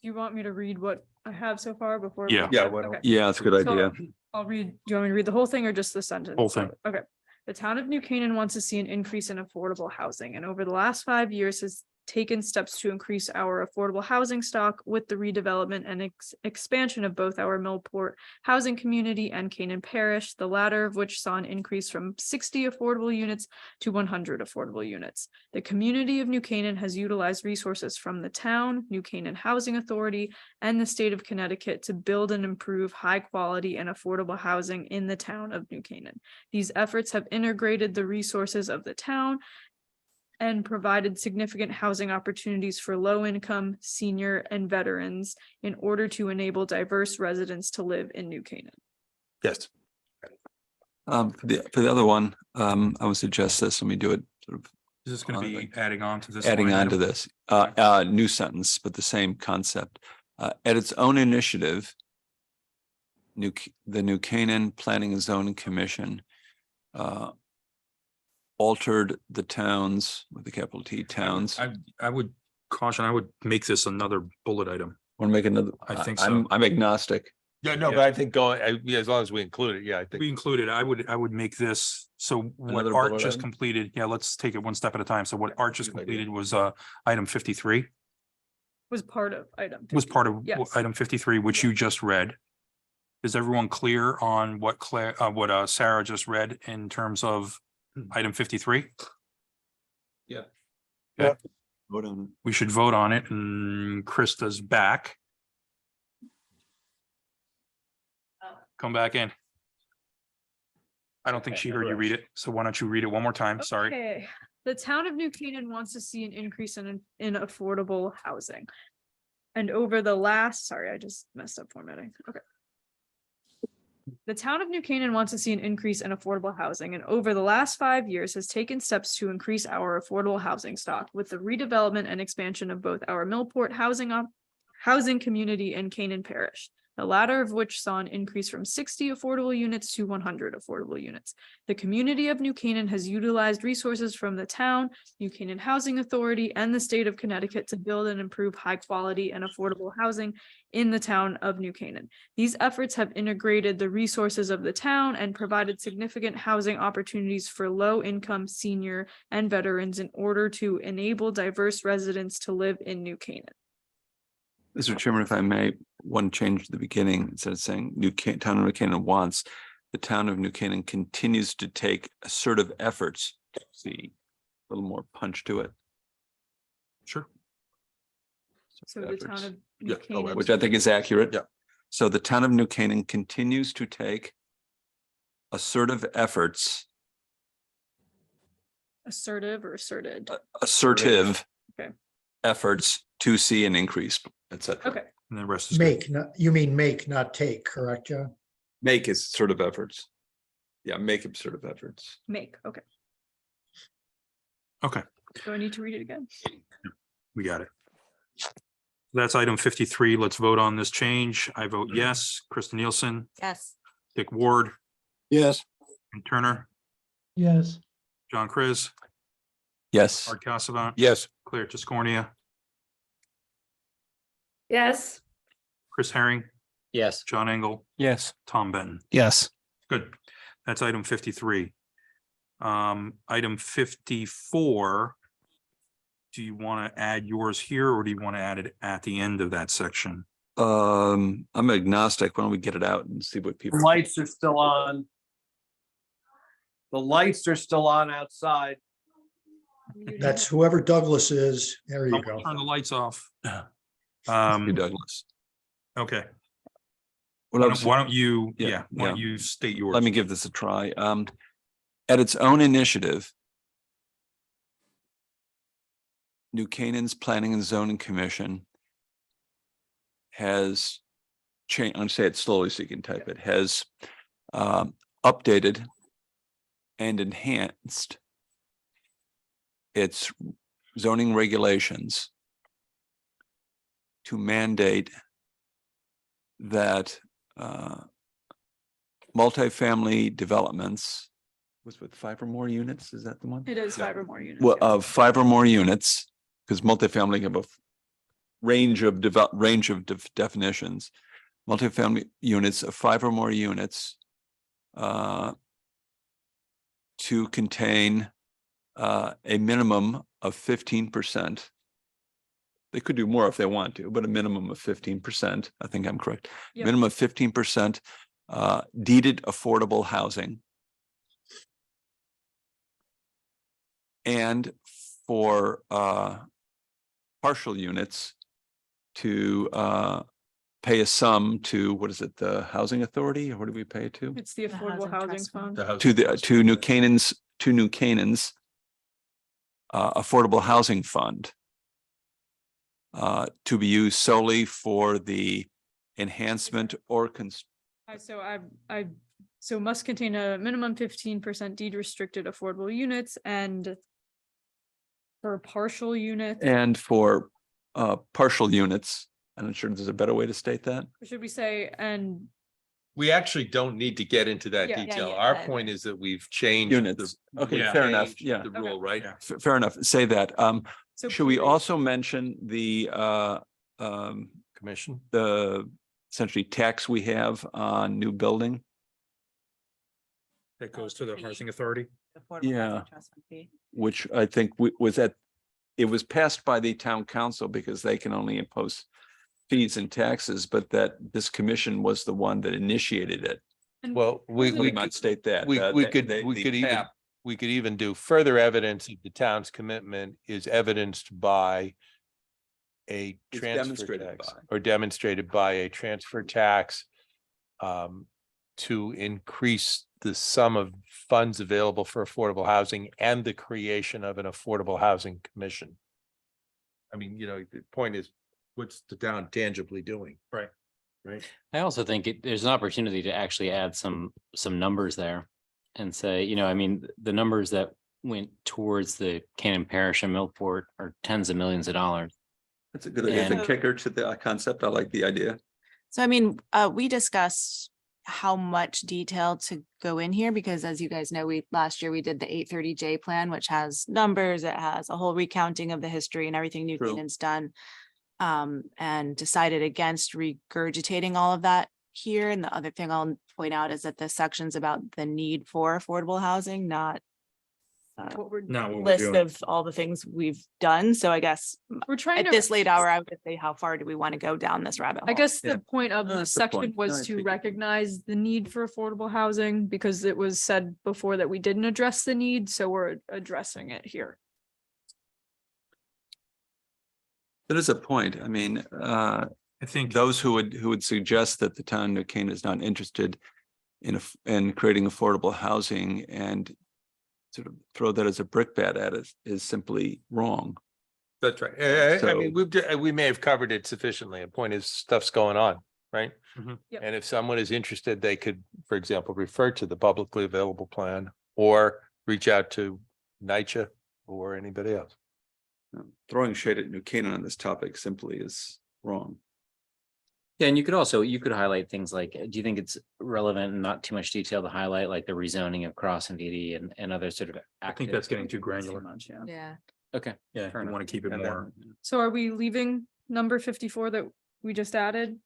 you want me to read what I have so far before? Yeah. Yeah, why don't- Okay. Yeah, that's a good So, idea. I'll read, do you want me to read the whole thing or just the sentence? Whole thing. Okay. The town of New Canaan wants to see an increase in affordable housing, and over the last 5 years has taken steps to increase our affordable housing stock with the redevelopment and expansion of both our Millport housing community and Canaan Parish, the latter of which saw an increase from 60 affordable units to 100 affordable units. The community of New Canaan has utilized resources from the town, New Canaan Housing Authority, and the state of Connecticut to build and improve high quality and affordable housing in the town of New Canaan. These efforts have integrated the resources of the town and provided significant housing opportunities for low-income, senior, and veterans in order to enable diverse residents to live in New Canaan. Yes. For the other one, I would suggest this. Let me do it sort of Is this going to be adding on to this? adding line on to item? this, new sentence, but the same concept. At its own initiative, the New Canaan Planning and Zoning Commission altered the towns with the capital T towns. I would caution, I would make this another bullet item. Want to make another? I think so. I'm agnostic. Yeah, no, but I think yeah, as long as we include it, yeah, I think. We included, I would make this, so what Another Art bullet just item? completed, yeah, let's take it one step at a time. So what Art just Good idea. completed was item 53, Was part of item. was part of Yes. item 53, which you just read. Is everyone clear on what what Sarah just read in terms of item 53? Vote on it. We should vote on it, and Krista's back. Come back in. I don't think she heard you read it, so why don't you read it one more time? Sorry. Okay, the town of New Canaan wants to see an increase in affordable housing. And over the last, sorry, I just messed up formatting. Okay. The town of New Canaan wants to see an increase in affordable housing, and over the last 5 years has taken steps to increase our affordable housing stock with the redevelopment and expansion of both our Millport housing community and Canaan Parish, the latter of which saw an increase from 60 affordable units to 100 affordable units. The community of New Canaan has utilized resources from the town, New Canaan Housing Authority, and the state of Connecticut to build and improve high quality and affordable housing in the town of New Canaan. These efforts have integrated the resources of the town and provided significant housing opportunities for low-income, senior, and veterans in order to enable diverse residents to live in New Canaan. Mr. Chairman, if I may, one change at the beginning, instead of saying town of New Canaan wants, the town of New Canaan continues to take assertive efforts. See, a little more punch to it. Sure. So the town of Yeah, New oh, Canaan. which I think is accurate. Yeah. So the town of New Canaan continues to take assertive efforts, Assertive or asserted? assertive Okay. efforts to see an increase, et cetera. Okay, And the rest is good. Make, you mean make, not take, correct, John? Make is assertive efforts. Yeah, make assertive efforts. make, okay. Okay, Do I need to read it again? we got it. That's item 53. Let's vote on this change. I vote yes. Krista Nielsen, Yes. Dick Ward, Yes. and Turner, Yes, John Chris, Yes. Art Casavant, Yes, Claire Tiscornia, Yes. Chris Herring, Yes. John Engel, Yes. Tom Benton. Yes. Good. That's item 53. Item 54. Do you want to add yours here or do you want to add it at the end of that section? I'm agnostic. Why don't we get it out and see what people? Lights are still on. The lights are still on outside. That's whoever Douglas is. There you I'll go. turn the lights off. You, Douglas. Okay. What I was- Why don't you, Yeah, why don't yeah. you state yours? Let me give this a try. At its own initiative, New Canaan's Planning and Zoning Commission has changed, I'm say it slowly so you can type it, has updated and enhanced its zoning regulations to mandate that multifamily developments with 5 or more units, is that the one? It is 5 or more units. Well, yes. of 5 or more units, because multifamily have a range of definitions. Multifamily units of 5 or more units to contain a minimum of 15%. They could do more if they want to, but a minimum of 15%. I think I'm correct. Yep. Minimum of 15% deeded affordable housing. And for partial units to pay a sum to, what is it, the housing authority, or what do we pay it to? It's the Affordable Housing Fund. To New Canaan's Affordable Housing Fund to be used solely for the enhancement or So must contain a minimum 15% deed restricted affordable units and for partial units, and for partial units. I'm not sure there's a better way to state that. should we say, and we actually don't need to get into that Yeah. detail. Yeah, Our yeah. point is that we've changed. Units. the- Okay, we've fair enough. changed Yeah. The rule, right? Yeah. Fair enough. Say that. so. Should we period. also mention the Commission. the essentially tax we have on new building? That goes to the housing authority. Yeah. Which I think it was passed by the town council because they can only impose fees and taxes, but that this commission was the one that initiated it. And Well, we We might state that. we the- could the- we the could even cap. we could even do further evidence of the town's commitment is evidenced by a It's transfer demonstrated tax by. or demonstrated by a transfer tax to increase the sum of funds available for affordable housing and the creation of an affordable housing commission. I mean, the point is, what's the town tangibly doing? Right. Right. I also think there's an opportunity to actually add some numbers there and say, I mean, the numbers that went towards the Cannon Parish and Millport are tens of millions of dollars. That's a good idea. And- The kicker to the concept. I like the idea. So I mean, we discussed how much detail to go in here because as you guys know, last year we did the 830J plan, which has numbers, it has a whole recounting of the history and everything New True. Canaan's done. And decided against regurgitating all of that here. And the other thing I'll point out is that the section's about the need for affordable housing, not What we're, Not what we're list doing. of all the things we've done. So I guess we're trying at to. this late hour, I would say, how far do we want to go down this rabbit hole? I guess Yeah. the point of No, the that's the section point. No, I was to take it. recognize the need for affordable housing because it was said before that we didn't address the need, so we're addressing it here. That is a point. I mean, I think those who would suggest that the town of New Canaan is not interested in creating affordable housing and sort of throw that as a brickbat at it is simply wrong. That's right. I mean, we may have covered it sufficiently. The point is stuff's going on, right? Mhm. Yep. And if someone is interested, they could, for example, refer to the publicly available plan or reach out to NYCHA or anybody else. Throwing shade at New Canaan on this topic simply is wrong. Yeah, and you could highlight things like, do you think it's relevant and not too much detail to highlight like the rezoning of Cross and DD and other sort of. I think that's getting too granular. Yeah. Okay. Yeah, Fair you enough. want to keep it And more. So are we leaving number 54 that we just added?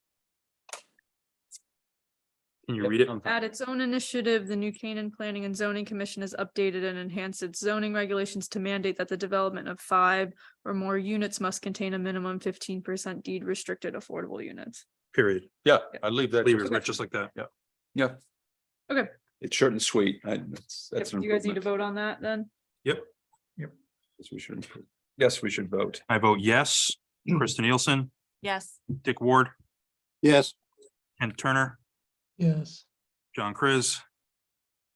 Can you Yep, read it? I'm fine. At its own initiative, the New Canaan Planning and Zoning Commission has updated and enhanced its zoning regulations to mandate that the development of 5 or more units must contain a minimum 15% deed restricted affordable units. Period. Yeah, I leave that. Leave it just like that. Yeah. Yeah. Okay. It's short and sweet. That's Do an you guys need to improvement. vote on that then? Yep. Yes, we should vote. I vote yes. Krista Nielsen, Yes. Dick Ward, Yes. Kent Turner, Yes. John Chris,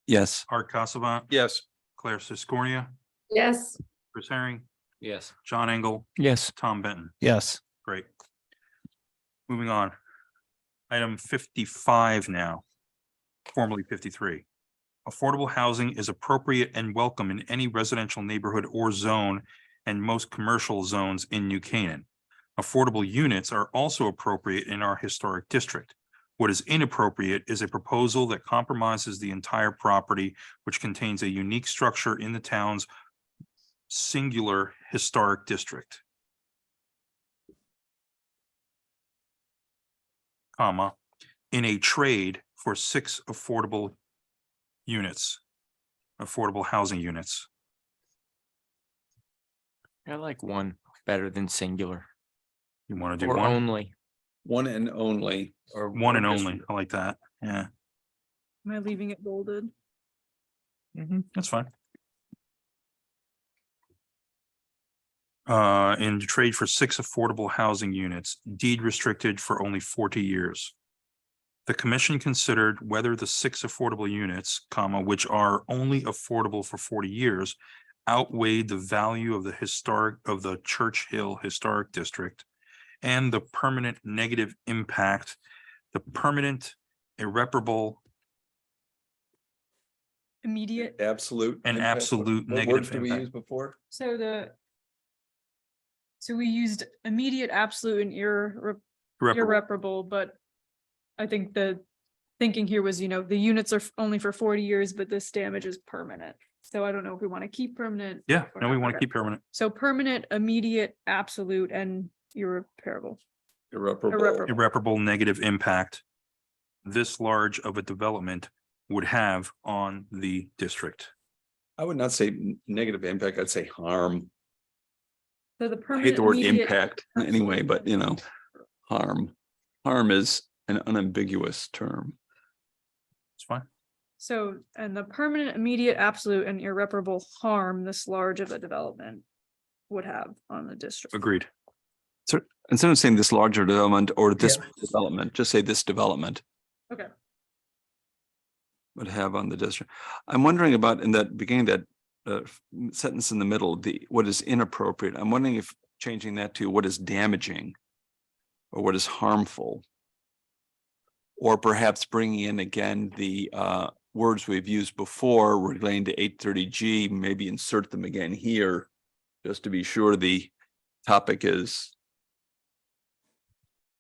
Yes. Art Casavant, Yes. Claire Siscornia, Yes. Chris Herring, Yes. John Engel, Yes. Tom Benton. Yes. Great. Moving on. Item 55 now, formerly 53. Affordable housing is appropriate and welcome in any residential neighborhood or zone and most commercial zones in New Canaan. Affordable units are also appropriate in our historic district. What is inappropriate is a proposal that compromises the entire property, which contains a unique structure in the town's singular historic district. Comma, in a trade for 6 affordable units, affordable housing units. I like one better than singular You want to do or one, only. One and only. Or one and just- only. I like that. Yeah, Am I leaving it bolded? that's fine. In trade for 6 affordable housing units, deed restricted for only 40 years. The commission considered whether the 6 affordable units, comma, which are only affordable for 40 years, outweighed the value of the Church Hill Historic District and the permanent negative impact, the permanent irreparable Immediate. Absolute. and impact. absolute What words negative did we impact. use before? So we used immediate, absolute and Irreparable. irreparable, but I think the thinking here was, the units are only for 40 years, but this damage is permanent. So I don't know if we want to keep permanent. Yeah, or no, we not. want to Okay. keep permanent. So permanent, immediate, absolute and irreparable. Irreparable. Irreparable negative impact this large of a development would have on the district. I would not say negative impact. I'd say harm. So the I hate permanent. the word immediate, impact anyway, but absolute, harm. Harm is an unambiguous term. It's fine. So, and the permanent, immediate, absolute and irreparable harm this large of a development would have on the district. Agreed. So instead of saying this larger development or this development, just say this development Okay. would have on the district. I'm wondering about in that beginning, that sentence in the middle, what is inappropriate. I'm wondering if changing that to what is damaging or what is harmful. Or perhaps bringing in again the words we've used before relating to 830G, maybe insert them again here, just to be sure the topic is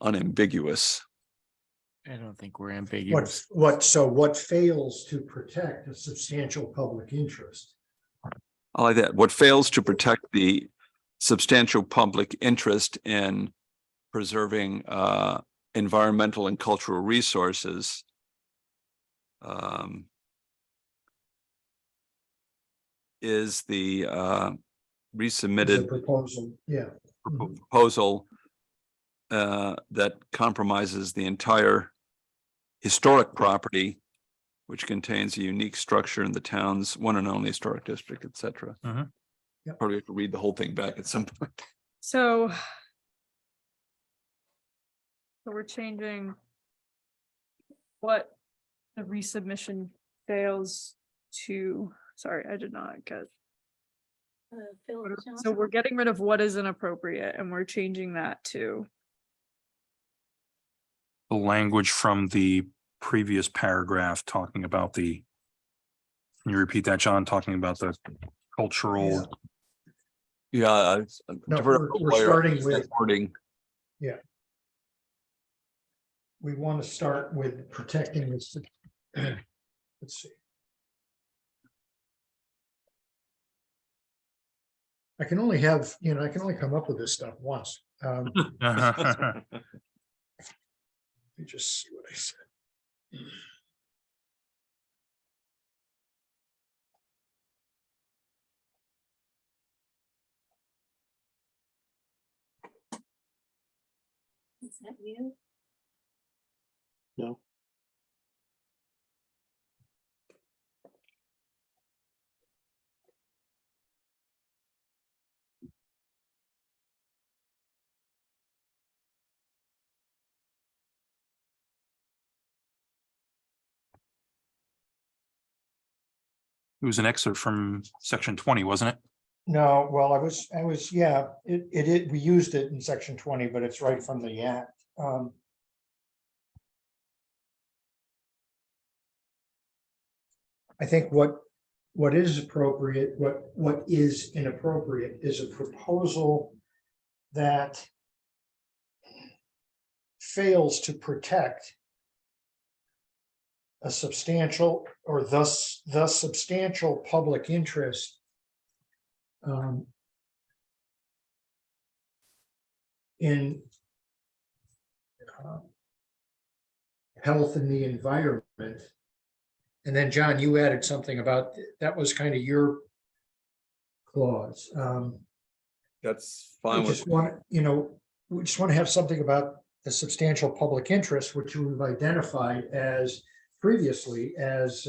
unambiguous. I don't think we're ambiguous. What fails to protect a substantial public interest? I like that. What fails to protect the substantial public interest in preserving environmental and cultural resources is the Is the resubmitted proposal, yeah. proposal that compromises the entire historic property, which contains a unique structure in the town's one and only historic district, et cetera. Mhm. Yep. Probably have to read the whole thing back at some point. So So we're changing what the resubmission fails to, sorry, I did not get. So we're getting rid of what is inappropriate and we're changing that to, The language from the previous paragraph talking about the. Can you repeat that, John? Talking about the cultural. Yeah. No, we're starting with, Wording. yeah. We want to start with protecting this. Let's see. I can only have, I can only come up with this stuff once. Let me just see what I said. Is that you? No. It was an excerpt from section 20, wasn't it? No, well, I was, yeah, we used it in section 20, but it's right from the act. I think what is appropriate, what is inappropriate is a proposal that fails to protect a substantial or thus substantial public interest in health and the environment. And then, John, you added something about, that was kind of your clause. That's We fine. just want, we just want to have something about the substantial public interest, which we've identified as previously as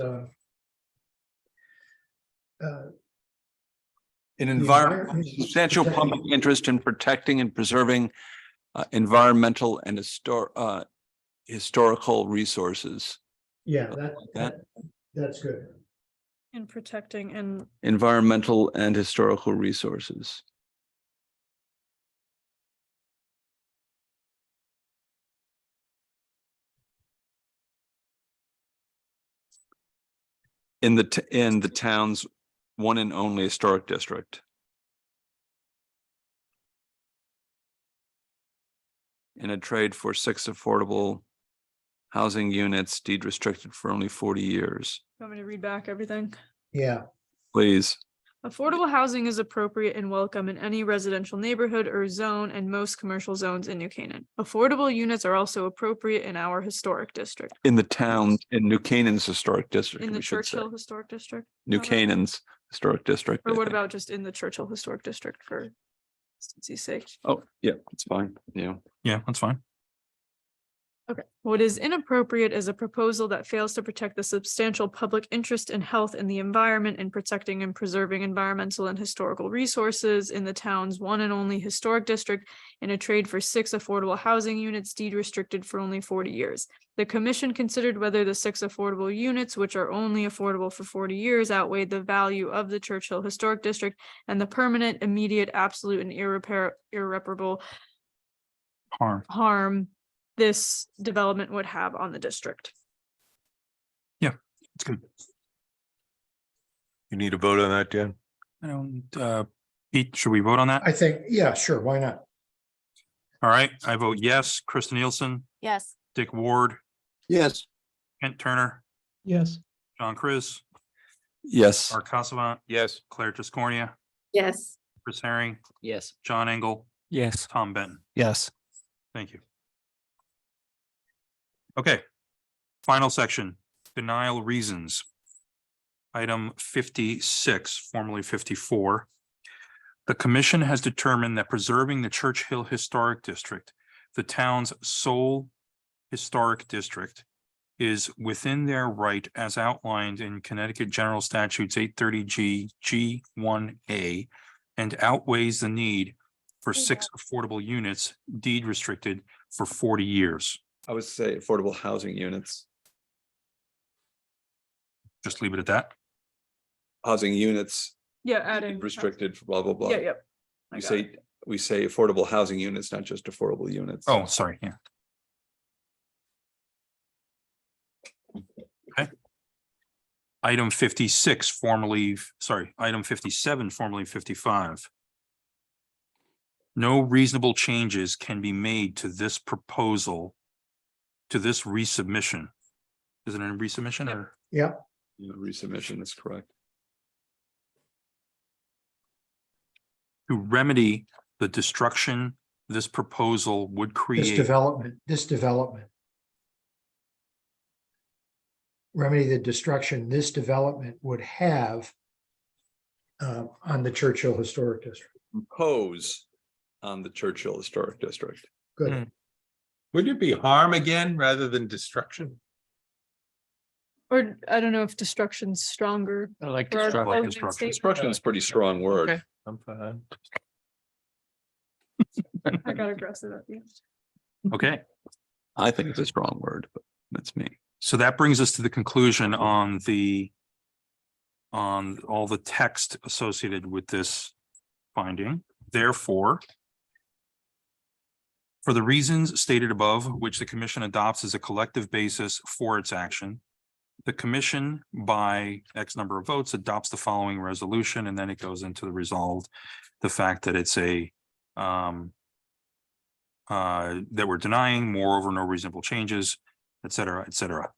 An environment, substantial public interest in protecting and preserving environmental and historical resources. yeah, that's good. in protecting and Environmental and historical resources. In the town's one and only historic district. In a trade for 6 affordable housing units, deed restricted for only 40 years. want me to read back everything? Yeah, Please. Affordable housing is appropriate and welcome in any residential neighborhood or zone and most commercial zones in New Canaan. Affordable units are also appropriate in our historic district. In the town, in New Canaan's historic district. In the we should say. Churchill Historic District? New How about- Canaan's historic district. I Or what think. about just in the Churchill Historic District for consistency's sake? Oh, yeah, it's fine. Yeah. Yeah, that's fine. Okay, what is inappropriate is a proposal that fails to protect the substantial public interest in health and the environment and protecting and preserving environmental and historical resources in the town's one and only historic district in a trade for 6 affordable housing units deed restricted for only 40 years. The commission considered whether the 6 affordable units, which are only affordable for 40 years, outweighed the value of the Churchill Historic District and the permanent, immediate, absolute, and irreparable harm this development would have on the district. It's good. You need a vote on that, Dan? I don't, Pete, should we vote on that? I think, yeah, sure, why not? All right, I vote yes. Krista Nielsen, Yes. Dick Ward, Yes. Kent Turner, Yes. John Chris, Yes. Art Casavant, Yes. Claire Tiscornia, Yes. Chris Herring, Yes. John Engel, Yes. Tom Benton. Yes. Thank you. Okay, final section, denial reasons. Item 56, formerly 54. The commission has determined that preserving the Churchill Historic District, the town's sole historic district, is within their right as outlined in Connecticut General Statutes 830G G1A and outweighs the need for 6 affordable units deed restricted for 40 years. I would say affordable housing units, Just leave it at that. housing units Yeah, adding. restricted, blah, blah, blah. Yeah, yep. I We got say, we say affordable housing units, not just affordable units. Oh, sorry, yeah. Okay. Item 56, item 57, formerly 55. No reasonable changes can be made to this proposal, to this resubmission. Is it a resubmission or? Yeah, Yeah, resubmission is correct. To remedy the destruction this proposal would this create? development. Remedy the destruction this development would have on the Churchill Historic District. Impose on the Churchill Historic District. Good. Would it be harm again rather than destruction? Or I don't know if destruction's stronger. I like for our destruction. closing Destruction. statement. Destruction is a pretty strong word. Okay. I'm fine. I got aggressive at the end. Okay, I think it's a strong word, but that's me. so that brings us to the conclusion on all the text associated with this finding. Therefore, for the reasons stated above, which the commission adopts as a collective basis for its action, the commission by X number of votes adopts the following resolution, and then it goes into the resolved, the fact that it's a that we're denying, moreover, no reasonable changes, et cetera, et cetera.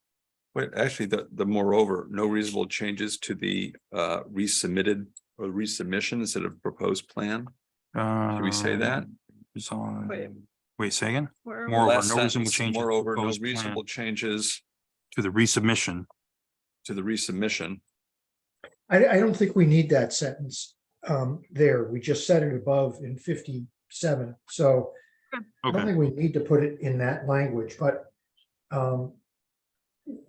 Wait, actually, the moreover, no reasonable changes to the resubmitted or resubmission instead of proposed plan. Should we say that? Wait. Say again? Where- Moreover, Last no reasonable sentence, changes. moreover, no proposed plan reasonable changes to the resubmission. to the resubmission. I don't think we need that sentence there. We just said it above in 57. So I don't Okay, think we need to put it in that language, but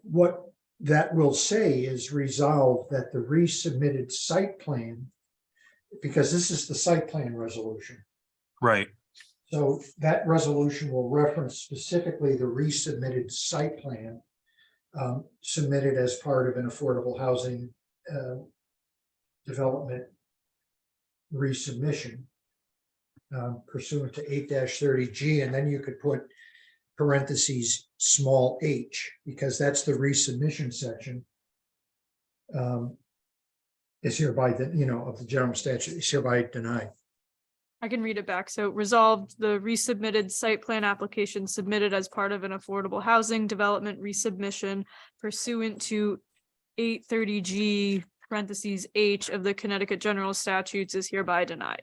what that will say is resolve that the resubmitted site plan, because this is the site plan resolution. right. So that resolution will reference specifically the resubmitted site plan submitted as part of an affordable housing development resubmission pursuant to 8-30G, and then you could put parentheses small h, because that's the resubmission section. Is hereby, of the general statute, is hereby denied. I can read it back. So resolved, the resubmitted site plan application submitted as part of an affordable housing development resubmission pursuant to 830G parentheses H of the Connecticut General Statutes is hereby denied.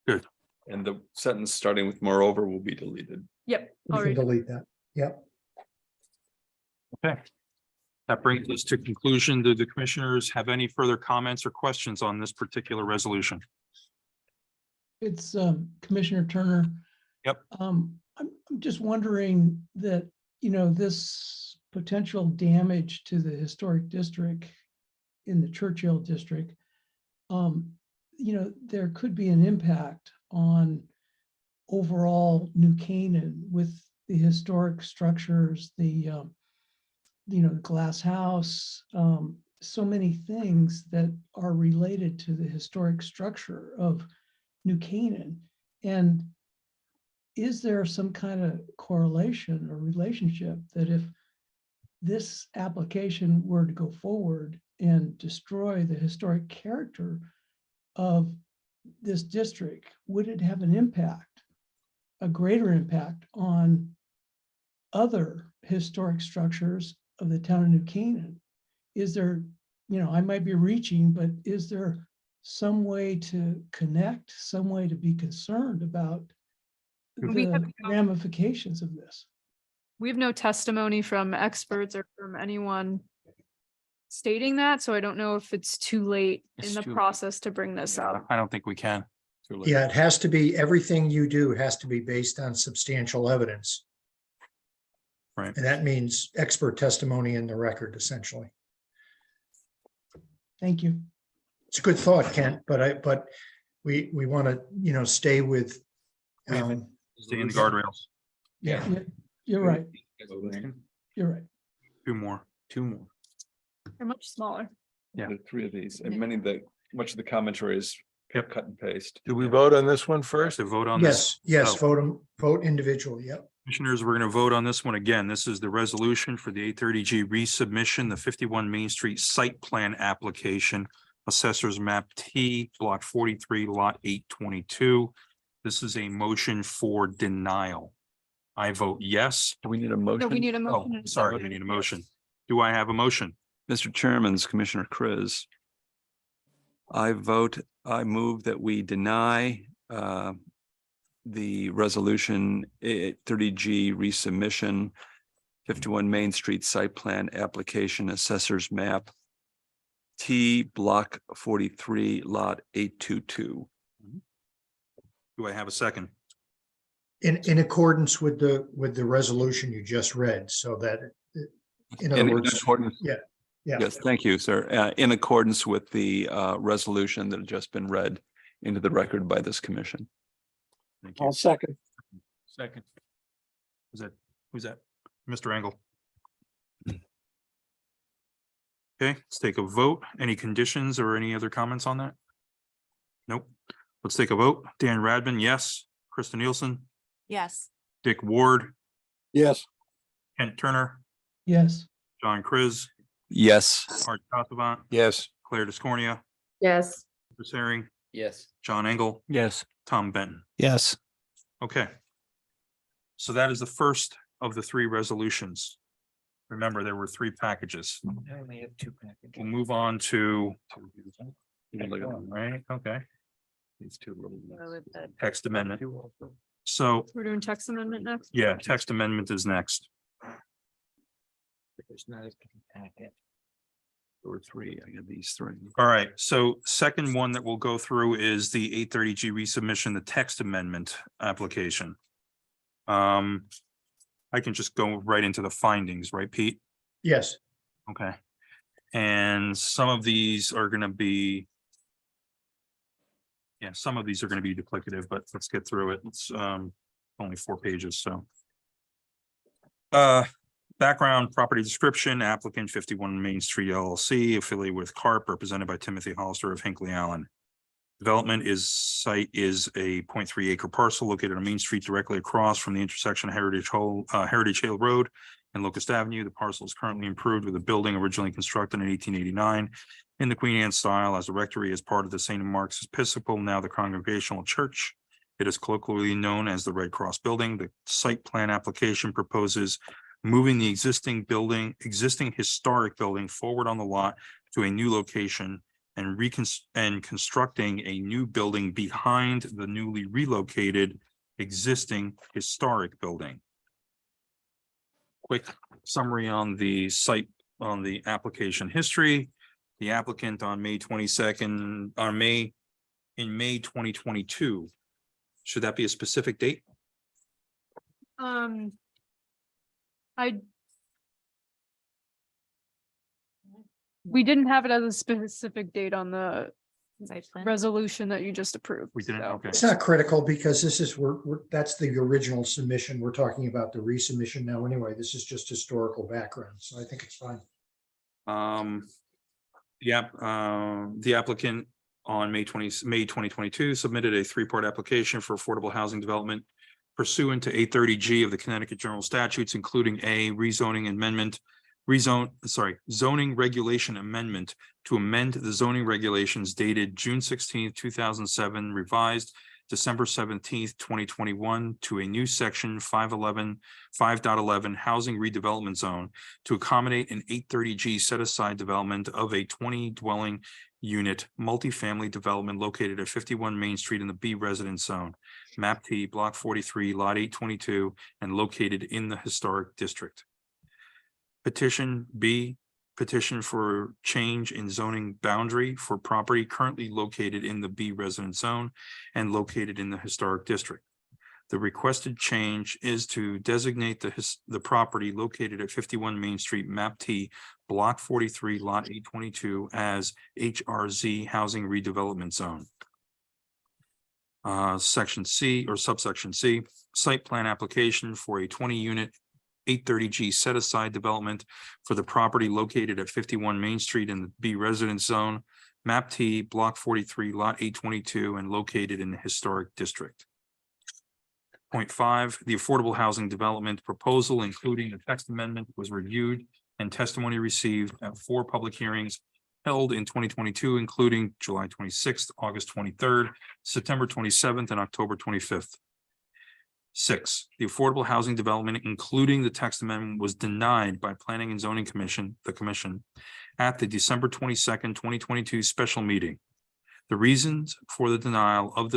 And the sentence starting with moreover will be deleted. Yep. We All can right. delete that. Yep. Okay. That brings us to conclusion. Do the commissioners have any further comments or questions on this particular resolution? It's Commissioner Turner. Yep. I'm just wondering that, this potential damage to the historic district in the Churchill district, there could be an impact on overall New Canaan with the historic structures, the glass house, so many things that are related to the historic structure of New Canaan. And is there some kind of correlation or relationship that if this application were to go forward and destroy the historic character of this district, would it have an impact, a greater impact on other historic structures of the town of New Canaan? Is there, I might be reaching, but is there some way to connect, some way to be concerned about We have the ramifications of this? We have no testimony from experts or from anyone stating that, so I don't know if it's too late It's in the too late. process to bring this up. I don't think we can. Yeah, it has to be, everything you do has to be based on substantial evidence. Right. And that means expert testimony in the record, essentially. Thank you. It's a good thought, Kent, but we want to, stay with Stay in the guardrails. Yeah, you're right. You're right. Two more. They're much smaller. Yeah. The three of these, and much of the commentary is Yep. cut and paste. Do we vote on this one first? To vote on this. Yes, Oh. vote individually, yep. Commissioners, we're going to vote on this one again. This is the resolution for the 830G resubmission, the 51 Main Street site plan application, Assessors Map T, Block 43, Lot 822. This is a motion for denial. I vote yes. Do we need a No, motion? we need a Oh, motion. and a sorry, second. we need a motion. Do I have a motion? Mr. Chairman's Commissioner Chris. I move that we deny the resolution 30G resubmission, 51 Main Street site plan application, assessors map T, block 43, lot 822. Do I have a second? In accordance with the resolution you just read, so that, in other words, accordance- yeah. Yes, thank you, sir. In accordance with the resolution that had just been read into the record by this commission. Thank you. I'll second. Second. Who's that? Mr. Engel. Okay, let's take a vote. Any conditions or any other comments on that? Nope. Let's take a vote. Dan Radman, yes. Krista Nielsen, Yes. Dick Ward, Yes. Kent Turner, Yes. John Chris, Yes. Art Tathevant, Yes. Claire Discornia, Yes. Chris Herring, Yes. John Engel, Yes. Tom Benton. Yes. Okay. So that is the first of the three resolutions. Remember, there were three packages. I only have two packages. We'll move on to. Right, okay. These two little text amendment. So, We're doing text amendment next. yeah, text amendment is next. There's not a packet. Or three, I got these three. All right, so second one that we'll go through is the 830G resubmission, the text amendment application. I can just go right into the findings, right, Pete? Yes, Okay. And some of these are gonna be. Yeah, some of these are gonna be duplicative, but let's get through it. It's only 4 pages, so. Background, property description, applicant 51 Main Street LLC, affiliated with CARP, represented by Timothy Hollister of Hinckley Allen. Development site is a 0.3 acre parcel located on Main Street directly across from the intersection of Heritage Hill Road and Locust Avenue. The parcel is currently improved with a building originally constructed in 1889 in the Queen Anne style as a rectory as part of the St. Mark's Episcopal, now the Congregational Church. It is colloquially known as the Red Cross Building. The site plan application proposes moving the existing historic building forward on the lot to a new location and constructing a new building behind the newly relocated existing historic building. Quick summary on the site, on the application history. The applicant on May 22nd, in May 2022. Should that be a specific date? We didn't have it as a specific date on the Site plan. resolution that you just approved. We didn't, so- okay. it's not critical because this is, that's the original submission. We're talking about the resubmission now anyway. This is just historical background, so I think it's fine. The applicant on May 2022 submitted a 3-part application for affordable housing development pursuant to 830G of the Connecticut General Statutes, including a zoning regulation amendment to amend the zoning regulations dated June 16th, 2007, revised December 17th, 2021 to a new section 5.11 housing redevelopment zone to accommodate an 830G set aside development of a 20 dwelling unit multifamily development located at 51 Main Street in the B residence zone, map T, block 43, lot 822, and located in the historic district. Petition B, petition for change in zoning boundary for property currently located in the B residence zone and located in the historic district. The requested change is to designate the property located at 51 Main Street, map T, block 43, lot 822 as HRZ Housing Redevelopment Zone. Section C or subsection C, site plan application for a 20-unit 830G set-aside development for the property located at 51 Main Street in the B Residence Zone, map T, block 43, lot 822, and located in the Historic District. Point 5, the affordable housing development proposal, including the text amendment, was reviewed and testimony received at 4 public hearings held in 2022, including July 26th, August 23rd, September 27th, and October 25th. 6, the affordable housing development, including the text amendment, was denied by Planning and Zoning Commission, the commission, at the December 22nd, 2022 special meeting. The reasons for the denial of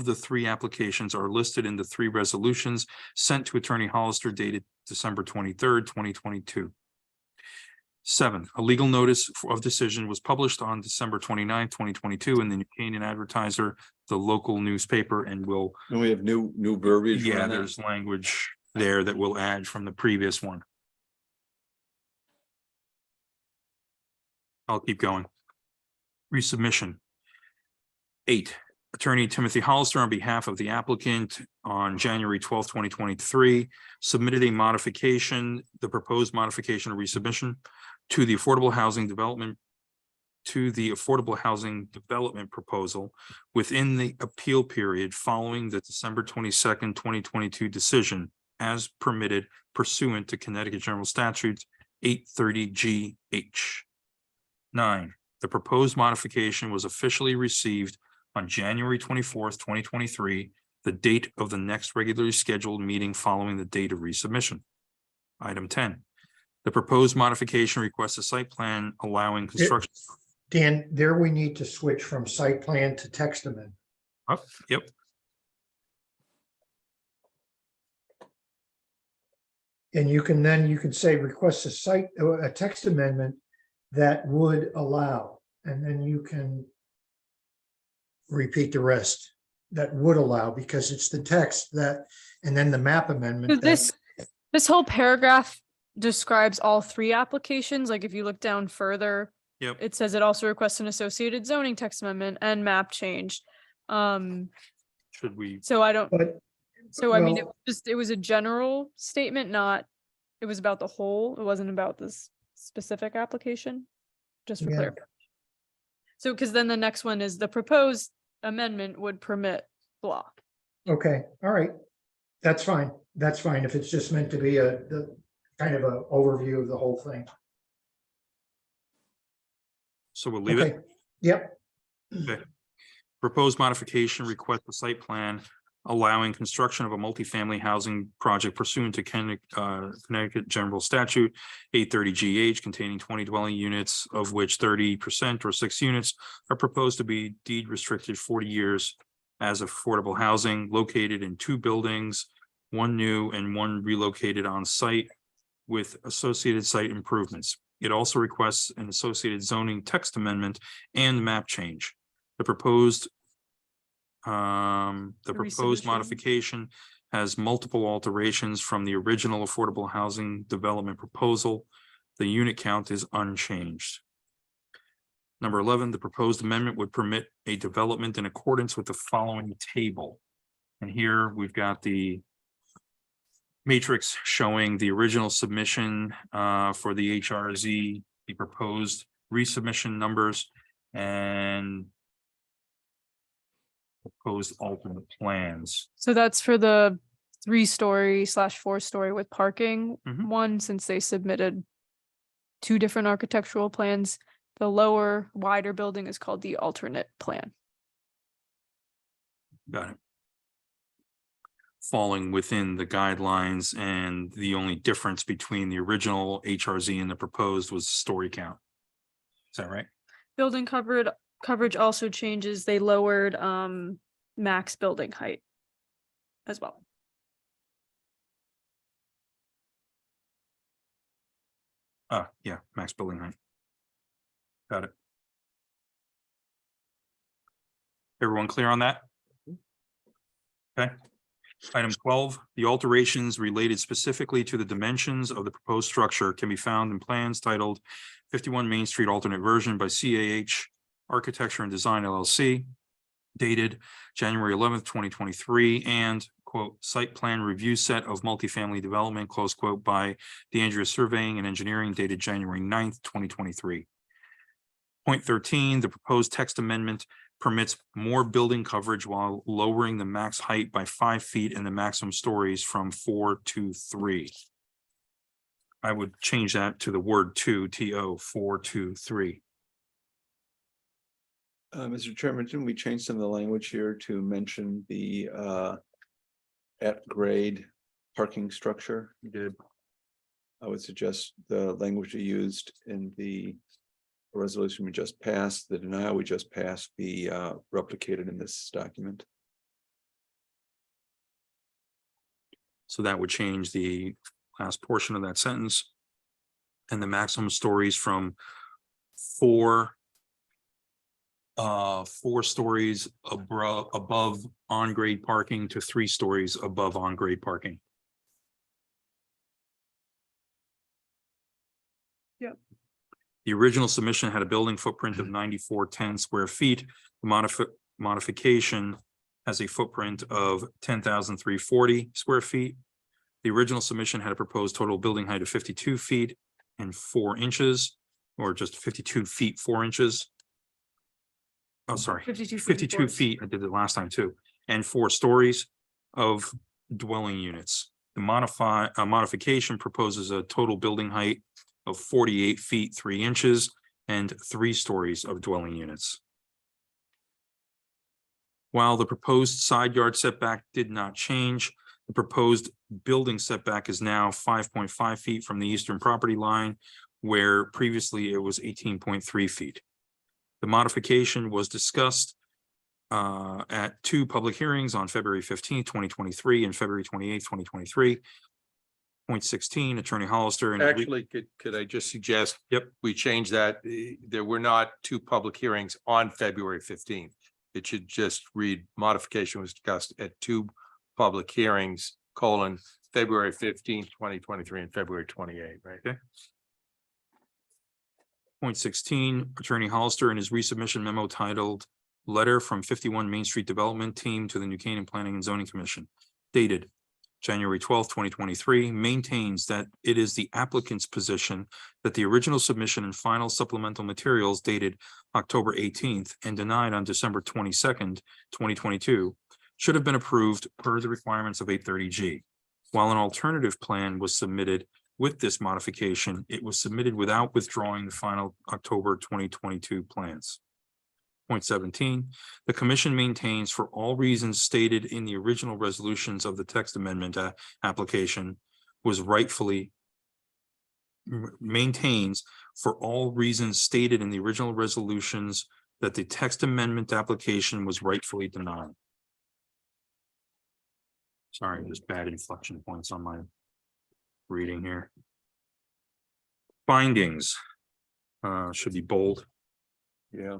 the 3 applications are listed in the 3 resolutions sent to Attorney Hollister dated December 23rd, 2022. 7, a legal notice of decision was published on December 29th, 2022 in the New Canaan Advertiser, the local newspaper, and will. And we have new verbiage. Yeah, around that? there's language there that we'll add from the previous one. I'll keep going. Resubmission. 8, Attorney Timothy Hollister, on behalf of the applicant, on January 12th, 2023, submitted a modification, the proposed modification or resubmission to the affordable housing development proposal within the appeal period following the December 22nd, 2022 decision as permitted pursuant to Connecticut General Statutes 830 GH. 9, the proposed modification was officially received on January 24th, 2023, the date of the next regularly scheduled meeting following the date of resubmission. Item 10, the proposed modification requests a site plan allowing construction. Dan, there we need to switch from site plan to text amendment. Oh, yep. And you can say request a text amendment that would allow, and then you can repeat the rest that would allow, because it's the text that, and then the map amendment. So this whole paragraph describes all 3 applications. Like if you look down further, Yep. it says it also requests an associated zoning text amendment and map change. Should we? So I don't, But so I mean, well- it was a general statement, it was about the whole, it wasn't about this specific application, just for Yeah. clarification. So, because then the next one is the proposed amendment would permit blah. Okay, all right. That's fine. That's fine. If it's just meant to be the kind of a overview of the whole thing. So we'll leave it. Okay. Yep. Okay. Proposed modification request a site plan allowing construction of a multifamily housing project pursuant to Connecticut General Statute 830 GH containing 20 dwelling units, of which 30% or 6 units are proposed to be deed restricted 40 years as affordable housing, located in 2 buildings, 1 new and 1 relocated on site with associated site improvements. It also requests an associated zoning text amendment and map change. The proposed Resubmission. modification has multiple alterations from the original affordable housing development proposal. The unit count is unchanged. Number 11, the proposed amendment would permit a development in accordance with the following table. And here we've got the matrix showing the original submission for the HRZ, the proposed resubmission numbers, and proposed alternate plans. So that's for the 3-story / 4-story with parking Mhm. one, since they submitted 2 different architectural plans. The lower, wider building is called the alternate plan. Got it. Falling within the guidelines, and the only difference between the original HRZ and the proposed was story count. Is that right? Building coverage also changes. They lowered max building height as well. Yeah, max building height. Got it. Everyone clear on that? Okay. Item 12, the alterations related specifically to the dimensions of the proposed structure can be found in plans titled 51 Main Street Alternate Version by CAH Architecture and Design LLC. dated January 11th, 2023, and quote, site plan review set of multifamily development, close quote, by DeAndrea Surveying and Engineering dated January 9th, 2023. Point 13, the proposed text amendment permits more building coverage while lowering the max height by 5 feet and the maximum stories from 4 to 3. I would change that to the word to, TO, 4 to 3. Mr. Chairman, didn't we change some of the language here to mention the at grade parking structure? You did. I would suggest the language you used in the resolution we just passed, the denial we just passed, be replicated in this document. So that would change the last portion of that sentence. And the maximum stories from 4 stories above on-grade parking to 3 stories above on-grade parking. Yep. The original submission had a building footprint of 9410 square feet. The modification has a footprint of 10,340 square feet. The original submission had a proposed total building height of 52 feet and 4 inches, or just 52 feet, 4 inches. Oh, sorry, 52 feet. I did it last time too, and 4 stories of dwelling units. The modification proposes a total building height of 48 feet, 3 inches and 3 stories of dwelling units. While the proposed side yard setback did not change, the proposed building setback is now 5.5 feet from the eastern property line, where previously it was 18.3 feet. The modification was discussed at 2 public hearings on February 15th, 2023 and February 28th, 2023. Point 16, Attorney Hollister. And Actually, could I just suggest? Yep. We change that. There were not 2 public hearings on February 15th. It should just read modification was discussed at 2 public hearings, February 15th, 2023 and February 28th, right? Okay. Point 16, Attorney Hollister in his resubmission memo titled Letter from 51 Main Street Development Team to the New Canaan Planning and Zoning Commission, dated January 12th, 2023, maintains that it is the applicant's position that the original submission and final supplemental materials dated October 18th and denied on December 22nd, 2022, should have been approved per the requirements of 830G. While an alternative plan was submitted with this modification, it was submitted without withdrawing the final October 2022 plans. Point 17, the commission maintains for all reasons stated in the original resolutions of the text amendment application was rightfully maintains for all reasons stated in the original resolutions that the text amendment application was rightfully denied. Sorry, there's bad inflection points on my reading here. Findings should be bold. Yeah.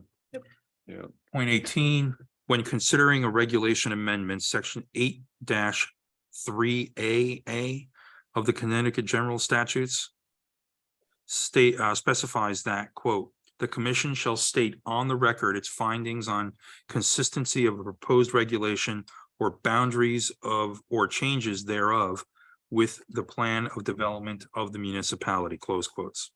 Yeah. Point 18, when considering a regulation amendment, section 8-3AA of the Connecticut General Statutes specifies that, quote, the commission shall state on the record its findings on consistency of a proposed regulation or boundaries of or changes thereof with the plan of development of the municipality, close quotes.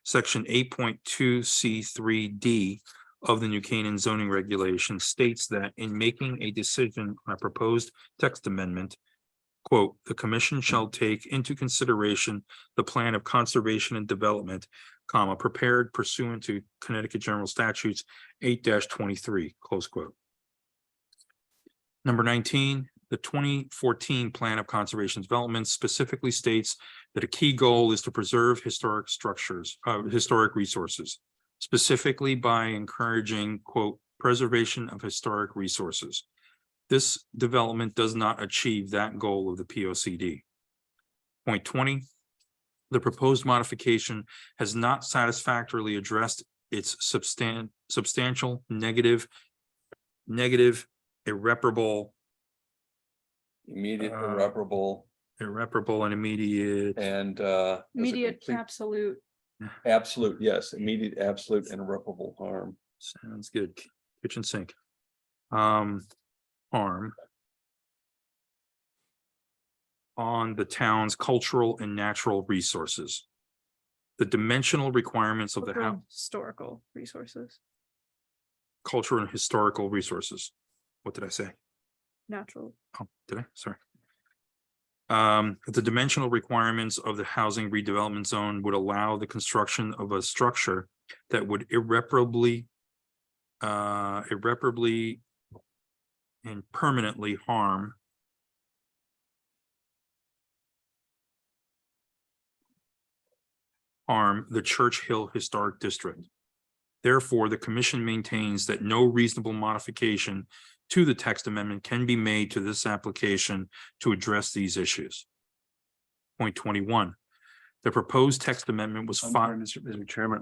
Section 8.2C3D of the New Canaan zoning regulation states that in making a decision on a proposed text amendment, quote, the commission shall take into consideration the plan of conservation and development, comma, prepared pursuant to Connecticut General Statutes 8-23, close quote. Number 19, the 2014 Plan of Conservation Development specifically states that a key goal is to preserve historic structures, historic resources, specifically by encouraging, quote, preservation of historic resources. This development does not achieve that goal of the POCD. Point 20, the proposed modification has not satisfactorily addressed its substantial negative, irreparable, Immediate, irreparable and immediate. And Immediate, absolute. absolute, yes, immediate, absolute, and irreparable harm. Sounds good. Kitchen sink. harm on the town's cultural and natural resources. The dimensional requirements of the Cultural house, and Historical resources, cultural and historical resources. What did I say? natural. Oh, did I? Sorry. The dimensional requirements of the housing redevelopment zone would allow the construction of a structure that would irreparably and permanently harm the Church Hill Historic District. Therefore, the commission maintains that no reasonable modification to the text amendment can be made to this application to address these issues. Point 21, the proposed text amendment was I'm sorry, filed. Mr. Chairman,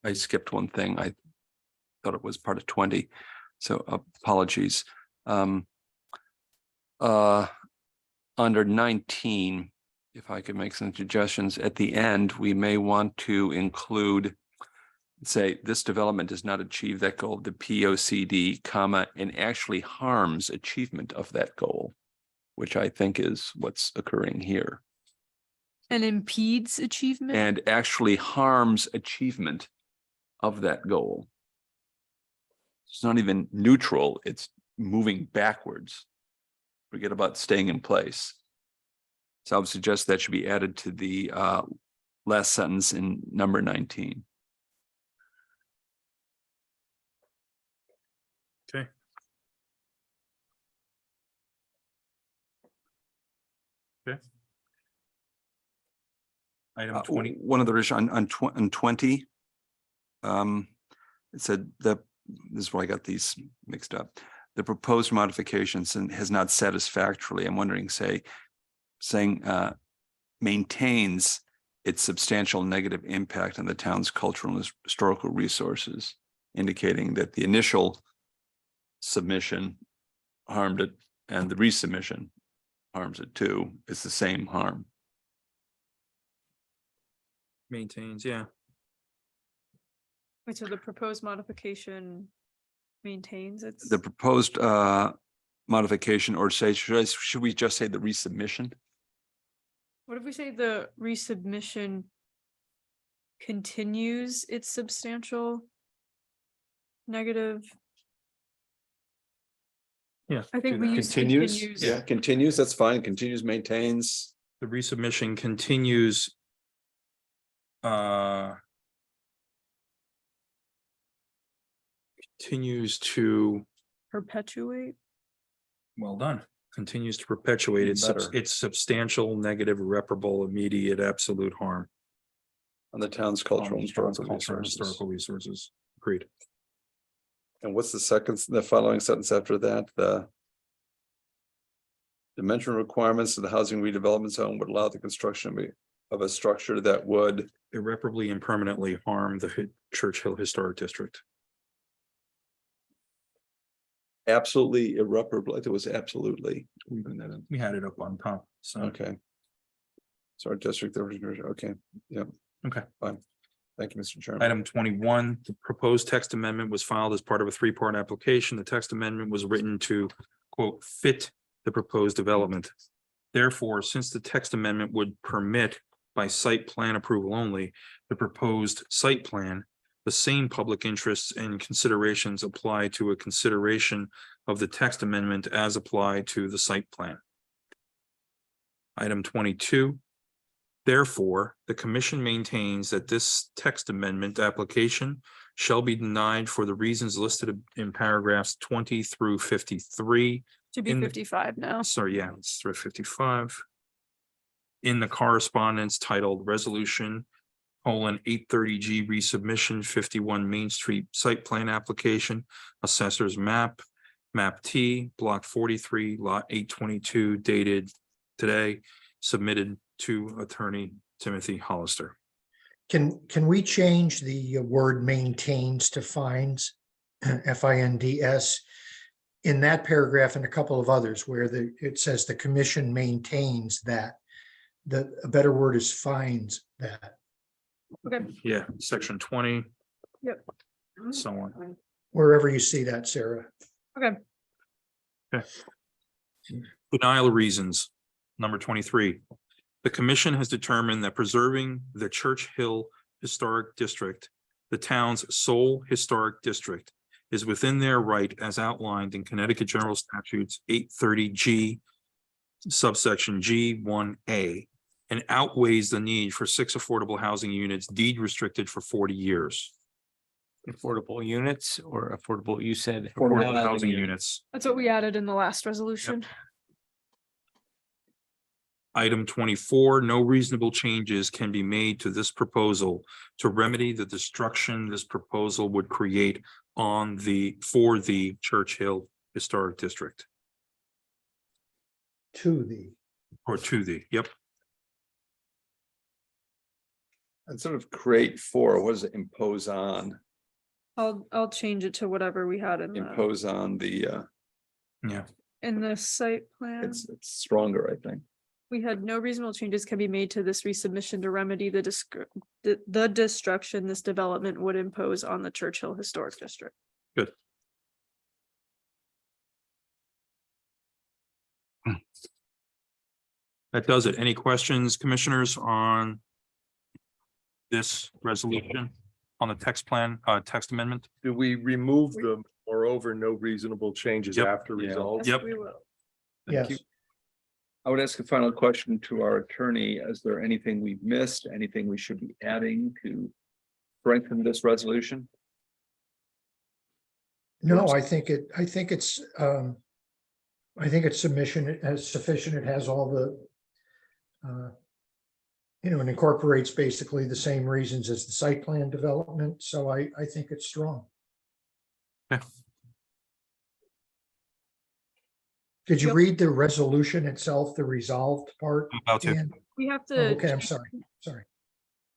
I skipped one thing. I thought it was part of 20. So apologies. Under 19, if I could make some suggestions at the end, we may want to include, say, this development does not achieve that goal of the POCD, comma, and actually harms achievement of that goal, which I think is what's occurring here. And impedes achievement? And actually harms achievement of that goal. It's not even neutral, it's moving backwards. Forget about staying in place. So I would suggest that should be added to the last sentence in number 19. Okay. Okay. Item 20. One other issue on 20. It said that, this is where I got these mixed up. The proposed modifications and has not satisfactorily, I'm wondering, saying maintains its substantial negative impact on the town's cultural and historical resources, indicating that the initial submission harmed it and the resubmission harms it too. It's the same harm. Maintains, yeah. Wait, so the proposed modification maintains its? The proposed modification, or say, should we just say the resubmission? What if we say the resubmission continues its substantial negative? Yeah. I think do we that. use Continues, yeah, continues, that's fine, continues, maintains. The resubmission continues. Continues to, Perpetuate. well done, continues to perpetuate Better. its substantial, negative, irreparable, immediate, absolute harm. On the town's on cultural and the town's historical cultural and resources. historical resources. Agreed. And what's the following sentence after that? The dimensional requirements of the housing redevelopment zone would allow the construction of a structure that would Irreparably and permanently harm the Church Hill Historic District. absolutely irreparably, it was absolutely. We had it up on top, so. Okay. Sorry, district, okay, yeah. Okay. Fine. Thank you, Mr. Chairman. Item 21, the proposed text amendment was filed as part of a three-part application. The text amendment was written to, quote, fit the proposed development. Therefore, since the text amendment would permit by site plan approval only, the proposed site plan, the same public interests and considerations apply to a consideration of the text amendment as applied to the site plan. Item 22. Therefore, the commission maintains that this text amendment application shall be denied for the reasons listed in paragraphs 20 through 53. Should be In the- 55 now. Sorry, yeah, it's through 55. In the correspondence titled Resolution: 830G resubmission 51 Main Street Site Plan Application, Assessor's Map, Map T, Block 43, Lot 822, dated today, submitted to Attorney Timothy Hollister. Can we change the word maintains to finds, FINDS, in that paragraph and a couple of others where it says the commission maintains that, a better word is finds that. Okay. Yeah, section 20, Yep. so on. Wherever you see that, Sarah. Okay. Okay. Denial of reasons. Number 23. The commission has determined that preserving the Church Hill Historic District, the town's sole historic district, is within their right as outlined in Connecticut General Statutes 830G subsection G1A, and outweighs the need for 6 affordable housing units deed restricted for 40 years. Affordable units or affordable, you said. Affordable housing units. That's what we added in the last resolution. Item 24, no reasonable changes can be made to this proposal to remedy the destruction this proposal would create for the Church Hill Historic District, To the, yep. Instead of create for, what does it impose on? I'll change it to whatever we had in the, Impose on the, Yeah. in the site plan. it's stronger, I think. We had no reasonable changes can be made to this resubmission to remedy the destruction this development would impose on the Church Hill Historic District. Good. That does it. Any questions, commissioners, on this resolution, on the text plan, text amendment? Do we remove the moreover, no reasonable changes Yep. after Yeah. resolved? Yep. We will. Thank you. yes. I would ask a final question to our attorney. Is there anything we've missed, anything we should be adding to strengthen this resolution? No, I think it's submission as sufficient. It has all the it incorporates basically the same reasons as the site plan development. So I think it's strong. Okay. Did you Yep. read the resolution itself, the resolved part? About to. Dan? We have Oh, to. okay, I'm sorry.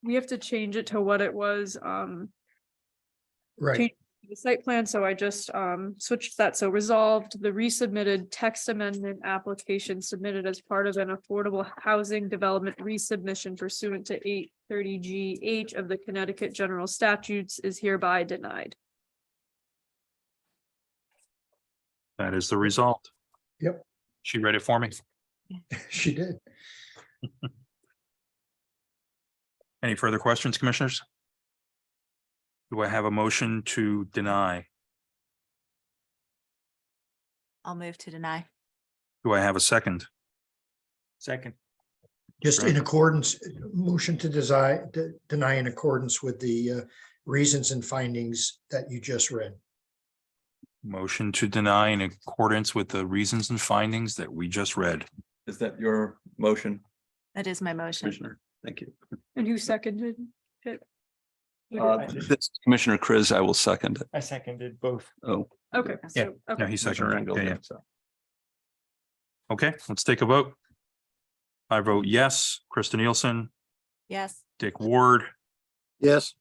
We have to change it to what it was, Right. change the site plan, so I just switched that, so resolved the resubmitted text amendment application submitted as part of an affordable housing development resubmission pursuant to 830G(H) of the Connecticut General Statutes is hereby denied. That is the result. Yep. She read it for me. She did. Any further questions, commissioners? Do I have a motion to deny? I'll move to deny. Do I have a second? Second. Just in accordance, motion to deny in accordance with the reasons and findings that you just read. Motion to deny in accordance with the reasons and findings that we just read. Is that your motion, That is my motion. Commissioner? Thank you. And who seconded it? This Commissioner Chris, I will second it. I seconded both. Oh, Okay. Yeah. so- Yeah, okay. he Commissioner seconded. Engel it. Yeah, did, yeah. so. Okay, let's take a vote. I vote yes. Krista Nielsen, Yes. Dick Ward, Yes,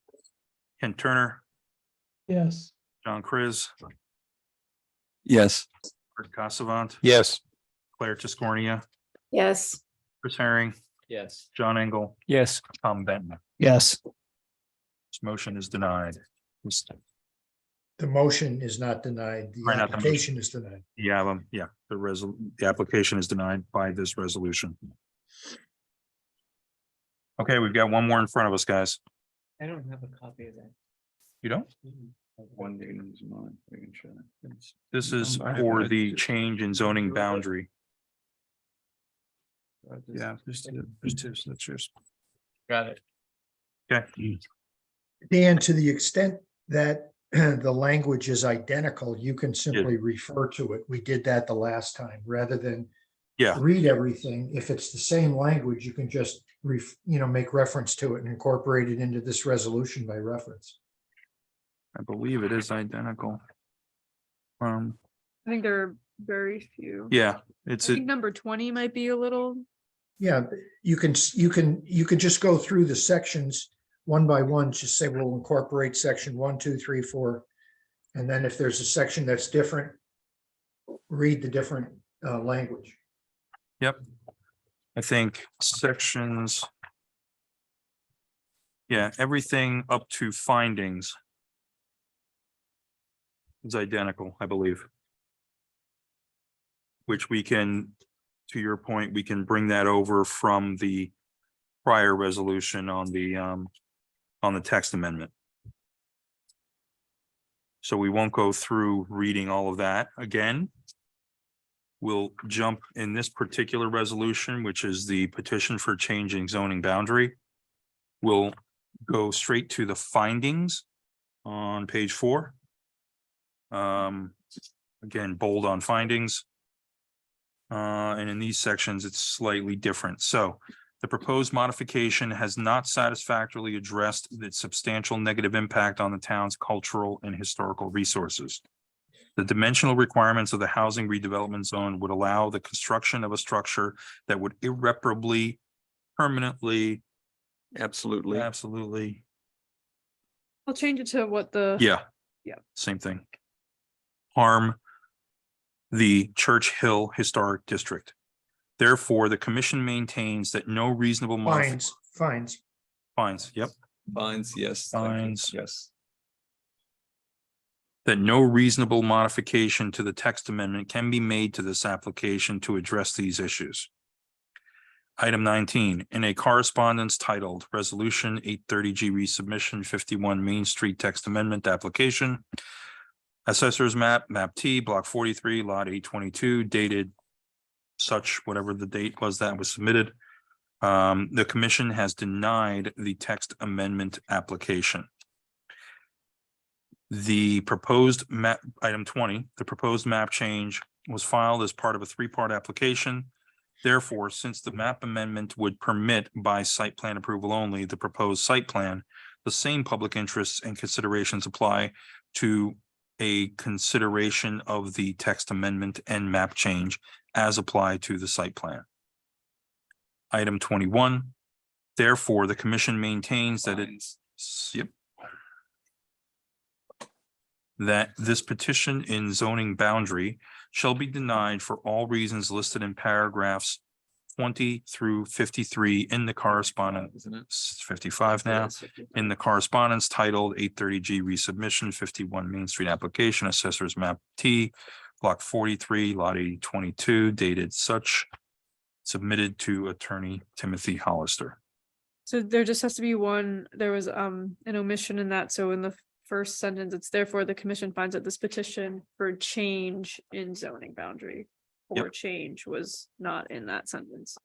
Ken Turner, Yes. John Chris, Yes, Art Casavant, Yes. Claire Tiscornia, Yes. Chris Herring, Yes. John Engel, Yes. Tom Benton. Yes. This motion is denied. The motion is not denied. The Right, not the motion. application is denied. Yeah, the application is denied by this resolution. Okay, we've got one more in front of us, guys. I don't have a copy of that. You don't? one day is mine. We can share it. This is I- for the change in zoning boundary. Yeah, there's two, so that's yours. Got it. Okay, Dan, to the extent that the language is identical, you can simply refer to it. We did that the last time, rather than yeah, read everything. If it's the same language, you can just make reference to it and incorporate it into this resolution by reference. I believe it is identical. I think there are very few. Yeah, I it's, think number 20 might be a little, Yeah, you can just go through the sections one by one, just say we'll incorporate section 1, 2, 3, 4. And then if there's a section that's different, read the different language. yep. I think sections. Yeah, everything up to findings is identical, I believe. which we can, to your point, we can bring that over from the prior resolution on the text amendment. So we won't go through reading all of that again. We'll jump in this particular resolution, which is the petition for changing zoning boundary. We'll go straight to the findings on page 4. Again, bold on findings. And in these sections, it's slightly different. So the proposed modification has not satisfactorily addressed the substantial negative impact on the town's cultural and historical resources. The dimensional requirements of the housing redevelopment zone would allow the construction of a structure that would irreparably, permanently, Absolutely. I'll change it to what the. Yeah. Yeah. Same thing. Harm the Church Hill Historic District. Therefore, the commission maintains that no reasonable Fines. fines, yep, Fines, yes. thank you. Fines. Yes. that no reasonable modification to the text amendment can be made to this application to address these issues. Item 19, in a correspondence titled Resolution 830G Resubmission 51 Main Street Text Amendment Application. Assessor's map, map T, block 43, lot 822, dated such, whatever the date was that was submitted. The commission has denied the text amendment application. The proposed map, item 20, the proposed map change was filed as part of a 3-part application. Therefore, since the map amendment would permit by site plan approval only the proposed site plan, the same public interests and considerations apply to a consideration of the text amendment and map change as applied to the site plan. Item 21, therefore, the commission maintains that that this petition in zoning boundary shall be denied for all reasons listed in paragraphs 20 through 53 in the correspondence, 55 now, in the correspondence titled 830G Resubmission 51 Main Street Application, Assessor's Map T, Block 43, Lot 8022, dated such, submitted to Attorney Timothy Hollister. So there just has to be one, there was an omission in that, so in the first sentence, it's therefore the commission finds that this petition for change in zoning boundary or change was not in that sentence.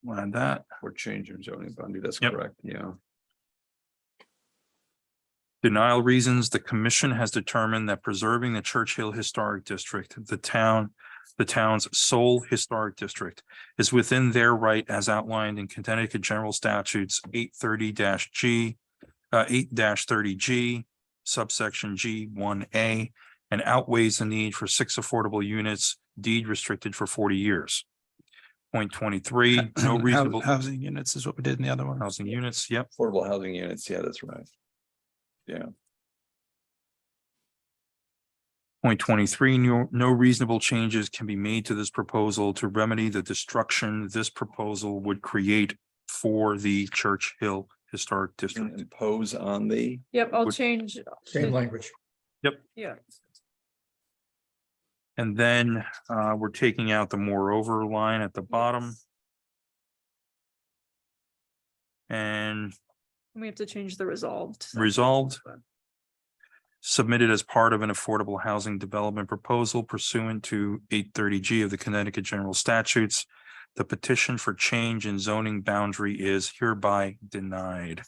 And that, Or change in zoning boundary, that's Yep. correct, yeah. denial reasons, the commission has determined that preserving the Church Hill Historic District, the town's sole historic district, is within their right as outlined in Connecticut General Statutes 8-30G, subsection G1A, and outweighs the need for 6 affordable units, deed restricted for 40 years. Point 23, no reasonable Housing units is what we did in the other one. housing units, yep. Affordable housing units, yeah, that's right. Yeah. Point 23, no reasonable changes can be made to this proposal to remedy the destruction this proposal would create for the Church Hill Historic District. Impose on the. Yep, I'll Would- change. Same language. Yeah, And then we're taking out the moreover line at the bottom. And we have to change the resolved. resolved. Submitted as part of an affordable housing development proposal pursuant to 830G of the Connecticut General Statutes. The petition for change in zoning boundary is hereby denied.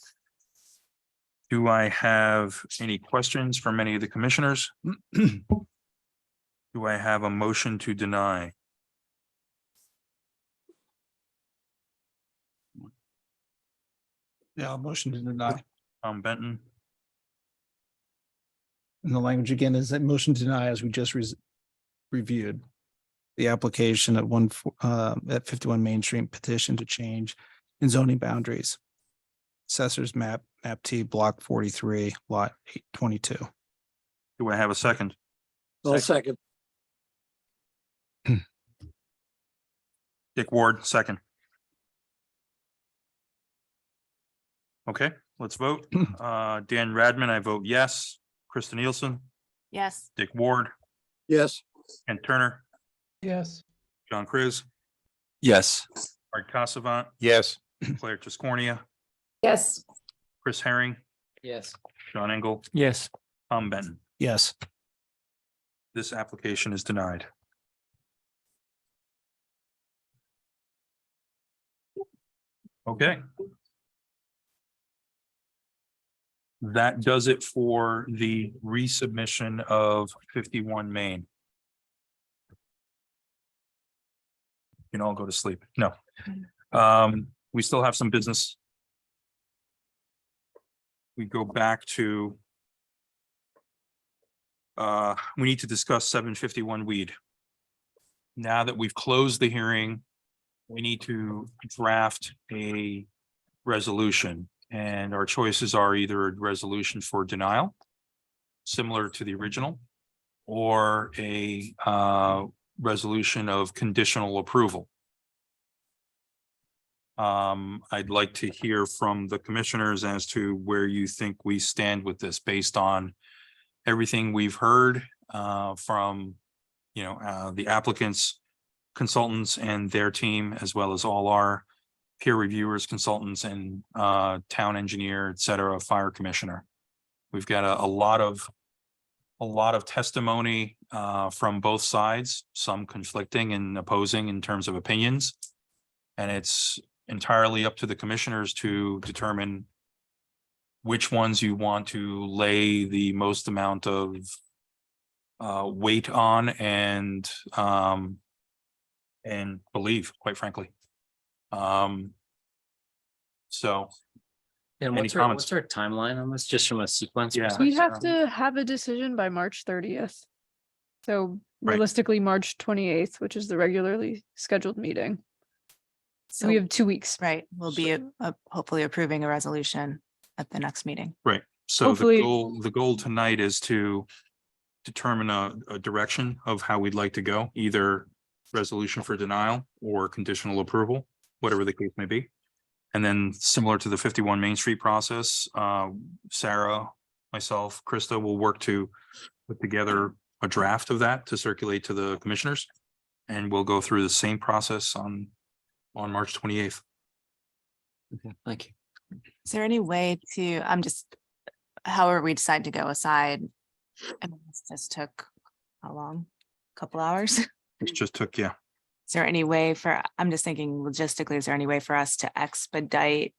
Do I have any questions from any of the commissioners? Do I have a motion to deny? Yeah, motion to deny. Tom Benton, And the language again is that motion to deny as we just reviewed. The application at 51 Main Street petition to change in zoning boundaries. Assessor's map T, block 43, lot 822. do I have a second? I'll second. Dick Ward, second. Okay, let's vote. Dan Radman, I vote yes. Krista Nielsen, Yes. Dick Ward, Yes. Ken Turner, Yes. John Chris, Yes. Art Casavant, Yes. Claire Tiscornia, Yes. Chris Herring, Yes. John Engel, Yes. Tom Benton. Yes. This application is denied. Okay. That does it for the resubmission of 51 Main. You can all go to sleep. No. We still have some business. We go back to we need to discuss 751 Weed. Now that we've closed the hearing, we need to draft a resolution, and our choices are either a resolution for denial, similar to the original, or a resolution of conditional approval. I'd like to hear from the commissioners as to where you think we stand with this based on everything we've heard from, the applicants, consultants and their team, as well as all our peer reviewers, consultants and town engineer, et cetera, fire commissioner. We've got a lot of testimony from both sides, some conflicting and opposing in terms of opinions. And it's entirely up to the commissioners to determine which ones you want to lay the most amount of weight on and believe, quite frankly. So And Any what's our, comments? what's our timeline on this, just from a sequence? Yeah. perspective? We have to have a decision by March 30th. So Right. realistically, March 28th, which is the regularly scheduled meeting. So we have 2 weeks. Right, we'll be hopefully approving a resolution at the next meeting. right. So Hopefully- the goal tonight is to determine a direction of how we'd like to go, either resolution for denial or conditional approval, whatever the case may be. And then similar to the 51 Main Street process, Sarah, myself, Krista will work to put together a draft of that to circulate to the commissioners. And we'll go through the same process on March 28th. Okay, thank you. Is there any way to, however we decide to go aside? I mean, this just took how long? Couple hours? It just took, yeah. Is there any way I'm just thinking logistically, is there any way for us to expedite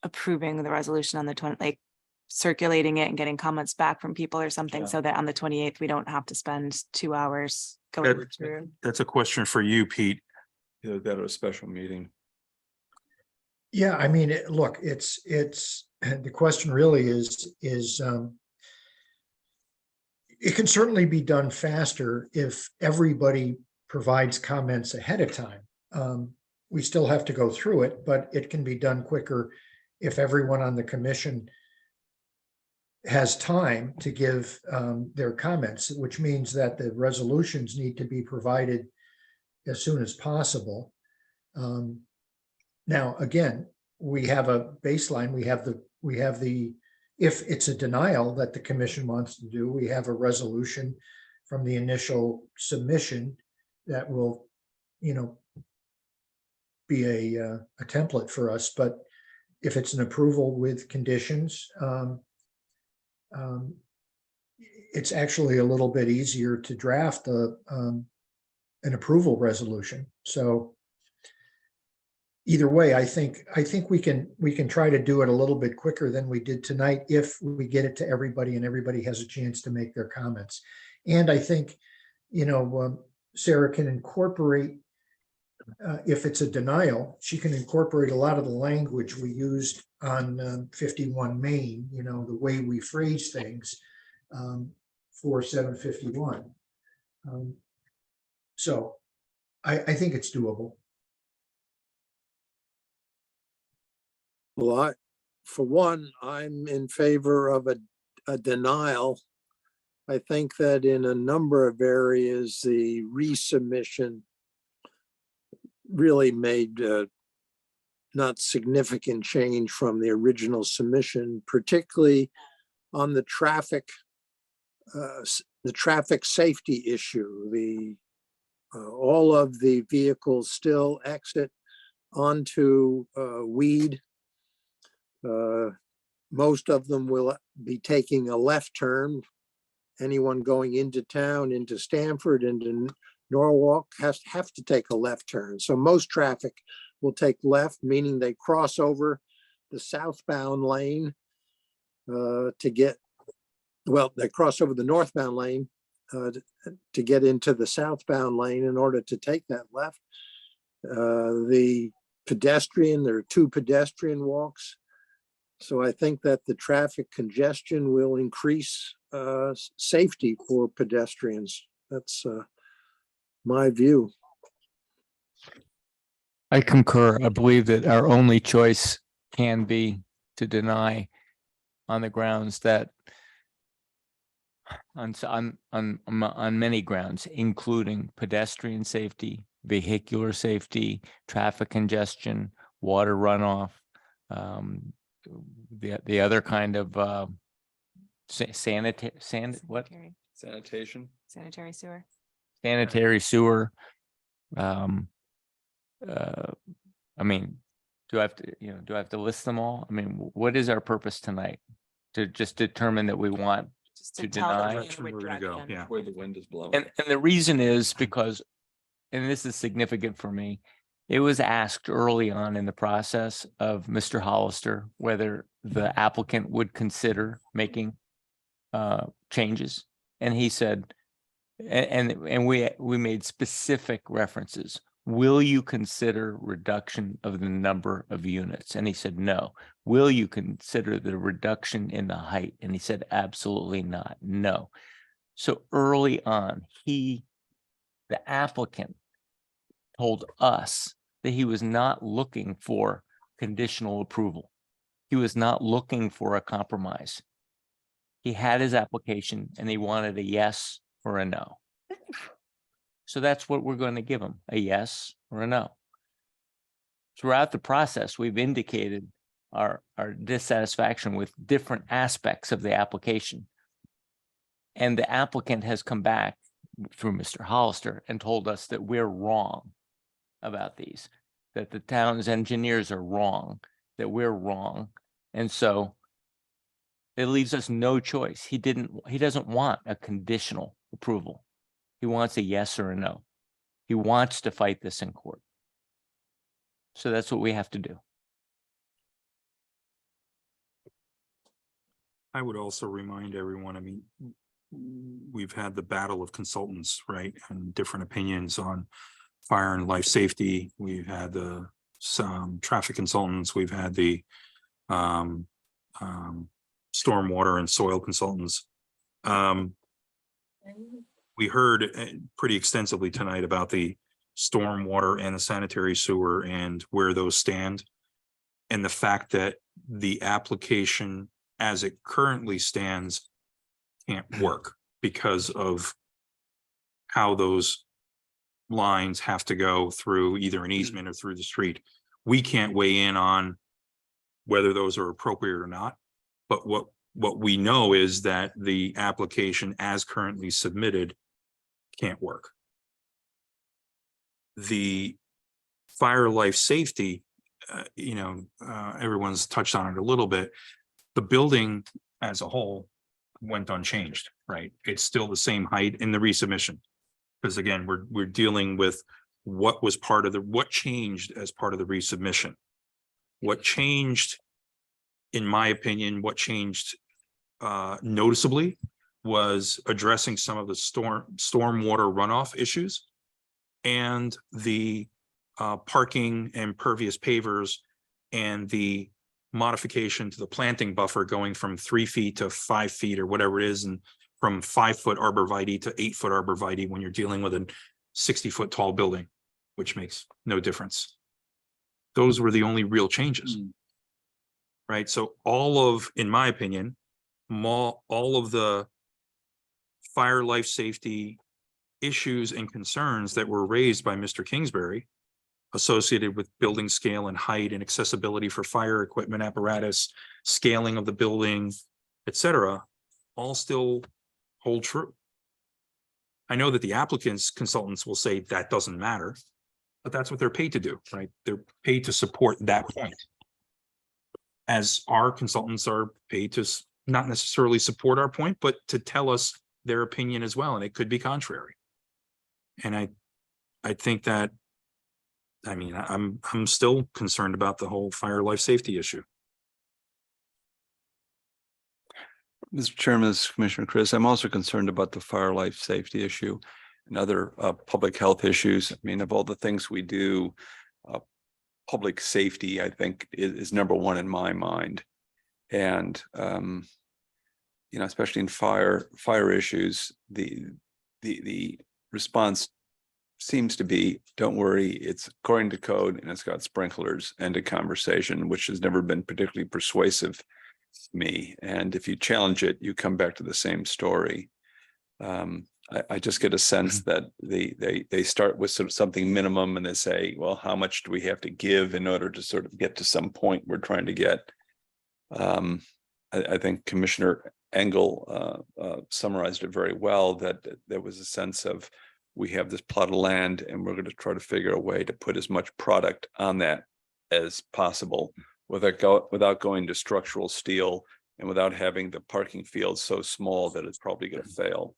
approving the resolution on the 20, like circulating it and getting comments back from people or something Yeah. so that on the 28th, we don't have to spend 2 hours going That- through? That's a question for you, Pete. Yeah, that a special meeting. Yeah, I mean, look, it's, the question really is, it can certainly be done faster if everybody provides comments ahead of time. We still have to go through it, but it can be done quicker if everyone on the commission has time to give their comments, which means that the resolutions need to be provided as soon as possible. Now, again, we have a baseline, we have the, if it's a denial that the commission wants to do, we have a resolution from the initial submission that will, be a template for us. But if it's an approval with conditions, it's actually a little bit easier to draft an approval resolution. So either way, I think we can try to do it a little bit quicker than we did tonight if we get it to everybody and everybody has a chance to make their comments. And I think, Sarah can incorporate, if it's a denial, she can incorporate a lot of the language we used on 51 Main, the way we phrase things for 751. So I think it's doable. Well, for one, I'm in favor of a denial. I think that in a number of areas, the resubmission really made not significant change from the original submission, particularly on the traffic safety issue. all of the vehicles still exit onto Weed. Most of them will be taking a left turn. Anyone going into town, into Stamford, into Norwalk have to take a left turn. So most traffic will take left, meaning they cross over the southbound lane they cross over the northbound lane to get into the southbound lane in order to take that left. The pedestrian, there are 2 pedestrian walks. So I think that the traffic congestion will increase safety for pedestrians. That's my view. I concur. I believe that our only choice can be to deny on the grounds that on many grounds, including pedestrian safety, vehicular safety, traffic congestion, water runoff, the other kind of sanitary Sanitary sewer. I mean, do I have to list them all? I mean, what is our purpose tonight? To just determine that we want Just to tell them deny? in which direction. Yeah. Where the wind is blowing. And the reason is because, and this is significant for me, it was asked early on in the process of Mr. Hollister whether the applicant would consider making changes. And he said, and we made specific references. Will you consider reduction of the number of units? And he said, no. Will you consider the reduction in the height? And he said, absolutely not. No. So early on, the applicant told us that he was not looking for conditional approval. He was not looking for a compromise. He had his application and he wanted a yes or a no. So that's what we're going to give him, a yes or a no. Throughout the process, we've indicated our dissatisfaction with different aspects of the application. And the applicant has come back through Mr. Hollister and told us that we're wrong about these, that the town's engineers are wrong, that we're wrong. And so it leaves us no choice. He doesn't want a conditional approval. He wants a yes or a no. He wants to fight this in court. So that's what we have to do. I would also remind everyone, I mean, we've had the battle of consultants, right? And different opinions on fire and life safety. We've had some traffic consultants. We've had the stormwater and soil consultants. We heard pretty extensively tonight about the stormwater and the sanitary sewer and where those stand. And the fact that the application as it currently stands can't work because of how those lines have to go through either an easement or through the street. We can't weigh in on whether those are appropriate or not. But what we know is that the application as currently submitted can't work. The fire life safety, everyone's touched on it a little bit. The building as a whole went unchanged, right? It's still the same height in the resubmission. Because again, we're dealing with what changed as part of the resubmission. What changed, in my opinion, noticeably was addressing some of the stormwater runoff issues and the parking and pervious pavers and the modification to the planting buffer going from 3 feet to 5 feet or whatever it is, and from 5-foot arborvitae to 8-foot arborvitae when you're dealing with a 60-foot tall building, which makes no difference. Those were the only real changes. Right? So in my opinion, all of the fire life safety issues and concerns that were raised by Mr. Kingsbury associated with building scale and height and accessibility for fire equipment apparatus, scaling of the building, etc., all still hold true. I know that the applicants consultants will say that doesn't matter, but that's what they're paid to do, right? They're paid to support that point. As our consultants are paid to not necessarily support our point, but to tell us their opinion as well, and it could be contrary. And I think that, I mean, I'm still concerned about the whole fire life safety issue. Mr. Chairman, this is Commissioner Chris. I'm also concerned about the fire life safety issue and other public health issues. I mean, of all the things we do, public safety, I think, is number one in my mind. And you know, especially in fire issues, the response seems to be, don't worry, it's according to code and it's got sprinklers. End of conversation, which has never been particularly persuasive to me. And if you challenge it, you come back to the same story. I just get a sense that they start with sort of something minimum and they say, well, how much do we have to give in order to sort of get to some point we're trying to get? I think Commissioner Engel summarized it very well, that there was a sense of, we have this plot of land and we're going to try to figure a way to put as much product on that as possible without going to structural steel and without having the parking field so small that it's probably going to fail.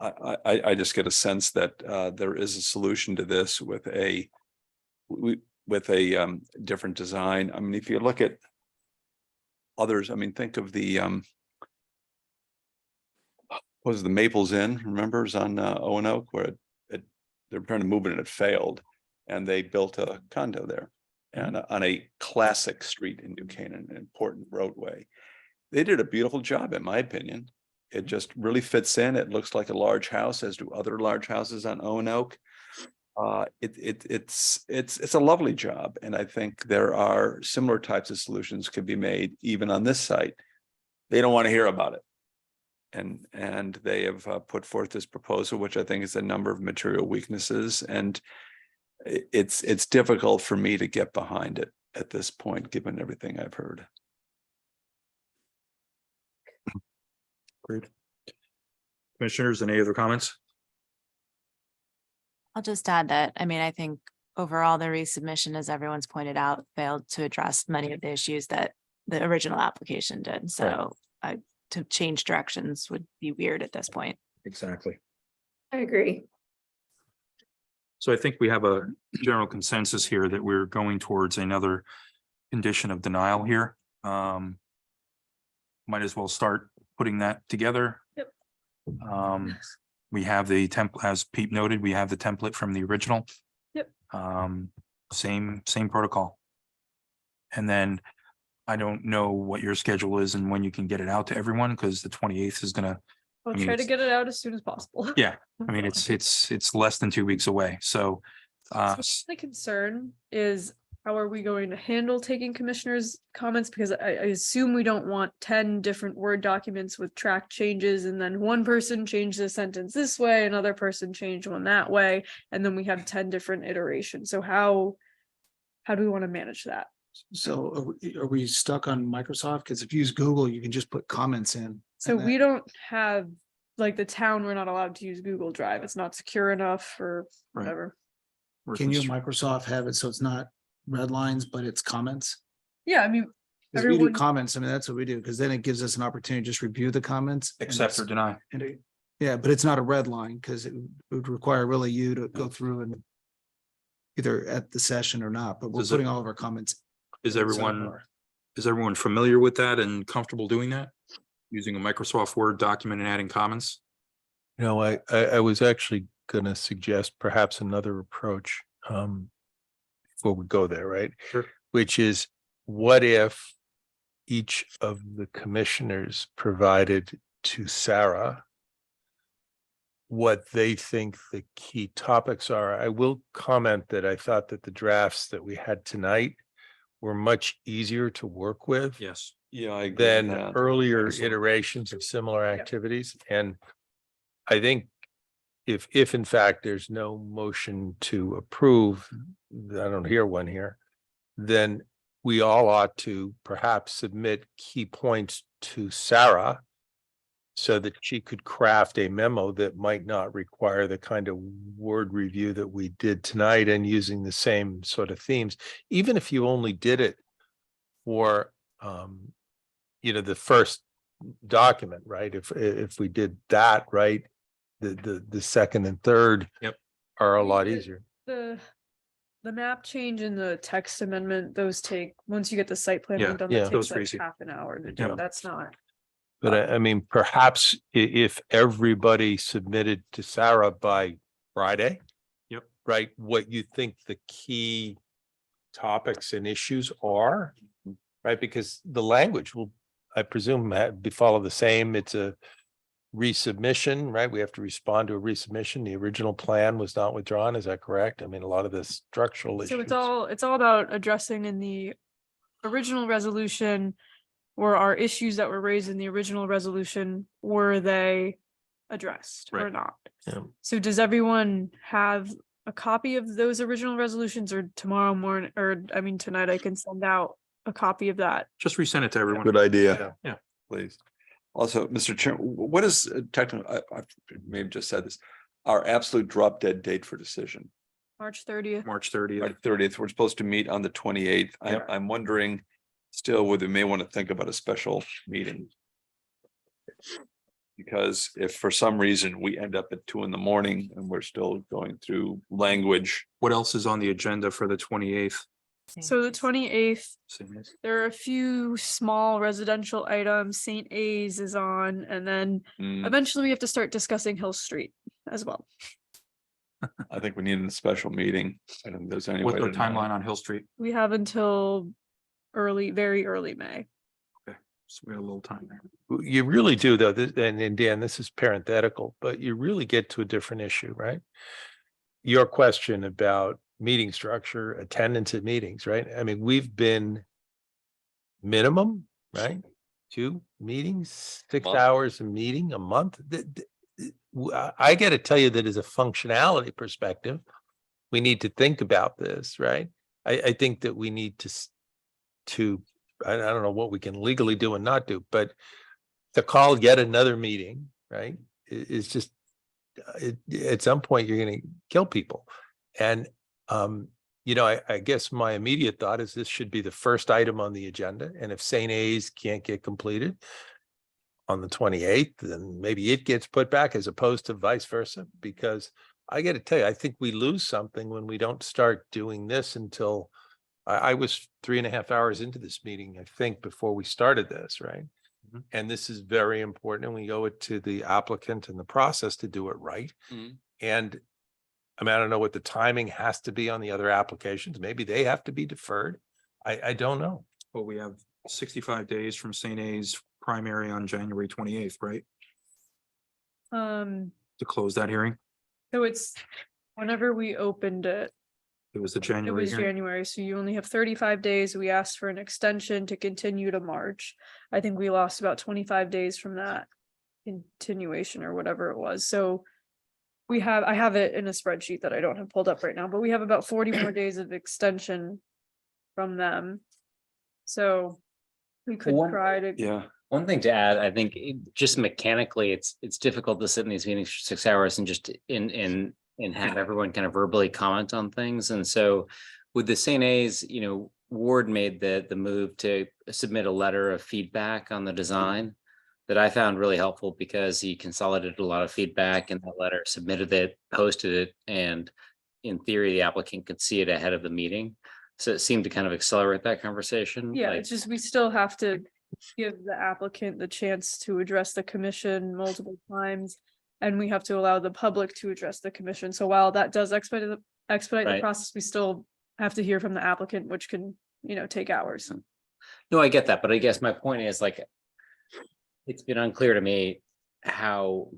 I just get a sense that there is a solution to this with a different design. I mean, if you look at others, I mean, think of the was the Maples Inn, remember, it was on Owen-Oak, where they were trying to move it and it failed, and they built a condo there and on a classic street in New Canaan, an important roadway. They did a beautiful job, in my opinion. It just really fits in. It looks like a large house, as do other large houses on Owen-Oak. It's a lovely job, and I think there are similar types of solutions could be made even on this site. They don't want to hear about it, and they have put forth this proposal, which I think is a number of material weaknesses, and it's difficult for me to get behind it at this point, given everything I've heard. Great. Commissioners, any other comments? I'll just add that, I mean, I think overall the resubmission, as everyone's pointed out, failed to address many of the issues that the original application did. So to change directions would be weird at this point. Exactly. I agree. So I think we have a general consensus here that we're going towards another condition of denial here. Might as well start putting that together. Yep. We have the template, as Pete noted, we have the template from the original. Yep. Same protocol. And then I don't know what your schedule is and when you can get it out to everyone, because the 28th is gonna. I'll I mean, try to it's- get it out as soon as possible. Yeah, I mean, it's less than 2 weeks away, so. My concern is, how are we going to handle taking commissioners' comments? Because I assume we don't want 10 different Word documents with track changes, and then one person changed the sentence this way, another person changed one that way, and then we have 10 different iterations. So how do we want to manage that? So are we stuck on Microsoft? Because if you use Google, you can just put comments in. So and then- we don't have, like the town, we're not allowed to use Google Drive. It's not secure enough or Right. whatever. Can you Microsoft have it so it's not red lines, but it's comments? Yeah, I mean, Because we do everyone, comments, I mean, that's what we do, because then it gives us an opportunity to just review the comments. and Accept it's- or deny. Yeah, but it's not a red line, because it would require really you to go through and either at the session or not, but we're Does it- putting all of our comments. Is inside of everyone, our- is everyone familiar with that and comfortable doing that? Using a Microsoft Word document and adding comments? You know, I was actually gonna suggest perhaps another approach before we go there, right? Sure. Which is, what if each of the commissioners provided to Sarah what they think the key topics are? I will comment that I thought that the drafts that we had tonight were much easier to work with Yes. Yeah, I agree with than that. earlier Excellent. iterations of similar activities. And I think if in fact there's no motion to approve, I don't hear one here, then we all ought to perhaps submit key points to Sarah so that she could craft a memo that might not require the kind of word review that we did tonight and using the same sort of themes, even if you only did it for, the first document, right? If we did that, right, the second and third are a lot easier. The map change and the text amendment, those take, once you get the site plan Yeah, done, yeah. that Those takes are like easy. half an hour to Yeah. do. That's not. But I mean, perhaps if everybody submitted to Sarah by Friday. Yep. Right, what you think the key topics and issues are, right? Because the language will, I presume, follow the same. It's a resubmission, right? We have to respond to a resubmission. The original plan was not withdrawn. Is that correct? I mean, a lot of the structural issues. So it's all about addressing in the original resolution, or our issues that were raised in the original resolution, were they addressed or Right. not? Yeah. So does everyone have a copy of those original resolutions, or tomorrow morning, or I mean, tonight I can send out a copy of that? Just resend it to everyone. Good idea. Yeah. Please. Also, Mr. Chair, what is technical, I may have just said this, our absolute drop dead date for decision? March 30th. March 30th. March 30th, we're supposed to meet on the 28th. Yep. I'm wondering still whether we may want to think about a special meeting. Because if for some reason we end up at 2 in the morning and we're still going through language. What else is on the agenda for the 28th? So the 28th, Same as- there are a few small residential items. St. A's is on, and then Mm, eventually we have to start discussing Hill Street as well. I think we need a special meeting. I don't think there's any way. What's our to know. timeline on Hill Street? We have until very early May. So we have a little time there. You really do, though, and Dan, this is parenthetical, but you really get to a different issue, right? Your question about meeting structure, attendance at meetings, right? I mean, we've been minimum, right? 2 meetings, 6 Month. hours a meeting, a month. I got to tell you that as a functionality perspective, we need to think about this, right? I think that we need to I don't know what we can legally do and not do, but to call yet another meeting, right, is just at some point you're going to kill people. And I guess my immediate thought is this should be the first item on the agenda, and if St. A's can't get completed on the 28th, then maybe it gets put back as opposed to vice versa. Because I got to tell you, I think we lose something when we don't start doing this until I was 3.5 hours into this meeting, I think, before we started this, right? Mhm. And this is very important, and we owe it to the applicant and the process to do it right. Mhm. And I mean, I don't know what the timing has to be on the other applications. Maybe they have to be deferred. I don't know. Well, we have 65 days from St. A's primary on January 28th, right? To close that hearing. So it's whenever we opened it, It was the it January was hearing. January, so you only have 35 days. We asked for an extension to continue to March. I think we lost about 25 days from that continuation or whatever it was. So I have it in a spreadsheet that I don't have pulled up right now, but we have about 40 more days of extension from them. So we could One- try to. Yeah. One thing to add, I think just mechanically, it's difficult to sit in these meetings for 6 hours and just and have everyone kind of verbally comment on things. And so with the St. A's, Ward made the move to submit a letter of feedback on the design that I found really helpful, because he consolidated a lot of feedback in that letter, submitted it, posted it, and in theory, the applicant could see it ahead of the meeting. So it seemed to kind of accelerate that conversation. Yeah, like- it's just, we still have to give the applicant the chance to address the commission multiple times. And we have to allow the public to address the commission. So while that does expedite the Right. process, we still have to hear from the applicant, which can, take hours. No, I get that, but I guess my point is, like, it's been unclear to me how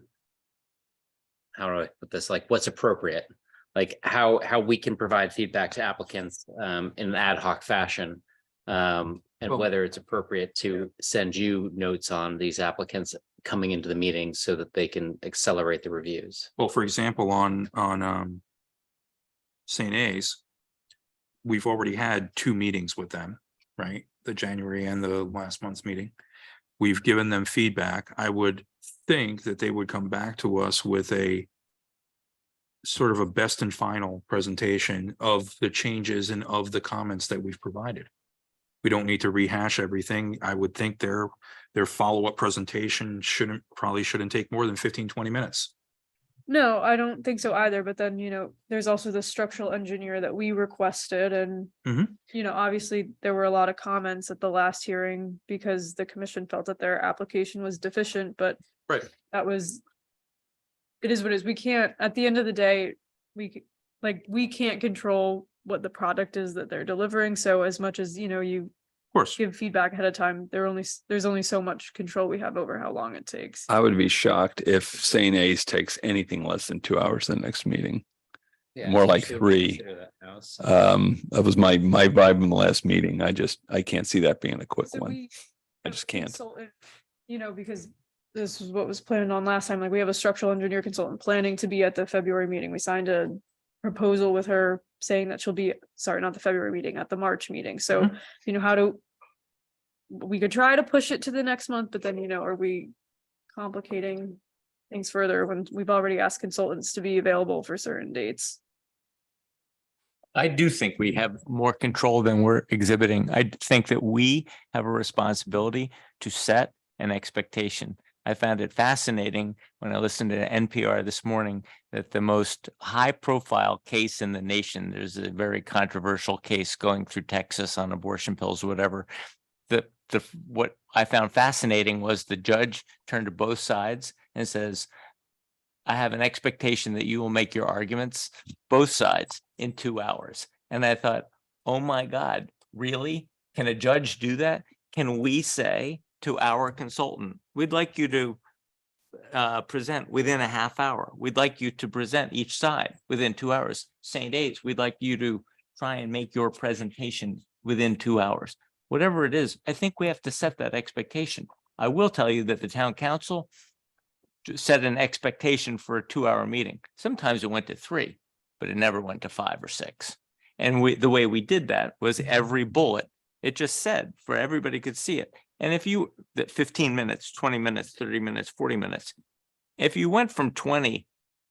do I put this, like, what's appropriate, like how we can provide feedback to applicants in an ad hoc fashion. And Well- whether it's appropriate to send you notes on these applicants coming into the meeting so that they can accelerate the reviews. Well, for example, on St. A's, we've already had 2 meetings with them, right? The January and the last month's meeting. We've given them feedback. I would think that they would come back to us with a sort of a best and final presentation of the changes and of the comments that we've provided. We don't need to rehash everything. I would think their follow-up presentation probably shouldn't take more than 15-20 minutes. No, I don't think so either. But then, there's also the structural engineer that we requested and, Mhm. Obviously there were a lot of comments at the last hearing because the commission felt that their application was deficient, but Right. it is what it is. We can't, at the end of the day, we can't control what the product is that they're delivering. So as much as, you Of course. give feedback ahead of time, there's only so much control we have over how long it takes. I would be shocked if St. A's takes anything less than 2 hours the next meeting. More like 3. That was my vibe in the last meeting. I can't see that being a quick So one. we I have just can't. consultant, because this is what was planned on last time. Like we have a structural engineer consultant planning to be at the February meeting. We signed a proposal with her saying that she'll be, sorry, not the February meeting, at the March meeting. So, we could try to push it to the next month, but then, are we complicating things further when we've already asked consultants to be available for certain dates? I do think we have more control than we're exhibiting. I think that we have a responsibility to set an expectation. I found it fascinating when I listened to NPR this morning that the most high profile case in the nation, there's a very controversial case going through Texas on abortion pills or whatever. What I found fascinating was the judge turned to both sides and says, I have an expectation that you will make your arguments, both sides, in 2 hours. And I thought, oh my God, really? Can a judge do that? Can we say to our consultant, we'd like you to present within a half hour. We'd like you to present each side within 2 hours. St. A's, we'd like you to try and make your presentation within 2 hours. Whatever it is, I think we have to set that expectation. I will tell you that the town council set an expectation for a 2-hour meeting. Sometimes it went to 3, but it never went to 5 or 6. And the way we did that was every bullet, it just said for everybody could see it. And if you, that 15 minutes, 20 minutes, 30 minutes, 40 minutes, if you went from 20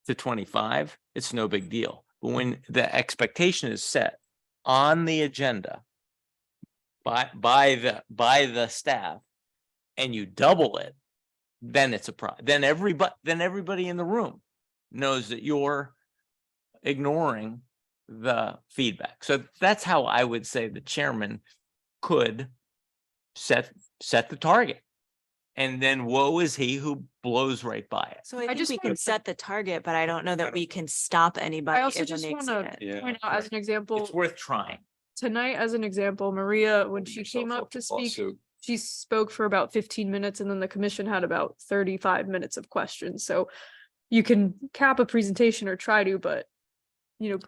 to 25, it's no big deal. But when the expectation is set on the agenda by the staff and you double it, then it's a problem. Then everybody in the room knows that you're ignoring the feedback. So that's how I would say the chairman could set the target. And then woe is he who blows right by it. So I think we can set the target, but I don't know that we can stop anybody. I also if just they want exceed to it. point out as an example. It's worth trying. Tonight, as an example, Maria, when she came up to speak, she spoke for about 15 minutes and then the commission had about 35 minutes of questions. So you can cap a presentation or try to, but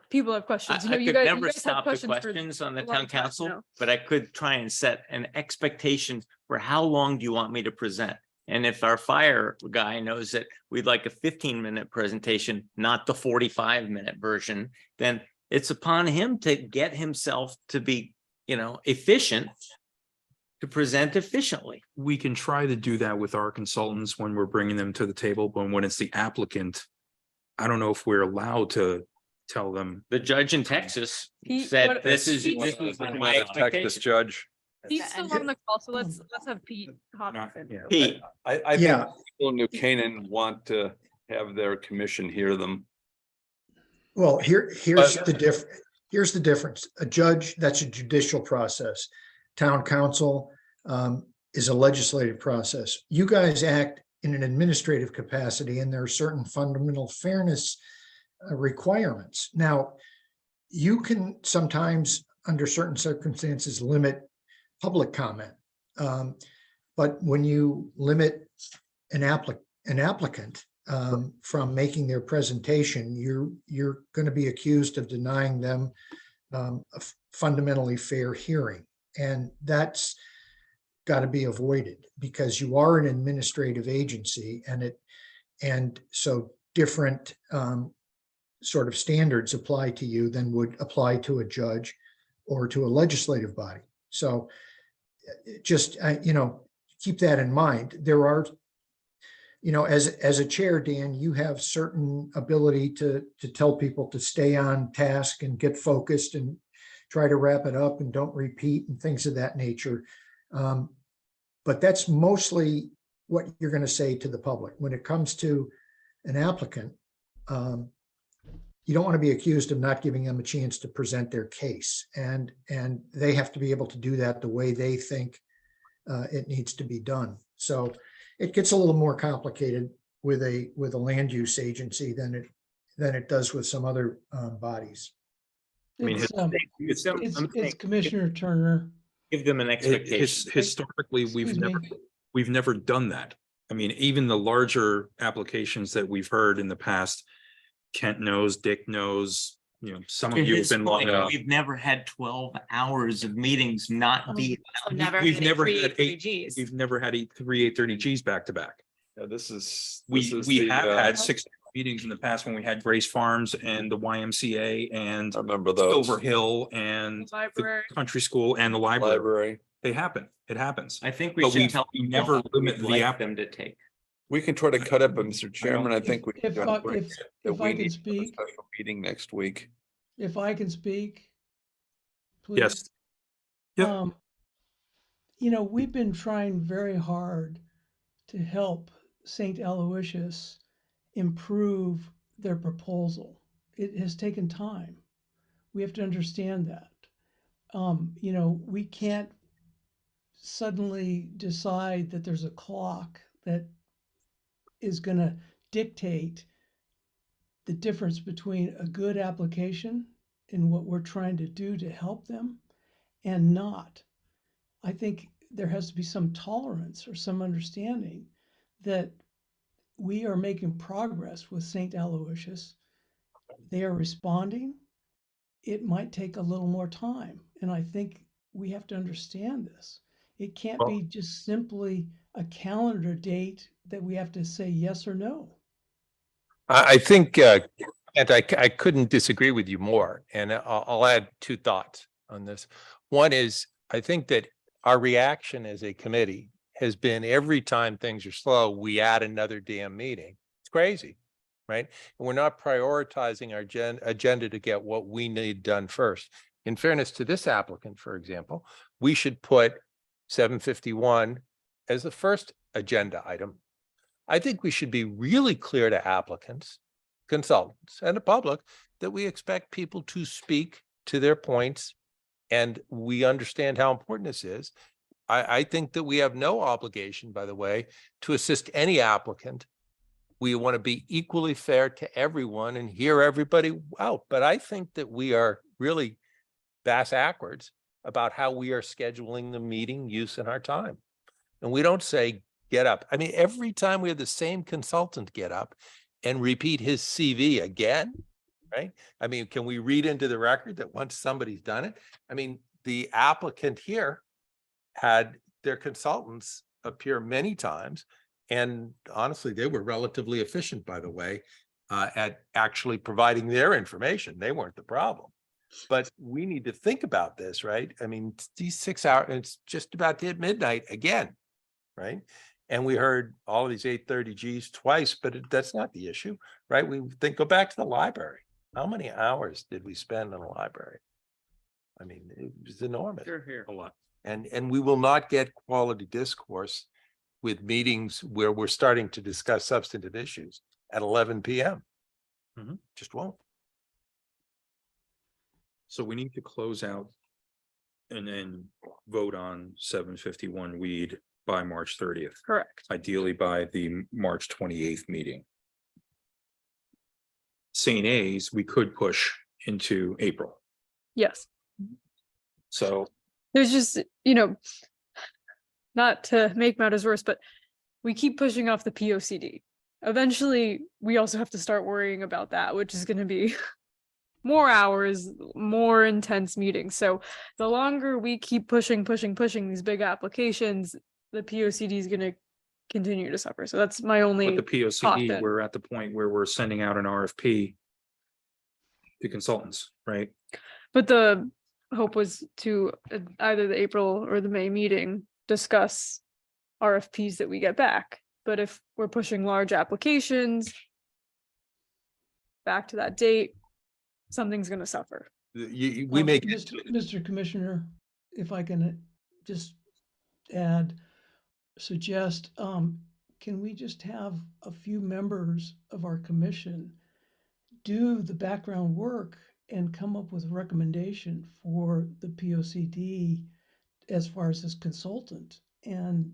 people have questions. I You could guys never have stop the for questions on the a long town time, council, but I could try and set an expectation for how long do you want me to present? And if our fire guy knows that we'd like a 15-minute presentation, not the 45-minute version, then it's upon him to get himself to be, efficient, to present efficiently. We can try to do that with our consultants when we're bringing them to the table, but when it's the applicant, I don't know if we're allowed to tell them. The judge in Texas He- said, what- this is he- my Texas expectation. judge. He's still on the call, so let's have Pete hop in. Pete, I Yeah. think people in New Canaan want to have their commission hear them. Well, here's the difference. A judge, that's a judicial process. Town council is a legislative process. You guys act in an administrative capacity, and there are certain fundamental fairness requirements. Now, you can sometimes, under certain circumstances, limit public comment. But when you limit an applicant from making their presentation, you're going to be accused of denying them a fundamentally fair hearing. And that's got to be avoided because you are an administrative agency, and so different sort of standards apply to you than would apply to a judge or to a legislative body. So just, keep that in mind. There are as a chair, Dan, you have certain ability to tell people to stay on task and get focused and try to wrap it up and don't repeat and things of that nature. But that's mostly what you're going to say to the public. When it comes to an applicant, you don't want to be accused of not giving them a chance to present their case. And they have to be able to do that the way they think it needs to be done. So it gets a little more complicated with a land use agency than it does with some other bodies. I mean, It's Commissioner Turner. give them an expectation. Historically, we've never done that. I mean, even the larger applications that we've heard in the past, Kent knows, Dick knows, some of you have been long enough. We've never had 12 hours of meetings not be. We've never had we've never had 3 830Gs back to back. This is. We have had 6 meetings in the past when we had Grace Farms and the YMCA and I remember those. Silver Hill and the Library. country school and the library. They happen. It happens. I think we But should tell. we never limit the app. Them to take. We can try to cut it, but Mr. Chairman, I think we. If can I- break if- it, that if we I can need to have a speak. special Meeting next week. If I can speak. Please. Yes. Yep. We've been trying very hard to help St. Aloysius improve their proposal. It has taken time. We have to understand that. We can't suddenly decide that there's a clock that is going to dictate the difference between a good application and what we're trying to do to help them and not. I think there has to be some tolerance or some understanding that we are making progress with St. Aloysius. They are responding. It might take a little more time. And I think we have to understand this. It can't be just simply a calendar date that we have to say yes or no. I think, and I couldn't disagree with you more. And I'll add 2 thoughts on this. One is, I think that our reaction as a committee has been every time things are slow, we add another damn meeting. It's crazy, right? And we're not prioritizing our agenda to get what we need done first. In fairness to this applicant, for example, we should put 751 as the first agenda item. I think we should be really clear to applicants, consultants, and the public that we expect people to speak to their points, and we understand how important this is. I think that we have no obligation, by the way, to assist any applicant. We want to be equally fair to everyone and hear everybody out. But I think that we are really bass-ackwards about how we are scheduling the meeting use in our time. And we don't say, get up. I mean, every time we have the same consultant get up and repeat his CV again, right? I mean, can we read into the record that once somebody's done it? I mean, the applicant here had their consultants appear many times. And honestly, they were relatively efficient, by the way, at actually providing their information. They weren't the problem. But we need to think about this, right? I mean, these 6 hours, it's just about to hit midnight again, right? And we heard all of these 830Gs twice, but that's not the issue, right? We think, go back to the library. How many hours did we spend in the library? I mean, it was enormous. Here, a lot. And we will not get quality discourse with meetings where we're starting to discuss substantive issues at 11 p.m. Just won't. So we need to close out and then vote on 751 weed by March 30th. Correct. Ideally by the March 28th meeting. St. A's, we could push into April. Yes. So There's just, not to make matters worse, but we keep pushing off the POCD. Eventually, we also have to start worrying about that, which is going to be more hours, more intense meetings. So the longer we keep pushing these big applications, the POCD is going to continue to suffer. So that's my only with the thought POCD, then. we're at the point where we're sending out an RFP to consultants, right? But the hope was to either the April or the May meeting discuss RFPs that we get back but if we're pushing large applications back to that date, something's gonna suffer. We make. Mr. Commissioner, if I can just suggest, can we just have a few members of our commission do the background work and come up with a recommendation for the POCD as far as this consultant and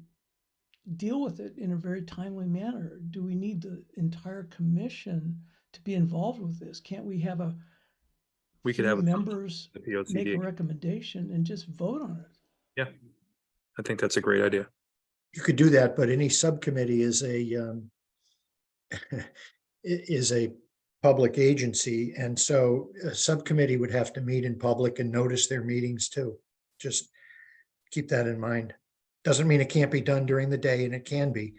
deal with it in a very timely manner? Do we need the entire commission to be involved with this? Can't we have We could few have members the make a POCD. recommendation and just vote on it? Yeah, I think that's a great idea. You could do that, but any subcommittee is a public agency. And so a subcommittee would have to meet in public and notice their meetings too. Just keep that in mind. Doesn't mean it can't be done during the day, and it can be.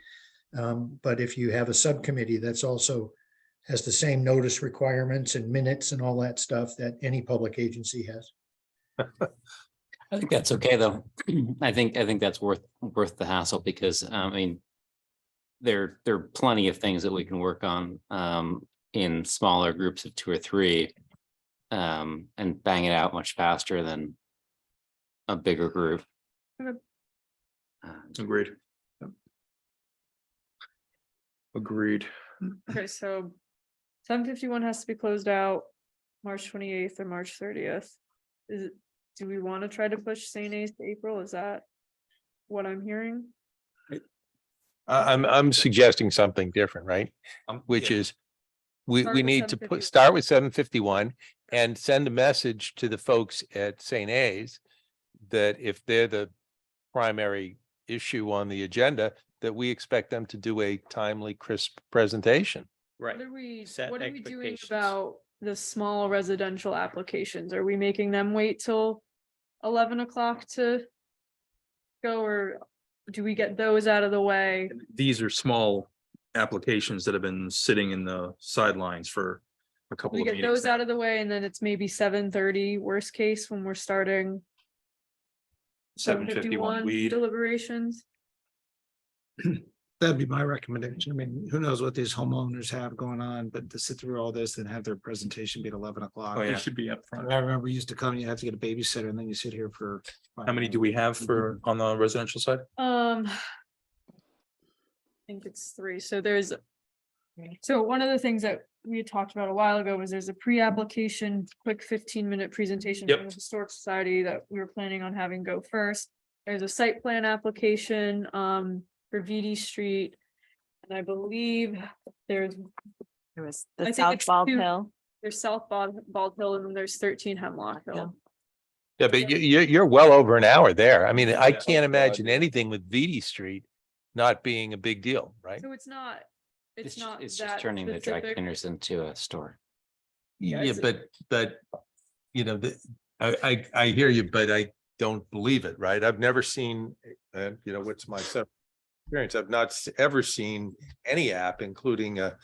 But if you have a subcommittee that's also has the same notice requirements and minutes and all that stuff that any public agency has. I think that's okay, though. I think that's worth the hassle, because I mean, there are plenty of things that we can work on in smaller groups of 2 or 3 and bang it out much faster than a bigger group. Okay. Agreed. Agreed. Okay, so 751 has to be closed out March 28th or March 30th. Do we want to try to push St. A's to April? Is that what I'm hearing? I'm suggesting something different, right? Which is, we Start with need to 751. start with 751 and send a message to the folks at St. A's that if they're the primary issue on the agenda, that we expect them to do a timely, crisp presentation. What are we doing about the small residential applications? Are we making them wait till 11 o'clock to go, or do we get those out of the way? These are small applications that have been sitting in the sidelines for a couple We of get meetings. those out of the way, and then it's maybe 7:30 worst case when we're starting 751 weed. deliberations. That'd be my recommendation. I mean, who knows what these homeowners have going on, but to sit through all this and have their presentation be at 11 o'clock. Oh, yeah. It should be up front. I remember you used to come, you have to get a babysitter, and then you sit here for. How many do we have for on the residential side? I think it's 3. So one of the things that we had talked about a while ago was there's a pre-application, quick 15-minute presentation Yep. from the Historic Society that we were planning on having go first. There's a site plan application for VD Street. And I believe there was I the think South it's Bald 2. Hill. There's South Bald Hill, and then there's 13 Hemlock Hill. Yeah, but you're well over an hour there. I mean, I can't imagine anything with VD Street not being a big deal, right? So it's not It's not just that turning the dry specific. cleaners into a store. Yeah, but, you know, I hear you, but I don't believe it, right? I've never seen, you know, what's my experience? I've not ever seen any app, including a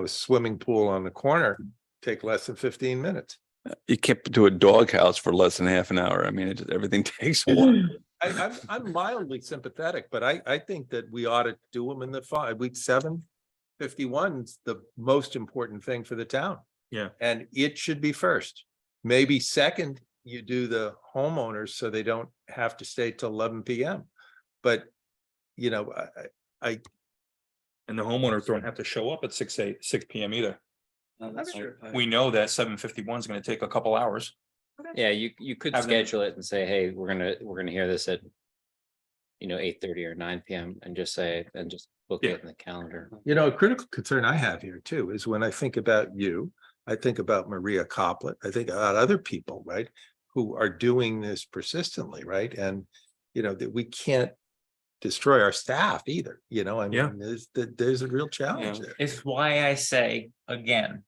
swimming pool on the corner, take less than 15 minutes. You kept to a doghouse for less than half an hour. I mean, everything takes a while. I'm mildly sympathetic, but I think that we ought to do them in the 751 is the most important thing for the town. Yeah. And it should be first. Maybe second, you do the homeowners so they don't have to stay till 11 PM. But, you know, And the homeowners don't have to show up at 6 PM either. That's true. We know that 751 is going to take a couple hours. Yeah, you could Have them- schedule it and say, hey, we're gonna hear this at 8:30 or 9 PM, and just book Yeah. it in the calendar. You know, a critical concern I have here too is when I think about you, I think about Maria Coplet, I think about other people, right? Who are doing this persistently, right? And, you know, that we can't destroy our staff either, you know, I Yeah. mean, there's a real challenge there. It's why I say, again,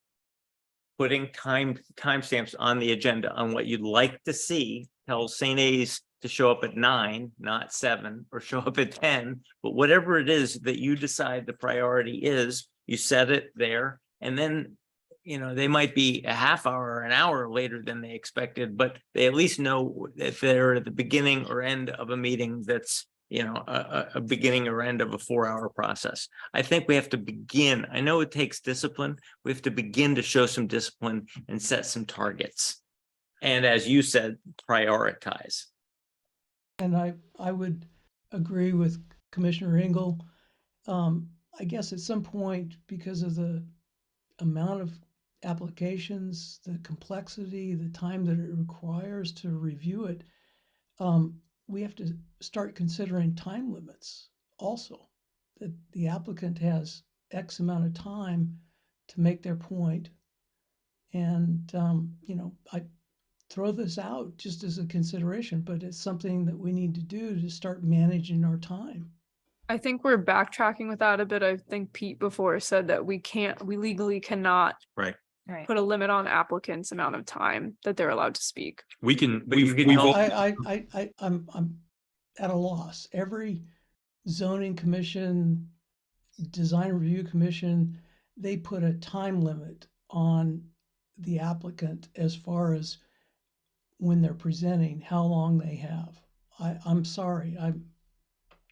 putting timestamps on the agenda on what you'd like to see, tell St. A's to show up at 9, not 7, or show up at 10, but whatever it is that you decide the priority is, you set it there, and then, they might be a half hour or an hour later than they expected, but they at least know that they're at the beginning or end of a meeting that's a beginning or end of a 4-hour process. I think we have to begin. I know it takes discipline. We have to begin to show some discipline and set some targets. And as you said, prioritize. And I would agree with Commissioner Engel. I guess at some point, because of the amount of applications, the complexity, the time that it requires to review it, we have to start considering time limits also. That the applicant has X amount of time to make their point. And, I throw this out just as a consideration, but it's something that we need to do to start managing our time. I think we're backtracking with that a bit. I think Pete before said that we legally cannot Right. put a limit on applicants' amount of time that they're allowed to speak. We can, But you can we've help- all- I'm at a loss. Every zoning commission, design review commission, they put a time limit on the applicant as far as when they're presenting, how long they have. I'm sorry, I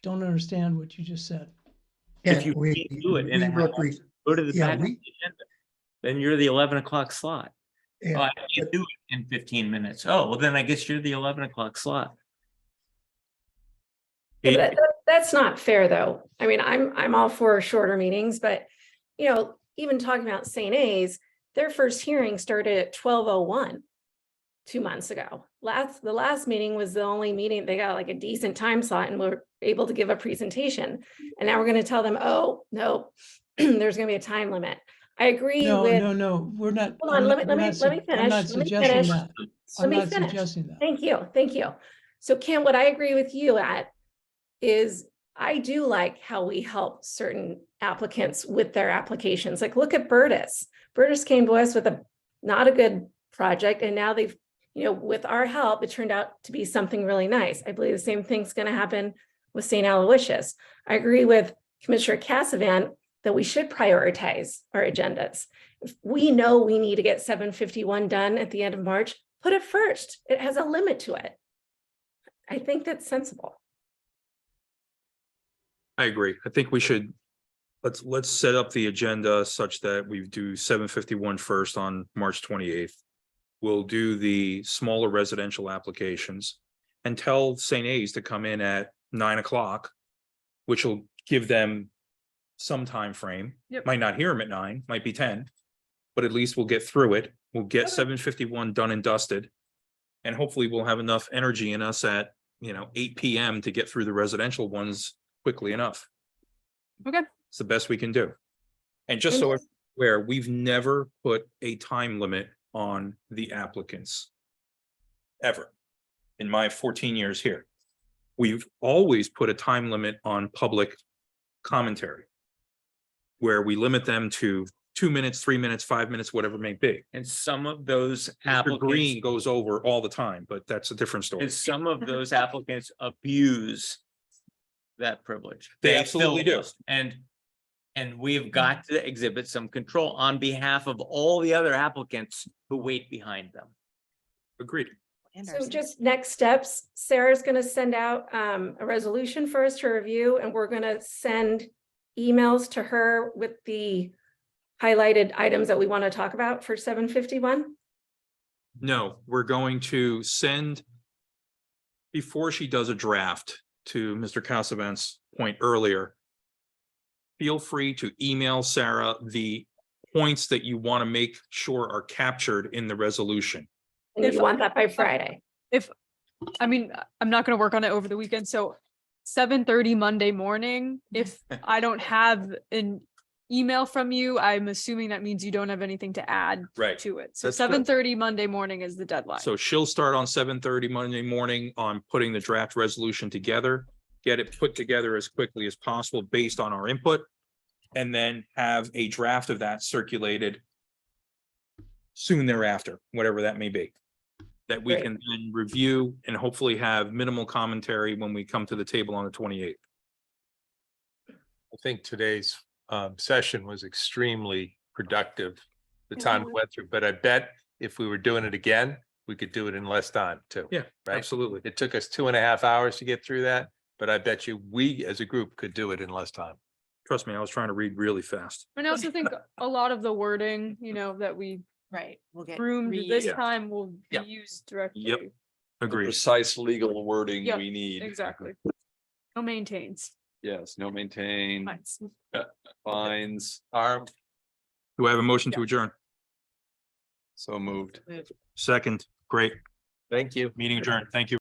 don't understand what you just said. If you can't do it in a half, go to the yeah, back of the agenda. Then you're the 11 o'clock slot. Yeah, Oh, I can't do it in 15 minutes. Oh, well, then I guess you're the 11 o'clock slot. Yeah, but that's not fair, though. I mean, I'm all for shorter meetings, but even talking about St. A's, their first hearing started at 12:01 2 months ago. The last meeting was the only meeting, they got like a decent time slot and were able to give a presentation. And now we're going to tell them, oh, no, there's going to be a time limit. I agree with. No, we're not. Hold on, let me finish. I'm not suggesting that. Let I'm me not finish. suggesting that. Thank you. So Kim, what I agree with you at is I do like how we help certain applicants with their applications. Like, look at Burtis. Burtis came to us with not a good project, and now they've, with our help, it turned out to be something really nice. I believe the same thing's going to happen with St. Aloysius. I agree with Commissioner Cassavant that we should prioritize our agendas. If we know we need to get 751 done at the end of March, put it first. It has a limit to it. I think that's sensible. I agree. I think we should, let's set up the agenda such that we do 751 first on March 28th. We'll do the smaller residential applications and tell St. A's to come in at 9 o'clock, which will give them some time frame. Yep. Might not hear them at 9, might be 10, but at least we'll get through it. We'll get 751 done and dusted. And hopefully we'll have enough energy in us at, 8 PM to get through the residential ones quickly enough. Okay. It's the best we can do. And just so everyone's aware, we've never put a time limit on the applicants. Ever. In my 14 years here. We've always put a time limit on public commentary. Where we limit them to 2 minutes, 3 minutes, 5 minutes, whatever it may be. And some of those Mr. applicants, Green goes over all the time, but that's a different story. and some of those applicants abuse that privilege. They absolutely do. filibuster. And we've got to exhibit some control on behalf of all the other applicants who wait behind them. Agreed. So just next steps, Sarah's going to send out a resolution for us to review, and we're going to send emails to her with the highlighted items that we want to talk about for 751. No, we're going to send, before she does a draft, to Mr. Cassavant's point earlier, feel free to email Sarah the points that you want to make sure are captured in the resolution. And you want that by Friday. I'm not going to work on it over the weekend. So 7:30 Monday morning, if I don't have an email from you, I'm assuming that means you don't have anything to add Right. to it. So That's correct. 7:30 Monday morning is the deadline. So she'll start on 7:30 Monday morning on putting the draft resolution together, get it put together as quickly as possible based on our input, and then have a draft of that circulated soon thereafter, whatever that may be. That we Great. can then review and hopefully have minimal commentary when we come to the table on the 28th. I think today's session was extremely productive, the time we went through, but I bet if we were doing it again, we could do it in less time too. Yeah, Right? absolutely. It took us 2.5 hours to get through that. but I bet you we as a group could do it in less time. Trust me, I was trying to read really fast. And I also think a lot of the wording, that we Right, we'll get. groomed this Yeah. time will be Yeah. used directly. Yep. The Agreed. precise legal wording Yep, we need. Exactly. No maintains. Yes, no maintain, Fines. fines, Do I have a motion to adjourn? so moved. Second, great. Thank you. Meeting adjourned. Thank you.